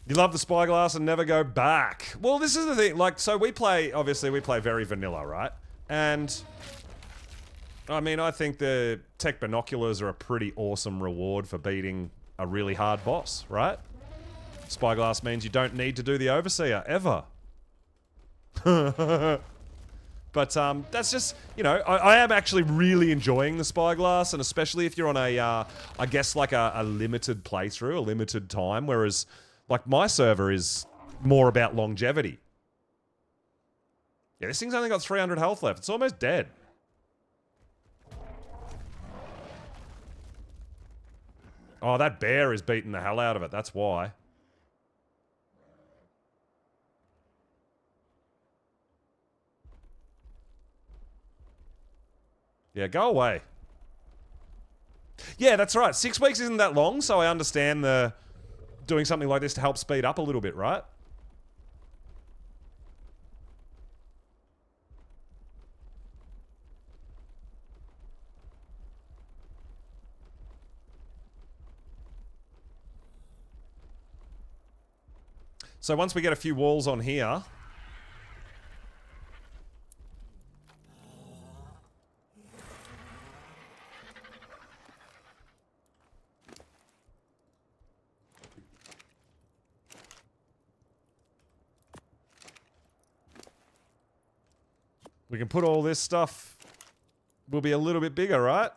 You love the spyglass and never go back. Well, this is the thing. Like, so we play, obviously, we play very vanilla, right? And, I mean, I think the tech binoculars are a pretty awesome reward for beating a really hard boss, right? Spyglass means you don't need to do the overseer, ever. But, that's just, you know, I am actually really enjoying the spyglass, and especially if you're on a, I guess, like a limited playthrough, a limited time, whereas... Like, my server is more about longevity. Yeah, this thing's only got 300 health left. It's almost dead. Oh, that bear is beating the hell out of it. That's why. Yeah, go away. Yeah, that's right. 6 weeks isn't that long, so I understand the... doing something like this to help speed up a little bit, right? So once we get a few walls on here... we can put all this stuff... will be a little bit bigger, right?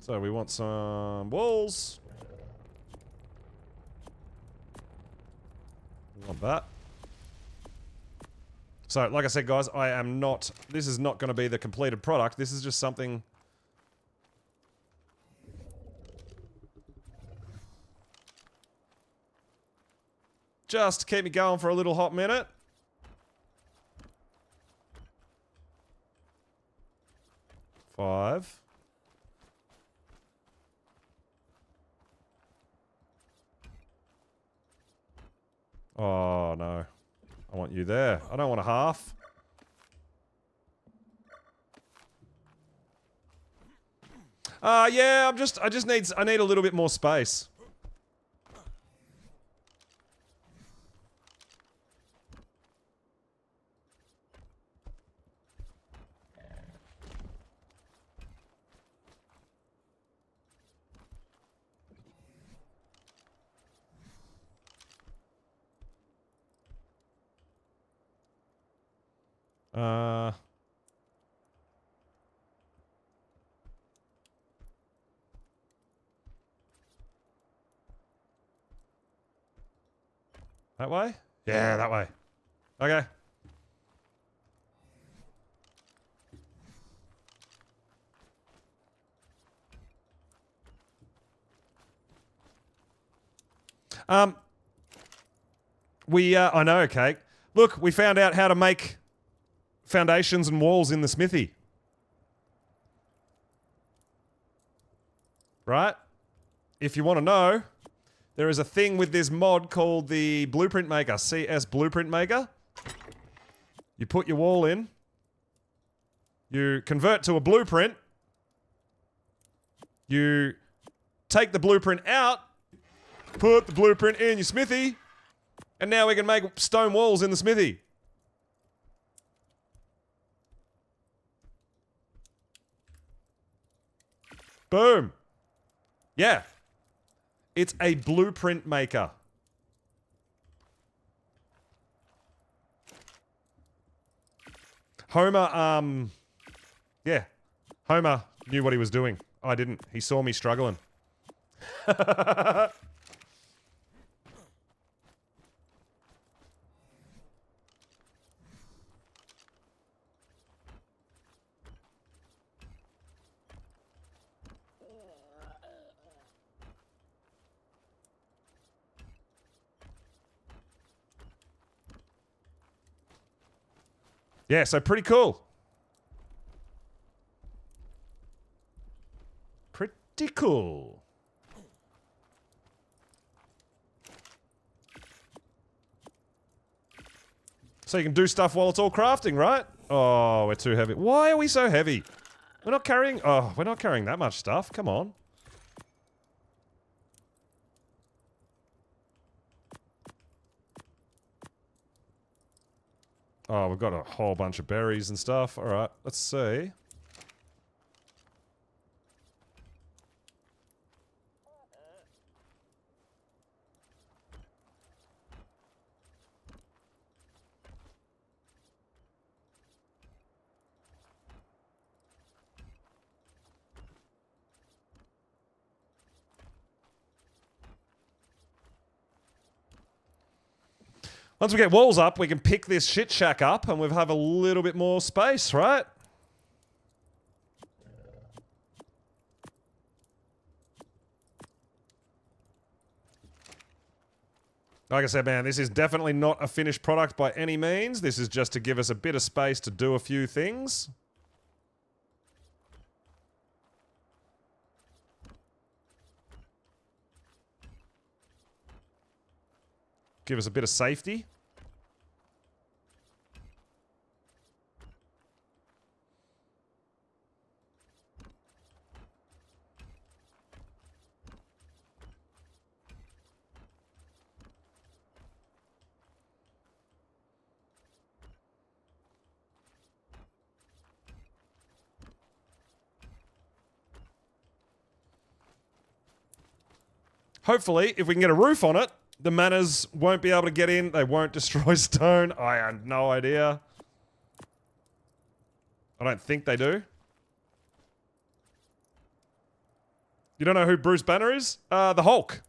So we want some walls. We want that. So, like I said, guys, I am not... this is not going to be the completed product. This is just something... just to keep me going for a little hot minute. Five. Oh, no. I want you there. I don't want a half. Yeah, I need a little bit more space. That way? Yeah, that way. Okay. I know, Cake. Look, we found out how to make foundations and walls in the smithy. Right? If you want to know, there is a thing with this mod called the Blueprint Maker, CS Blueprint Maker. You put your wall in. You convert to a blueprint. You take the blueprint out. Put the blueprint in your smithy. And now we can make stone walls in the smithy. Boom. Yeah. It's a blueprint maker. Homer, yeah. Homer knew what he was doing. I didn't. He saw me struggling. Yeah, so pretty cool. Pretty cool. So you can do stuff while it's all crafting, right? Oh, we're too heavy. Why are we so heavy? We're not carrying... oh, we're not carrying that much stuff. Come on. Oh, we've got a whole bunch of berries and stuff. Alright, let's see. Once we get walls up, we can pick this shit shack up and we'll have a little bit more space, right? Like I said, man, this is definitely not a finished product by any means. This is just to give us a bit of space to do a few things. Give us a bit of safety. Hopefully, if we can get a roof on it, the manners won't be able to get in. They won't destroy stone. I have no idea. I don't think they do. You don't know who Bruce Banner is? The Hulk.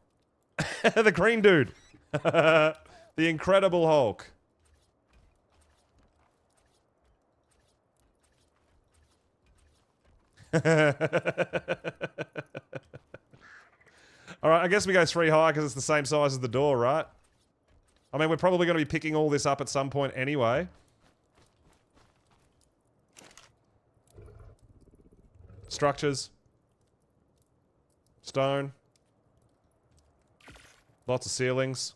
The green dude. The Incredible Hulk. Alright, I guess we go 3 high because it's the same size as the door, right? I mean, we're probably going to be picking all this up at some point anyway. Structures. Stone. Lots of ceilings.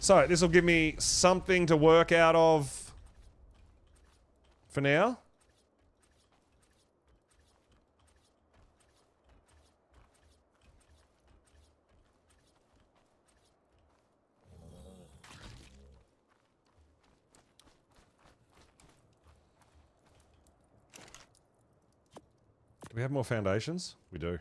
So, this will give me something to work out of for now. Do we have more foundations? We do.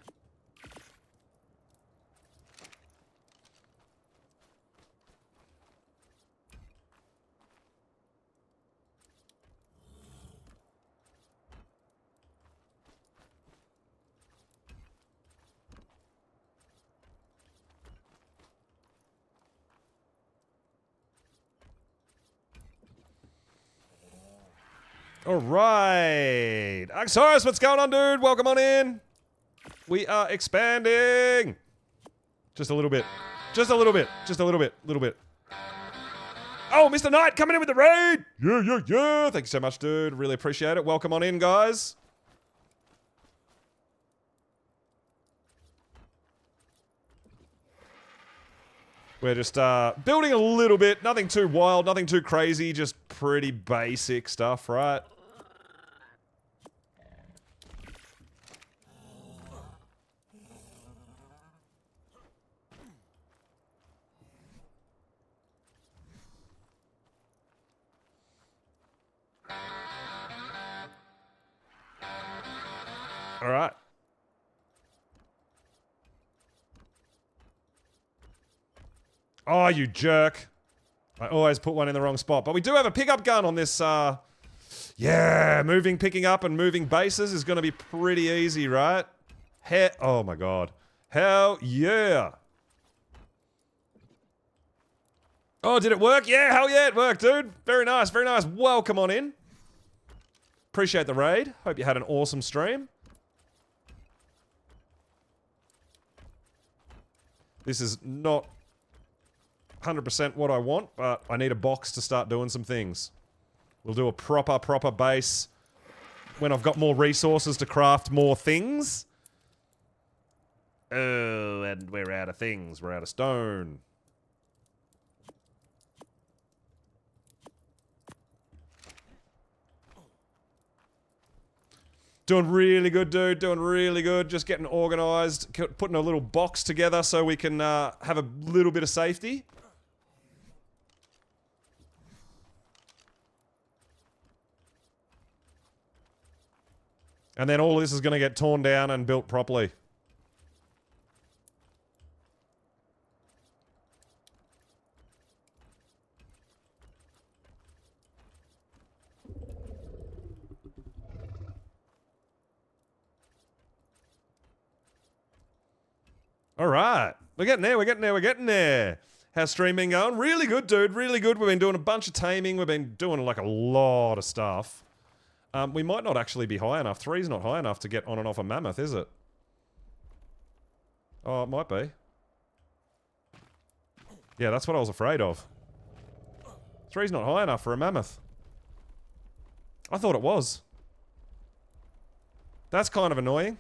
All right. Axaris, what's going on, dude? Welcome on in. We are expanding. Just a little bit. Just a little bit. Just a little bit. Little bit. Oh, Mr. Knight coming in with the raid. Yeah, yeah, yeah. Thank you so much, dude. Really appreciate it. Welcome on in, guys. We're just building a little bit. Nothing too wild, nothing too crazy. Just pretty basic stuff, right? All right. Oh, you jerk. I always put one in the wrong spot. But we do have a pickup gun on this, yeah, picking up and moving bases is going to be pretty easy, right? Oh my god. Hell yeah. Oh, did it work? Yeah, hell yeah, it worked, dude. Very nice, very nice. Welcome on in. Appreciate the raid. Hope you had an awesome stream. This is not 100% what I want, but I need a box to start doing some things. We'll do a proper base when I've got more resources to craft more things. Oh, and we're out of things. We're out of stone. Doing really good, dude. Doing really good. Just getting organized. Putting a little box together so we can have a little bit of safety. And then all of this is going to get torn down and built properly. All right. We're getting there, we're getting there, we're getting there. How's stream been going? Really good, dude. Really good. We've been doing a bunch of taming. We've been doing like a lot of stuff. We might not actually be high enough. 3's not high enough to get on and off a mammoth, is it? Oh, it might be. Yeah, that's what I was afraid of. 3's not high enough for a mammoth. I thought it was. That's kind of annoying.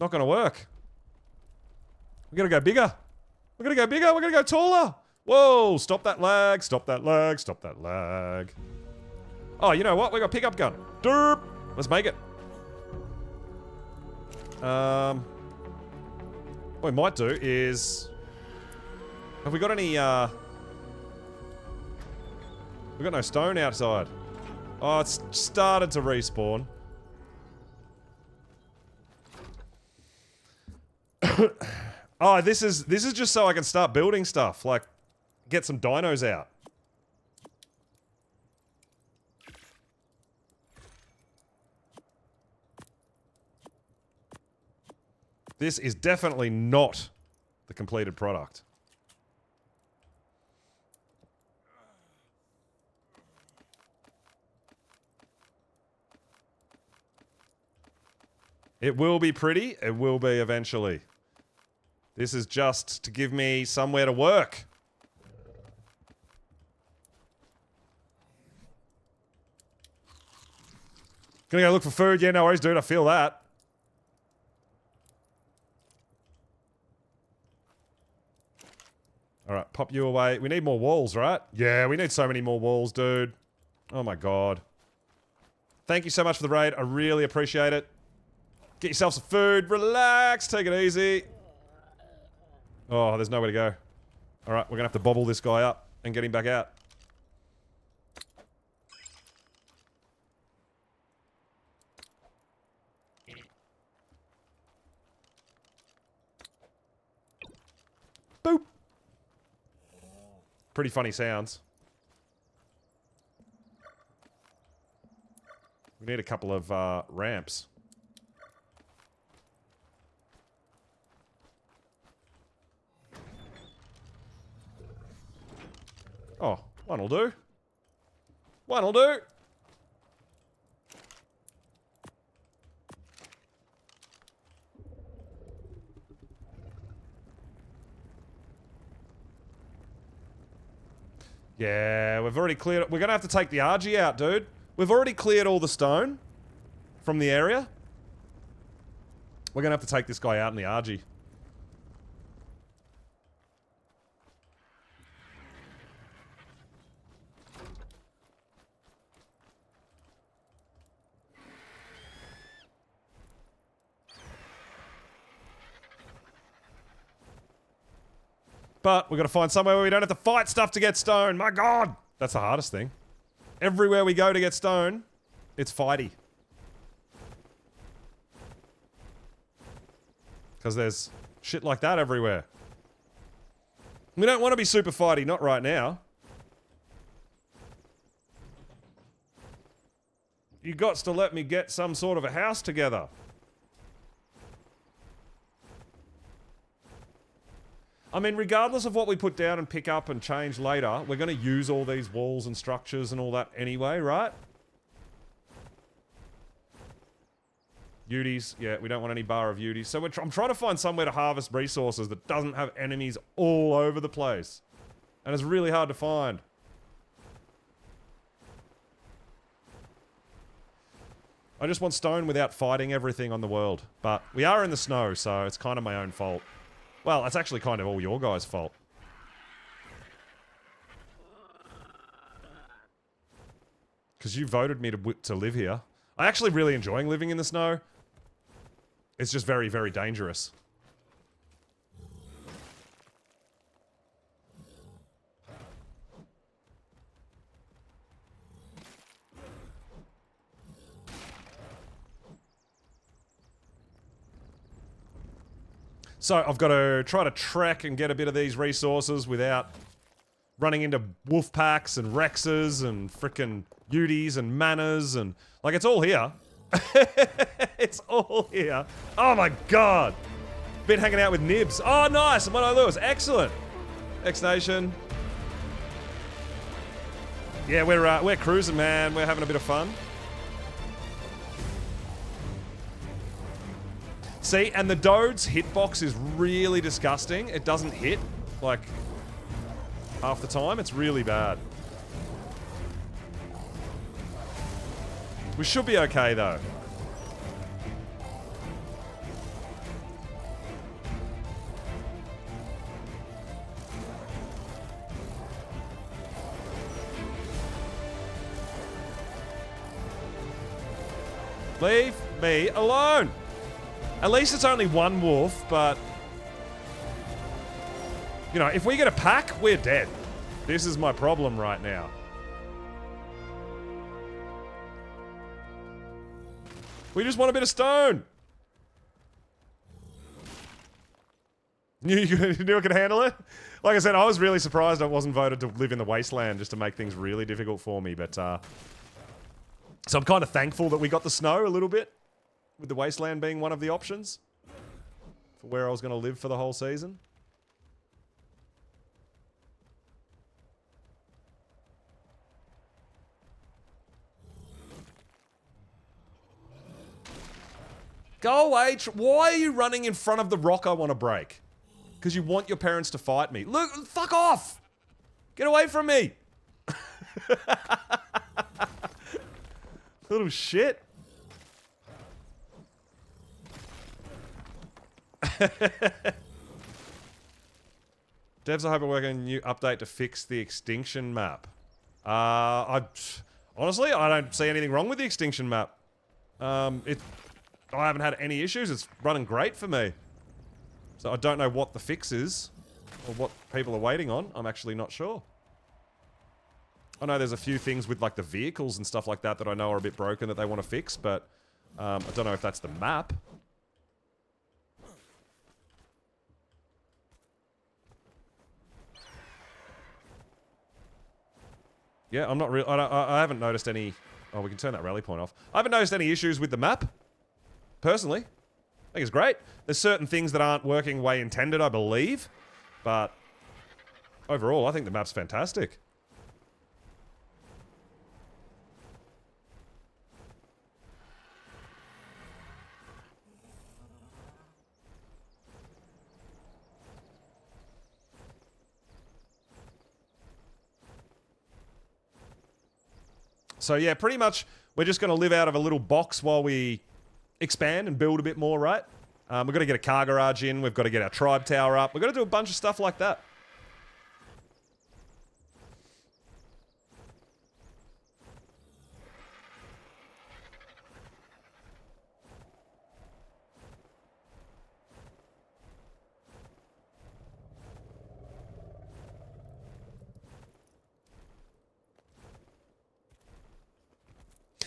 Not gonna work. We gotta go bigger. We gotta go bigger. We gotta go taller. Whoa, stop that lag. Stop that lag. Stop that lag. Oh, you know what? We got a pickup gun. Derp. Let's make it. What we might do is... Have we got any, We got no stone outside. Oh, it's started to respawn. Oh, this is just so I can start building stuff. Like, get some dinos out. This is definitely not the completed product. It will be pretty. It will be eventually. This is just to give me somewhere to work. Gonna go look for food. Yeah, no worries, dude. I feel that. Alright, pop you away. We need more walls, right? Yeah, we need so many more walls, dude. Oh my god. Thank you so much for the raid. I really appreciate it. Get yourself some food. Relax. Take it easy. Oh, there's nowhere to go. Alright, we're gonna have to bobble this guy up and get him back out. Boop. Pretty funny sounds. We need a couple of ramps. Oh, one'll do. One'll do. Yeah, we've already cleared it. We're gonna have to take the RG out, dude. We've already cleared all the stone from the area. We're gonna have to take this guy out in the RG. But we've got to find somewhere where we don't have to fight stuff to get stone. My god! That's the hardest thing. Everywhere we go to get stone, it's fighty. Because there's shit like that everywhere. We don't want to be super fighty, not right now. You gots to let me get some sort of a house together. I mean, regardless of what we put down and pick up and change later, we're going to use all these walls and structures and all that anyway, right? Uties. Yeah, we don't want any bar of uties. So I'm trying to find somewhere to harvest resources that doesn't have enemies all over the place. And it's really hard to find. I just want stone without fighting everything on the world. But we are in the snow, so it's kind of my own fault. Well, it's actually kind of all your guys' fault. Because you voted me to live here. I actually really enjoying living in the snow. It's just very, very dangerous. So I've got to try to trek and get a bit of these resources without running into wolf packs and rexes and frickin' uties and manors and... Like, it's all here. It's all here. Oh my god! Been hanging out with Nibs. Oh, nice! And Mono Lewis. Excellent! X-Nation. Yeah, we're cruising, man. We're having a bit of fun. See, and the Dode's hitbox is really disgusting. It doesn't hit, like, half the time. It's really bad. We should be okay, though. Leave me alone. At least it's only one wolf, but... You know, if we get a pack, we're dead. This is my problem right now. We just want a bit of stone. You knew I could handle it? Like I said, I was really surprised I wasn't voted to live in the wasteland just to make things really difficult for me, but... So I'm kind of thankful that we got the snow a little bit, with the wasteland being one of the options for where I was going to live for the whole season. Go away. Why are you running in front of the rock I want to break? Because you want your parents to fight me. Look, fuck off! Get away from me! Little shit. Devs, I hope are working on a new update to fix the Extinction map. Honestly, I don't see anything wrong with the Extinction map. I haven't had any issues. It's running great for me. So I don't know what the fix is, or what people are waiting on. I'm actually not sure. I know there's a few things with like the vehicles and stuff like that that I know are a bit broken that they want to fix, but I don't know if that's the map. Yeah, I'm not real. I haven't noticed any. Oh, we can turn that rally point off. I haven't noticed any issues with the map. Personally, I think it's great. There's certain things that aren't working the way intended, I believe, but overall, I think the map's fantastic. So yeah, pretty much we're just going to live out of a little box while we expand and build a bit more, right? We've got to get a car garage in. We've got to get our tribe tower up. We've got to do a bunch of stuff like that.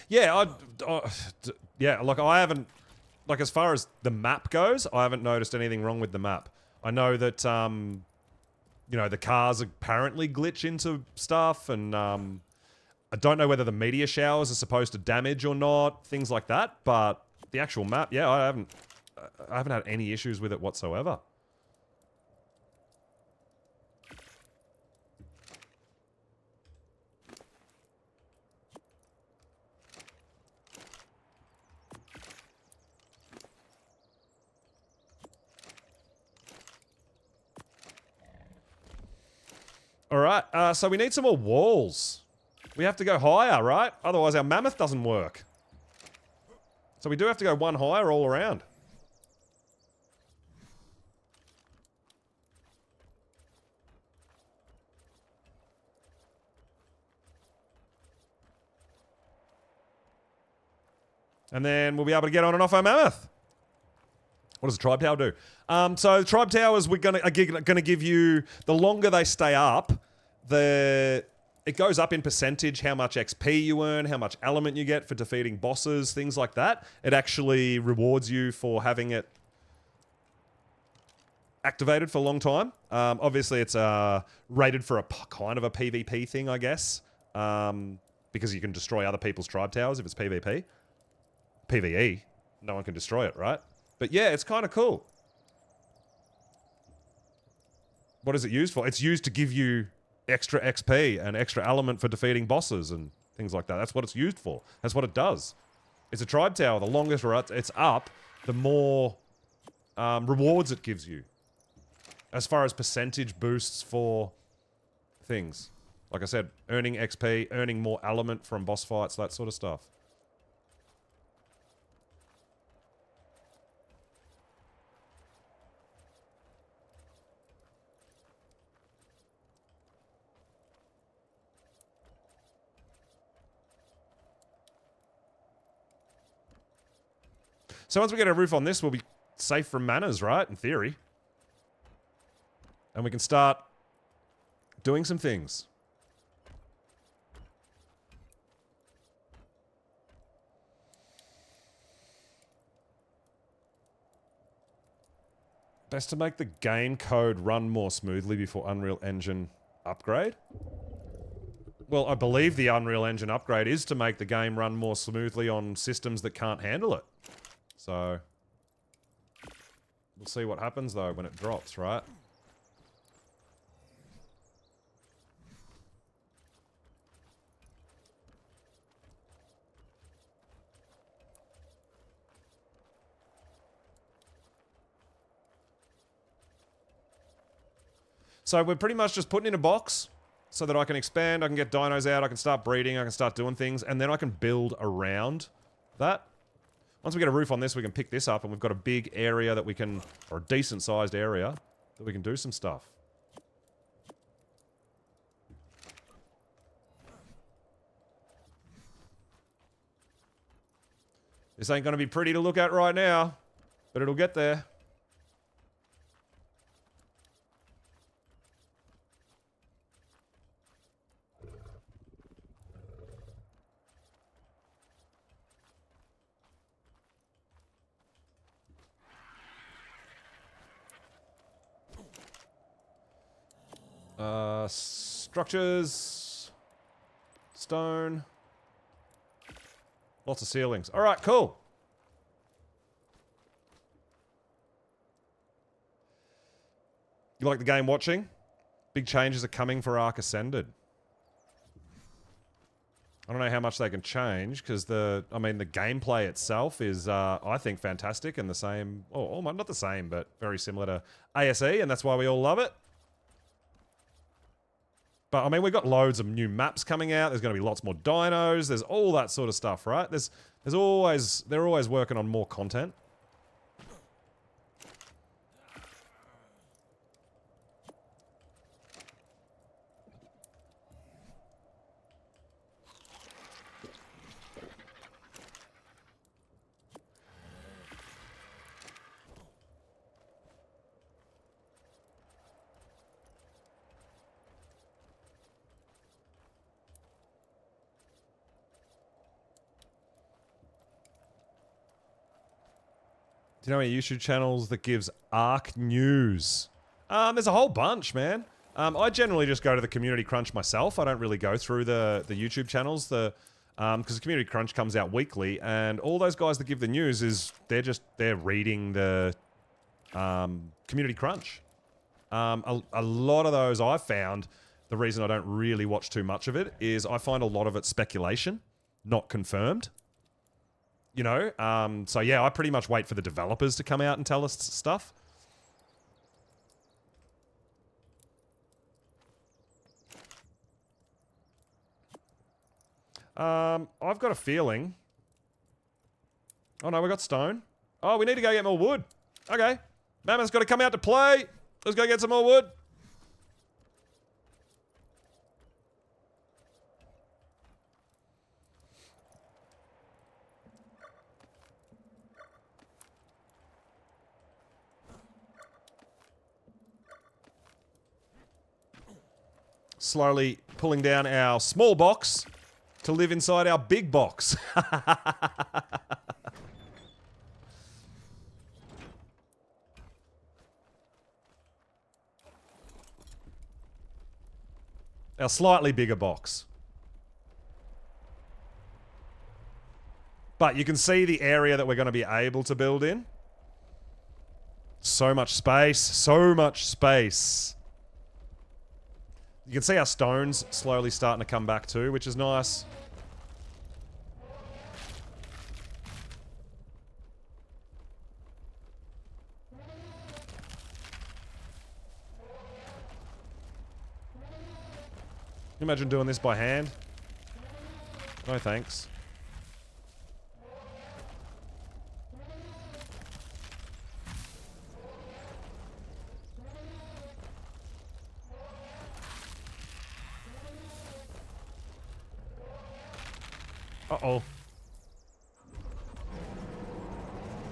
Yeah, yeah, like I haven't, like as far as the map goes, I haven't noticed anything wrong with the map. I know that, you know, the cars apparently glitch into stuff, and I don't know whether the meteor showers are supposed to damage or not, things like that, but the actual map, yeah, I haven't had any issues with it whatsoever. Alright, so we need some more walls. We have to go higher, right? Otherwise our mammoth doesn't work. So we do have to go one higher all around. And then we'll be able to get on and off our mammoth. What does the tribe tower do? So the tribe towers are gonna give you, the longer they stay up, it goes up in percentage how much XP you earn, how much element you get for defeating bosses, things like that. It actually rewards you for having it activated for a long time. Obviously, it's rated for a kind of a PvP thing, I guess, because you can destroy other people's tribe towers if it's PvP. PvE, no one can destroy it, right? But yeah, it's kind of cool. What is it used for? It's used to give you extra XP and extra element for defeating bosses and things like that. That's what it's used for. That's what it does. It's a tribe tower. The longer it's up, the more rewards it gives you. As far as percentage boosts for things. Like I said, earning XP, earning more element from boss fights, that sort of stuff. So once we get a roof on this, we'll be safe from manners, right? In theory. And we can start doing some things. Best to make the game code run more smoothly before Unreal Engine upgrade. Well, I believe the Unreal Engine upgrade is to make the game run more smoothly on systems that can't handle it. So, we'll see what happens though when it drops, right? So we're pretty much just putting in a box so that I can expand, I can get dinos out, I can start breeding, I can start doing things, and then I can build around that. Once we get a roof on this, we can pick this up, and we've got a big area that we can, or a decent-sized area, that we can do some stuff. This ain't going to be pretty to look at right now, but it'll get there. Structures. Stone. Lots of ceilings. Alright, cool. You like the game watching? Big changes are coming for Ark Ascended. I don't know how much they can change, because the gameplay itself is, I think, fantastic and the same, oh, not the same, but very similar to ASE, and that's why we all love it. But, I mean, we've got loads of new maps coming out. There's going to be lots more dinos. There's all that sort of stuff, right? They're always working on more content. Do you know any YouTube channels that gives Ark news? There's a whole bunch, man. I generally just go to the Community Crunch myself. I don't really go through the YouTube channels. Because the Community Crunch comes out weekly, and all those guys that give the news is they're reading the Community Crunch. A lot of those I've found, the reason I don't really watch too much of it is I find a lot of it speculation, not confirmed. You know, so yeah, I pretty much wait for the developers to come out and tell us stuff. I've got a feeling. Oh no, we got stone. Oh, we need to go get more wood. Okay. Mammoth's got to come out to play. Let's go get some more wood. Slowly pulling down our small box to live inside our big box. Our slightly bigger box. But you can see the area that we're going to be able to build in. So much space. So much space. You can see our stones slowly starting to come back too, which is nice. you imagine doing this by hand? No thanks. Uh-oh.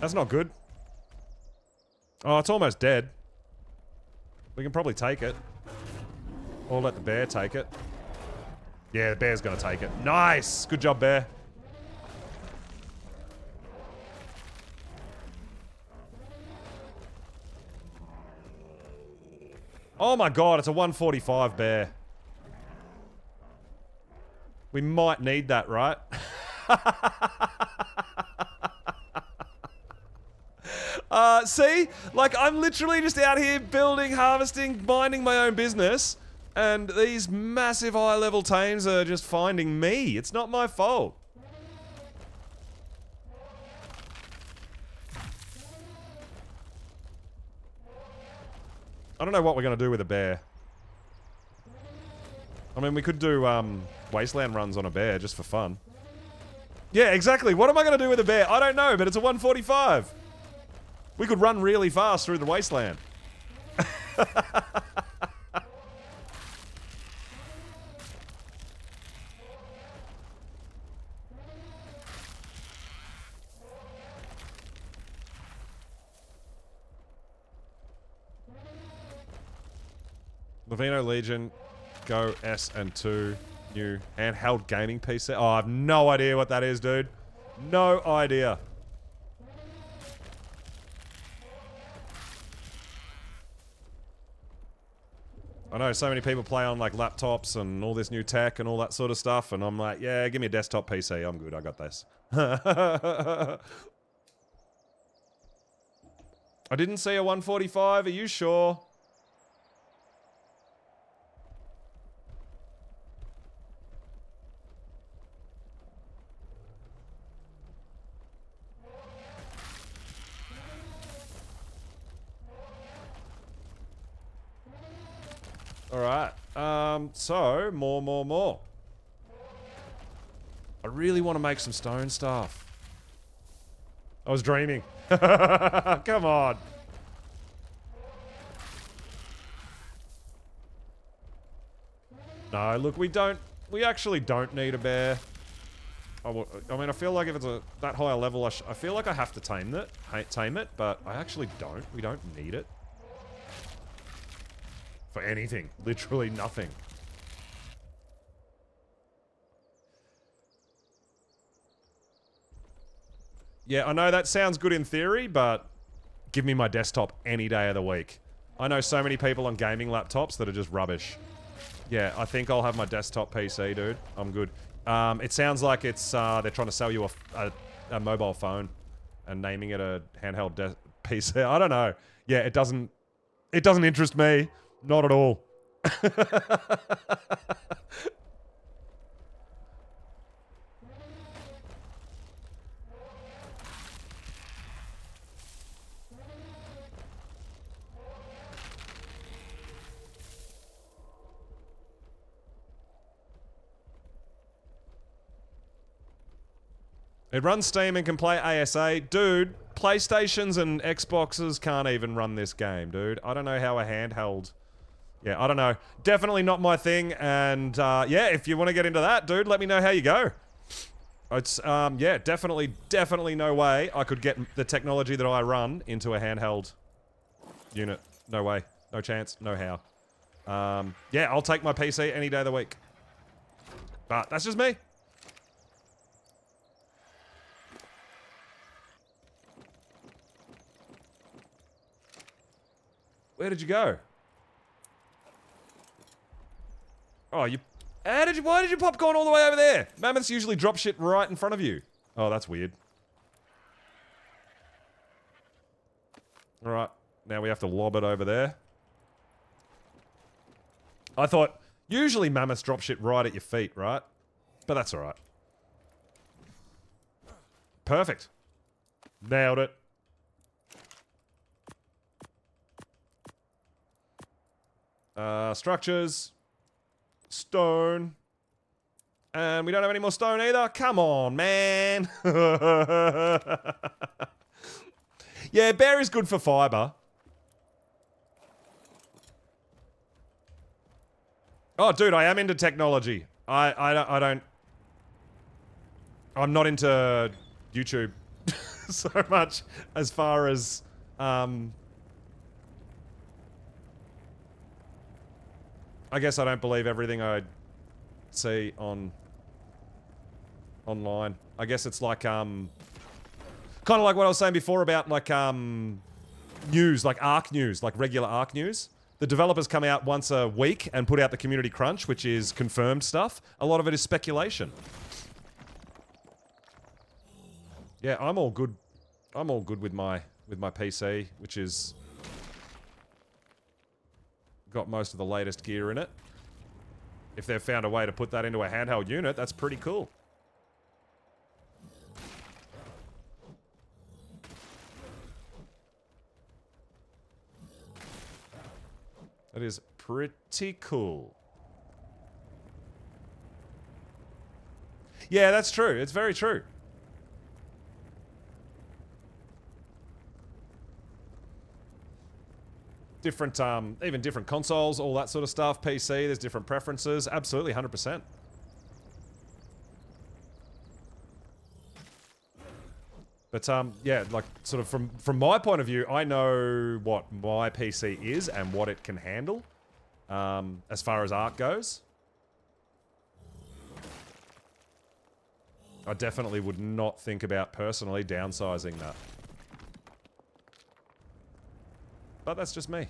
That's not good. Oh, it's almost dead. We can probably take it. Or let the bear take it. Yeah, the bear's gonna take it. Nice! Good job, bear. Oh my god, it's a 145 bear. We might need that, right? See? Like, I'm literally just out here building, harvesting, minding my own business, and these massive high-level tames are just finding me. It's not my fault. I don't know what we're gonna do with a bear. I mean, we could do, wasteland runs on a bear just for fun. Yeah, exactly. What am I gonna do with a bear? I don't know, but it's a 145. We could run really fast through the wasteland. Lavino Legion, Go S and 2, new handheld gaming PC. Oh, I have no idea what that is, dude. No idea. I know so many people play on like laptops and all this new tech and all that sort of stuff, and I'm like, yeah, give me a desktop PC. I'm good. I got this. I didn't see a 145. Are you sure? Alright, so, more. I really want to make some stone stuff. I was dreaming. Come on. No, look, we actually don't need a bear. I mean, I feel like if it's that high a level, I feel like I have to tame it, but I actually don't. We don't need it. For anything. Literally nothing. Yeah, I know that sounds good in theory, but give me my desktop any day of the week. I know so many people on gaming laptops that are just rubbish. Yeah, I think I'll have my desktop PC, dude. I'm good. It sounds like it's, they're trying to sell you a mobile phone and naming it a handheld PC. I don't know. Yeah, it doesn't interest me. Not at all. It runs Steam and can play ASA. Dude, PlayStations and Xboxes can't even run this game, dude. I don't know how a handheld... Yeah, I don't know. Definitely not my thing, and yeah, if you want to get into that, dude, let me know how you go. It's, yeah, definitely no way I could get the technology that I run into a handheld unit. No way. No chance. No how. Yeah, I'll take my PC any day of the week. But that's just me. Where did you go? Oh, why did you popcorn all the way over there? Mammoths usually drop shit right in front of you. Oh, that's weird. Alright, now we have to lob it over there. I thought, usually mammoths drop shit right at your feet, right? But that's alright. Perfect. Nailed it. Structures. stone. And we don't have any more stone either. Come on, man. Yeah, bear is good for fiber. Oh, dude, I am into technology. I'm not into YouTube so much as far as, I guess I don't believe everything I see online. I guess it's like, kind of like what I was saying before about, like, news, like ARC news, like regular ARC news. The developers come out once a week and put out the community crunch, which is confirmed stuff. A lot of it is speculation. Yeah, I'm all good. I'm all good with my PC, which is got most of the latest gear in it. If they've found a way to put that into a handheld unit, that's pretty cool. That is pretty cool. Yeah, that's true. It's very true. Different, even different consoles, all that sort of stuff. PC, there's different preferences. Absolutely, 100%. But, yeah, like, sort of from my point of view, I know what my PC is and what it can handle, as far as art goes. I definitely would not think about personally downsizing that. But that's just me.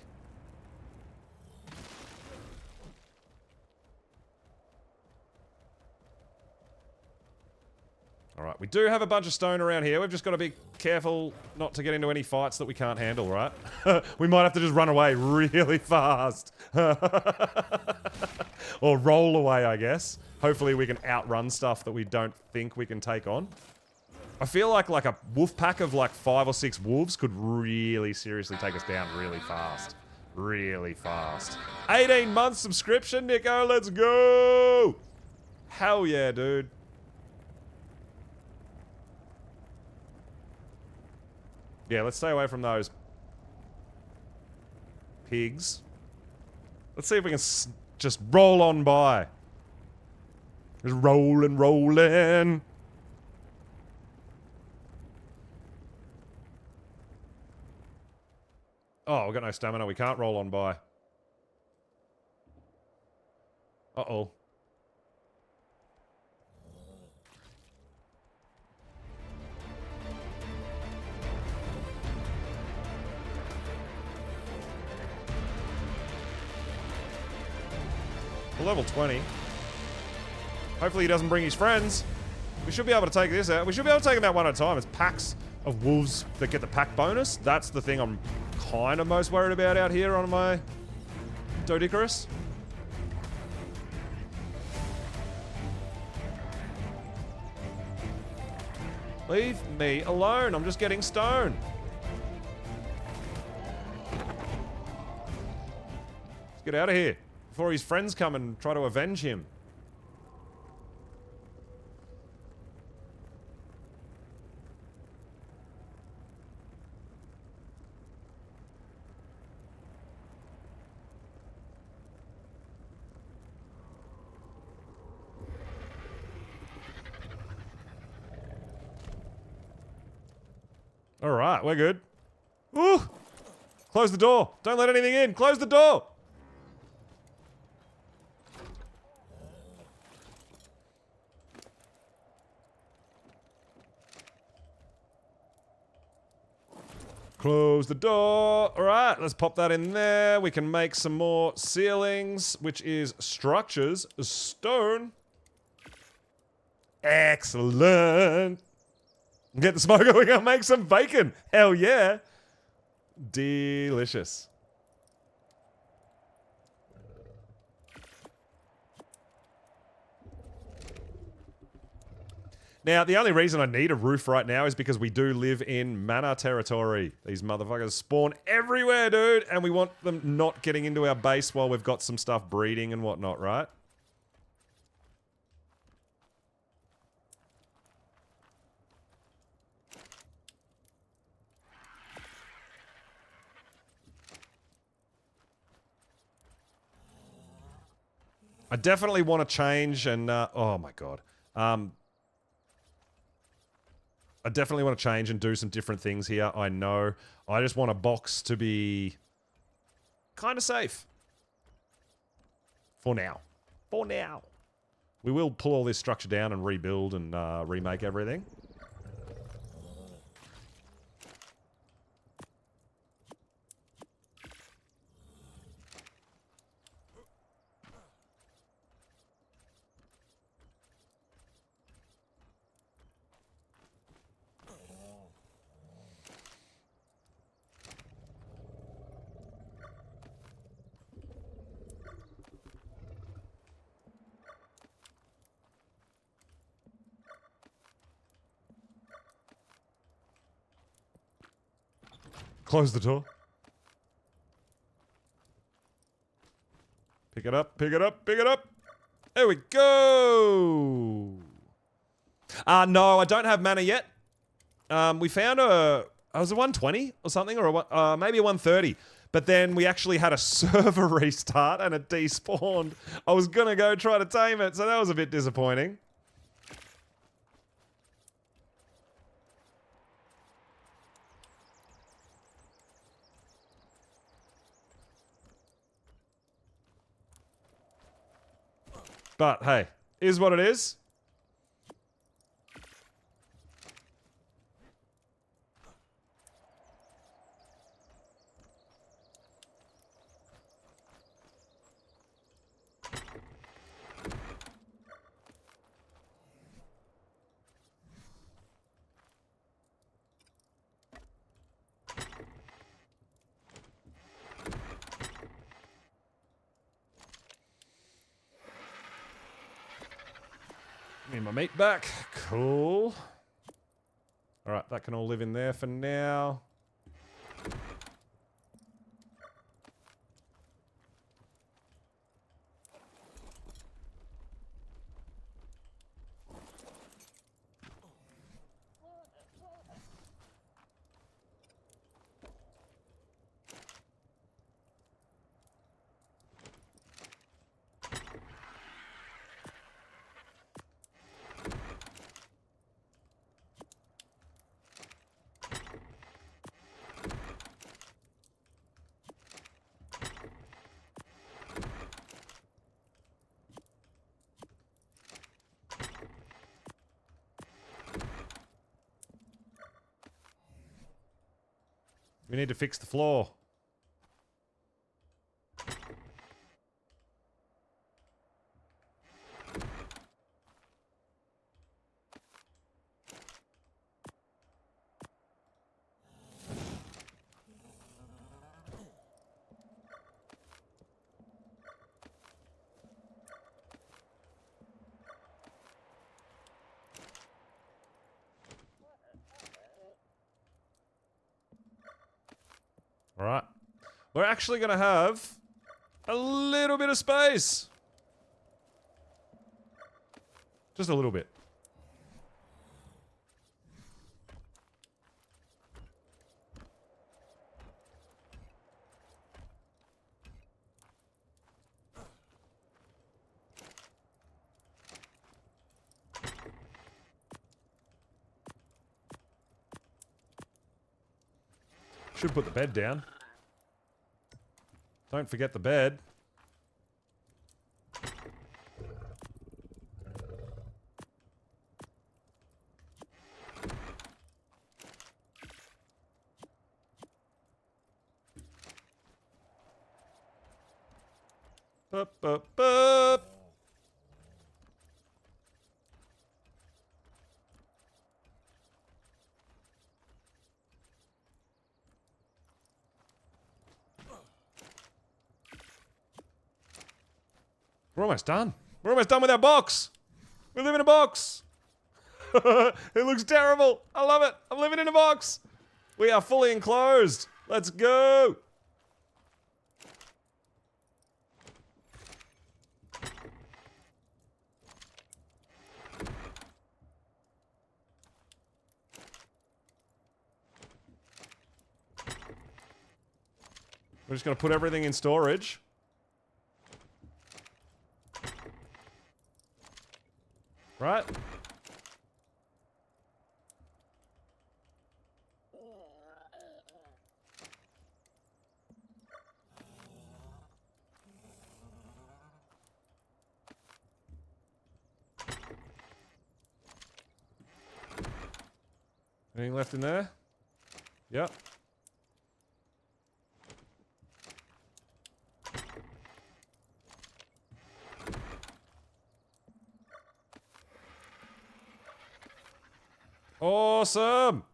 Alright, we do have a bunch of stone around here. We've just got to be careful not to get into any fights that we can't handle, right? We might have to just run away really fast. Or roll away, I guess. Hopefully we can outrun stuff that we don't think we can take on. I feel like a wolf pack of like 5 or 6 wolves could really seriously take us down really fast. Really fast. 18-month subscription, Nico, let's go! Hell yeah, dude. Yeah, let's stay away from those pigs. Let's see if we can just roll on by. Just rolling, rolling. Oh, we've got no stamina. We can't roll on by. Uh-oh. We're level 20. Hopefully he doesn't bring his friends. We should be able to take this out. We should be able to take them out one at a time. It's packs of wolves that get the pack bonus. That's the thing I'm kind of most worried about out here on my Dodicarus. Leave me alone. I'm just getting stone. Let's get out of here before his friends come and try to avenge him. Alright, we're good. Ooh! Close the door. Don't let anything in. Close the door! Close the door. Alright, let's pop that in there. We can make some more ceilings, which is structures. Stone. Excellent. Get the smoker, we're gonna make some bacon. Hell yeah. Delicious. Now, the only reason I need a roof right now is because we do live in mana territory. These motherfuckers spawn everywhere, dude, and we want them not getting into our base while we've got some stuff breeding and whatnot, right? I definitely want to change and, oh my god. I definitely want to change and do some different things here. I know. I just want a box to be kind of safe. For now. For now. We will pull all this structure down and rebuild and remake everything. Close the door. Pick it up, pick it up, pick it up. There we go. No, I don't have mana yet. We found was it 120 or something, or maybe a 130. But then we actually had a server restart and it despawned. I was gonna go try to tame it, so that was a bit disappointing. But hey, is what it is. Need my meat back. Cool. Alright, that can all live in there for now. We need to fix the floor. Alright. We're actually going to have a little bit of space. Just a little bit. Should put the bed down. Don't forget the bed. Bup, bup, bup. We're almost done. We're almost done with our box. We live in a box. It looks terrible. I love it. I'm living in a box. We are fully enclosed. Let's go. We're just going to put everything in storage. right? Anything left in there? Yep. Awesome!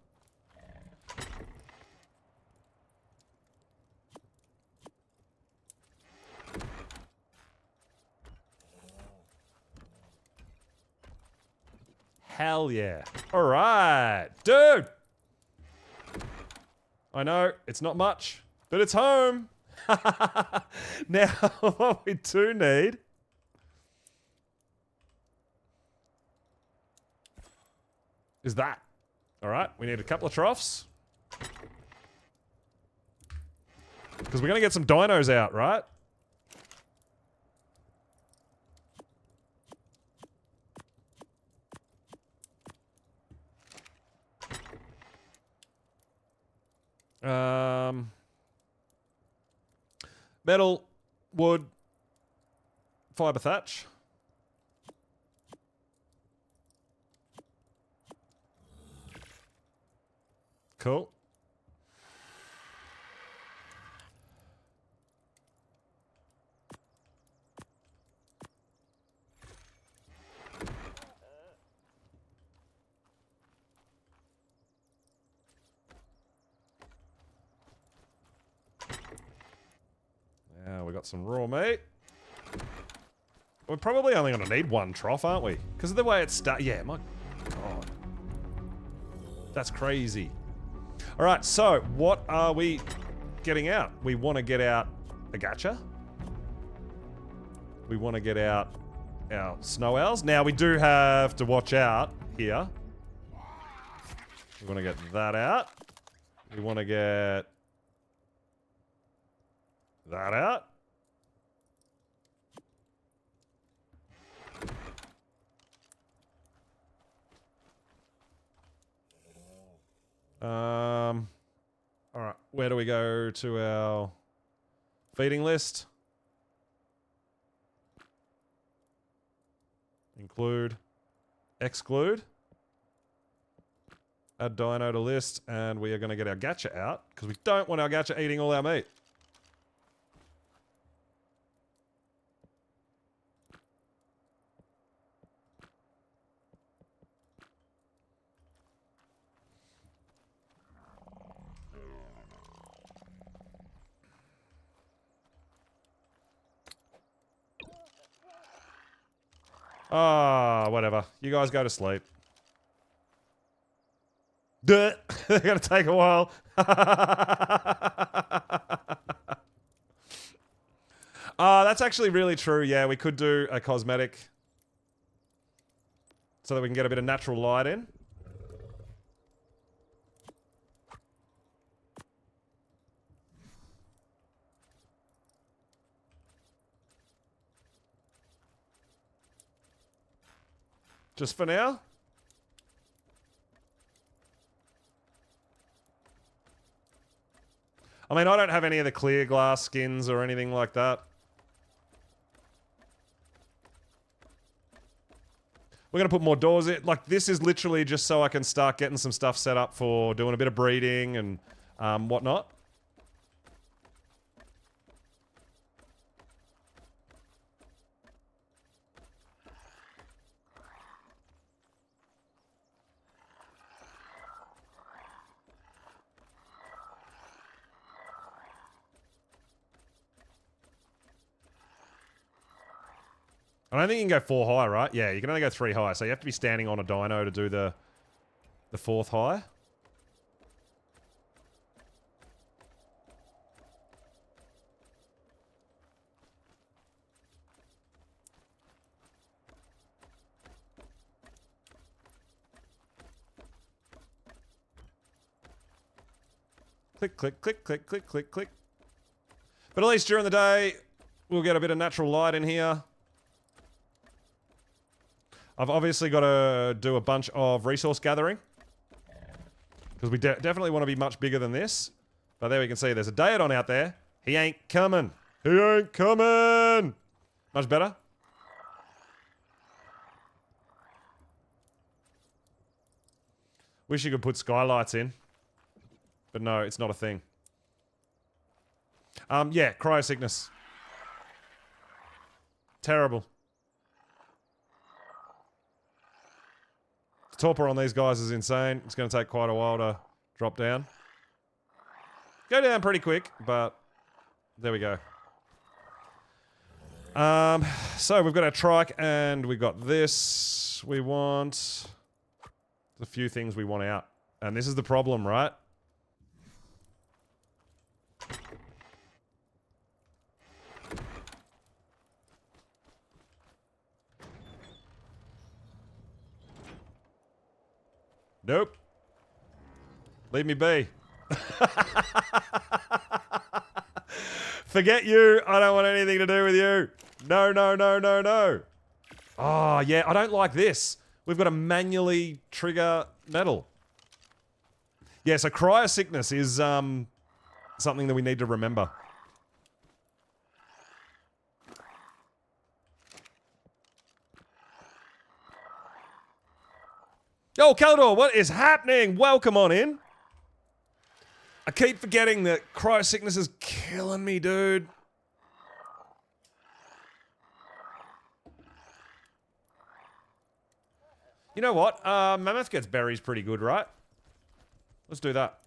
Hell yeah. Alright, dude! I know, it's not much, but it's home! Now, what we do need... is that. Alright, we need a couple of troughs. Because we're going to get some dinos out, right? Metal, wood, fiber thatch. Cool. Now we got some raw meat. We're probably only going to need one trough, aren't we? Because of the way it's yeah, my God. That's crazy. All right, so what are we getting out? We want to get out a gacha. We want to get out our snow owls. Now, we do have to watch out here. We want to get that out. We want to get that out. All right, where do we go to our feeding list? Include, exclude, add dino to list, and we are going to get our gacha out because we don't want our gacha eating all our meat. Ah, whatever. You guys go to sleep. Duh. They're gonna take a while. That's actually really true. Yeah, we could do a cosmetic so that we can get a bit of natural light in. Just for now. I mean, I don't have any of the clear glass skins or anything like that. We're going to put more doors in. Like, this is literally just so I can start getting some stuff set up for doing a bit of breeding and whatnot. I don't think you can go 4 high, right? Yeah, you can only go 3 high, so you have to be standing on a dino to do the 4th high. Click, click, click, click, click, click, click. But at least during the day, we'll get a bit of natural light in here. I've obviously got to do a bunch of resource gathering. Because we definitely want to be much bigger than this. But there we can see there's a Daedon out there. He ain't coming. He ain't coming. Much better. Wish you could put skylights in. But no, it's not a thing. Yeah, cryosickness. Terrible. The torpor on these guys is insane. It's going to take quite a while to drop down. Go down pretty quick, but there we go. So we've got our trike and we got this. We want a few things we want out. And this is the problem, right? Nope. Leave me be. Forget you. I don't want anything to do with you. No, no, no, no, no. Oh, yeah. I don't like this. We've got to manually trigger metal. Yeah, so cryosickness is something that we need to remember. Yo, Caldor, what is happening? Welcome on in. I keep forgetting that cryosickness is killing me, dude. You know what? Mammoth gets berries pretty good, right? Let's do that.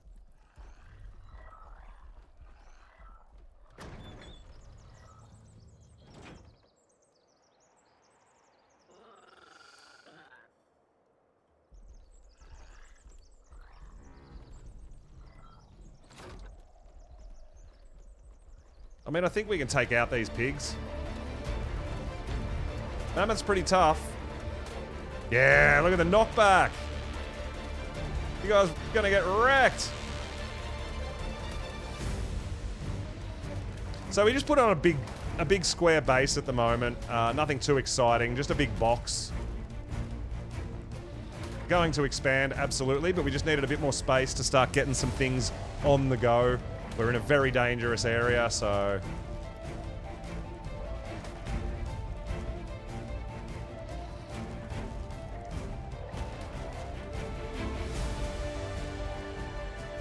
I mean, I think we can take out these pigs. Mammoth's pretty tough. Yeah, look at the knockback. You guys are gonna get wrecked. So we just put on a big square base at the moment. Nothing too exciting, just a big box. Going to expand, absolutely, but we just needed a bit more space to start getting some things on the go. We're in a very dangerous area, so...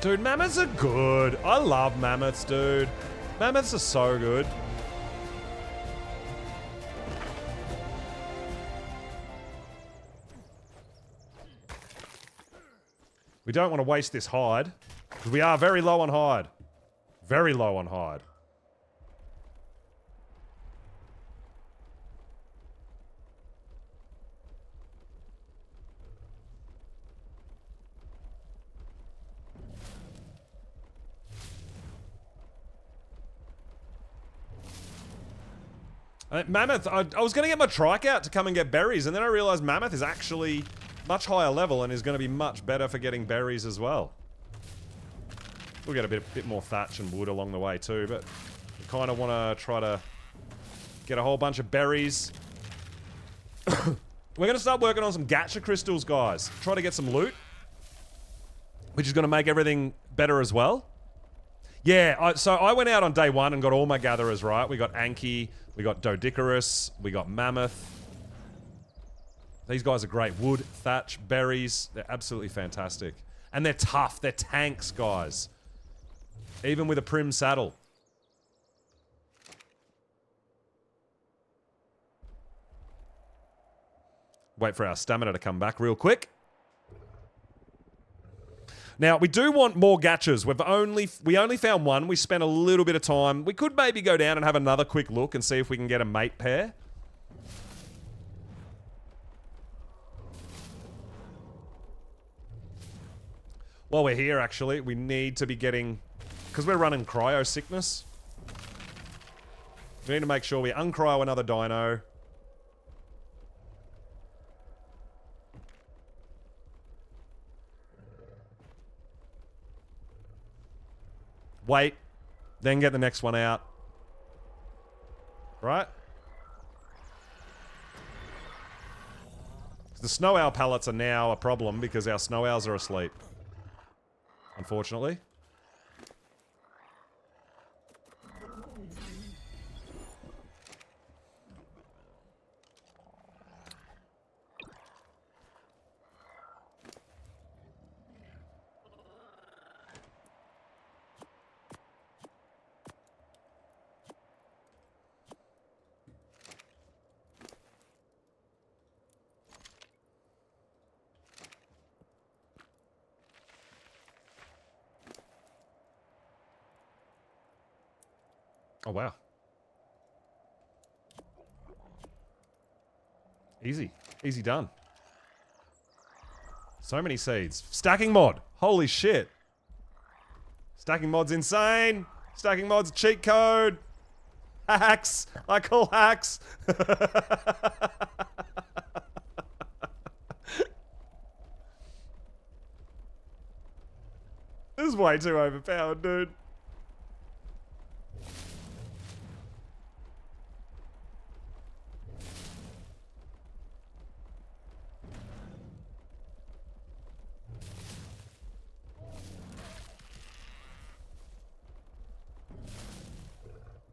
Dude, mammoths are good. I love mammoths, dude. Mammoths are so good. We don't want to waste this hide, because we are very low on hide. Very low on hide. Mammoth, I was going to get my trike out to come and get berries, and then I realized Mammoth is actually much higher level and is going to be much better for getting berries as well. We'll get a bit more thatch and wood along the way too, but we kind of want to try to get a whole bunch of berries. We're going to start working on some gacha crystals, guys. Try to get some loot, which is going to make everything better as well. Yeah, so I went out on day one and got all my gatherers right. We got Anki, we got Doedicurus, we got Mammoth. These guys are great. Wood, thatch, berries. They're absolutely fantastic. And they're tough. They're tanks, guys. Even with a prim saddle. Wait for our stamina to come back real quick. Now, we do want more gachas. We only found one. We spent a little bit of time. We could maybe go down and have another quick look and see if we can get a mate pair. While we're here, actually, we need to be getting... Because we're running cryo sickness. We need to make sure we uncryo another dino. Wait. Then get the next one out. Right? The snow owl pallets are now a problem because our snow owls are asleep. Unfortunately. Oh, wow. Easy. Easy done. So many seeds. Stacking mod. Holy shit. Stacking mod's insane. Stacking mod's a cheat code. Hacks. I call hacks. This is way too overpowered, dude.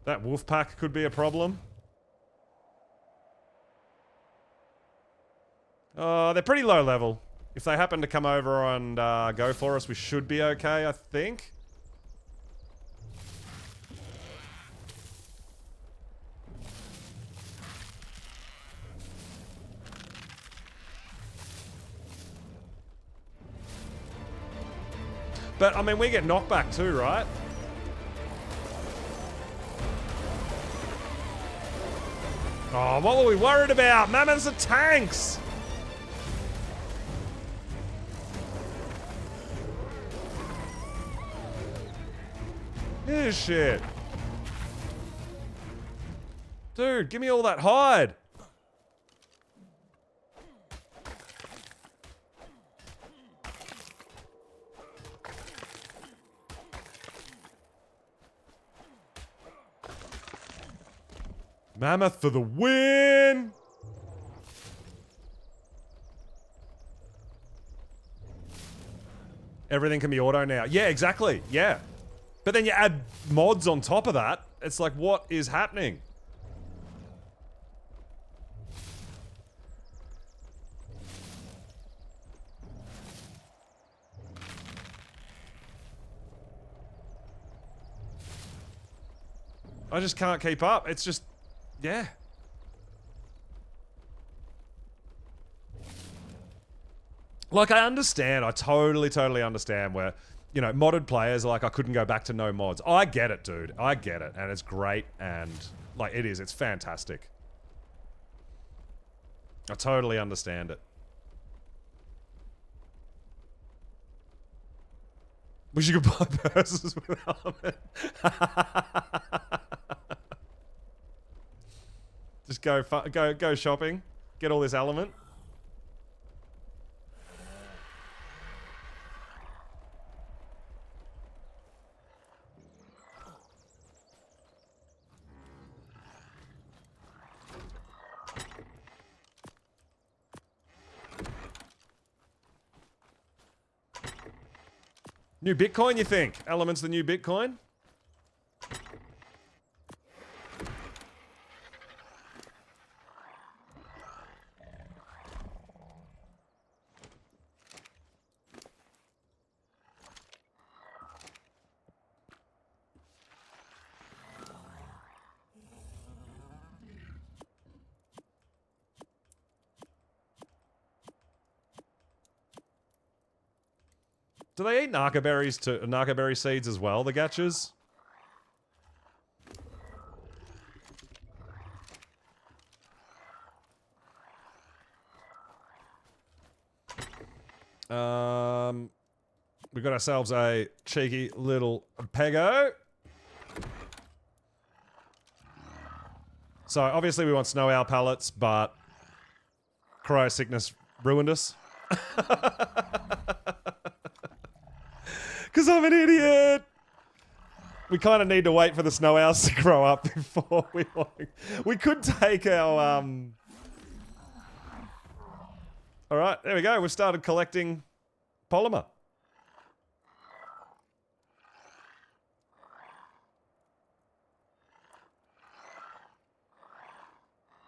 That wolf pack could be a problem. They're pretty low level. If they happen to come over and go for us, we should be okay, I think. But, I mean, we get knockback too, right? Oh, what were we worried about? Mammoths are tanks! This shit. Dude, give me all that hide. Mammoth for the win! Everything can be auto now. Yeah, exactly. Yeah. But then you add mods on top of that. It's like, what is happening? I just can't keep up. It's just... yeah. Like, I understand. I totally understand where, you know, modded players are like, I couldn't go back to no mods. I get it, dude. I get it. And it's great. And, like, it is. It's fantastic. I totally understand it. Wish you could buy purses with element. Just go shopping. Get all this element. New Bitcoin, you think? Element's the new Bitcoin? Do they eat narca berries to narca berry seeds as well, the Gatchas? We got ourselves a cheeky little pego. So obviously we want snow owl pallets, but cryo sickness ruined us. Because I'm an idiot. We kind of need to wait for the snow owls to grow up before we want. We could take our All right, there we go. We've started collecting polymer.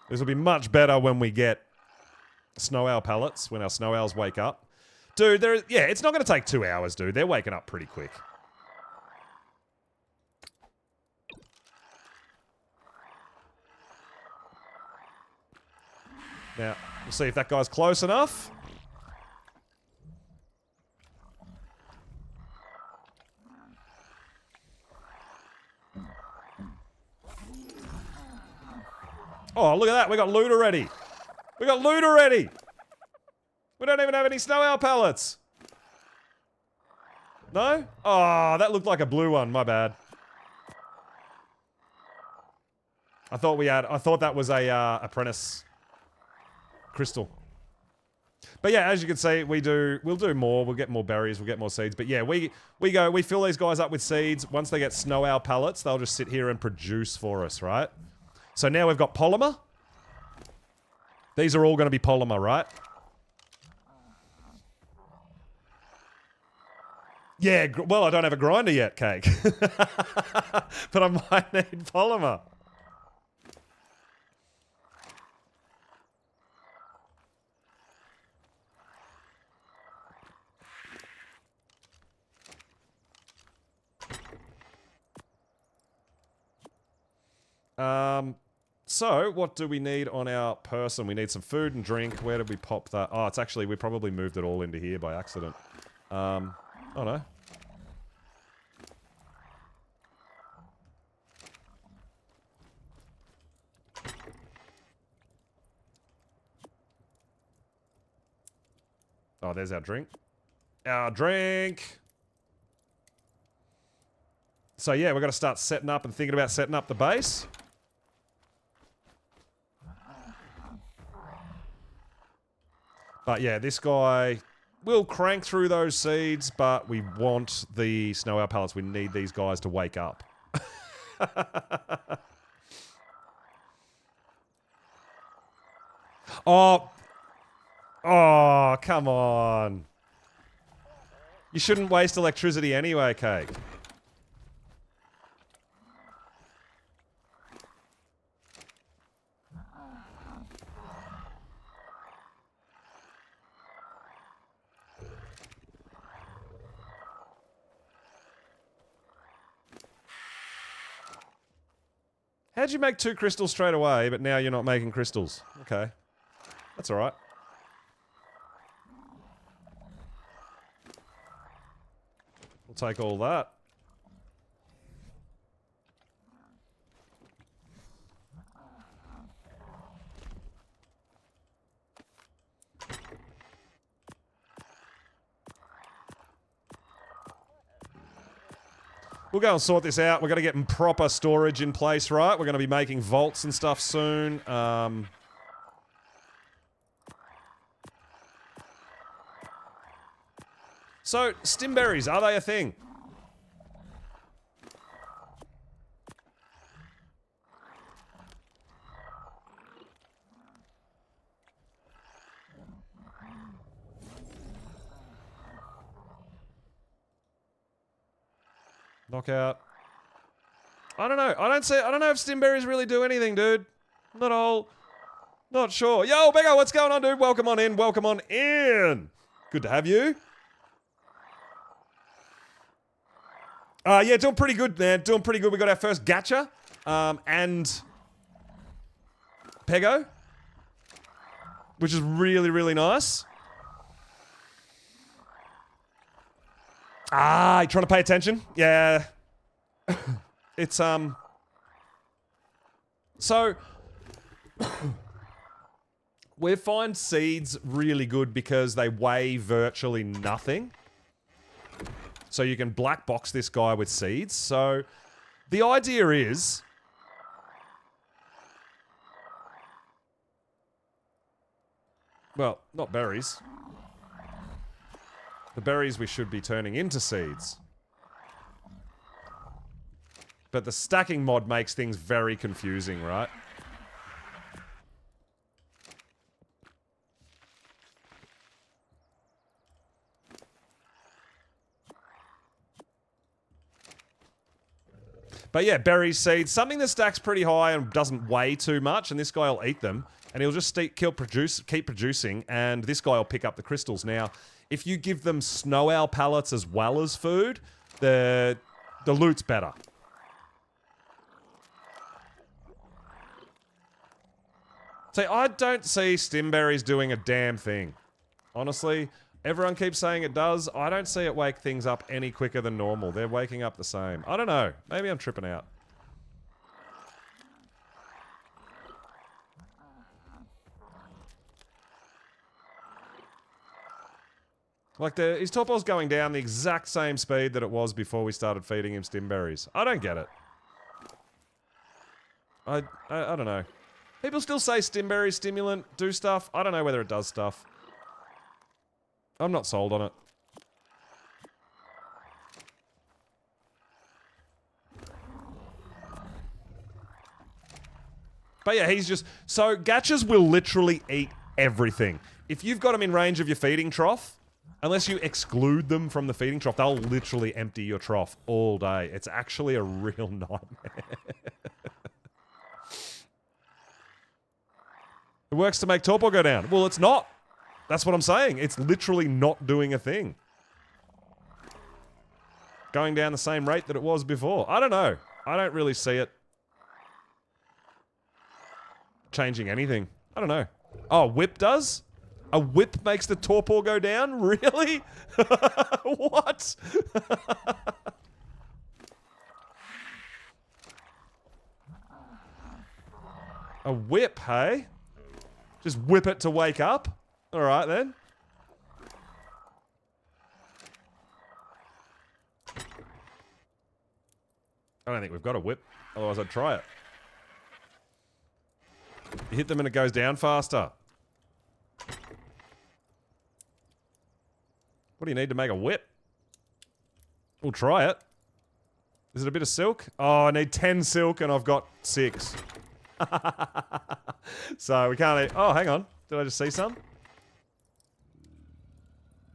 This will be much better when we get snow owl pellets, when our snow owls wake up. Dude, yeah, it's not going to take 2 hours, dude. They're waking up pretty quick. Now, we'll see if that guy's close enough. Oh, look at that. We got loot already. We got loot already. We don't even have any snow owl pellets. No? Oh, that looked like a blue one. My bad. I thought that was a apprentice crystal. But yeah, as you can see, we'll do more. We'll get more berries. We'll get more seeds. But yeah, we fill these guys up with seeds. Once they get snow owl pellets, they'll just sit here and produce for us, right? So now we've got polymer. These are all going to be polymer, right? Yeah, well, I don't have a grinder yet, Cake. But I might need polymer. So, what do we need on our person? We need some food and drink. Where did we pop that? Oh, it's actually, we probably moved it all into here by accident. Oh no. Oh, there's our drink. Our drink! So yeah, we've got to start setting up and thinking about setting up the base. But yeah, this guy will crank through those seeds, but we want the snow owl pellets. We need these guys to wake up. Oh, come on. You shouldn't waste electricity anyway, Cake. How'd you make 2 crystals straight away, but now you're not making crystals? Okay. That's alright. We'll take all that. We'll go and sort this out. We're going to get proper storage in place, right? We're going to be making vaults and stuff soon. So, stimberries, are they a thing? Knockout. I don't know. I don't know if stimberries really do anything, dude. Not sure. Yo, Beggo, what's going on, dude? Welcome on in. Welcome on in. Good to have you. Yeah, doing pretty good, man. Doing pretty good. We got our first gacha. And Pego. Which is really, really nice. Ah, you trying to pay attention? Yeah. It's, So, we find seeds really good because they weigh virtually nothing. So you can black box this guy with seeds. So, the idea is... Well, not berries. The berries we should be turning into seeds. But the stacking mod makes things very confusing, right? But yeah, berries, seeds, something that stacks pretty high and doesn't weigh too much, and this guy will eat them, and he'll just keep producing, and this guy will pick up the crystals. Now, if you give them snow owl pellets as well as food, the loot's better. See, I don't see stimberries doing a damn thing. Honestly, everyone keeps saying it does. I don't see it wake things up any quicker than normal. They're waking up the same. I don't know. Maybe I'm tripping out. Like, his torpor's going down the exact same speed that it was before we started feeding him stimberries. I don't get it. I don't know. People still say stimberry stimulant do stuff. I don't know whether it does stuff. I'm not sold on it. But yeah, he's just... So, gachas will literally eat everything. If you've got them in range of your feeding trough, unless you exclude them from the feeding trough, they'll literally empty your trough all day. It's actually a real nightmare. It works to make torpor go down. Well, it's not. That's what I'm saying. It's literally not doing a thing. Going down the same rate that it was before. I don't know. I don't really see it changing anything. I don't know. Oh, whip does? A whip makes the torpor go down? Really? What? A whip, hey? Just whip it to wake up? Alright then. I don't think we've got a whip. Otherwise I'd try it. You hit them and it goes down faster. What do you need to make a whip? We'll try it. Is it a bit of silk? Oh, I need 10 silk and I've got 6. So we can't eat. Oh, hang on. Did I just see some?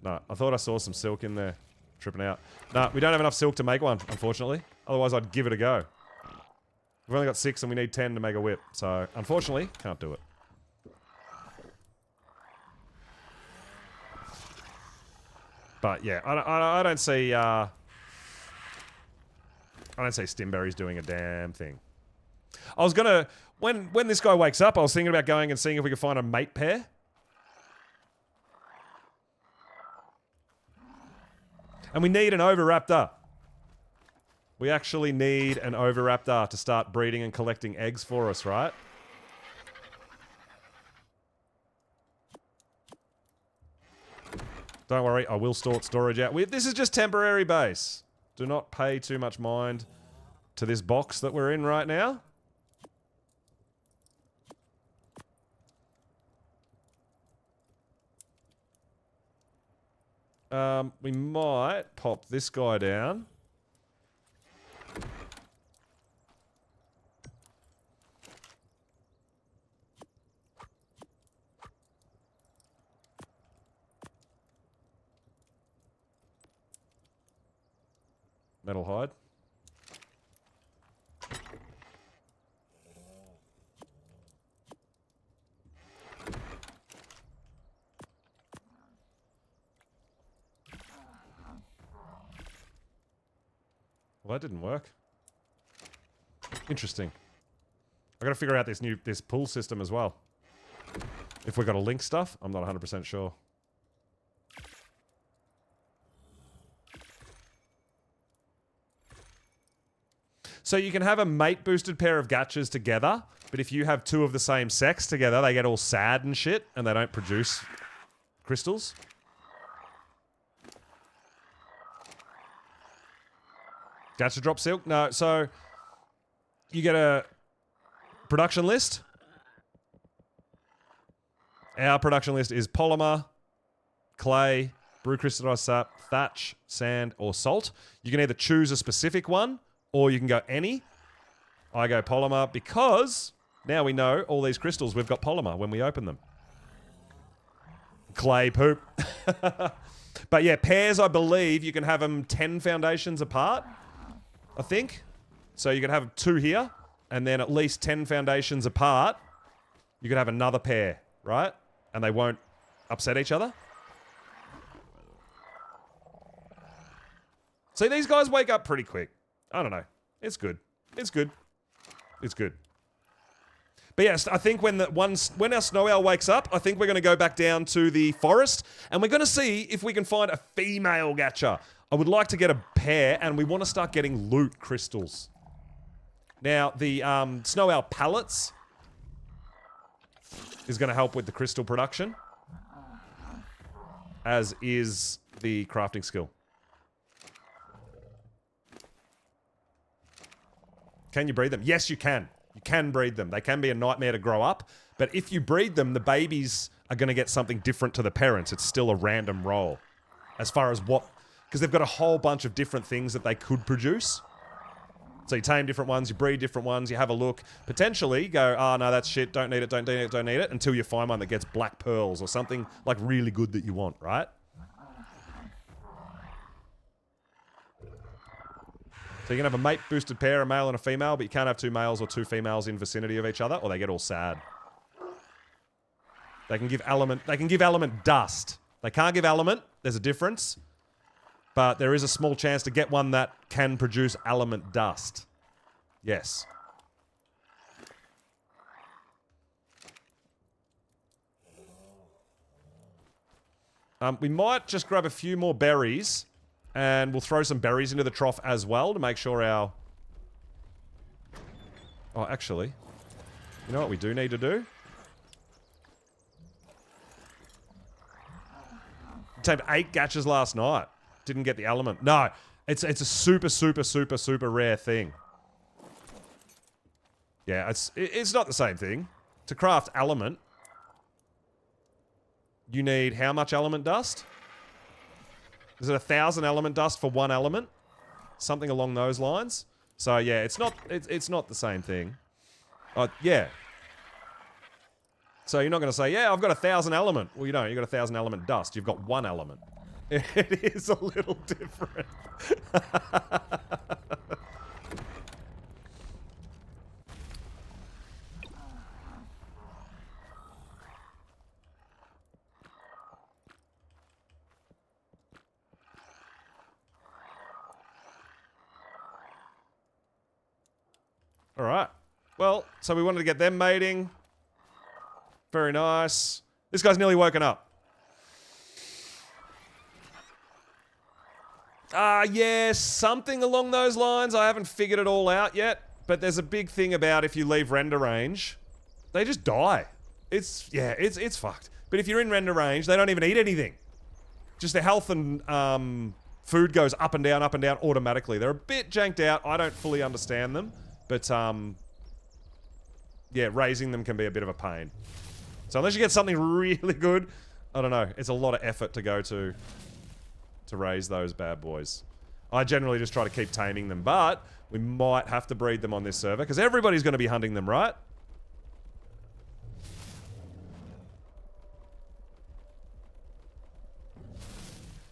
No, I thought I saw some silk in there. Tripping out. No, we don't have enough silk to make one, unfortunately. Otherwise, I'd give it a go. We've only got 6 and we need 10 to make a whip. So, unfortunately, can't do it. But yeah, I don't see stimberries doing a damn thing. I was gonna when this guy wakes up, I was thinking about going and seeing if we could find a mate pair. And we need an oviraptor. We actually need an oviraptor to start breeding and collecting eggs for us, right? Don't worry, I will sort storage out. This is just temporary base. Do not pay too much mind to this box that we're in right now. We might pop this guy down. Metal hide. Well, that didn't work. Interesting. I gotta figure out this pull system as well. If we got to link stuff, I'm not 100% sure. So you can have a mate-boosted pair of gachas together, but if you have 2 of the same sex together, they get all sad and shit, and they don't produce crystals. Gacha drop silk? No, so you get a production list. Our production list is polymer, clay, brew crystallized sap, thatch, sand, or salt. You can either choose a specific one, or you can go any. I go polymer because now we know all these crystals, we've got polymer when we open them. Clay poop. But yeah, pairs, I believe you can have them 10 foundations apart, I think. So you could have 2 here, and then at least 10 foundations apart, you could have another pair, right? And they won't upset each other. See, these guys wake up pretty quick. I don't know. It's good. It's good. It's good. But yes, I think when our snow owl wakes up, I think we're going to go back down to the forest, and we're going to see if we can find a female gacha. I would like to get a pair, and we want to start getting loot crystals. Now, the snow owl pallets is going to help with the crystal production, as is the crafting skill. Can you breed them? Yes, you can. You can breed them. They can be a nightmare to grow up, but if you breed them, the babies are going to get something different to the parents. It's still a random roll. As far as what... Because they've got a whole bunch of different things that they could produce. So you tame different ones, you breed different ones, you have a look. Potentially go, oh, no, that's shit, don't need it, don't need it, don't need it, until you find one that gets black pearls or something like really good that you want, right? So you can have a mate-boosted pair, a male and a female, but you can't have 2 males or 2 females in vicinity of each other, or they get all sad. They can give element dust. They can't give element, there's a difference. But there is a small chance to get one that can produce element dust. Yes. We might just grab a few more berries, and we'll throw some berries into the trough as well to make sure our... Oh, actually, you know what we do need to do? We tamed 8 gachas last night. Didn't get the element. No, it's a super, super, super, super rare thing. Yeah, it's not the same thing. To craft element, you need how much element dust? Is it 1,000 element dust for 1 element? Something along those lines. So yeah, it's not the same thing. Yeah. So you're not going to say, yeah, I've got 1,000 element. Well, you don't. You've got 1,000 element dust. You've got 1 element. It is a little different. All right. Well, so we wanted to get them mating. Very nice. This guy's nearly woken up. Yeah, something along those lines. I haven't figured it all out yet. But there's a big thing about if you leave render range, they just die. It's fucked. But if you're in render range, they don't even eat anything. Just their health and food goes up and down automatically. They're a bit janked out. I don't fully understand them. But, yeah, raising them can be a bit of a pain. So unless you get something really good, I don't know. It's a lot of effort to go to raise those bad boys. I generally just try to keep taming them, but we might have to breed them on this server, because everybody's going to be hunting them, right?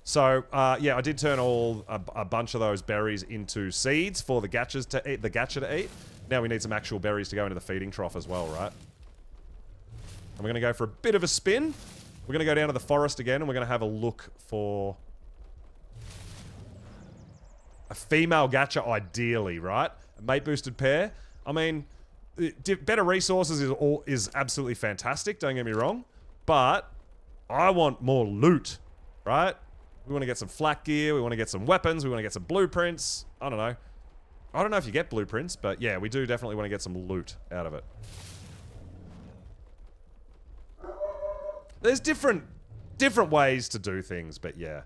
So, yeah, I did turn a bunch of those berries into seeds for the gacha to eat. Now we need some actual berries to go into the feeding trough as well, right? And we're going to go for a bit of a spin. We're going to go down to the forest again, and we're going to have a look for a female gacha, ideally, right? A mate-boosted pair. I mean, better resources is absolutely fantastic, don't get me wrong. But I want more loot, right? We want to get some flak gear, we want to get some weapons, we want to get some blueprints. I don't know. I don't know if you get blueprints, but yeah, we do definitely want to get some loot out of it. There's different ways to do things, but yeah.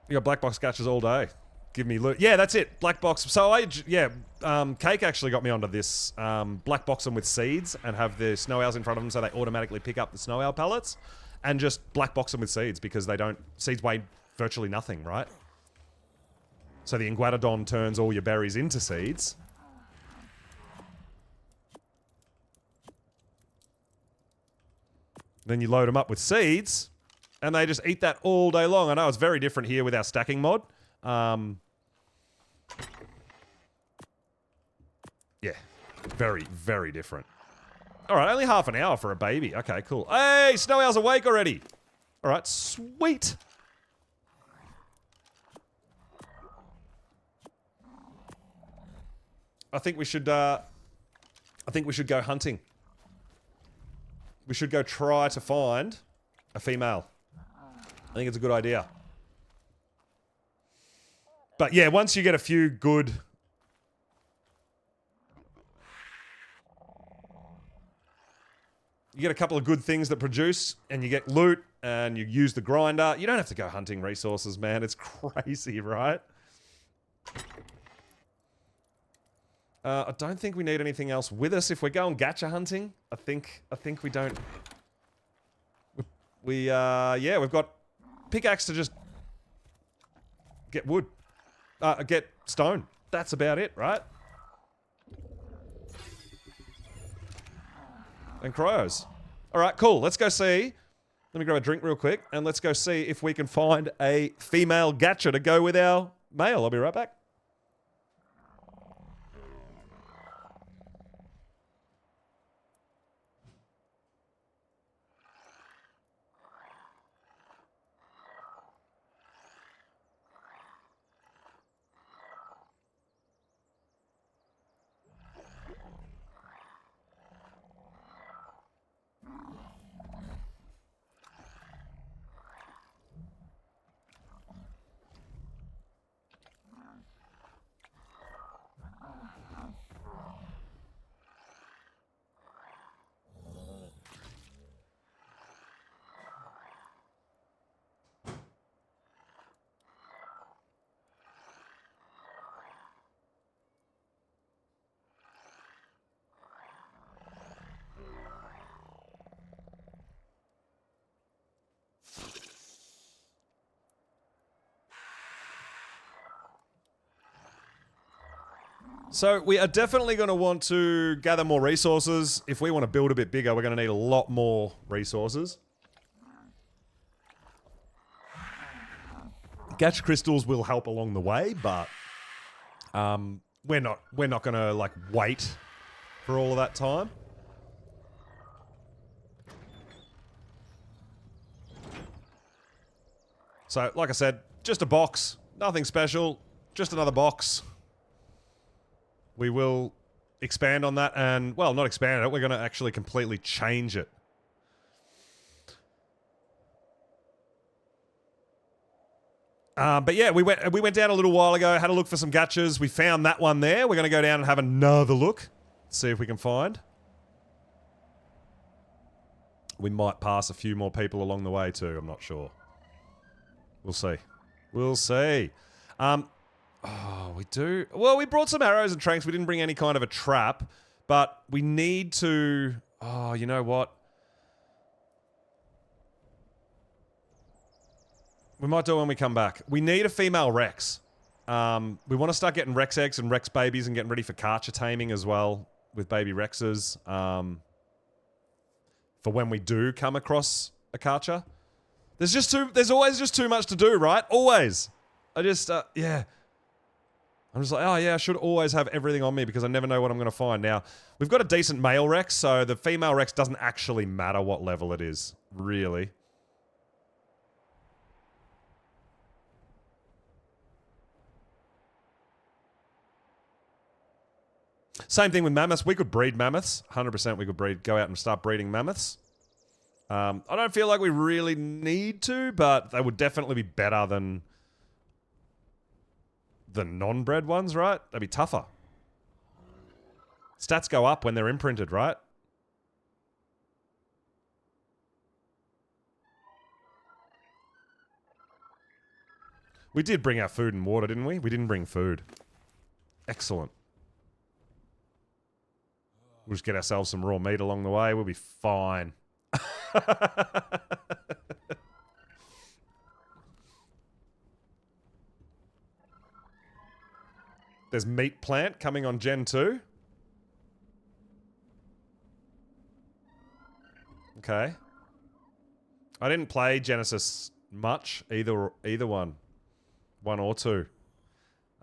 You got black box gachas all day. Give me loot. Yeah, that's it. Black box. So Cake actually got me onto this. Black box them with seeds and have the snow owls in front of them so they automatically pick up the snow owl pellets, and just black box them with seeds because they don't. Seeds weigh virtually nothing, right? So the Iguanodon turns all your berries into seeds. Then you load them up with seeds, and they just eat that all day long. I know it's very different here with our stacking mod. Yeah, very, very different. All right, only half an hour for a baby. Okay, cool. Hey, Snow Owl's awake already. All right, sweet. I think we should go hunting. We should go try to find a female. I think it's a good idea. But yeah, once you get a few good... You get a couple of good things that produce, and you get loot, and you use the grinder. You don't have to go hunting resources, man. It's crazy, right? I don't think we need anything else with us. If we're going gacha hunting, I think we don't... yeah, we've got pickaxe to just get wood. Get stone. That's about it, right? And cryos. Alright, cool. Let's go see. Let me grab a drink real quick, and let's go see if we can find a female gacha to go with our male. I'll be right back. So we are definitely going to want to gather more resources. If we want to build a bit bigger, we're going to need a lot more resources. Gacha crystals will help along the way, but we're not going to like wait for all of that time. So, like I said, just a box, nothing special, just another box. We will expand on that and, well, not expand it, we're going to actually completely change it. But yeah, we went down a little while ago, had a look for some gachas. We found that one there. We're going to go down and have another look, see if we can find. We might pass a few more people along the way too, I'm not sure. We'll see. We'll see. Oh, we do... Well, we brought some arrows and tranks. We didn't bring any kind of a trap. But we need to... Oh, you know what? We might do it when we come back. We need a female Rex. We want to start getting Rex eggs and Rex babies and getting ready for Karcher taming as well with baby Rexes. For when we do come across a Karcher. There's always just too much to do, right? Always. Yeah. I'm just like, oh yeah, I should always have everything on me because I never know what I'm going to find. Now, we've got a decent male Rex, so the female Rex doesn't actually matter what level it is, really. Same thing with mammoths. We could breed mammoths. 100% we could go out and start breeding mammoths. I don't feel like we really need to, but they would definitely be better than the non-bred ones, right? They'd be tougher. Stats go up when they're imprinted, right? We did bring our food and water, didn't we? We didn't bring food. Excellent. We'll just get ourselves some raw meat along the way. We'll be fine. There's meat plant coming on Gen 2. Okay. I didn't play Genesis much, either one. One or two.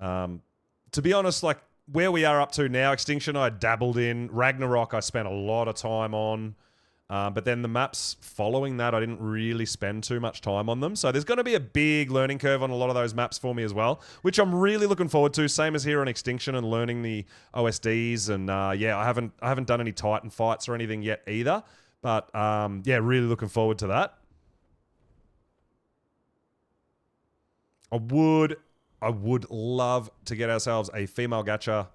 To be honest, like, where we are up to now, Extinction I dabbled in. Ragnarok I spent a lot of time on. But then the maps following that, I didn't really spend too much time on them. So there's going to be a big learning curve on a lot of those maps for me as well, which I'm really looking forward to. Same as here on Extinction and learning the OSDs. And yeah, I haven't done any Titan fights or anything yet either. But yeah, really looking forward to that. I would love to get ourselves a female gacha.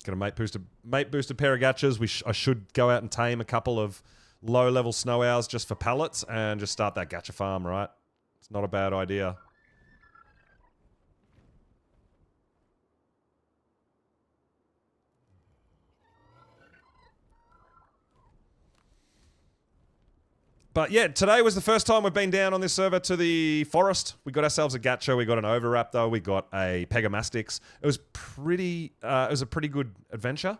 Gonna mate boost a pair of gachas. I should go out and tame a couple of low-level snow owls just for pallets and just start that gacha farm, right? It's not a bad idea. But yeah, today was the first time we've been down on this server to the forest. We got ourselves a gacha, we got an Overraptor, we got a Pegamastix. It was a pretty good adventure.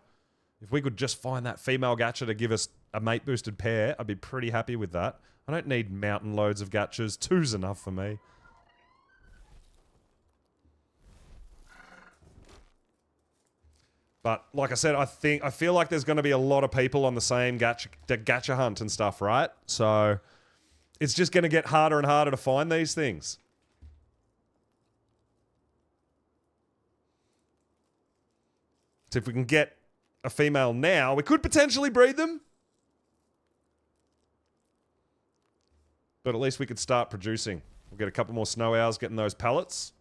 If we could just find that female gacha to give us a mate boosted pair, I'd be pretty happy with that. I don't need mountain loads of gachas. 2's enough for me. But like I said, I feel like there's going to be a lot of people on the same gacha hunt and stuff, right? So it's just going to get harder and harder to find these things. So if we can get a female now, we could potentially breed them. But at least we could start producing. We'll get a couple more snow owls getting those pellets.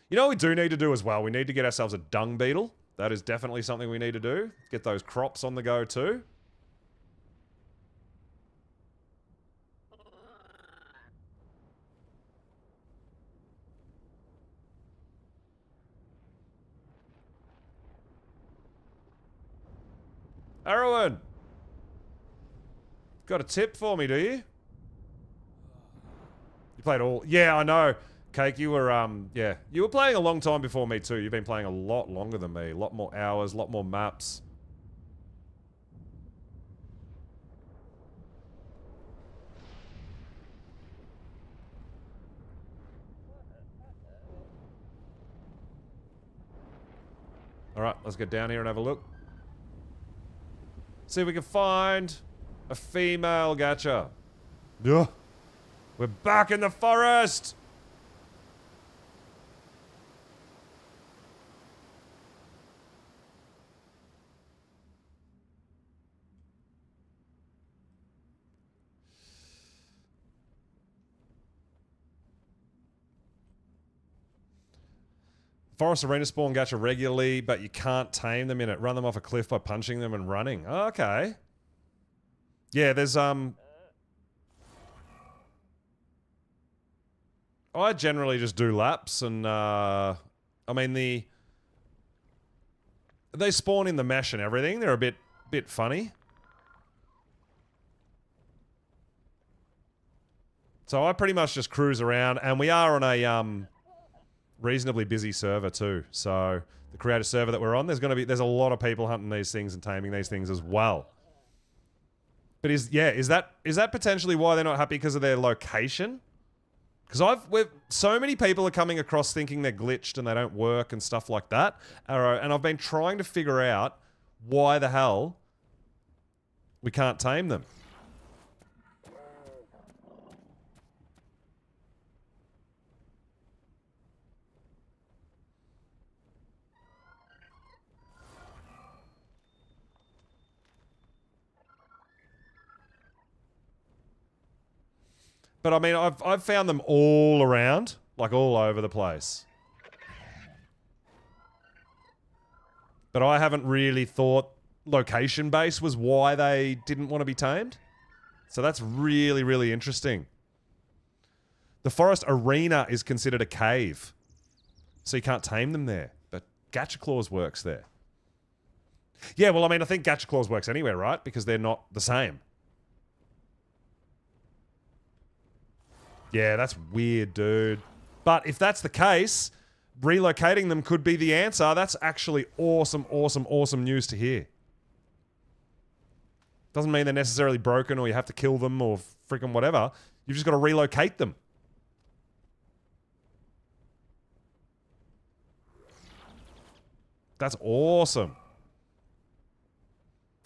You know what we do need to do as well? We need to get ourselves a dung beetle. That is definitely something we need to do. Get those crops on the go too. Erwin! Got a tip for me, do you? You played all... Yeah, I know. Cake, you were, yeah. You were playing a long time before me too. You've been playing a lot longer than me. A lot more hours, a lot more maps. Alright, let's get down here and have a look. See if we can find a female gacha. Yeah. We're back in the forest! Forest arena spawn gacha regularly, but you can't tame them in it. Run them off a cliff by punching them and running. Oh, okay. Yeah, there's, I generally just do laps and, I mean, they spawn in the mesh and everything. They're a bit funny. So I pretty much just cruise around, and we are on a, reasonably busy server too. So the creative server that we're on, there's a lot of people hunting these things and taming these things as well. But is that potentially why they're not happy, because of their location? Because so many people are coming across thinking they're glitched and they don't work and stuff like that. And I've been trying to figure out why the hell we can't tame them. But I mean, I've found them all around, like all over the place. But I haven't really thought location base was why they didn't want to be tamed. So that's really, really interesting. The forest arena is considered a cave. So you can't tame them there. But Gacha Claws works there. Yeah, well, I mean, I think Gacha Claws works anywhere, right? Because they're not the same. Yeah, that's weird, dude. But if that's the case, relocating them could be the answer. That's actually awesome, awesome, awesome news to hear. Doesn't mean they're necessarily broken or you have to kill them or freaking whatever. You've just got to relocate them. That's awesome.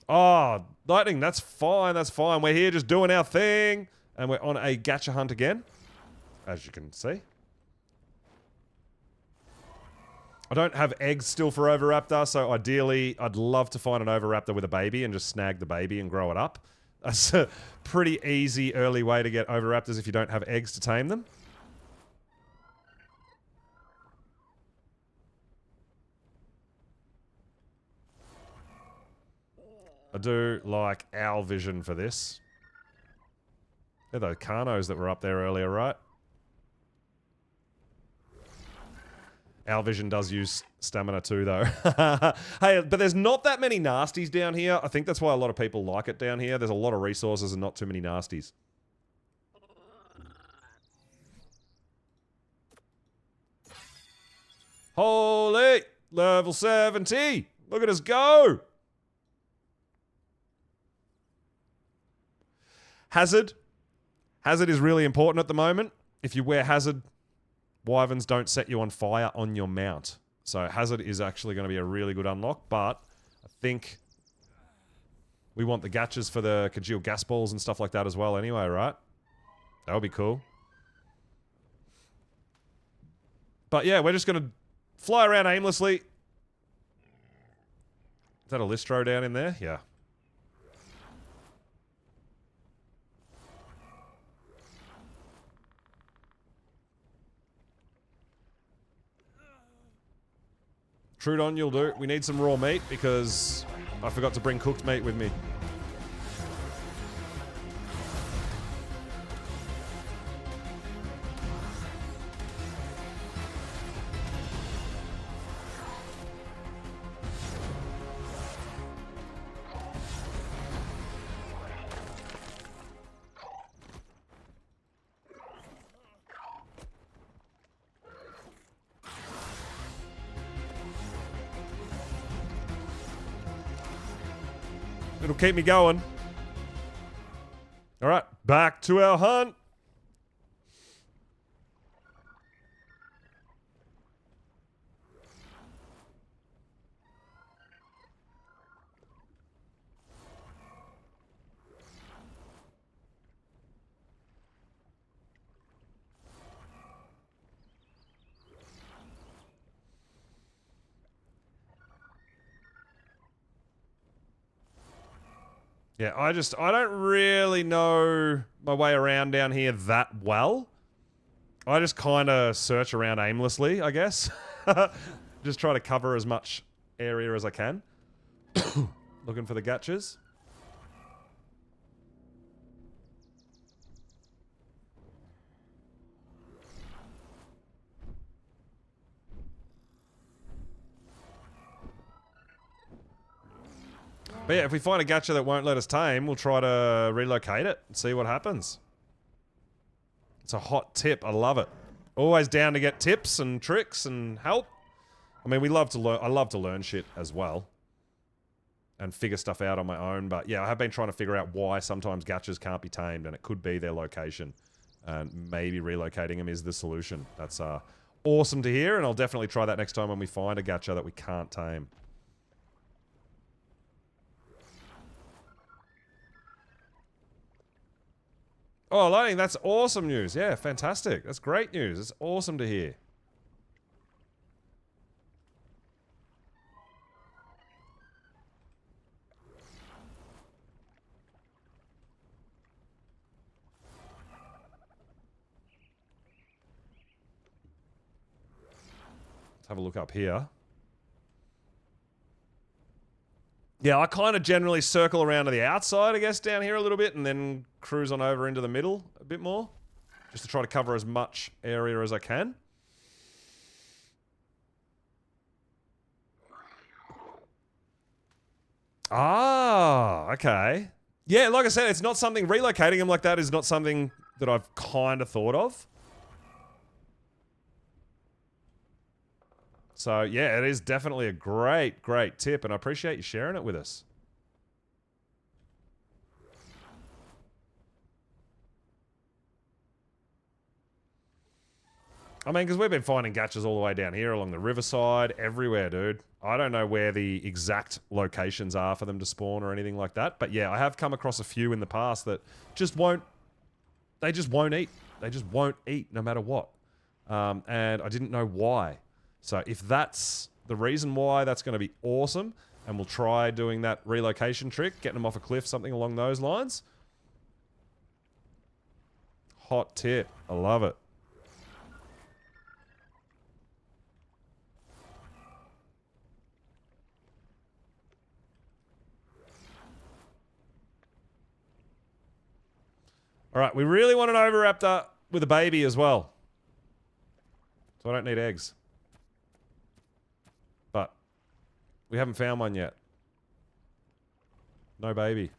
Oh, Lightning, that's fine, that's fine. We're here just doing our thing. And we're on a gacha hunt again, as you can see. I don't have eggs still for Oviraptor, so ideally I'd love to find an Oviraptor with a baby and just snag the baby and grow it up. That's a pretty easy early way to get Oviraptors if you don't have eggs to tame them. I do like owl vision for this. They're those Carnos that were up there earlier, right? Owl vision does use stamina too, though. Hey, but there's not that many nasties down here. I think that's why a lot of people like it down here. There's a lot of resources and not too many nasties. Holy! Level 70! Look at us go! Hazard. Hazard is really important at the moment. If you wear Hazard, Wyverns don't set you on fire on your mount. So Hazard is actually going to be a really good unlock, but I think we want the gachas for the congealed gas balls and stuff like that as well anyway, right? That would be cool. But yeah, we're just going to fly around aimlessly. Is that a Listro down in there? Yeah. Trudon, you'll do. We need some raw meat because I forgot to bring cooked meat with me. It'll keep me going. All right, back to our hunt. Yeah, I don't really know my way around down here that well. I just kind of search around aimlessly, I guess. Just try to cover as much area as I can. Looking for the gachas. But yeah, if we find a gacha that won't let us tame, we'll try to relocate it and see what happens. It's a hot tip. I love it. Always down to get tips and tricks and help. I mean, we love to learn. I love to learn shit as well. And figure stuff out on my own. But yeah, I have been trying to figure out why sometimes gachas can't be tamed. And it could be their location. And maybe relocating them is the solution. That's awesome to hear. And I'll definitely try that next time when we find a gacha that we can't tame. Oh, Lightning, that's awesome news. Yeah, fantastic. That's great news. It's awesome to hear. Let's have a look up here. Yeah, I kind of generally circle around to the outside, I guess, down here a little bit, and then cruise on over into the middle a bit more. Just to try to cover as much area as I can. Ah, okay. Yeah, like I said, it's not something... Relocating them like that is not something that I've kind of thought of. So, yeah, it is definitely a great, great tip, and I appreciate you sharing it with us. I mean, because we've been finding gachas all the way down here along the riverside, everywhere, dude. I don't know where the exact locations are for them to spawn or anything like that. But yeah, I have come across a few in the past that just won't... They just won't eat. They just won't eat no matter what. And I didn't know why. So if that's the reason why, that's going to be awesome. And we'll try doing that relocation trick, getting them off a cliff, something along those lines. Hot tip. I love it. All right, we really want an Oviraptor with a baby as well. So I don't need eggs. But we haven't found one yet. No baby.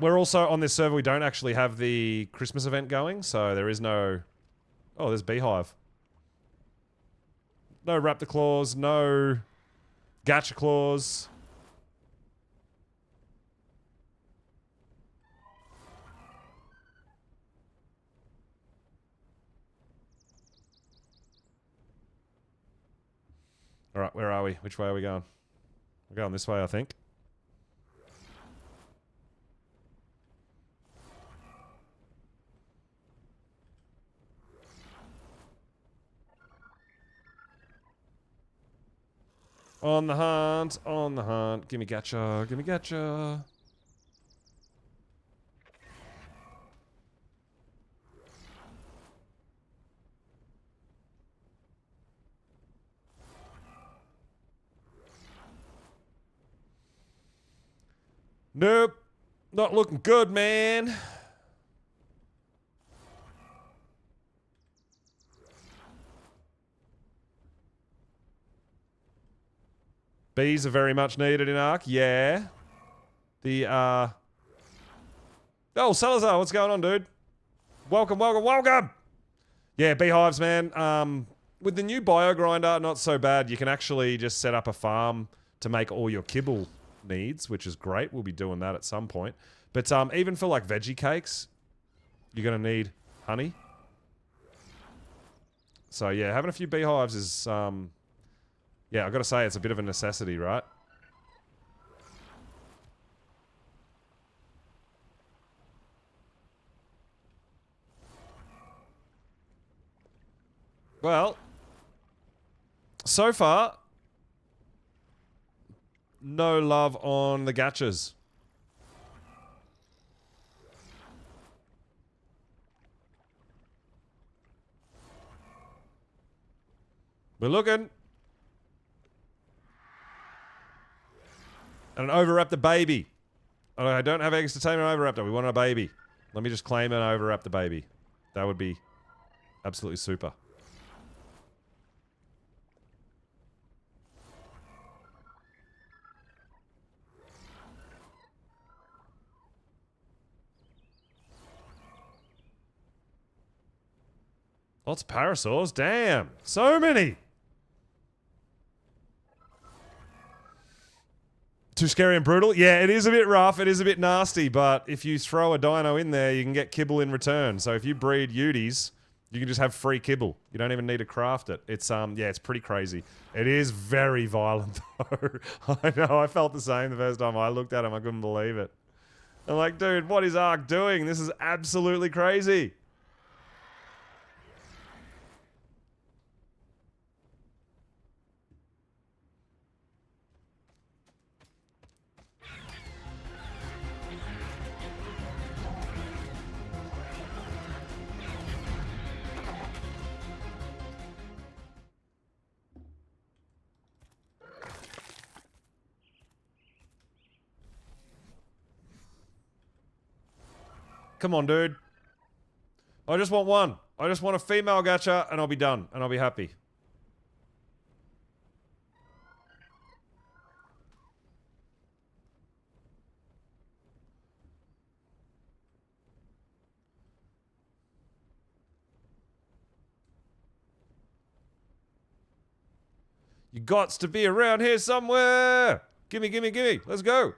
We're also, on this server, we don't actually have the Christmas event going, so there is no... Oh, there's Beehive. No Raptor Claws, no... Gacha Claws. Alright, where are we? Which way are we going? We're going this way, I think. On the hunt, on the hunt. Gimme gacha, gimme gacha. Nope. Not looking good, man. Bees are very much needed in Ark. Yeah. The, Oh, Salazar, what's going on, dude? Welcome, welcome, welcome! Yeah, beehives, man. With the new bio grinder, not so bad. You can actually just set up a farm to make all your kibble needs, which is great. We'll be doing that at some point. But even for, like, veggie cakes, you're going to need honey. So, yeah, having a few beehives is, yeah, I've got to say, it's a bit of a necessity, right? Well, so far, no love on the gachas. We're looking. And an Oviraptor baby. Oh, I don't have eggs to tame an Oviraptor. We want a baby. Let me just claim an Oviraptor baby. That would be absolutely super. Lots of parasaurs. Damn. So many. Too scary and brutal? Yeah, it is a bit rough. It is a bit nasty. But if you throw a dino in there, you can get kibble in return. So if you breed Uties, you can just have free kibble. You don't even need to craft it. It's, yeah, it's pretty crazy. It is very violent, though. I know. I felt the same the first time I looked at him. I couldn't believe it. I'm like, dude, what is Ark doing? This is absolutely crazy. Come on, dude. I just want one. I just want a female gacha, and I'll be done, and I'll be happy. You gots to be around here somewhere! Gimme, gimme, gimme! Let's go!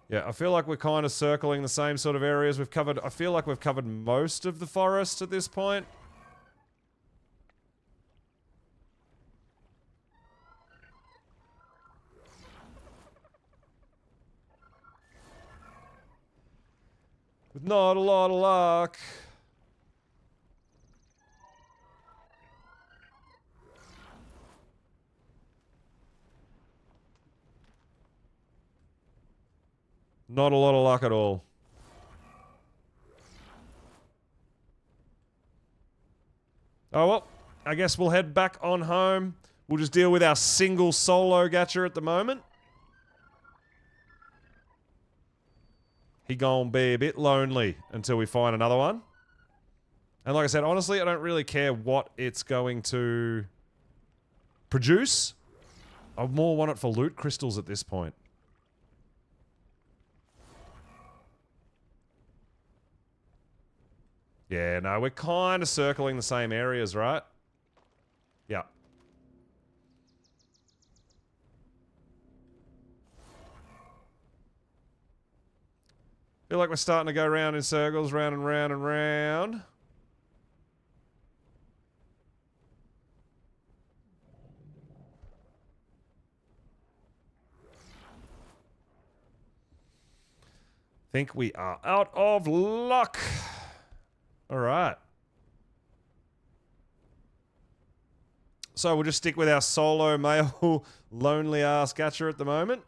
Yeah, I feel like we're kind of circling the same sort of areas we've covered. I feel like we've covered most of the forest at this point. With not a lot of luck. Not a lot of luck at all. Oh well, I guess we'll head back on home. We'll just deal with our single solo gacha at the moment. He gonna be a bit lonely until we find another one. And like I said, honestly, I don't really care what it's going to produce. I more want it for loot crystals at this point. Yeah, no, we're kind of circling the same areas, right? Yeah. Feel like we're starting to go round in circles, round and round and round. Think we are out of luck. All right. So we'll just stick with our solo male lonely ass gacha at the moment.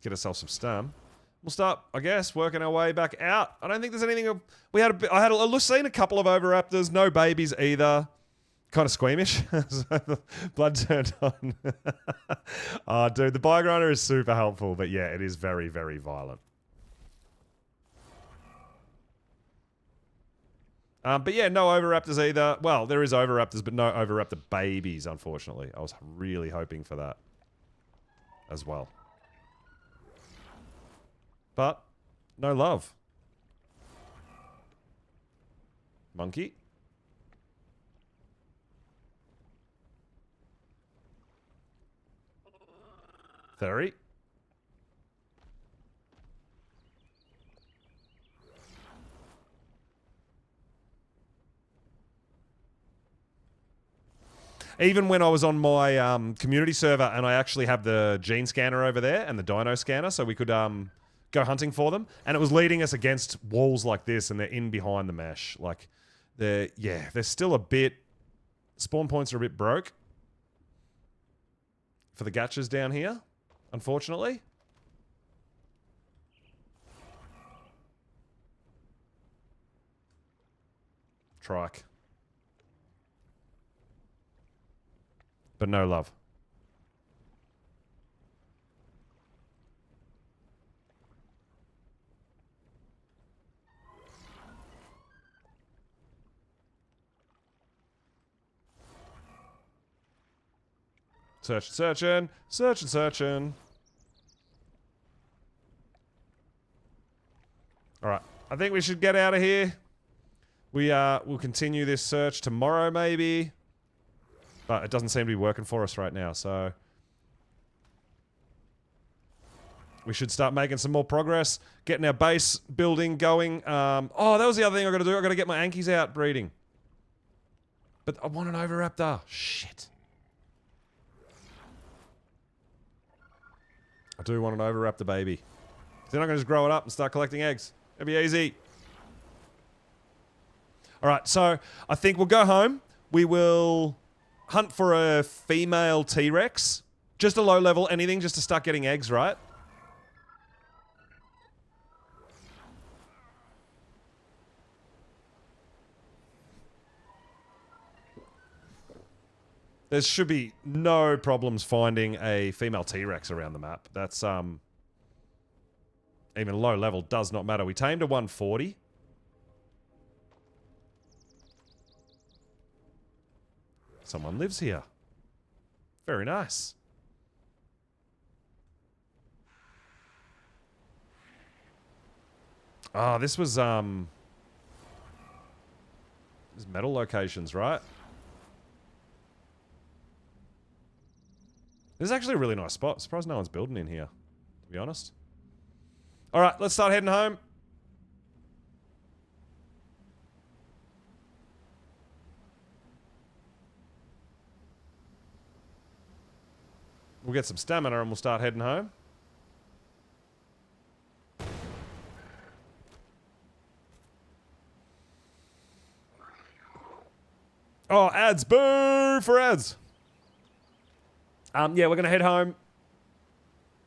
Get ourselves some stun. We'll start, I guess, working our way back out. I don't think there's anything. I had seen a couple of overraptors, no babies either. Kind of squeamish. So the blood turned on. Oh, dude, the Biogrinder is super helpful, but yeah, it is very, very violent. But yeah, no overraptors either. Well, there is overraptors, but no overraptor babies, unfortunately. I was really hoping for that as well. But no love. Monkey. Theory. Even when I was on my community server and I actually have the gene scanner over there and the dino scanner, so we could go hunting for them, and it was leading us against walls like this, and they're in behind the mesh. Like, they're still a bit... Spawn points are a bit broke for the gachas down here, unfortunately. Trike. But no love. Searching. Alright, I think we should get out of here. We'll continue this search tomorrow, maybe. But it doesn't seem to be working for us right now, so... We should start making some more progress. Getting our base building going. Oh, that was the other thing I gotta do. I gotta get my Ankies out breeding. But I want an Overraptor. Shit. I do want an Overraptor baby. Then I'm going to just grow it up and start collecting eggs. It'll be easy. Alright, so I think we'll go home. We will hunt for a female T-Rex. Just a low level, anything just to start getting eggs, right? There should be no problems finding a female T-Rex around the map. That's, even low level does not matter. We tamed a 140. Someone lives here. Very nice. Ah, this was, there's metal locations, right? This is actually a really nice spot. Surprised no one's building in here, to be honest. Alright, let's start heading home. We'll get some stamina and we'll start heading home. Oh, ads. Boo for ads. Yeah, we're going to head home.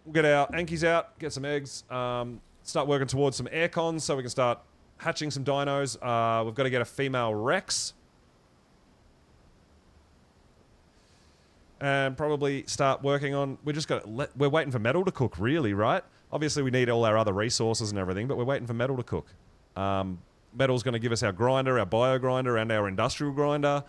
We'll get our Ankies out, get some eggs, start working towards some aircons so we can start hatching some dinos. We've got to get a female Rex. And probably start working on... we're waiting for metal to cook, really, right? Obviously, we need all our other resources and everything, but we're waiting for metal to cook. Metal's going to give us our grinder, our bio grinder, and our industrial grinder.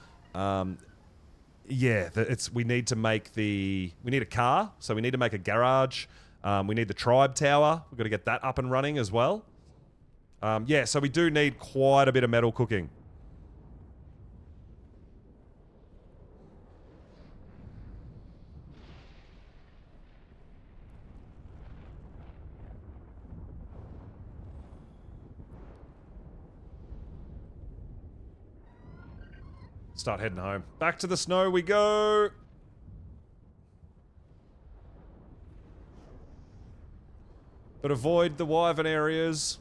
Yeah, we need to make we need a car, so we need to make a garage. We need the tribe tower. We've got to get that up and running as well. Yeah, so we do need quite a bit of metal cooking. Start heading home. Back to the snow we go. But avoid the wyvern areas.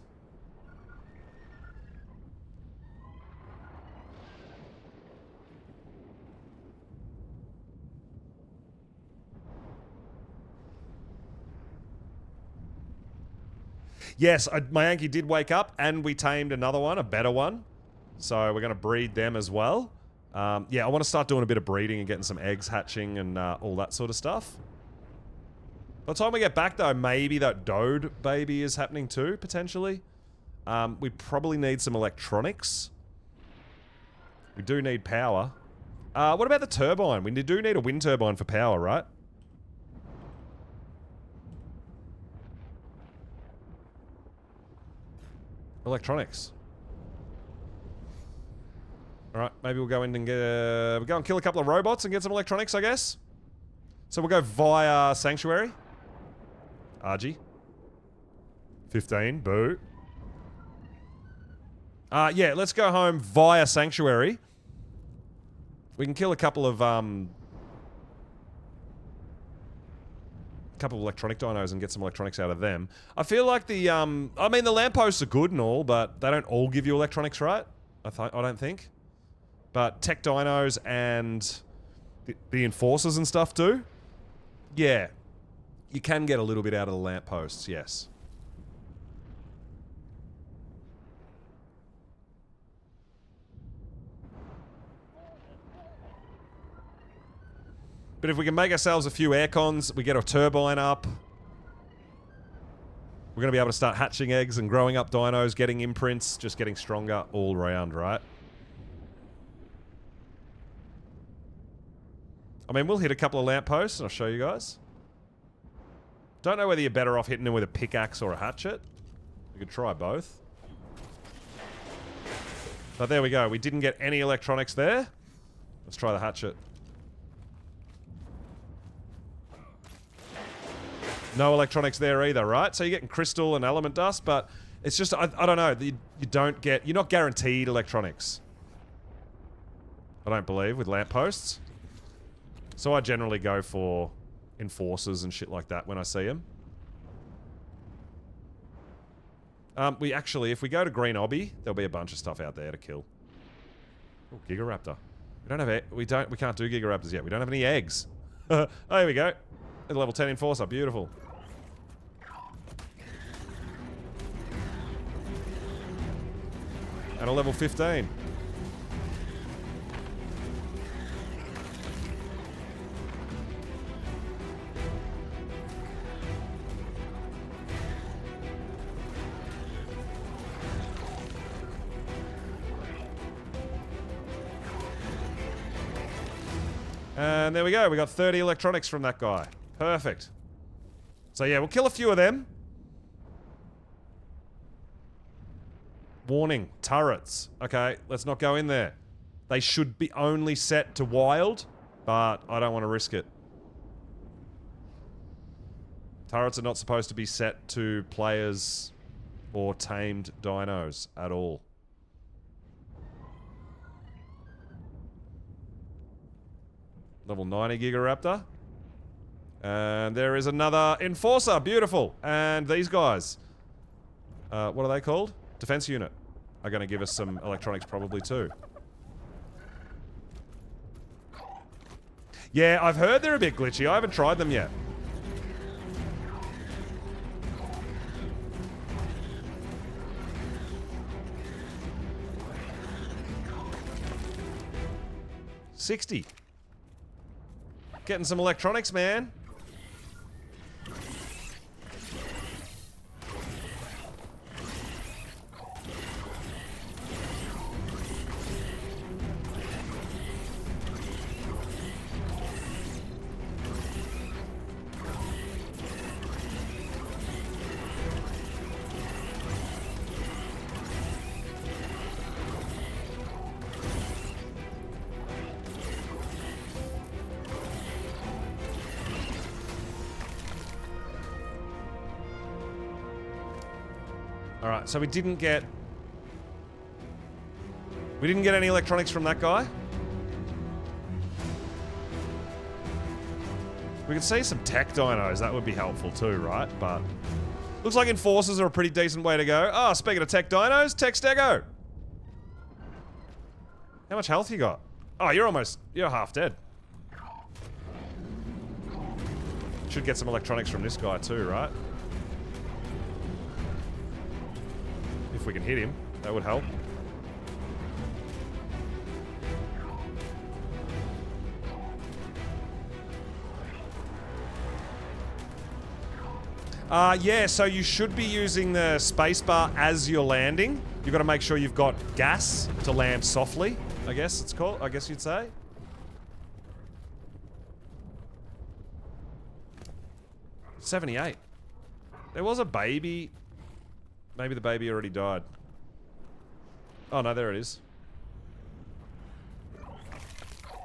Yes, my Yankee did wake up and we tamed another one, a better one. So we're going to breed them as well. Yeah, I want to start doing a bit of breeding and getting some eggs hatching and all that sort of stuff. By the time we get back, though, maybe that Dode baby is happening too, potentially. We probably need some electronics. We do need power. What about the turbine? We do need a wind turbine for power, right? Electronics. Alright, maybe we'll go in and we'll go and kill a couple of robots and get some electronics, I guess. So we'll go via Sanctuary. RG. 15, boo. Yeah, let's go home via Sanctuary. We can kill a couple of electronic dinos and get some electronics out of them. I feel like the, I mean, the lampposts are good and all, but they don't all give you electronics, right? I don't think. But tech dinos and the enforcers and stuff do. Yeah. You can get a little bit out of the lampposts, yes. But if we can make ourselves a few aircons, we get a turbine up. We're going to be able to start hatching eggs and growing up dinos, getting imprints, just getting stronger all around, right? I mean, we'll hit a couple of lampposts and I'll show you guys. Don't know whether you're better off hitting them with a pickaxe or a hatchet. We could try both. But there we go. We didn't get any electronics there. Let's try the hatchet. No electronics there either, right? So you're getting crystal and element dust, but it's just, I don't know. You're not guaranteed electronics. I don't believe, with lampposts. So I generally go for enforcers and shit like that when I see them. We actually, if we go to Green Obby, there'll be a bunch of stuff out there to kill. Oh, Gigaraptor. We don't have... We can't do Gigaraptors yet. We don't have any eggs. Oh, here we go. A level 10 Enforcer. Beautiful. And a level 15. And there we go. We got 30 electronics from that guy. Perfect. So yeah, we'll kill a few of them. Warning. Turrets. Okay, let's not go in there. They should be only set to wild, but I don't want to risk it. Turrets are not supposed to be set to players or tamed dinos at all. Level 90 Gigaraptor. And there is another Enforcer. Beautiful. And these guys. What are they called? Defense Unit. Are going to give us some electronics probably too. Yeah, I've heard they're a bit glitchy. I haven't tried them yet. $60. Getting some electronics, man. Alright, so we didn't get any electronics from that guy. We could see some tech dinos, that would be helpful too, right? But looks like Enforcers are a pretty decent way to go. Oh, speaking of tech dinos, Tech Stego. How much health you got? Oh, you're half dead. Should get some electronics from this guy too, right? If we can hit him, that would help. Yeah, so you should be using the spacebar as you're landing. You've got to make sure you've got gas to land softly, I guess it's called. I guess you'd say. $78. There was a baby. Maybe the baby already died. Oh, no, there it is.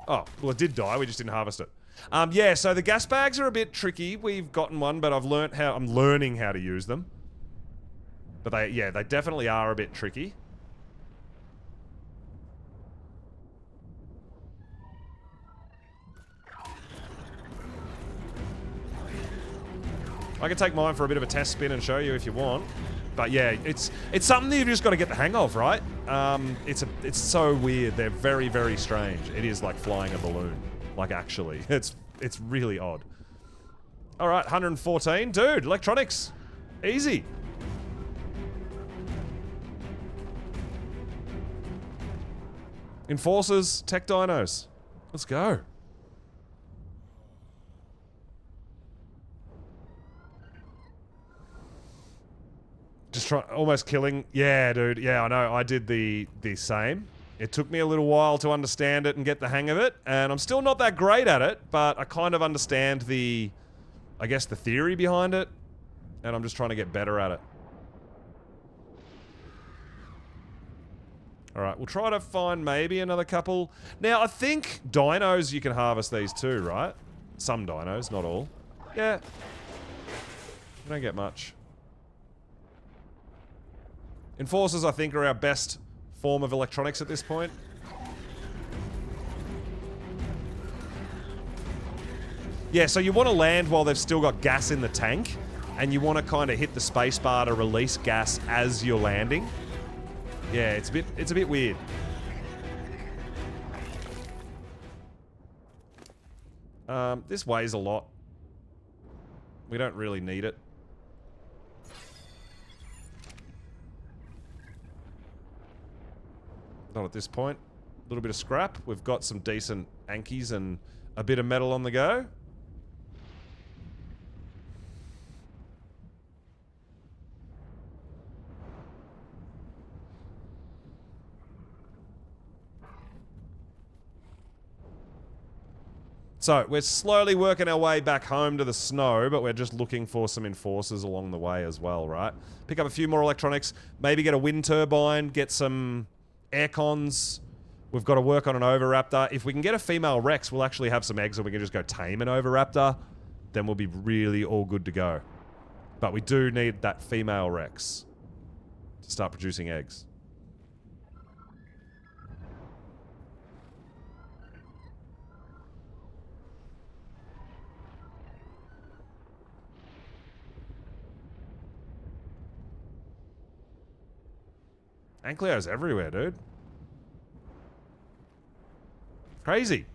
Oh, well, it did die. We just didn't harvest it. Yeah, so the gas bags are a bit tricky. We've gotten one, but I'm learning how to use them. But they definitely are a bit tricky. I can take mine for a bit of a test spin and show you if you want. But yeah, it's something that you've just got to get the hang of, right? It's so weird. They're very, very strange. It is like flying a balloon. Like, actually. It's really odd. Alright, 114. Dude, electronics. Easy. Enforcers, tech dinos. Let's go. Just almost killing. Yeah, dude. Yeah, I know. I did the same. It took me a little while to understand it and get the hang of it, and I'm still not that great at it, but I kind of understand I guess the theory behind it, and I'm just trying to get better at it. Alright, we'll try to find maybe another couple. Now, I think dinos, you can harvest these too, right? Some dinos, not all. Yeah. We don't get much. Enforcers, I think, are our best form of electronics at this point. Yeah, so you want to land while they've still got gas in the tank, and you want to kind of hit the spacebar to release gas as you're landing. Yeah, it's a bit weird. This weighs a lot. We don't really need it. Not at this point. A little bit of scrap. We've got some decent Ankies and a bit of metal on the go. So, we're slowly working our way back home to the snow, but we're just looking for some enforcers along the way as well, right? Pick up a few more electronics, maybe get a wind turbine, get some air cons. We've got to work on an Oviraptor. If we can get a female Rex, we'll actually have some eggs and we can just go tame an Oviraptor. Then we'll be really all good to go. But we do need that female Rex to start producing eggs. Ankylo's everywhere, dude. Crazy.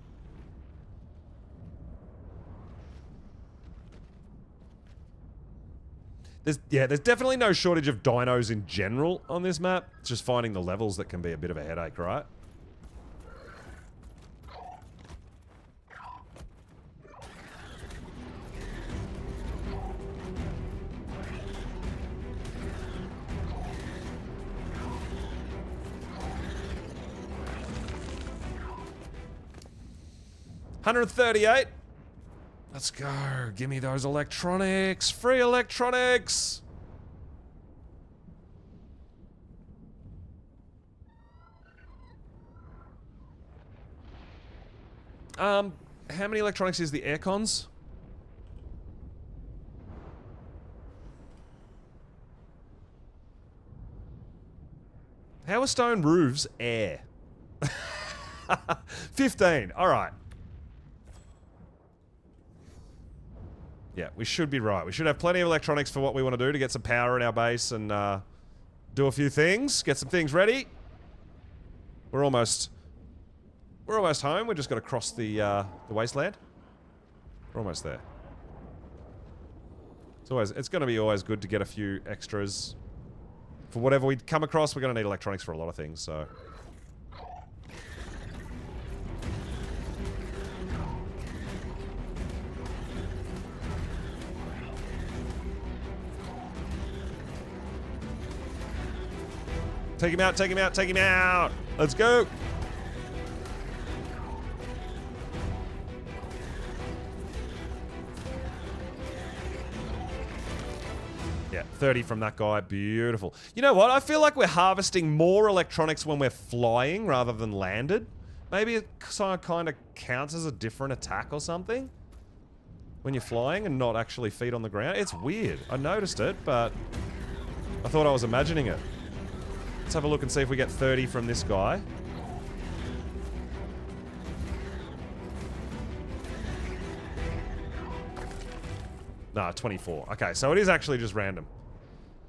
There's definitely no shortage of dinos in general on this map. It's just finding the levels that can be a bit of a headache, right? $138. Let's go. Give me those electronics. Free electronics. How many electronics is the aircons? How are stone roofs air? 15. All right. Yeah, we should be right. We should have plenty of electronics for what we want to do to get some power in our base and do a few things. Get some things ready. We're almost home. We've just got to cross the wasteland. We're almost there. It's going to be always good to get a few extras. For whatever we come across, we're going to need electronics for a lot of things, so... Take him out, take him out, take him out! Let's go! Yeah, 30 from that guy. Beautiful. You know what? I feel like we're harvesting more electronics when we're flying rather than landed. Maybe it kind of counts as a different attack or something? When you're flying and not actually feet on the ground. It's weird. I noticed it, but I thought I was imagining it. Let's have a look and see if we get 30 from this guy. Nah, 24. Okay, so it is actually just random.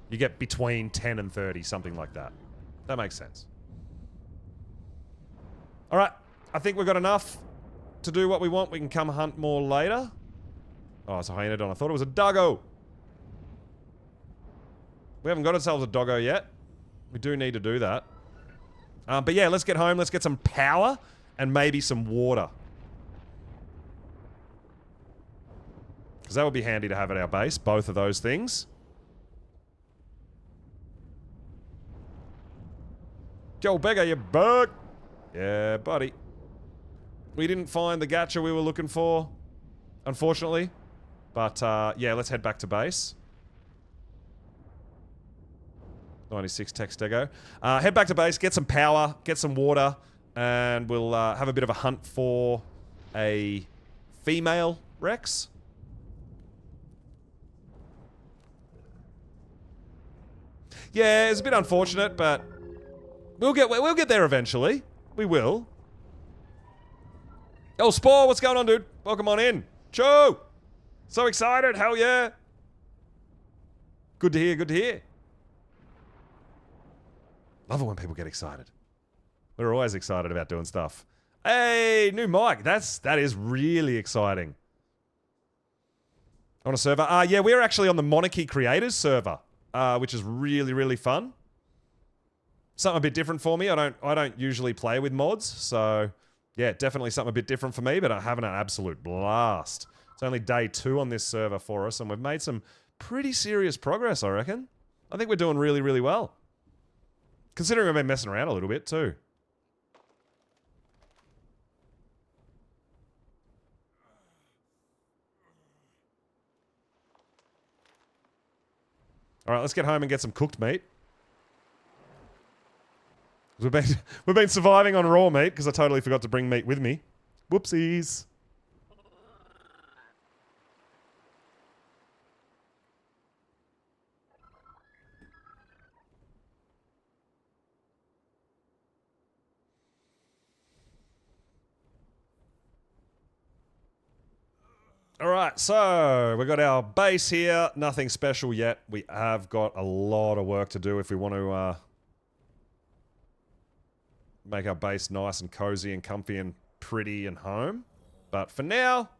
You get between 10 and 30, something like that. That makes sense. Alright, I think we've got enough to do what we want. We can come hunt more later. Oh, it's a hyenodon. I thought it was a doggo. We haven't got ourselves a doggo yet. We do need to do that. But yeah, let's get home. Let's get some power and maybe some water. Because that would be handy to have at our base. Both of those things. Yo, beggar, you bug! Yeah, buddy. We didn't find the gacha we were looking for, unfortunately. But, yeah, let's head back to base. 96 Textego. Head back to base, get some power, get some water, and we'll have a bit of a hunt for a female Rex. Yeah, it's a bit unfortunate, but we'll get there eventually. We will. Oh, Spore, what's going on, dude? Welcome on in. Cho! So excited, hell yeah. Good to hear, good to hear. Love it when people get excited. We're always excited about doing stuff. Hey, new mic. That is really exciting. On a server. Yeah, we're actually on the Monarky creators server, which is really, really fun. Something a bit different for me. I don't usually play with mods, so yeah, definitely something a bit different for me, but I'm having an absolute blast. It's only day 2 on this server for us, and we've made some pretty serious progress, I reckon. I think we're doing really, really well. Considering we've been messing around a little bit, too. Alright, let's get home and get some cooked meat. We've been surviving on raw meat, because I totally forgot to bring meat with me. Whoopsies. Alright, so we've got our base here. Nothing special yet. We have got a lot of work to do if we want to make our base nice and cozy and comfy and pretty and home. But for now,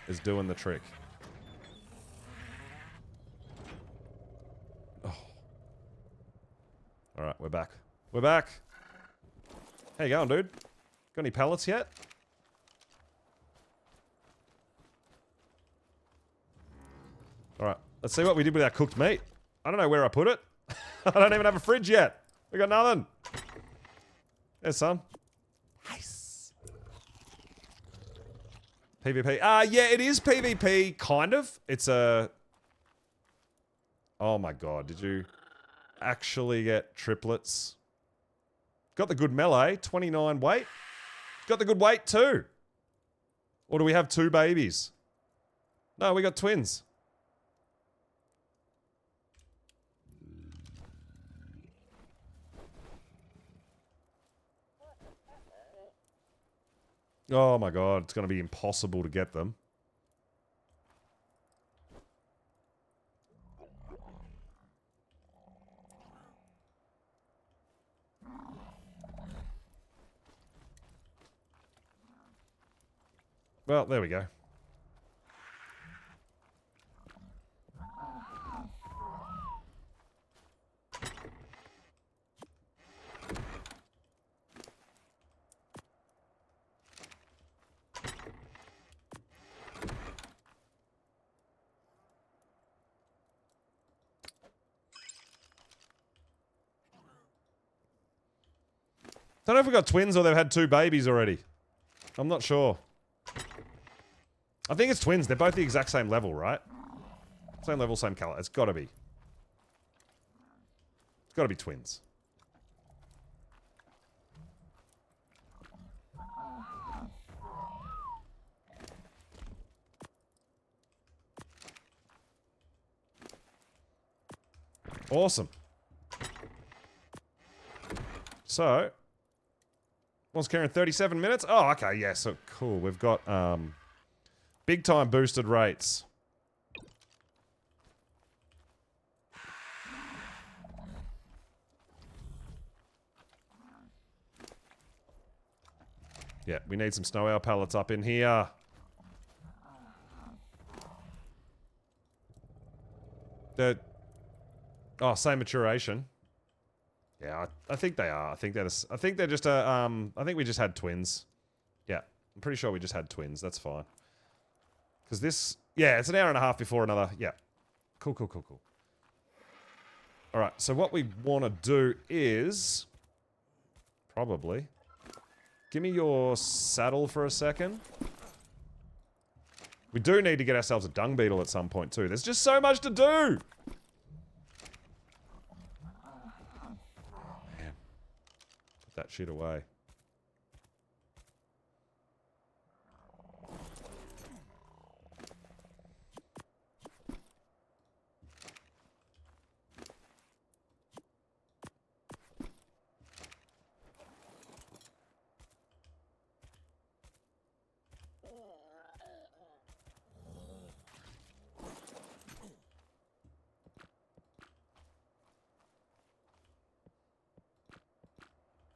it's doing the trick. Oh. Alright, we're back. We're back. How you going, dude? Got any pellets yet? Alright, let's see what we did with our cooked meat. I don't know where I put it. I don't even have a fridge yet. We got nothing. There's some. Nice. PvP. Yeah, it is PvP, kind of. It's a... Oh my god, did you actually get triplets? Got the good melee, 29 weight. Got the good weight too. Or do we have 2 babies? No, we got twins. Oh my god, it's going to be impossible to get them. Well, there we go. Don't know if we got twins or they've had 2 babies already. I'm not sure. I think it's twins. They're both the exact same level, right? Same level, same color. It's gotta be. It's gotta be twins. Awesome. So, what's Karen, 37 minutes? Oh, okay, yeah, so cool. We've got big time boosted rates. Yeah, we need some snow owl pellets up in here. The oh, same maturation. Yeah, I think they are. I think they're just I think we just had twins. Yeah, I'm pretty sure we just had twins. That's fine. Because this, yeah, it's an hour and a half before another. Yeah, cool. All right, so what we want to do is probably give me your saddle for a second. We do need to get ourselves a dung beetle at some point too. There's just so much to do. Man, put that shit away.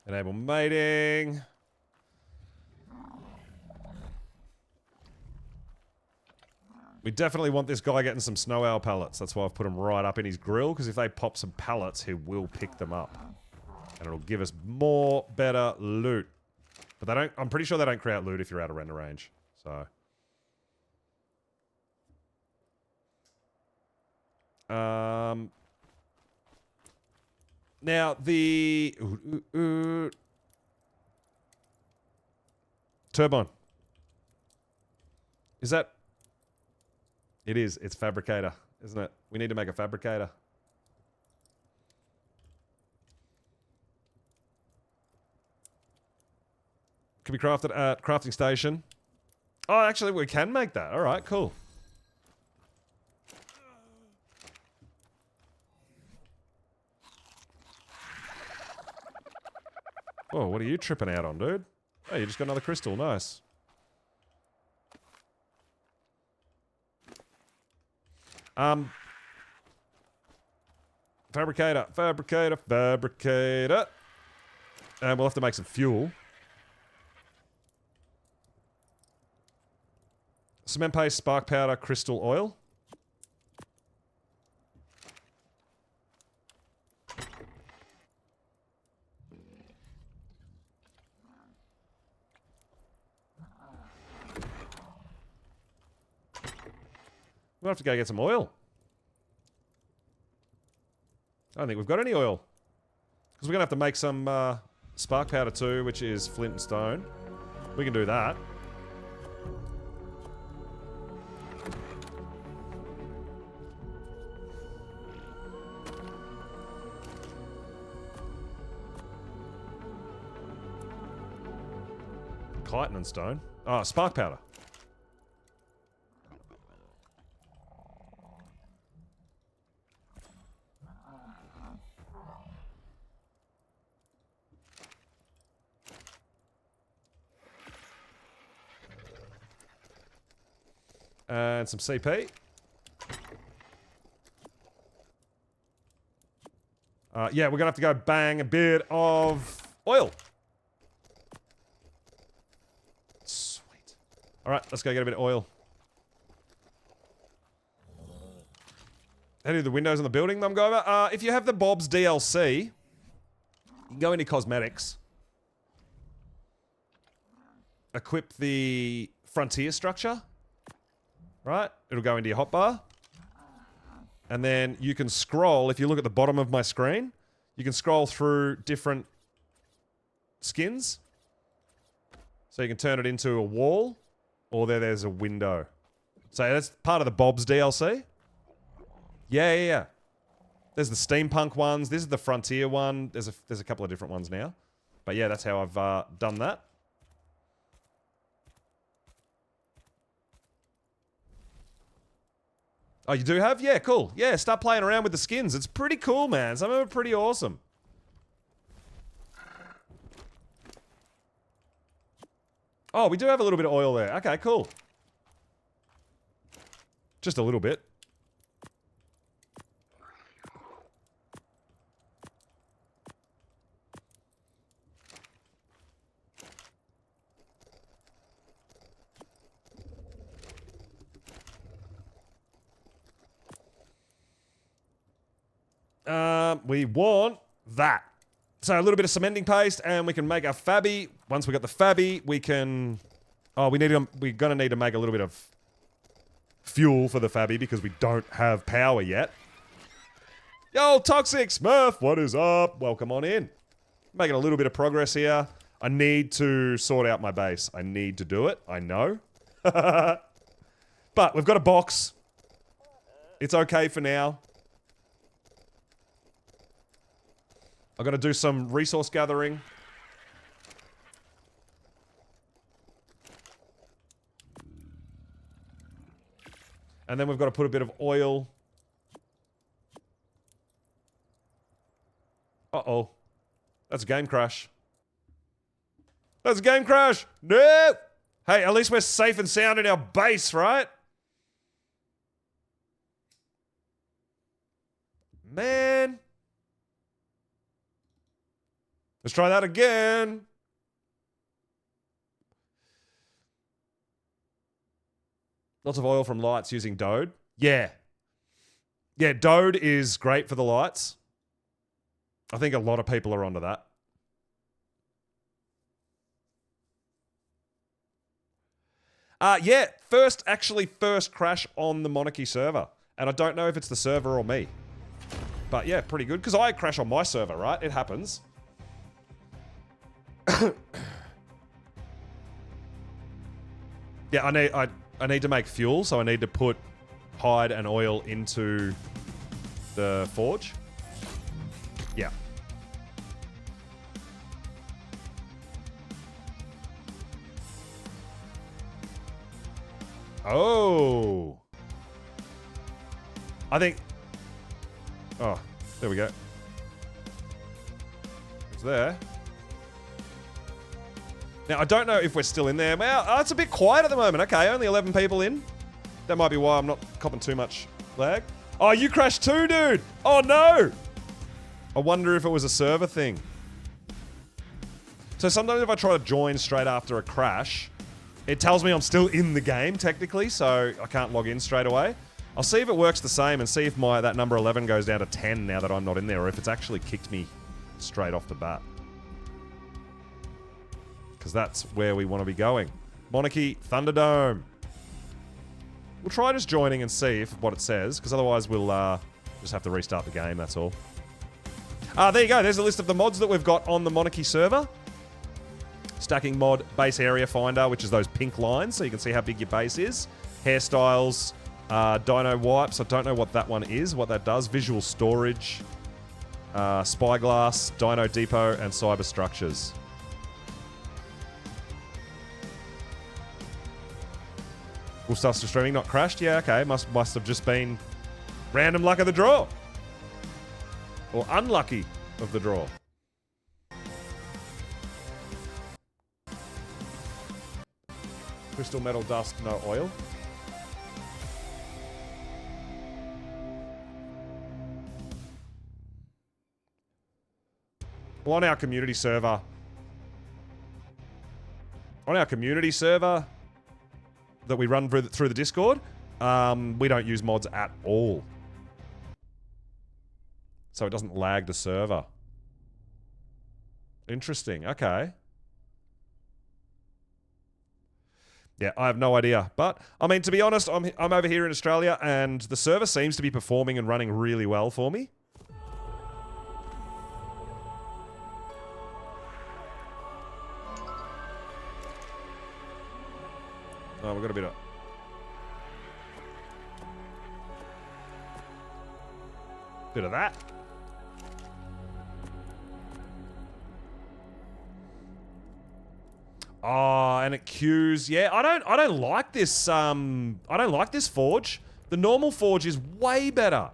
Enable mating. We definitely want this guy getting some snow owl pellets. That's why I've put them right up in his grill, because if they pop some pellets, he will pick them up. And it'll give us more, better loot. But they don't, I'm pretty sure they don't create loot if you're out of render range. So. Now, the... Turbine. Is that... It is. It's fabricator, isn't it? We need to make a fabricator. Can be crafted at crafting station. Oh, actually, we can make that. All right, cool. Whoa, what are you tripping out on, dude? Oh, you just got another crystal. Nice. Fabricator. And we'll have to make some fuel. Cement paste, spark powder, crystal oil. We'll have to go get some oil. I don't think we've got any oil. Because we're going to have to make some spark powder too, which is flint and stone. We can do that. Chitin and stone. Oh, spark powder. And some CP. Yeah, we're going to have to go bang a bit of oil. Sweet. Alright, let's go get a bit of oil. How do the windows on the building them go over? If you have the Bob's DLC, you can go into cosmetics. Equip the frontier structure. Right? It'll go into your hotbar. And then you can scroll, if you look at the bottom of my screen, you can scroll through different skins. So you can turn it into a wall, or there's a window. So that's part of the Bob's DLC. Yeah. There's the steampunk ones. This is the frontier one. There's a couple of different ones now. But yeah, that's how I've done that. Oh, you do have? Yeah, cool. Yeah, start playing around with the skins. It's pretty cool, man. Some of them are pretty awesome. Oh, we do have a little bit of oil there. Okay, cool. Just a little bit. We want that. So a little bit of cementing paste, and we can make a fabby. Once we got the fabby, we can... Oh, we're gonna need to make a little bit of fuel for the fabby because we don't have power yet. Yo, Toxic Smurf, what is up? Welcome on in. Making a little bit of progress here. I need to sort out my base. I need to do it. I know. But we've got a box. It's okay for now. I've got to do some resource gathering. And then we've got to put a bit of oil. Uh-oh. That's a game crash. That's a game crash! No! Hey, at least we're safe and sound in our base, right? Man. Let's try that again. Lots of oil from lights using Dode. Yeah. Yeah, Dode is great for the lights. I think a lot of people are onto that. Yeah, first crash on the Monarchy server. And I don't know if it's the server or me. But yeah, pretty good. Because I crash on my server, right? It happens. Yeah, I need to make fuel, so I need to put hide and oil into the forge. Yeah. Oh. I think... Oh, there we go. It's there. Now, I don't know if we're still in there. Well, it's a bit quiet at the moment. Okay, only 11 people in. That might be why I'm not copping too much lag. Oh, you crashed too, dude! Oh, no! I wonder if it was a server thing. So sometimes if I try to join straight after a crash, it tells me I'm still in the game, technically, so I can't log in straight away. I'll see if it works the same and see if that number 11 goes down to 10 now that I'm not in there, or if it's actually kicked me straight off the bat. Because that's where we want to be going. Monarchy Thunderdome. We'll try just joining and see what it says, because otherwise we'll just have to restart the game, that's all. There you go. There's a list of the mods that we've got on the Monarchy server. Stacking mod, base area finder, which is those pink lines, so you can see how big your base is. Hairstyles, dino wipes. I don't know what that one is, what that does. Visual storage, spyglass, dino depot, and cyber structures. Will start streaming, not crashed? Yeah, okay. Must have just been random luck of the draw. Or unlucky of the draw. Crystal metal dust, no oil. Well, on our community server, that we run through the Discord, we don't use mods at all. So it doesn't lag the server. Interesting, okay. Yeah, I have no idea. But, I mean, to be honest, I'm over here in Australia, and the server seems to be performing and running really well for me. Oh, we've got a bit of that. Oh, and it queues. Yeah, I don't like this. I don't like this forge. The normal forge is way better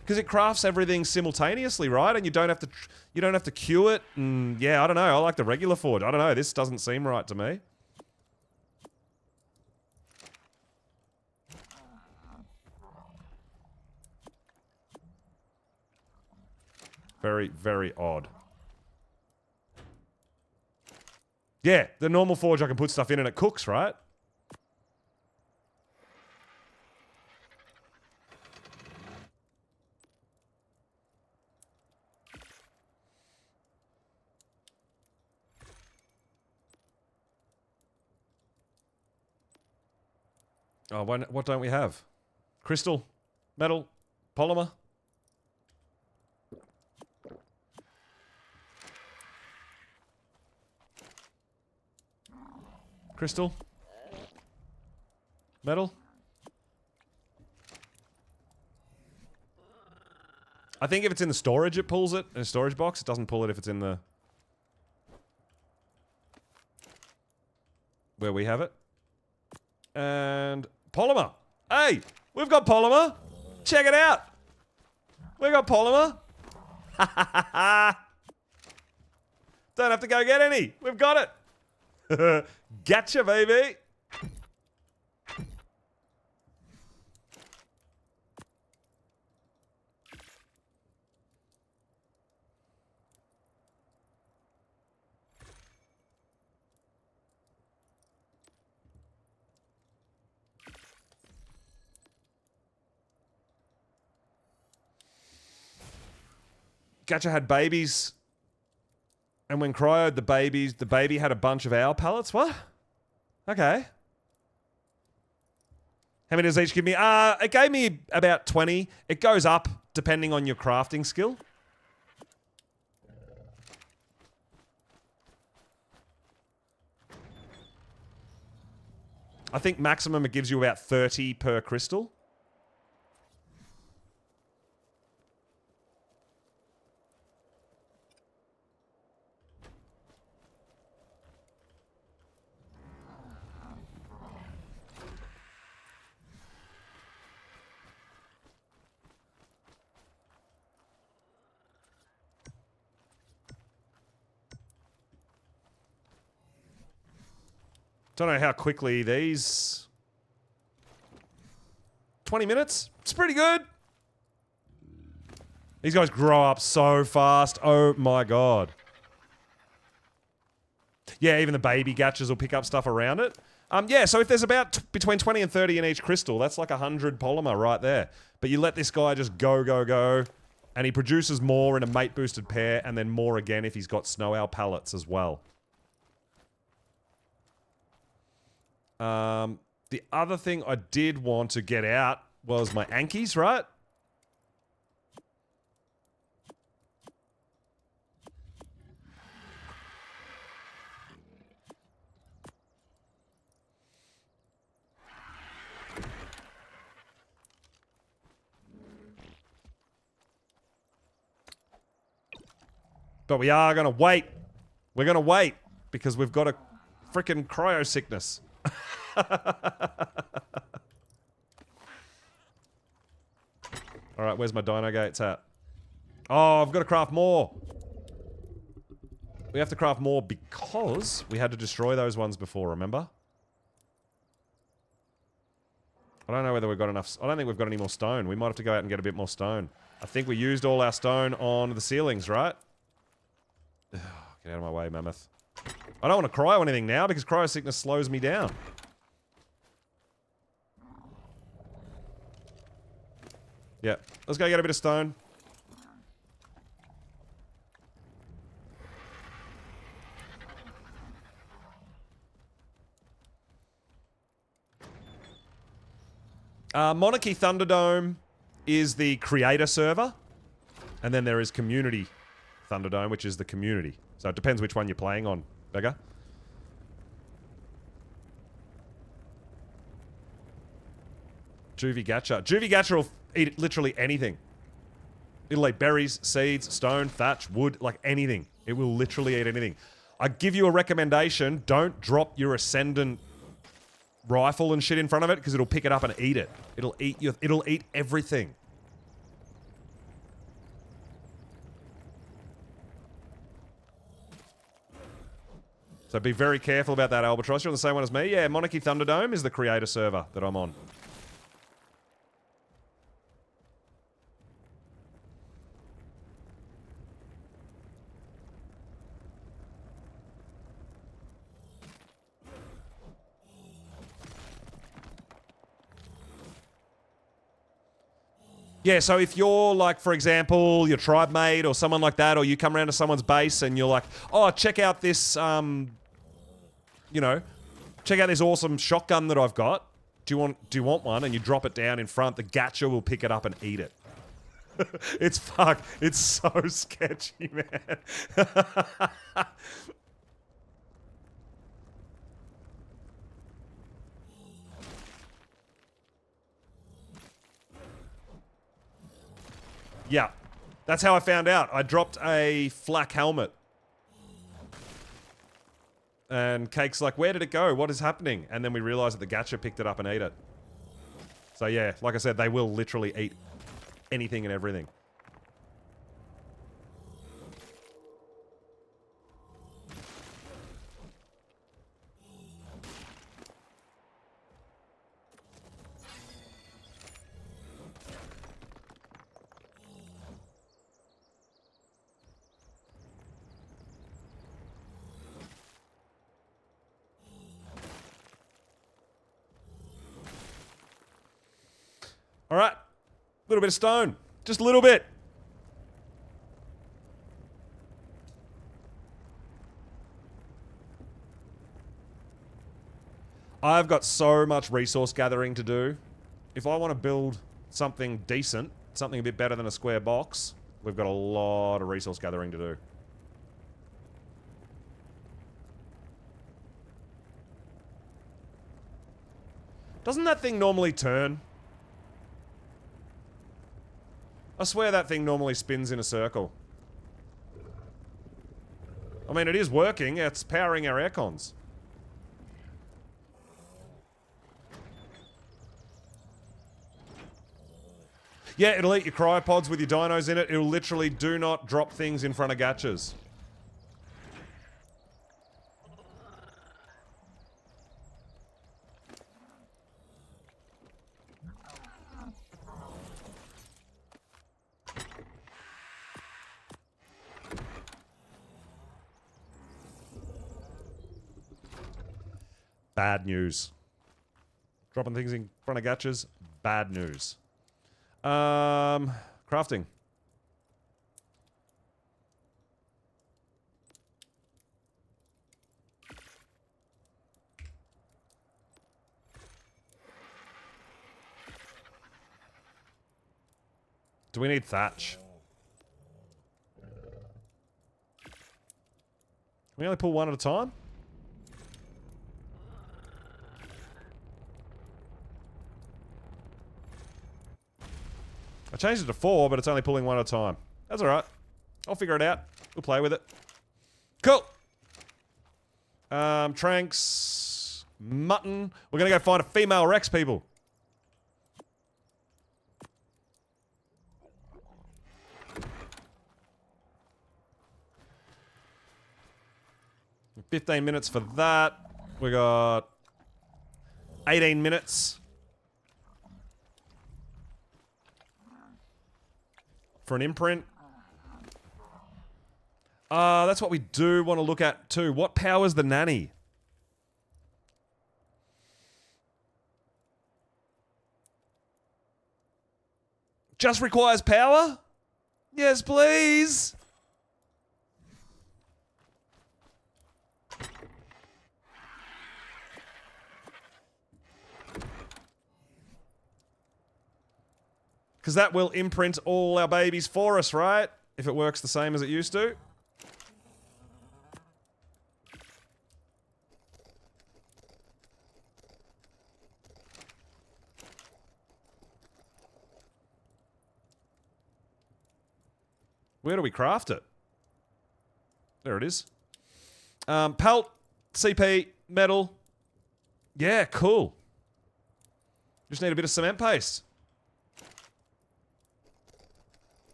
because it crafts everything simultaneously, right? And you don't have to queue it. And yeah, I don't know. I like the regular forge. I don't know. This doesn't seem right to me. Very, very odd. Yeah, the normal forge I can put stuff in and it cooks, right? Oh, what don't we have? Crystal, metal, polymer. Crystal? Metal? I think if it's in the storage, it pulls it. In a storage box, it doesn't pull it if it's in the... where we have it. And... polymer! Hey! We've got polymer! Check it out! We've got polymer! Ha ha ha ha! Don't have to go get any! We've got it! Gotcha, baby! Gacha had babies. And when cryoed the baby had a bunch of owl pellets. What? Okay. How many does each give me? It gave me about 20. It goes up depending on your crafting skill. I think maximum it gives you about 30 per crystal. Don't know how quickly these... 20 minutes? It's pretty good. These guys grow up so fast. Oh my god. Yeah, even the baby gachas will pick up stuff around it. Yeah, so if there's about between 20 and 30 in each crystal, that's like 100 polymer right there. But you let this guy just go, go, go, and he produces more in a mate-boosted pair, and then more again if he's got snow owl pellets as well. The other thing I did want to get out was my Ankies, right? But we are going to wait. We're going to wait because we've got a freaking cryo sickness. Alright, where's my dino gates at? Oh, I've got to craft more. We have to craft more because we had to destroy those ones before, remember? I don't know whether we've got enough... I don't think we've got any more stone. We might have to go out and get a bit more stone. I think we used all our stone on the ceilings, right? Ugh, get out of my way, mammoth. I don't want to cryo anything now because cryo sickness slows me down. Yeah, let's go get a bit of stone. Monarchy Thunderdome is the creator server. And then there is Community Thunderdome, which is the community. So it depends which one you're playing on, Beggar. Juvie Gacha. Juvie Gacha will eat literally anything. It'll eat berries, seeds, stone, thatch, wood, like anything. It will literally eat anything. I give you a recommendation. Don't drop your Ascendant rifle and shit in front of it because it'll pick it up and eat it. It'll eat everything. So be very careful about that, Albatross. You're on the same one as me? Yeah, Monarchy Thunderdome is the creator server that I'm on. Yeah, so if you're like, for example, your tribe mate or someone like that, or you come around to someone's base and you're like, oh, check out this, you know, check out this awesome shotgun that I've got. Do you want one? And you drop it down in front, the gacha will pick it up and eat it. It's fuck. It's so sketchy, man. Yeah, that's how I found out. I dropped a flak helmet. And Cake's like, where did it go? What is happening? And then we realized that the gacha picked it up and ate it. So yeah, like I said, they will literally eat anything and everything. All right, a little bit of stone, just a little bit. I've got so much resource gathering to do. If I want to build something decent, something a bit better than a square box, we've got a lot of resource gathering to do. Doesn't that thing normally turn? I swear that thing normally spins in a circle. I mean, it is working. It's powering our aircons. Yeah, it'll eat your cryopods with your dinos in it. It'll literally do not drop things in front of gachas. Bad news. Dropping things in front of gachas, bad news. Crafting. Do we need thatch? Can we only pull one at a time? I changed it to 4, but it's only pulling one at a time. That's alright. I'll figure it out. We'll play with it. Cool. Tranks. Mutton. We're gonna go find a female Rex, people. $15 minutes for that. We got 18 minutes for an imprint. That's what we do want to look at too. What powers the nanny? Just requires power? Yes, please. Because that will imprint all our babies for us, right? If it works the same as it used to. Where do we craft it? There it is. Pelt, CP, metal. Yeah, cool. Just need a bit of cement paste.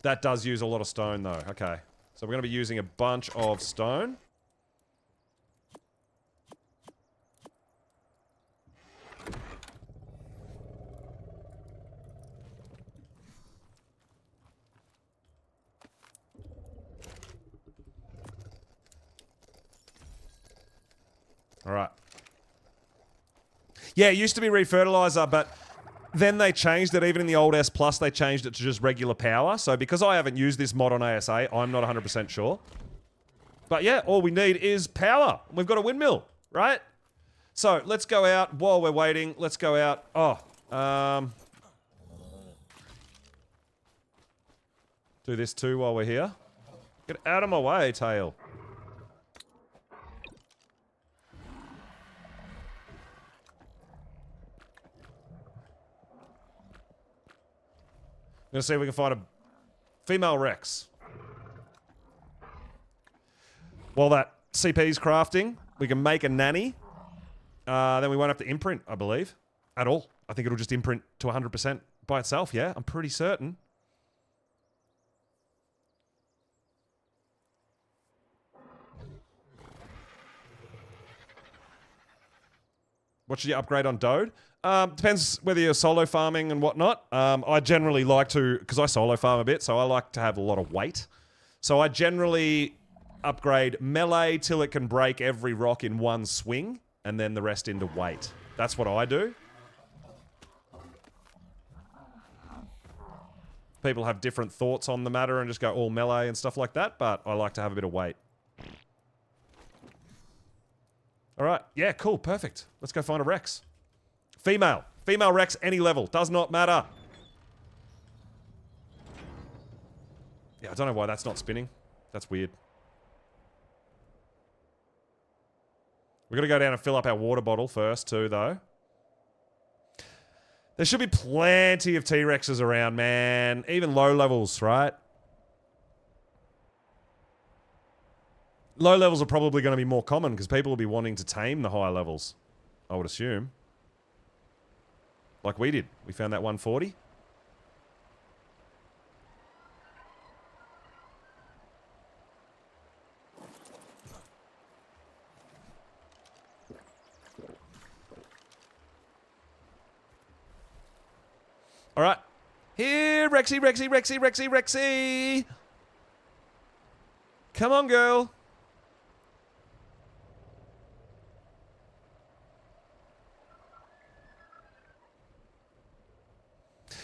That does use a lot of stone, though. Okay. So we're going to be using a bunch of stone. Alright. Yeah, it used to be refertilizer, but then they changed it. Even in the old S Plus, they changed it to just regular power. So because I haven't used this mod on ASA, I'm not 100% sure. But yeah, all we need is power. We've got a windmill, right? So let's go out while we're waiting. Let's go out. Do this too while we're here. Get out of my way, tail. I'm gonna see if we can find a female Rex. While that CP's crafting, we can make a nanny. Then we won't have to imprint, I believe. At all. I think it'll just imprint to 100% by itself, yeah? I'm pretty certain. What should you upgrade on Dode? Depends whether you're solo farming and whatnot. I generally like to, because I solo farm a bit, so I like to have a lot of weight. So I generally upgrade melee till it can break every rock in one swing, and then the rest into weight. That's what I do. People have different thoughts on the matter and just go all melee and stuff like that, but I like to have a bit of weight. All right. Yeah, cool. Perfect. Let's go find a Rex. Female. Female Rex, any level. Does not matter. Yeah, I don't know why that's not spinning. That's weird. We're going to go down and fill up our water bottle first, too, though. There should be plenty of T-Rexes around, man. Even low levels, right? Low levels are probably going to be more common because people will be wanting to tame the higher levels. I would assume. Like we did. We found that 140. All right. Here, Rexy, Rexy, Rexy, Rexy, Rexy. Come on, girl.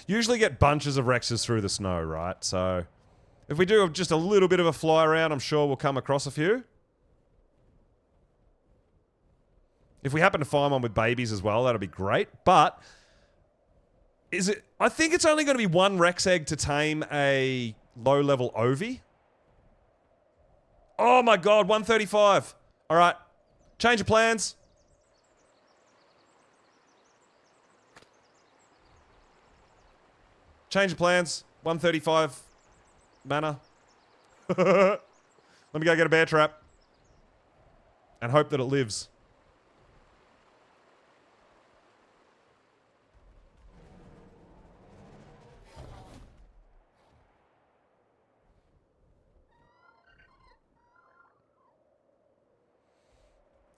Usually get bunches of Rexes through the snow, right? So if we do just a little bit of a fly around, I'm sure we'll come across a few. If we happen to find one with babies as well, that'll be great. But is it? I think it's only going to be one Rex egg to tame a low-level Ovi. Oh my god, 135. All right. Change of plans. Change of plans. 135 mana. Let me go get a bear trap. And hope that it lives.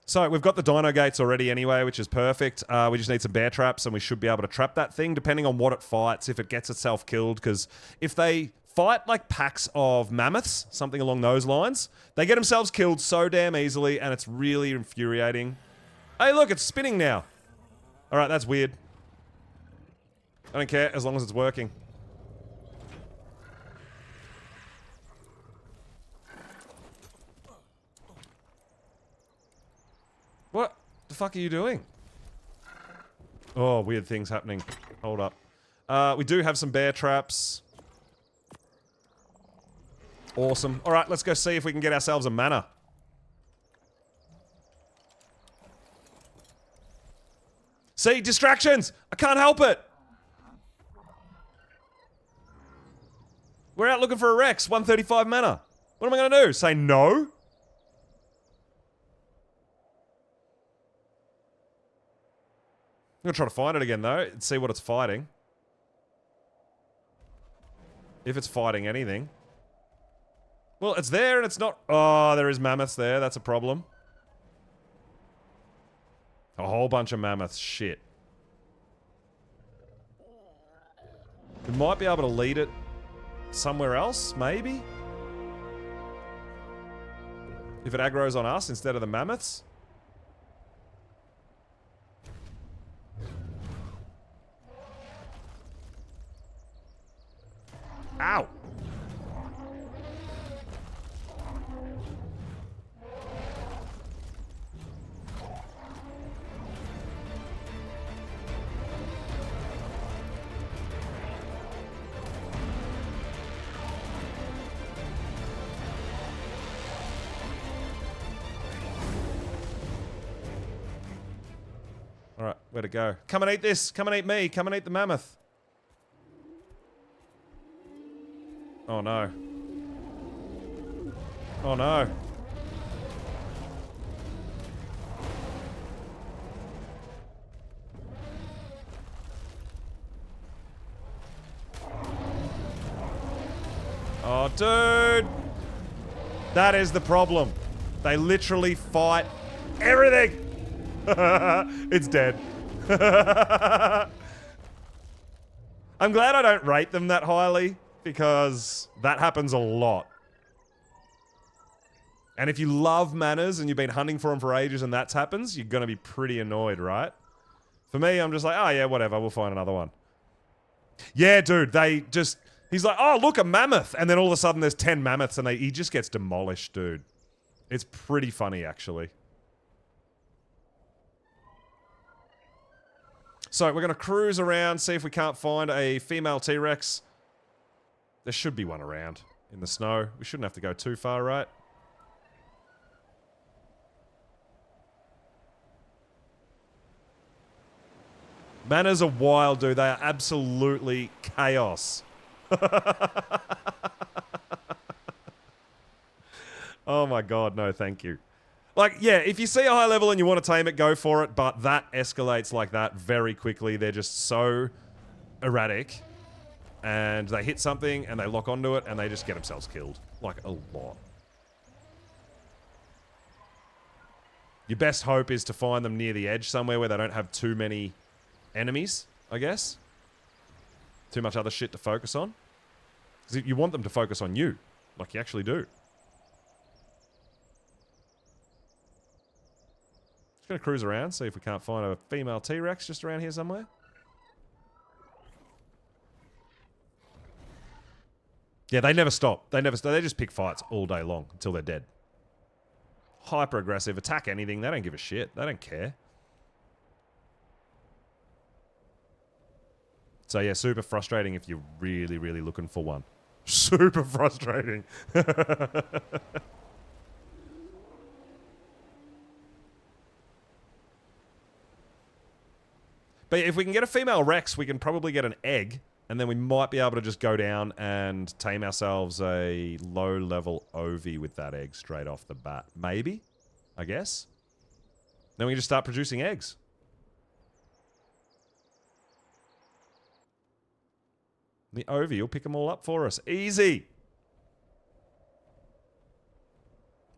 So, we've got the dino gates already anyway, which is perfect. We just need some bear traps, and we should be able to trap that thing, depending on what it fights, if it gets itself killed, because if they fight like packs of mammoths, something along those lines, they get themselves killed so damn easily, and it's really infuriating. Hey, look, it's spinning now. Alright, that's weird. I don't care, as long as it's working. What the fuck are you doing? Oh, weird things happening. Hold up. We do have some bear traps. Awesome. Alright, let's go see if we can get ourselves a mana. See? Distractions! I can't help it! We're out looking for a Rex. 135 mana. What am I gonna do? Say no? I'm gonna try to find it again, though, and see what it's fighting. If it's fighting anything. Well, it's there and it's not... Oh, there is mammoths there. That's a problem. A whole bunch of mammoths. Shit. We might be able to lead it somewhere else, maybe? If it aggroes on us instead of the mammoths? Ow! Alright, where to go? Come and eat this! Come and eat me! Come and eat the mammoth! Oh no. Oh no. Oh, dude! That is the problem. They literally fight everything! It's dead. I'm glad I don't rate them that highly, because that happens a lot. And if you love manners and you've been hunting for them for ages and that happens, you're gonna be pretty annoyed, right? For me, I'm just like, oh yeah, whatever, we'll find another one. Yeah, dude, they just... He's like, oh, look, a mammoth! And then all of a sudden there's 10 mammoths and he just gets demolished, dude. It's pretty funny, actually. So we're going to cruise around, see if we can't find a female T-Rex. There should be one around in the snow. We shouldn't have to go too far, right? Manners are wild, dude. They are absolutely chaos. Oh my god, no thank you. Like, yeah, if you see a high level and you want to tame it, go for it, but that escalates like that very quickly. They're just so erratic. And they hit something, and they lock onto it, and they just get themselves killed. Like, a lot. Your best hope is to find them near the edge somewhere where they don't have too many enemies, I guess. Too much other shit to focus on. Because you want them to focus on you. Like, you actually do. Just gonna cruise around, see if we can't find a female T-Rex just around here somewhere. Yeah, they never stop. They just pick fights all day long until they're dead. Hyper aggressive, attack anything. They don't give a shit. They don't care. So yeah, super frustrating if you're really, really looking for one. Super frustrating. But if we can get a female Rex, we can probably get an egg. And then we might be able to just go down and tame ourselves a low-level Ovi with that egg straight off the bat. Maybe? I guess? Then we can just start producing eggs. The Ovi will pick them all up for us. Easy!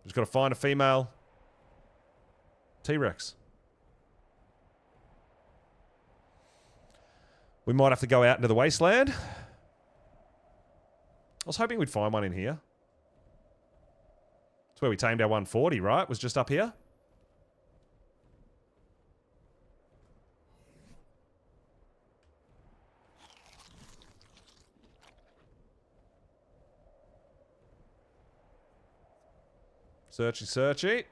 Just gotta find a female T-Rex. We might have to go out into the wasteland. I was hoping we'd find one in here. It's where we tamed our 140, right? Was just up here. Searchy, searchy.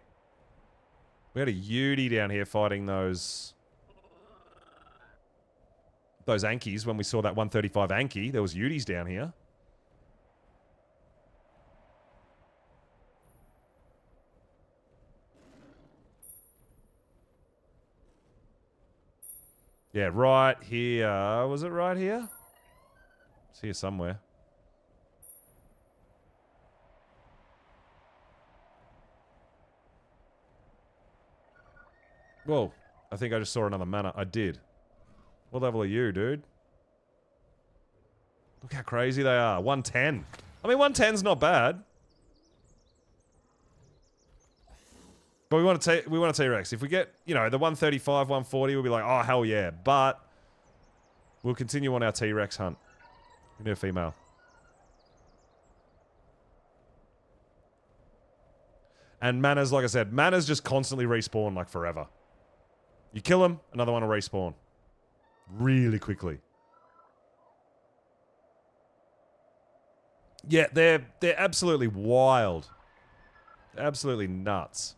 We had a Yudi down here fighting those Ankies when we saw that 135 Anki. There was Yudis down here. Yeah, right here. Was it right here? It's here somewhere. Whoa. I think I just saw another mana. I did. What level are you, dude? Look how crazy they are. 110. I mean, 110's not bad. But we want a T-Rex. If we get, you know, the 135, 140, we'll be like, oh, hell yeah. But we'll continue on our T-Rex hunt. We need a female. And manas, like I said, manas just constantly respawn like forever. You kill them, another one will respawn. Really quickly. Yeah, they're absolutely wild. Absolutely nuts.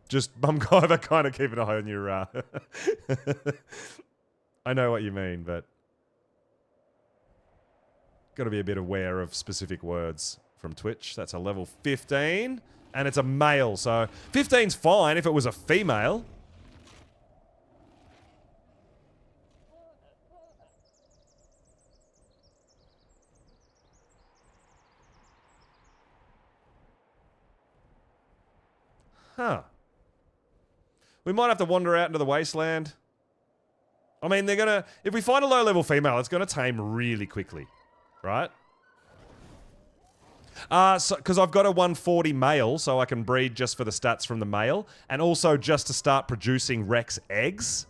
Just Bumgiver kind of keep an eye on your... I know what you mean, but... Got to be a bit aware of specific words from Twitch. That's a level 15. And it's a male, so... 15's fine if it was a female. Huh. We might have to wander out into the wasteland. I mean, they're gonna... If we find a low-level female, it's gonna tame really quickly. Right? Because I've got a 140 male, so I can breed just for the stats from the male. And also just to start producing Rex eggs.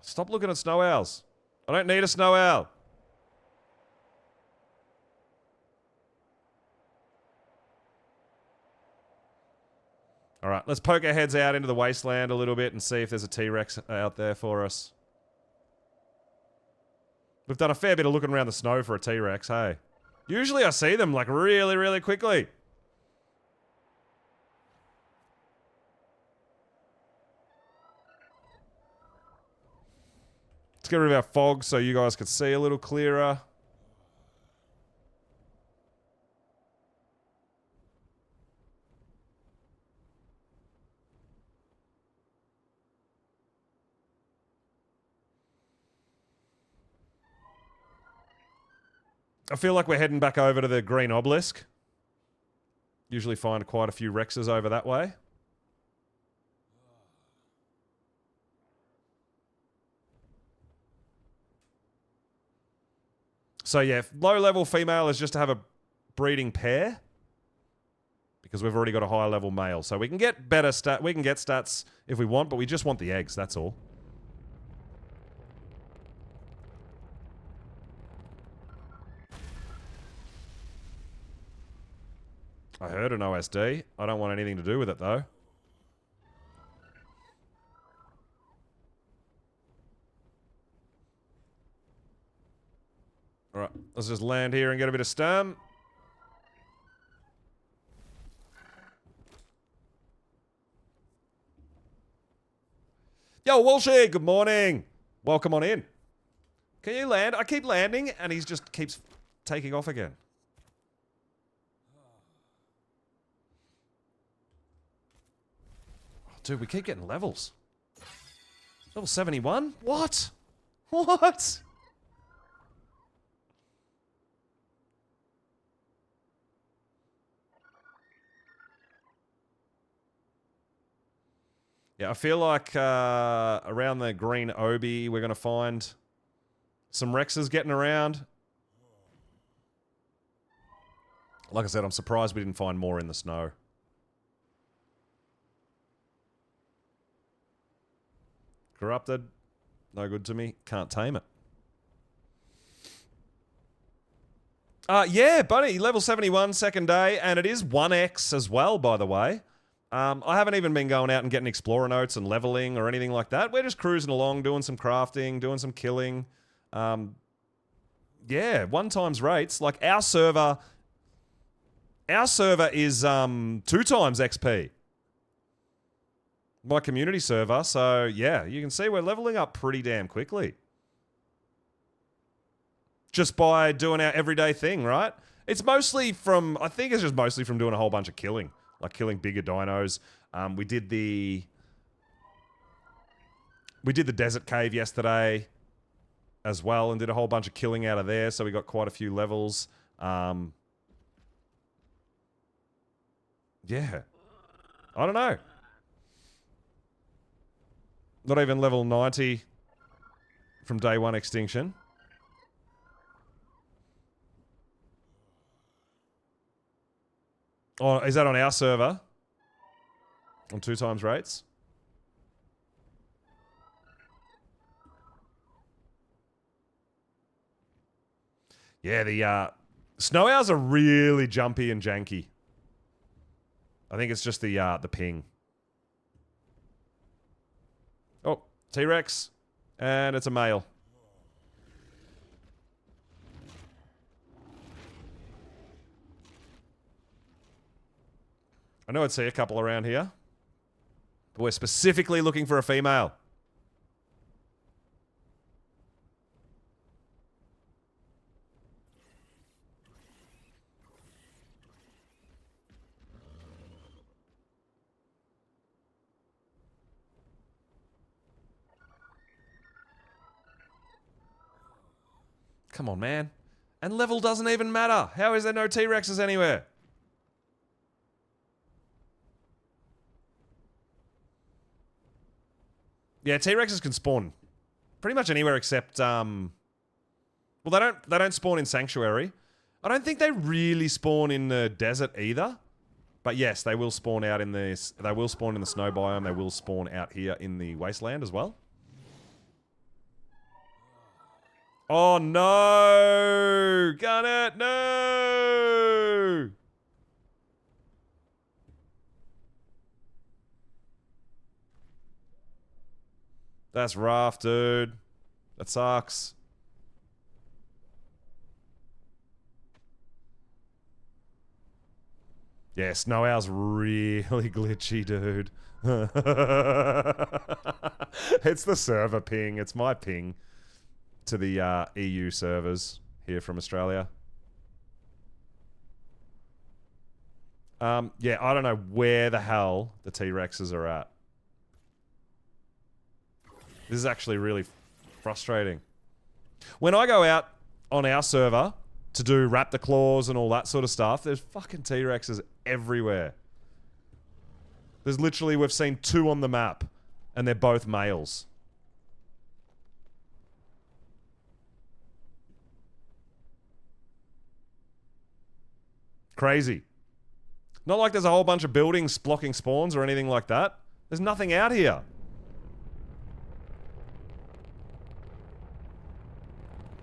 Stop looking at snow owls. I don't need a snow owl. Alright, Alright, let's poke our heads out into the wasteland a little bit and see if there's a T-Rex out there for us. We've done a fair bit of looking around the snow for a T-Rex, hey? Usually I see them, like, really, really quickly. Let's get rid of our fog so you guys can see a little clearer. I feel like we're heading back over to the green obelisk. Usually find quite a few Rexes over that way. So yeah, low-level female is just to have a breeding pair. Because we've already got a high-level male. So we can get better we can get stats if we want, but we just want the eggs, that's all. I heard an OSD. I don't want anything to do with it, though. Alright, let's just land here and get a bit of stun. Yo, Walshy, good morning. Welcome on in. Can you land? I keep landing, and he just keeps taking off again. Dude, we keep getting levels. Level 71? What? What? Yeah, I feel like around the green Obi, we're going to find some Rexes getting around. Like I said, I'm surprised we didn't find more in the snow. Corrupted. No good to me. Can't tame it. Yeah, buddy. Level 71, second day. And it is 1x as well, by the way. I haven't even been going out and getting explorer notes and leveling or anything like that. We're just cruising along, doing some crafting, doing some killing. Yeah, 1 times rates. Like, our server is 2 times XP. My community server, so yeah, you can see we're leveling up pretty damn quickly. Just by doing our everyday thing, right? It's mostly from, I think it's just mostly from doing a whole bunch of killing. Like killing bigger dinos. We did the desert cave yesterday as well and did a whole bunch of killing out of there, so we got quite a few levels. Yeah. I don't know. Not even level 90 from day 1 Extinction. Oh, is that on our server? On 2 times rates? Yeah, the snow owls are really jumpy and janky. I think it's just the ping. Oh, T-Rex. And it's a male. I know I'd see a couple around here. But we're specifically looking for a female. Come on, man. And level doesn't even matter. How is there no T-Rexes anywhere? Yeah, T-Rexes can spawn pretty much anywhere except well, they don't spawn in Sanctuary. I don't think they really spawn in the desert either. But yes, they will spawn out in this. They will spawn in the snow biome. They will spawn out here in the wasteland as well. Oh no! Gun it! No! That's rough, dude. That sucks. Yeah, Snow Owl's really glitchy, dude. It's the server ping. It's my ping to the EU servers here from Australia. Yeah, I don't know where the hell the T-Rexes are at. This is actually really frustrating. When I go out on our server to do raptor claws and all that sort of stuff, there's fucking T-Rexes everywhere. There's literally, we've seen 2 on the map, and they're both males. Crazy. Not like there's a whole bunch of buildings blocking spawns or anything like that. There's nothing out here.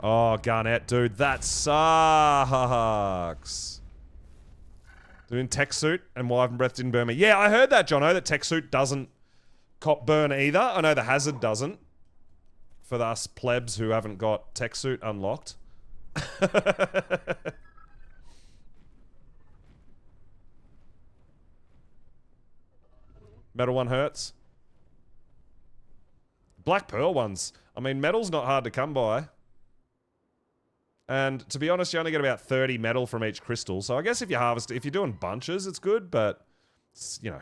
Oh, Garnet, dude, that sucks. Doing tech suit and Wyvern Breath didn't burn me. Yeah, I heard that, Jono, that tech suit doesn't cop burn either. I know the hazard doesn't. For us plebs who haven't got tech suit unlocked. Metal one hurts. Black Pearl ones. I mean, metal's not hard to come by. And to be honest, you only get about 30 metal from each crystal. So I guess if you harvest, if you're doing bunches, it's good, but it's, you know.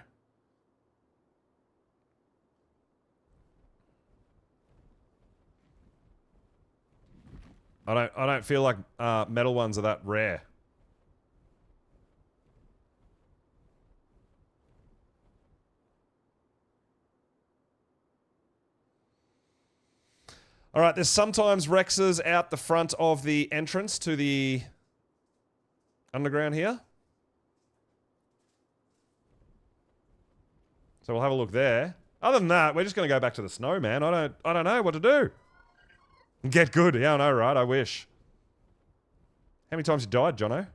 I don't feel like metal ones are that rare. All right, there's sometimes Rexes out the front of the entrance to the underground here. So we'll have a look there. Other than that, we're just going to go back to the snow, man. I don't know what to do. Get good. Yeah, I know, right? I wish. How many times you died, Jono?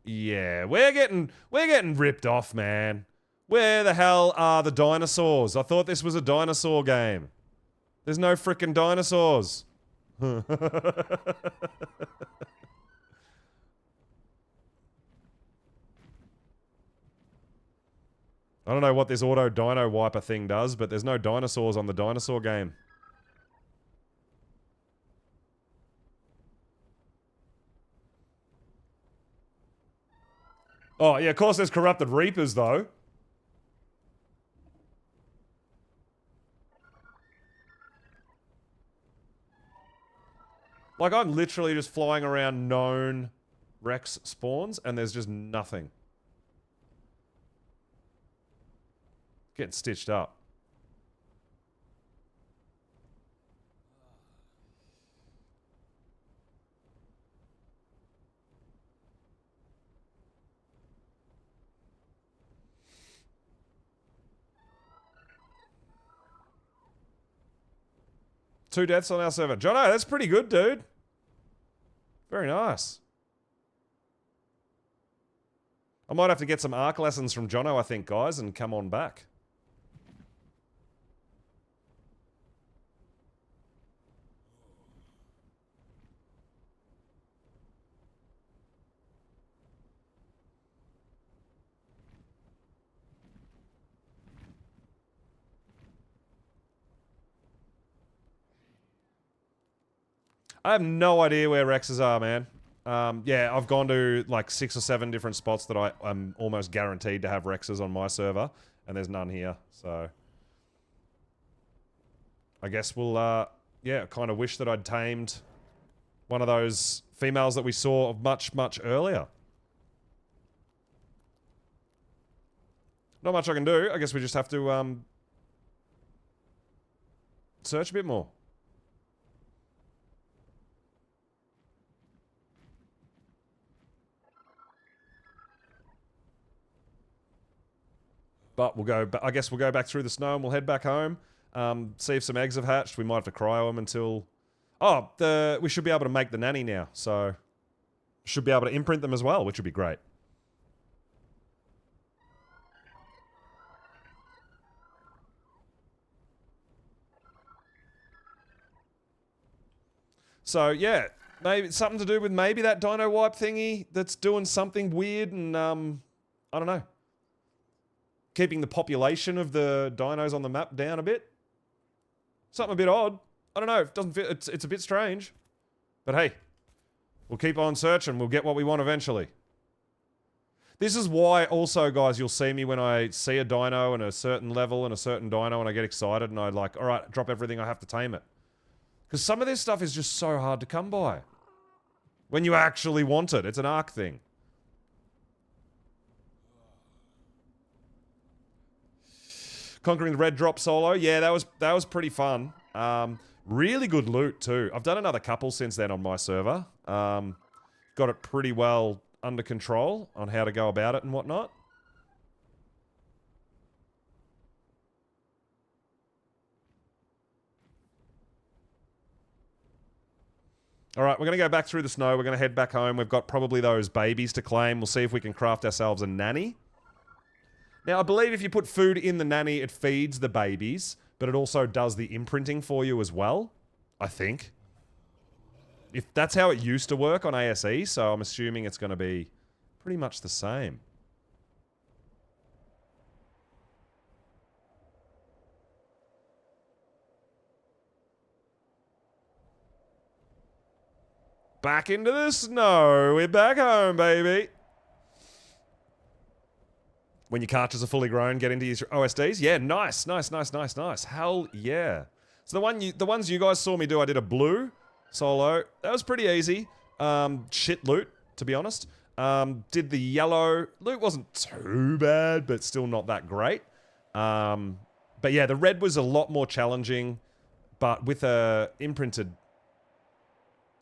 Yeah, we're getting ripped off, man. Where the hell are the dinosaurs? I thought this was a dinosaur game. There's no frickin' dinosaurs. I don't know what this auto dino wiper thing does, but there's no dinosaurs on the dinosaur game. Oh, yeah, of course there's corrupted reapers, though. Like, I'm literally just flying around known Rex spawns, and there's just nothing. Getting stitched up. Two deaths on our server. Jono, that's pretty good, dude. Very nice. I might have to get some arc lessons from Jono, I think, guys, and come on back. I have no idea where Rexes are, man. Yeah, I've gone to like 6 or 7 different spots that I'm almost guaranteed to have Rexes on my server, and there's none here, so... I guess we'll, yeah, kind of wish that I'd tamed one of those females that we saw much, much earlier. Not much I can do. I guess we just have to, search a bit more. But we'll go. I guess we'll go back through the snow and we'll head back home. See if some eggs have hatched. We might have to cryo them until. Oh, we should be able to make the nanny now. So should be able to imprint them as well, which would be great. So yeah, maybe it's something to do with maybe that dino wipe thingy that's doing something weird and I don't know. Keeping the population of the dinos on the map down a bit. Something a bit odd. I don't know. It doesn't fit. It's a bit strange. But hey, we'll keep on searching. We'll get what we want eventually. This is why also, guys, you'll see me when I see a dino and a certain level and a certain dino and I get excited and I like, all right, drop everything. I have to tame it. Because some of this stuff is just so hard to come by. When you actually want it. It's an arc thing. Conquering the red drop solo. Yeah, that was pretty fun. Really good loot too. I've done another couple since then on my server. Got it pretty well under control on how to go about it and whatnot. All right, we're going to go back through the snow. We're going to head back home. We've got probably those babies to claim. We'll see if we can craft ourselves a nanny. Now, I believe if you put food in the nanny, it feeds the babies, but it also does the imprinting for you as well, I think. If that's how it used to work on ASE, so I'm assuming it's going to be pretty much the same. Back into the snow. We're back home, baby. When your cartridges are fully grown, get into your OSDs. Yeah, nice. Hell yeah. So the ones you guys saw me do, I did a blue solo. That was pretty easy. Shit loot, to be honest. Did the yellow. Loot wasn't too bad, but still not that great. But yeah, the red was a lot more challenging. But with a imprinted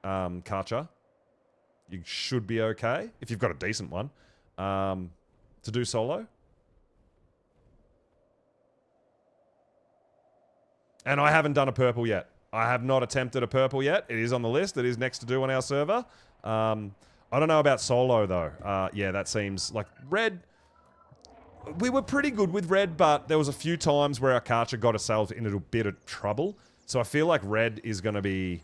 Karcher, you should be okay if you've got a decent one to do solo. And I haven't done a purple yet. I have not attempted a purple yet. It is on the list. It is next to do on our server. I don't know about solo though. Yeah, that seems like red. We were pretty good with red, but there was a few times where our Karcher got ourselves into a bit of trouble. So I feel like red is going to be...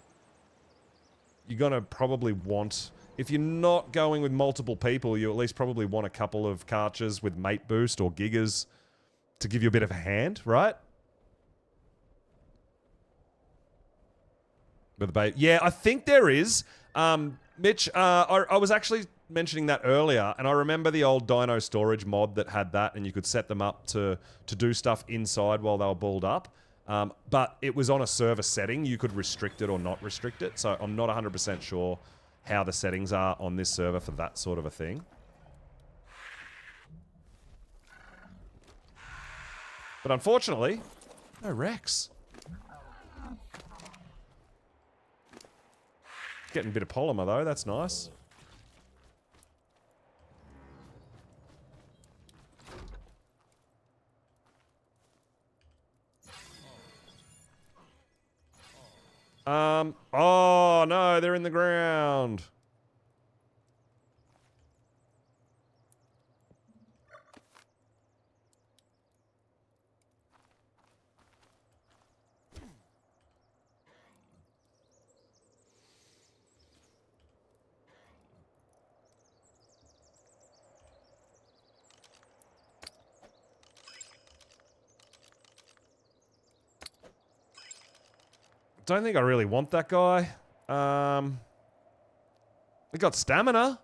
You're going to probably want... If you're not going with multiple people, you at least probably want a couple of Karchers with mate boost or gigas to give you a bit of a hand, right? With the bait. Yeah, I think there is. Mitch, I was actually mentioning that earlier, and I remember the old Dino storage mod that had that, and you could set them up to do stuff inside while they were balled up. But it was on a server setting. You could restrict it or not restrict it, so I'm not 100% sure how the settings are on this server for that sort of a thing. But unfortunately, no Rex. Getting a bit of polymer though, that's nice. Oh no, they're in the ground. Don't think I really want that guy. They got stamina.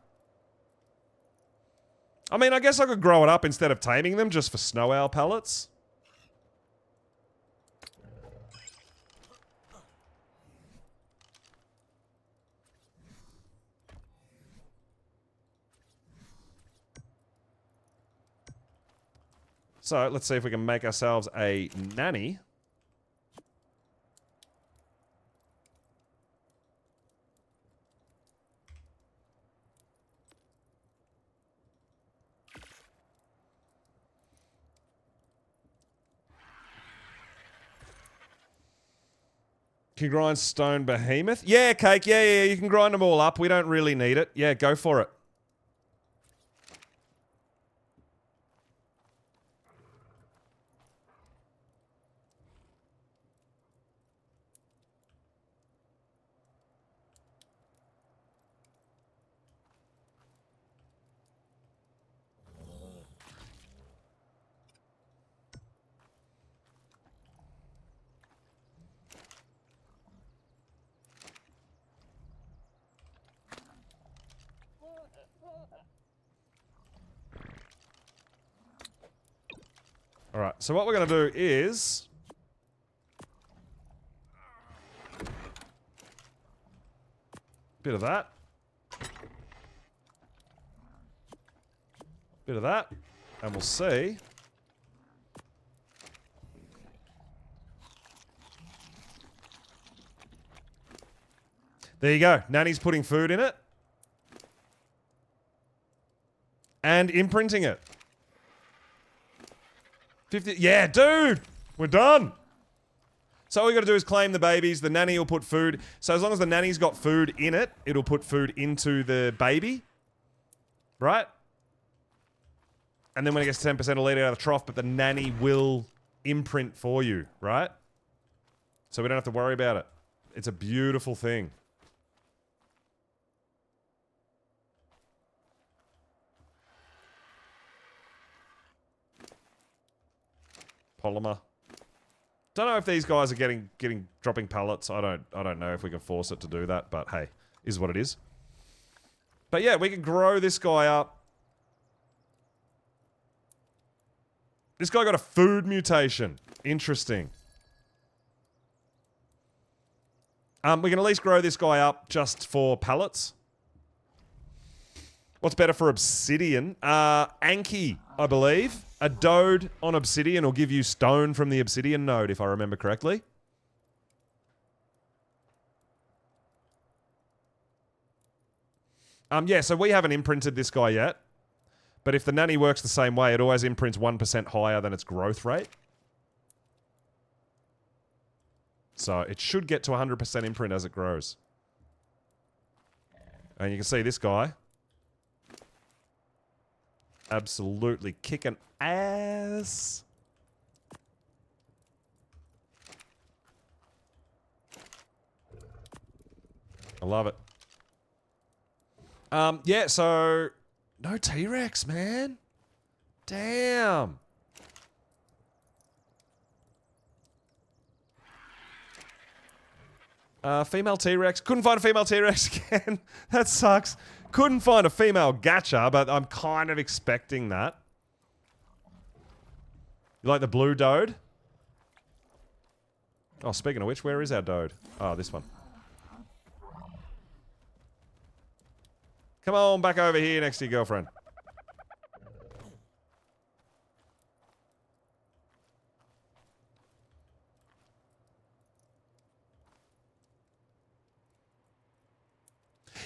I mean, I guess I could grow it up instead of taming them just for snow owl pellets. So, let's see if we can make ourselves a nanny. Can you grind stone behemoth? Yeah, Cake. Yeah. You can grind them all up. We don't really need it. Yeah, go for it. Alright, so what we're going to do is... Bit of that. Bit of that. And we'll see. There you go. Nanny's putting food in it. And imprinting it. 50. Yeah, dude! We're done! So all we got to do is claim the babies. The nanny will put food. So as long as the nanny's got food in it, it'll put food into the baby. Right? And then when it gets to 10%, it'll let it out of the trough, but the nanny will imprint for you, right? So we don't have to worry about it. It's a beautiful thing. Polymer. Don't know if these guys are dropping pallets. I don't know if we can force it to do that, but hey, is what it is. But yeah, we can grow this guy up. This guy got a food mutation. Interesting. We can at least grow this guy up just for pallets. What's better for obsidian? Anki, I believe. A dode on obsidian will give you stone from the obsidian node, if I remember correctly. Yeah, so we haven't imprinted this guy yet. But if the nanny works the same way, it always imprints 1% higher than its growth rate. So it should get to 100% imprint as it grows. And you can see this guy. Absolutely kicking ass. I love it. Yeah, so no T-Rex, man. Damn. Female T-Rex. Couldn't find a female T-Rex again. That sucks. Couldn't find a female gacha, but I'm kind of expecting that. You like the blue dode? Oh, speaking of which, where is our dode? Oh, this one. Come on, back over here next to your girlfriend.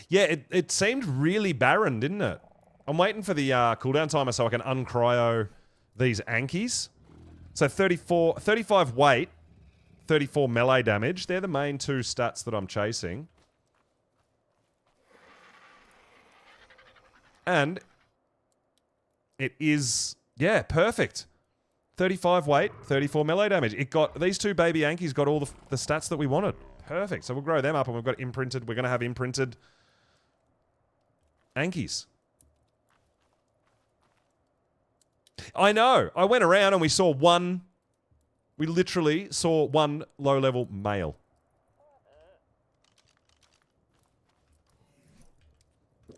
Yeah, it seemed really barren, didn't it? I'm waiting for the cooldown timer so I can uncryo these Ankies. So 35 weight, 34 melee damage. They're the main two stats that I'm chasing. And it is, yeah, perfect. 35 weight, 34 melee damage. It got, these two baby Ankies got all the stats that we wanted. Perfect. So we'll grow them up and we've got imprinted, we're going to have imprinted Ankies. I know. I went around and we saw one, we literally saw one low-level male.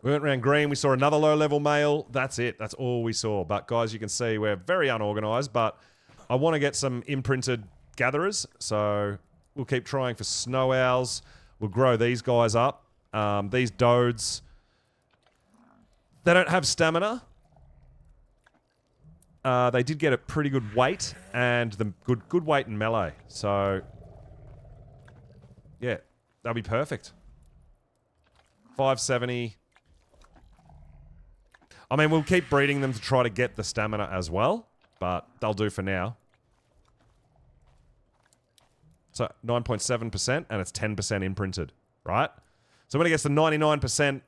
We went around green, we saw another low-level male. That's it. That's all we saw. But guys, you can see we're very unorganized, but I want to get some imprinted gatherers, so we'll keep trying for snow owls. We'll grow these guys up. These dodes, they don't have stamina. They did get a pretty good weight, and the good weight in melee. So, yeah, that'll be perfect. 570. I mean, we'll keep breeding them to try to get the stamina as well, but they'll do for now. So 9.7%, and it's 10% imprinted, right? So when it gets to 99%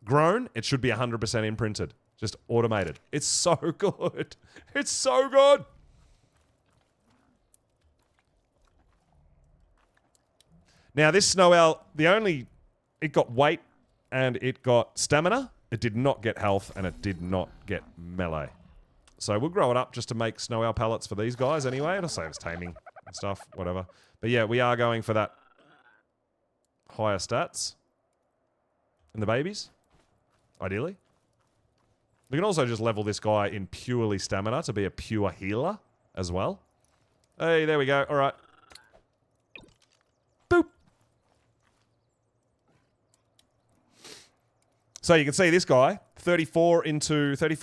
grown, it should be 100% imprinted. Just automated. It's so good. It's so good. Now, this snow owl, it got weight and it got stamina. It did not get health and it did not get melee. So we'll grow it up just to make snow owl pellets for these guys anyway. It'll save us taming and stuff, whatever. But yeah, we are going for that higher stats in the babies, ideally. We can also just level this guy in purely stamina to be a pure healer as well. Hey, there we go. All right. Boop. So you can see this guy, 34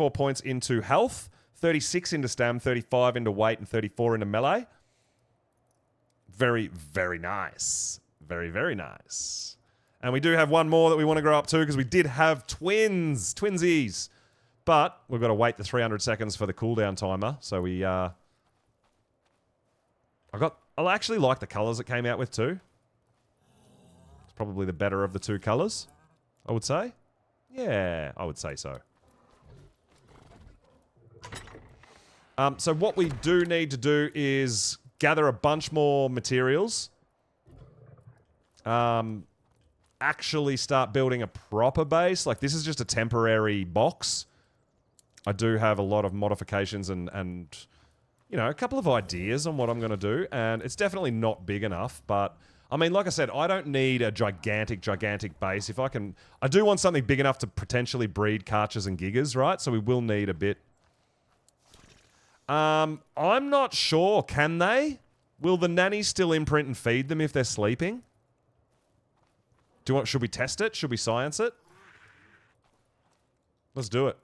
points into health, 36 into stam, 35 into weight, and 34 into melee. Very, very nice. Very, very nice. And we do have one more that we want to grow up to because we did have twinsies. But we've got to wait the 300 seconds for the cooldown timer. So we, I actually like the colors it came out with too. It's probably the better of the two colors, I would say. Yeah, I would say so. So what we do need to do is gather a bunch more materials. Actually start building a proper base. Like, this is just a temporary box. I do have a lot of modifications and you know, a couple of ideas on what I'm going to do. And it's definitely not big enough, but I mean, like I said, I don't need a gigantic base. If I can... I do want something big enough to potentially breed Karchers and Gigas, right? So we will need a bit. I'm not sure. Can they? Will the nannies still imprint and feed them if they're sleeping? Should we test it? Should we science it? Let's do it.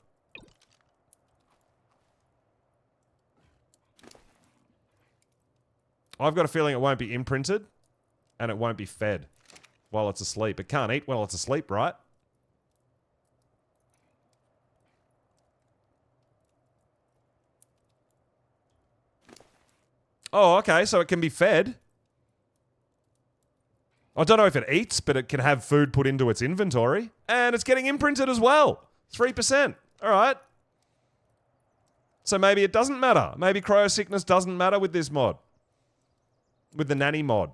I've got a feeling it won't be imprinted. And it won't be fed while it's asleep. It can't eat while it's asleep, right? Oh, okay, so it can be fed. I don't know if it eats, but it can have food put into its inventory. And it's getting imprinted as well. 3%. All right. So maybe it doesn't matter. Maybe cryo sickness doesn't matter with this mod. With the nanny mod.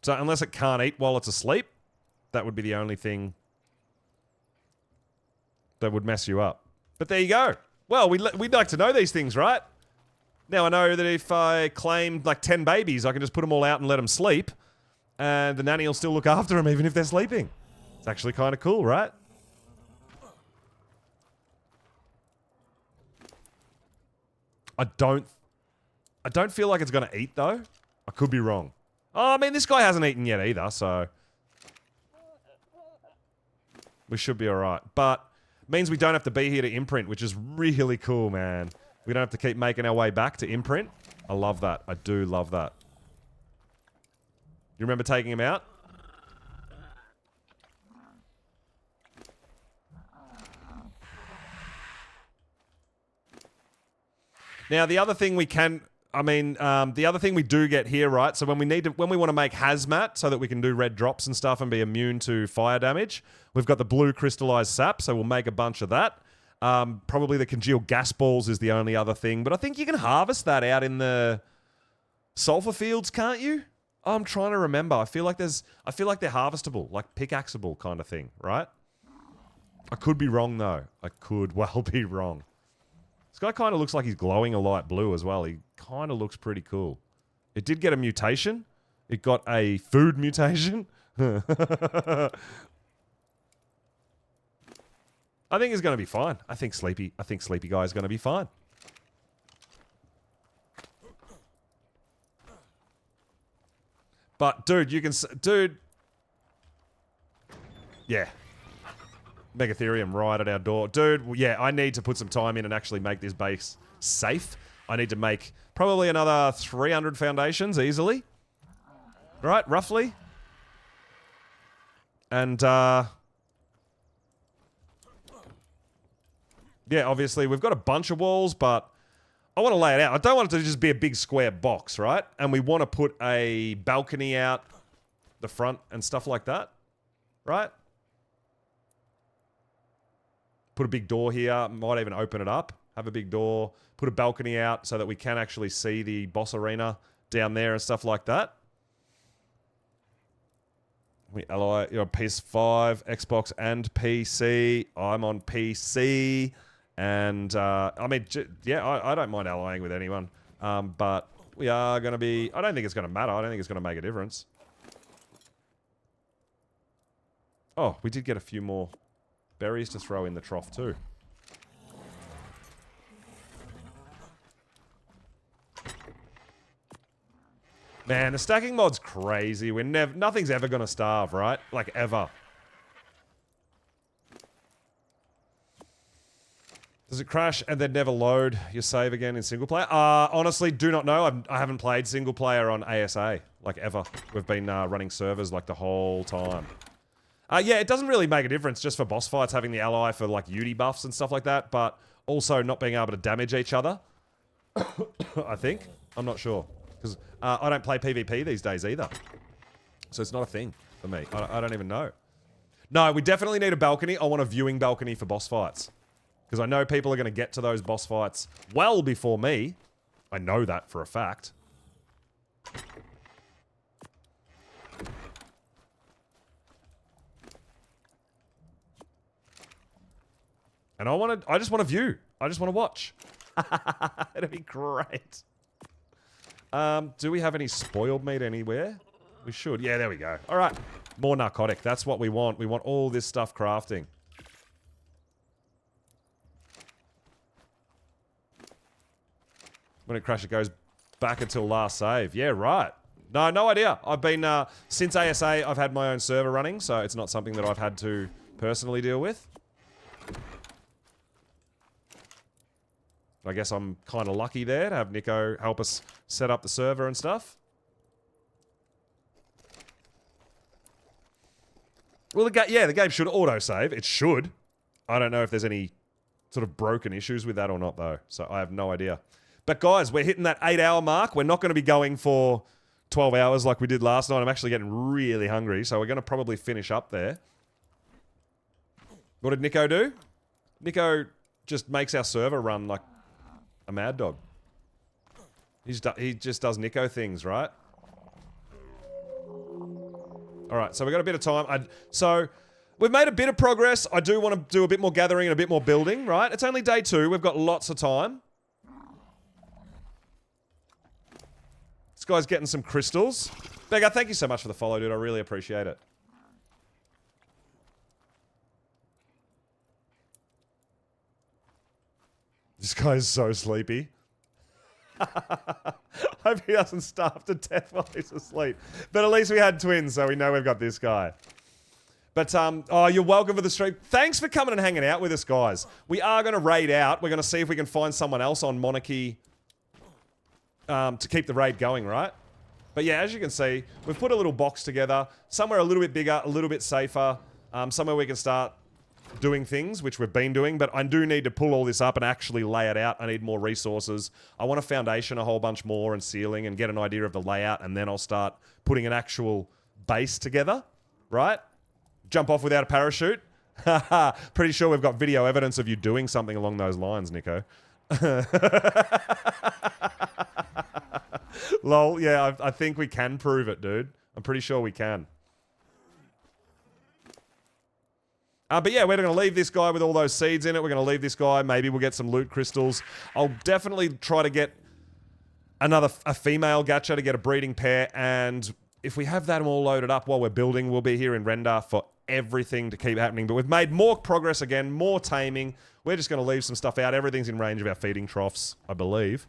So unless it can't eat while it's asleep, that would be the only thing that would mess you up. But there you go. Well, we'd like to know these things, right? Now I know that if I claim like 10 babies, I can just put them all out and let them sleep. And the nanny will still look after them even if they're sleeping. It's actually kind of cool, right? I don't feel like it's going to eat, though. I could be wrong. Oh, I mean, this guy hasn't eaten yet either, so... we should be alright. But it means we don't have to be here to imprint, which is really cool, man. We don't have to keep making our way back to imprint. I love that. I do love that. You remember taking him out? Now, the other thing we can... the other thing we do get here, right? So when we want to make hazmat so that we can do red drops and stuff and be immune to fire damage, we've got the blue crystallized sap, so we'll make a bunch of that. Probably the congealed gas balls is the only other thing, but I think you can harvest that out in the sulfur fields, can't you? Oh, I'm trying to remember. I feel like they're harvestable, like pickaxeable kind of thing, right? I could be wrong though. I could well be wrong. This guy kind of looks like he's glowing a light blue as well. He kind of looks pretty cool. It did get a mutation. It got a food mutation. I think he's going to be fine. I think Sleepy Guy is going to be fine. But dude, yeah. Megatherium right at our door. Dude, yeah, I need to put some time in and actually make this base safe. I need to make probably another 300 foundations easily. Right, roughly. And, Yeah, obviously, we've got a bunch of walls, but I want to lay it out. I don't want it to just be a big square box, right? And we want to put a balcony out the front and stuff like that, right? Put a big door here. Might even open it up. Have a big door. Put a balcony out so that we can actually see the boss arena down there and stuff like that. We ally, you're on PS5, Xbox, and PC. I'm on PC. And, I mean, yeah, I don't mind allying with anyone. But we are going to be... I don't think it's going to matter. I don't think it's going to make a difference. Oh, we did get a few more berries to throw in the trough, too. Man, the stacking mod's crazy. We're nothing's ever going to starve, right? Like, ever. Does it crash and then never load your save again in single player? Honestly, do not know. I haven't played single player on ASA, like, ever. We've been running servers, like, the whole time. Yeah, it doesn't really make a difference just for boss fights, having the ally for, like, UD buffs and stuff like that, but also not being able to damage each other. I think. I'm not sure. Because I don't play PvP these days either. So it's not a thing for me. I don't even know. No, we definitely need a balcony. I want a viewing balcony for boss fights. Because I know people are going to get to those boss fights well before me. I know that for a fact. And I just want to view. I just want to watch. It'd be great. Do we have any spoiled meat anywhere? We should. Yeah, there we go. All right. More narcotic. That's what we want. We want all this stuff crafting. When it crashes, it goes back until last save. Yeah, right. No idea. I've been, since ASA, I've had my own server running, so it's not something that I've had to personally deal with. I guess I'm kind of lucky there to have Nico help us set up the server and stuff. Well, the game should autosave. It should. I don't know if there's any sort of broken issues with that or not, though. So I have no idea. But guys, we're hitting that 8-hour mark. We're not going to be going for 12 hours like we did last night. I'm actually getting really hungry, so we're going to probably finish up there. What did Nico do? Nico just makes our server run like a mad dog. He just does Nico things, right? Alright, so we've got a bit of time. So, we've made a bit of progress. I do want to do a bit more gathering and a bit more building, right? It's only day 2. We've got lots of time. This guy's getting some crystals. Beggar, thank you so much for the follow, dude. I really appreciate it. This guy is so sleepy. Hope he doesn't starve to death while he's asleep. But at least we had twins, so we know we've got this guy. But, oh, you're welcome for the stream. Thanks for coming and hanging out with us, guys. We are going to raid out. We're going to see if we can find someone else on Monarchy to keep the raid going, right? But yeah, as you can see, we've put a little box together. Somewhere a little bit bigger, a little bit safer. Somewhere we can start doing things, which we've been doing, but I do need to pull all this up and actually lay it out. I need more resources. I want a foundation a whole bunch more and ceiling and get an idea of the layout, and then I'll start putting an actual base together, right? Jump off without a parachute. Pretty sure we've got video evidence of you doing something along those lines, Nico. Lol, yeah, I think we can prove it, dude. I'm pretty sure we can. But yeah, we're going to leave this guy with all those seeds in it. We're going to leave this guy. Maybe we'll get some loot crystals. I'll definitely try to get a female gacha to get a breeding pair. And if we have that all loaded up while we're building, we'll be here in Render for everything to keep happening. But we've made more progress again, more taming. We're just going to leave some stuff out. Everything's in range of our feeding troughs, I believe.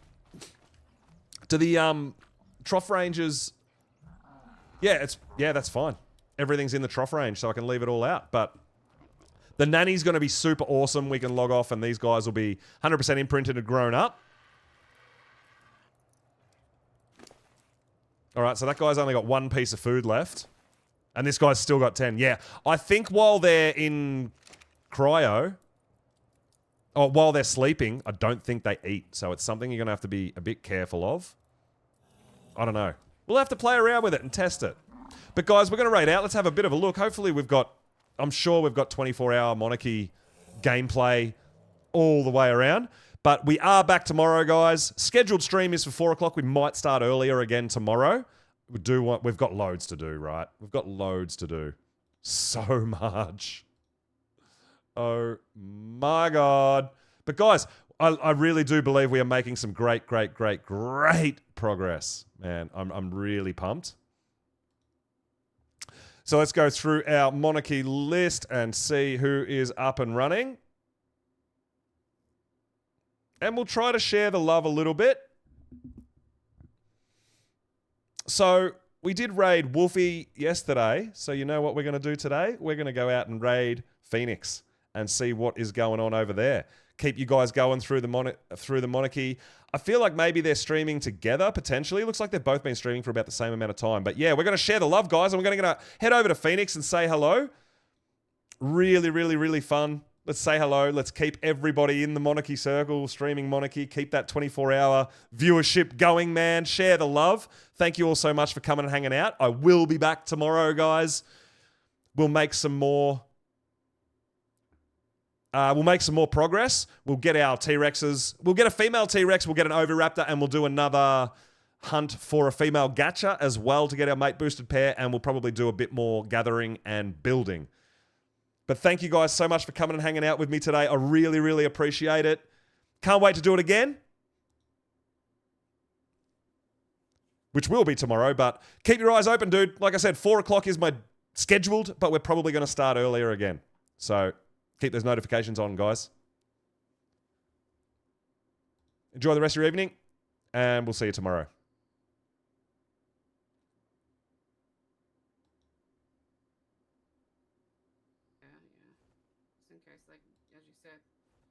Do the trough ranges... Yeah, that's fine. Everything's in the trough range, so I can leave it all out. But... the nanny's going to be super awesome. We can log off and these guys will be 100% imprinted and grown up. Alright, so that guy's only got 1 piece of food left. And this guy's still got 10. Yeah, I think while they're in cryo... Oh, while they're sleeping, I don't think they eat. So it's something you're going to have to be a bit careful of. I don't know. We'll have to play around with it and test it. But guys, we're going to raid out. Let's have a bit of a look. Hopefully I'm sure we've got 24-hour Monarchy gameplay all the way around. But we are back tomorrow, guys. Scheduled stream is for 4 o'clock. We might start earlier again tomorrow. We've got loads to do, right? We've got loads to do. So much. Oh my God. But guys, I really do believe we are making some great progress. Man, I'm really pumped. So let's go through our Monarchy list and see who is up and running. And we'll try to share the love a little bit. So we did raid Wolfie yesterday. So you know what we're going to do today? We're going to go out and raid Phoenix and see what is going on over there. Keep you guys going through the Monarchy. I feel like maybe they're streaming together, potentially. Looks like they've both been streaming for about the same amount of time. But yeah, we're going to share the love, guys, and we're going to head over to Phoenix and say hello. Really fun. Let's say hello. Let's keep everybody in the Monarchy circle, streaming Monarchy. Keep that 24-hour viewership going, man. Share the love. Thank you all so much for coming and hanging out. I will be back tomorrow, guys. We'll make some more... we'll make some more progress. We'll get our T-Rexes. We'll get a female T-Rex. We'll get an Oviraptor. And we'll do another hunt for a female Gacha as well to get our mate boosted pair. And we'll probably do a bit more gathering and building. But thank you guys so much for coming and hanging out with me today. I really appreciate it. Can't wait to do it again. Which will be tomorrow. But keep your eyes open, dude. Like I said, 4 o'clock is my scheduled. But we're probably going to start earlier again. So... keep those notifications on, guys. Enjoy the rest of your evening, and we'll see you tomorrow. Yeah. Just in case, like, as you said,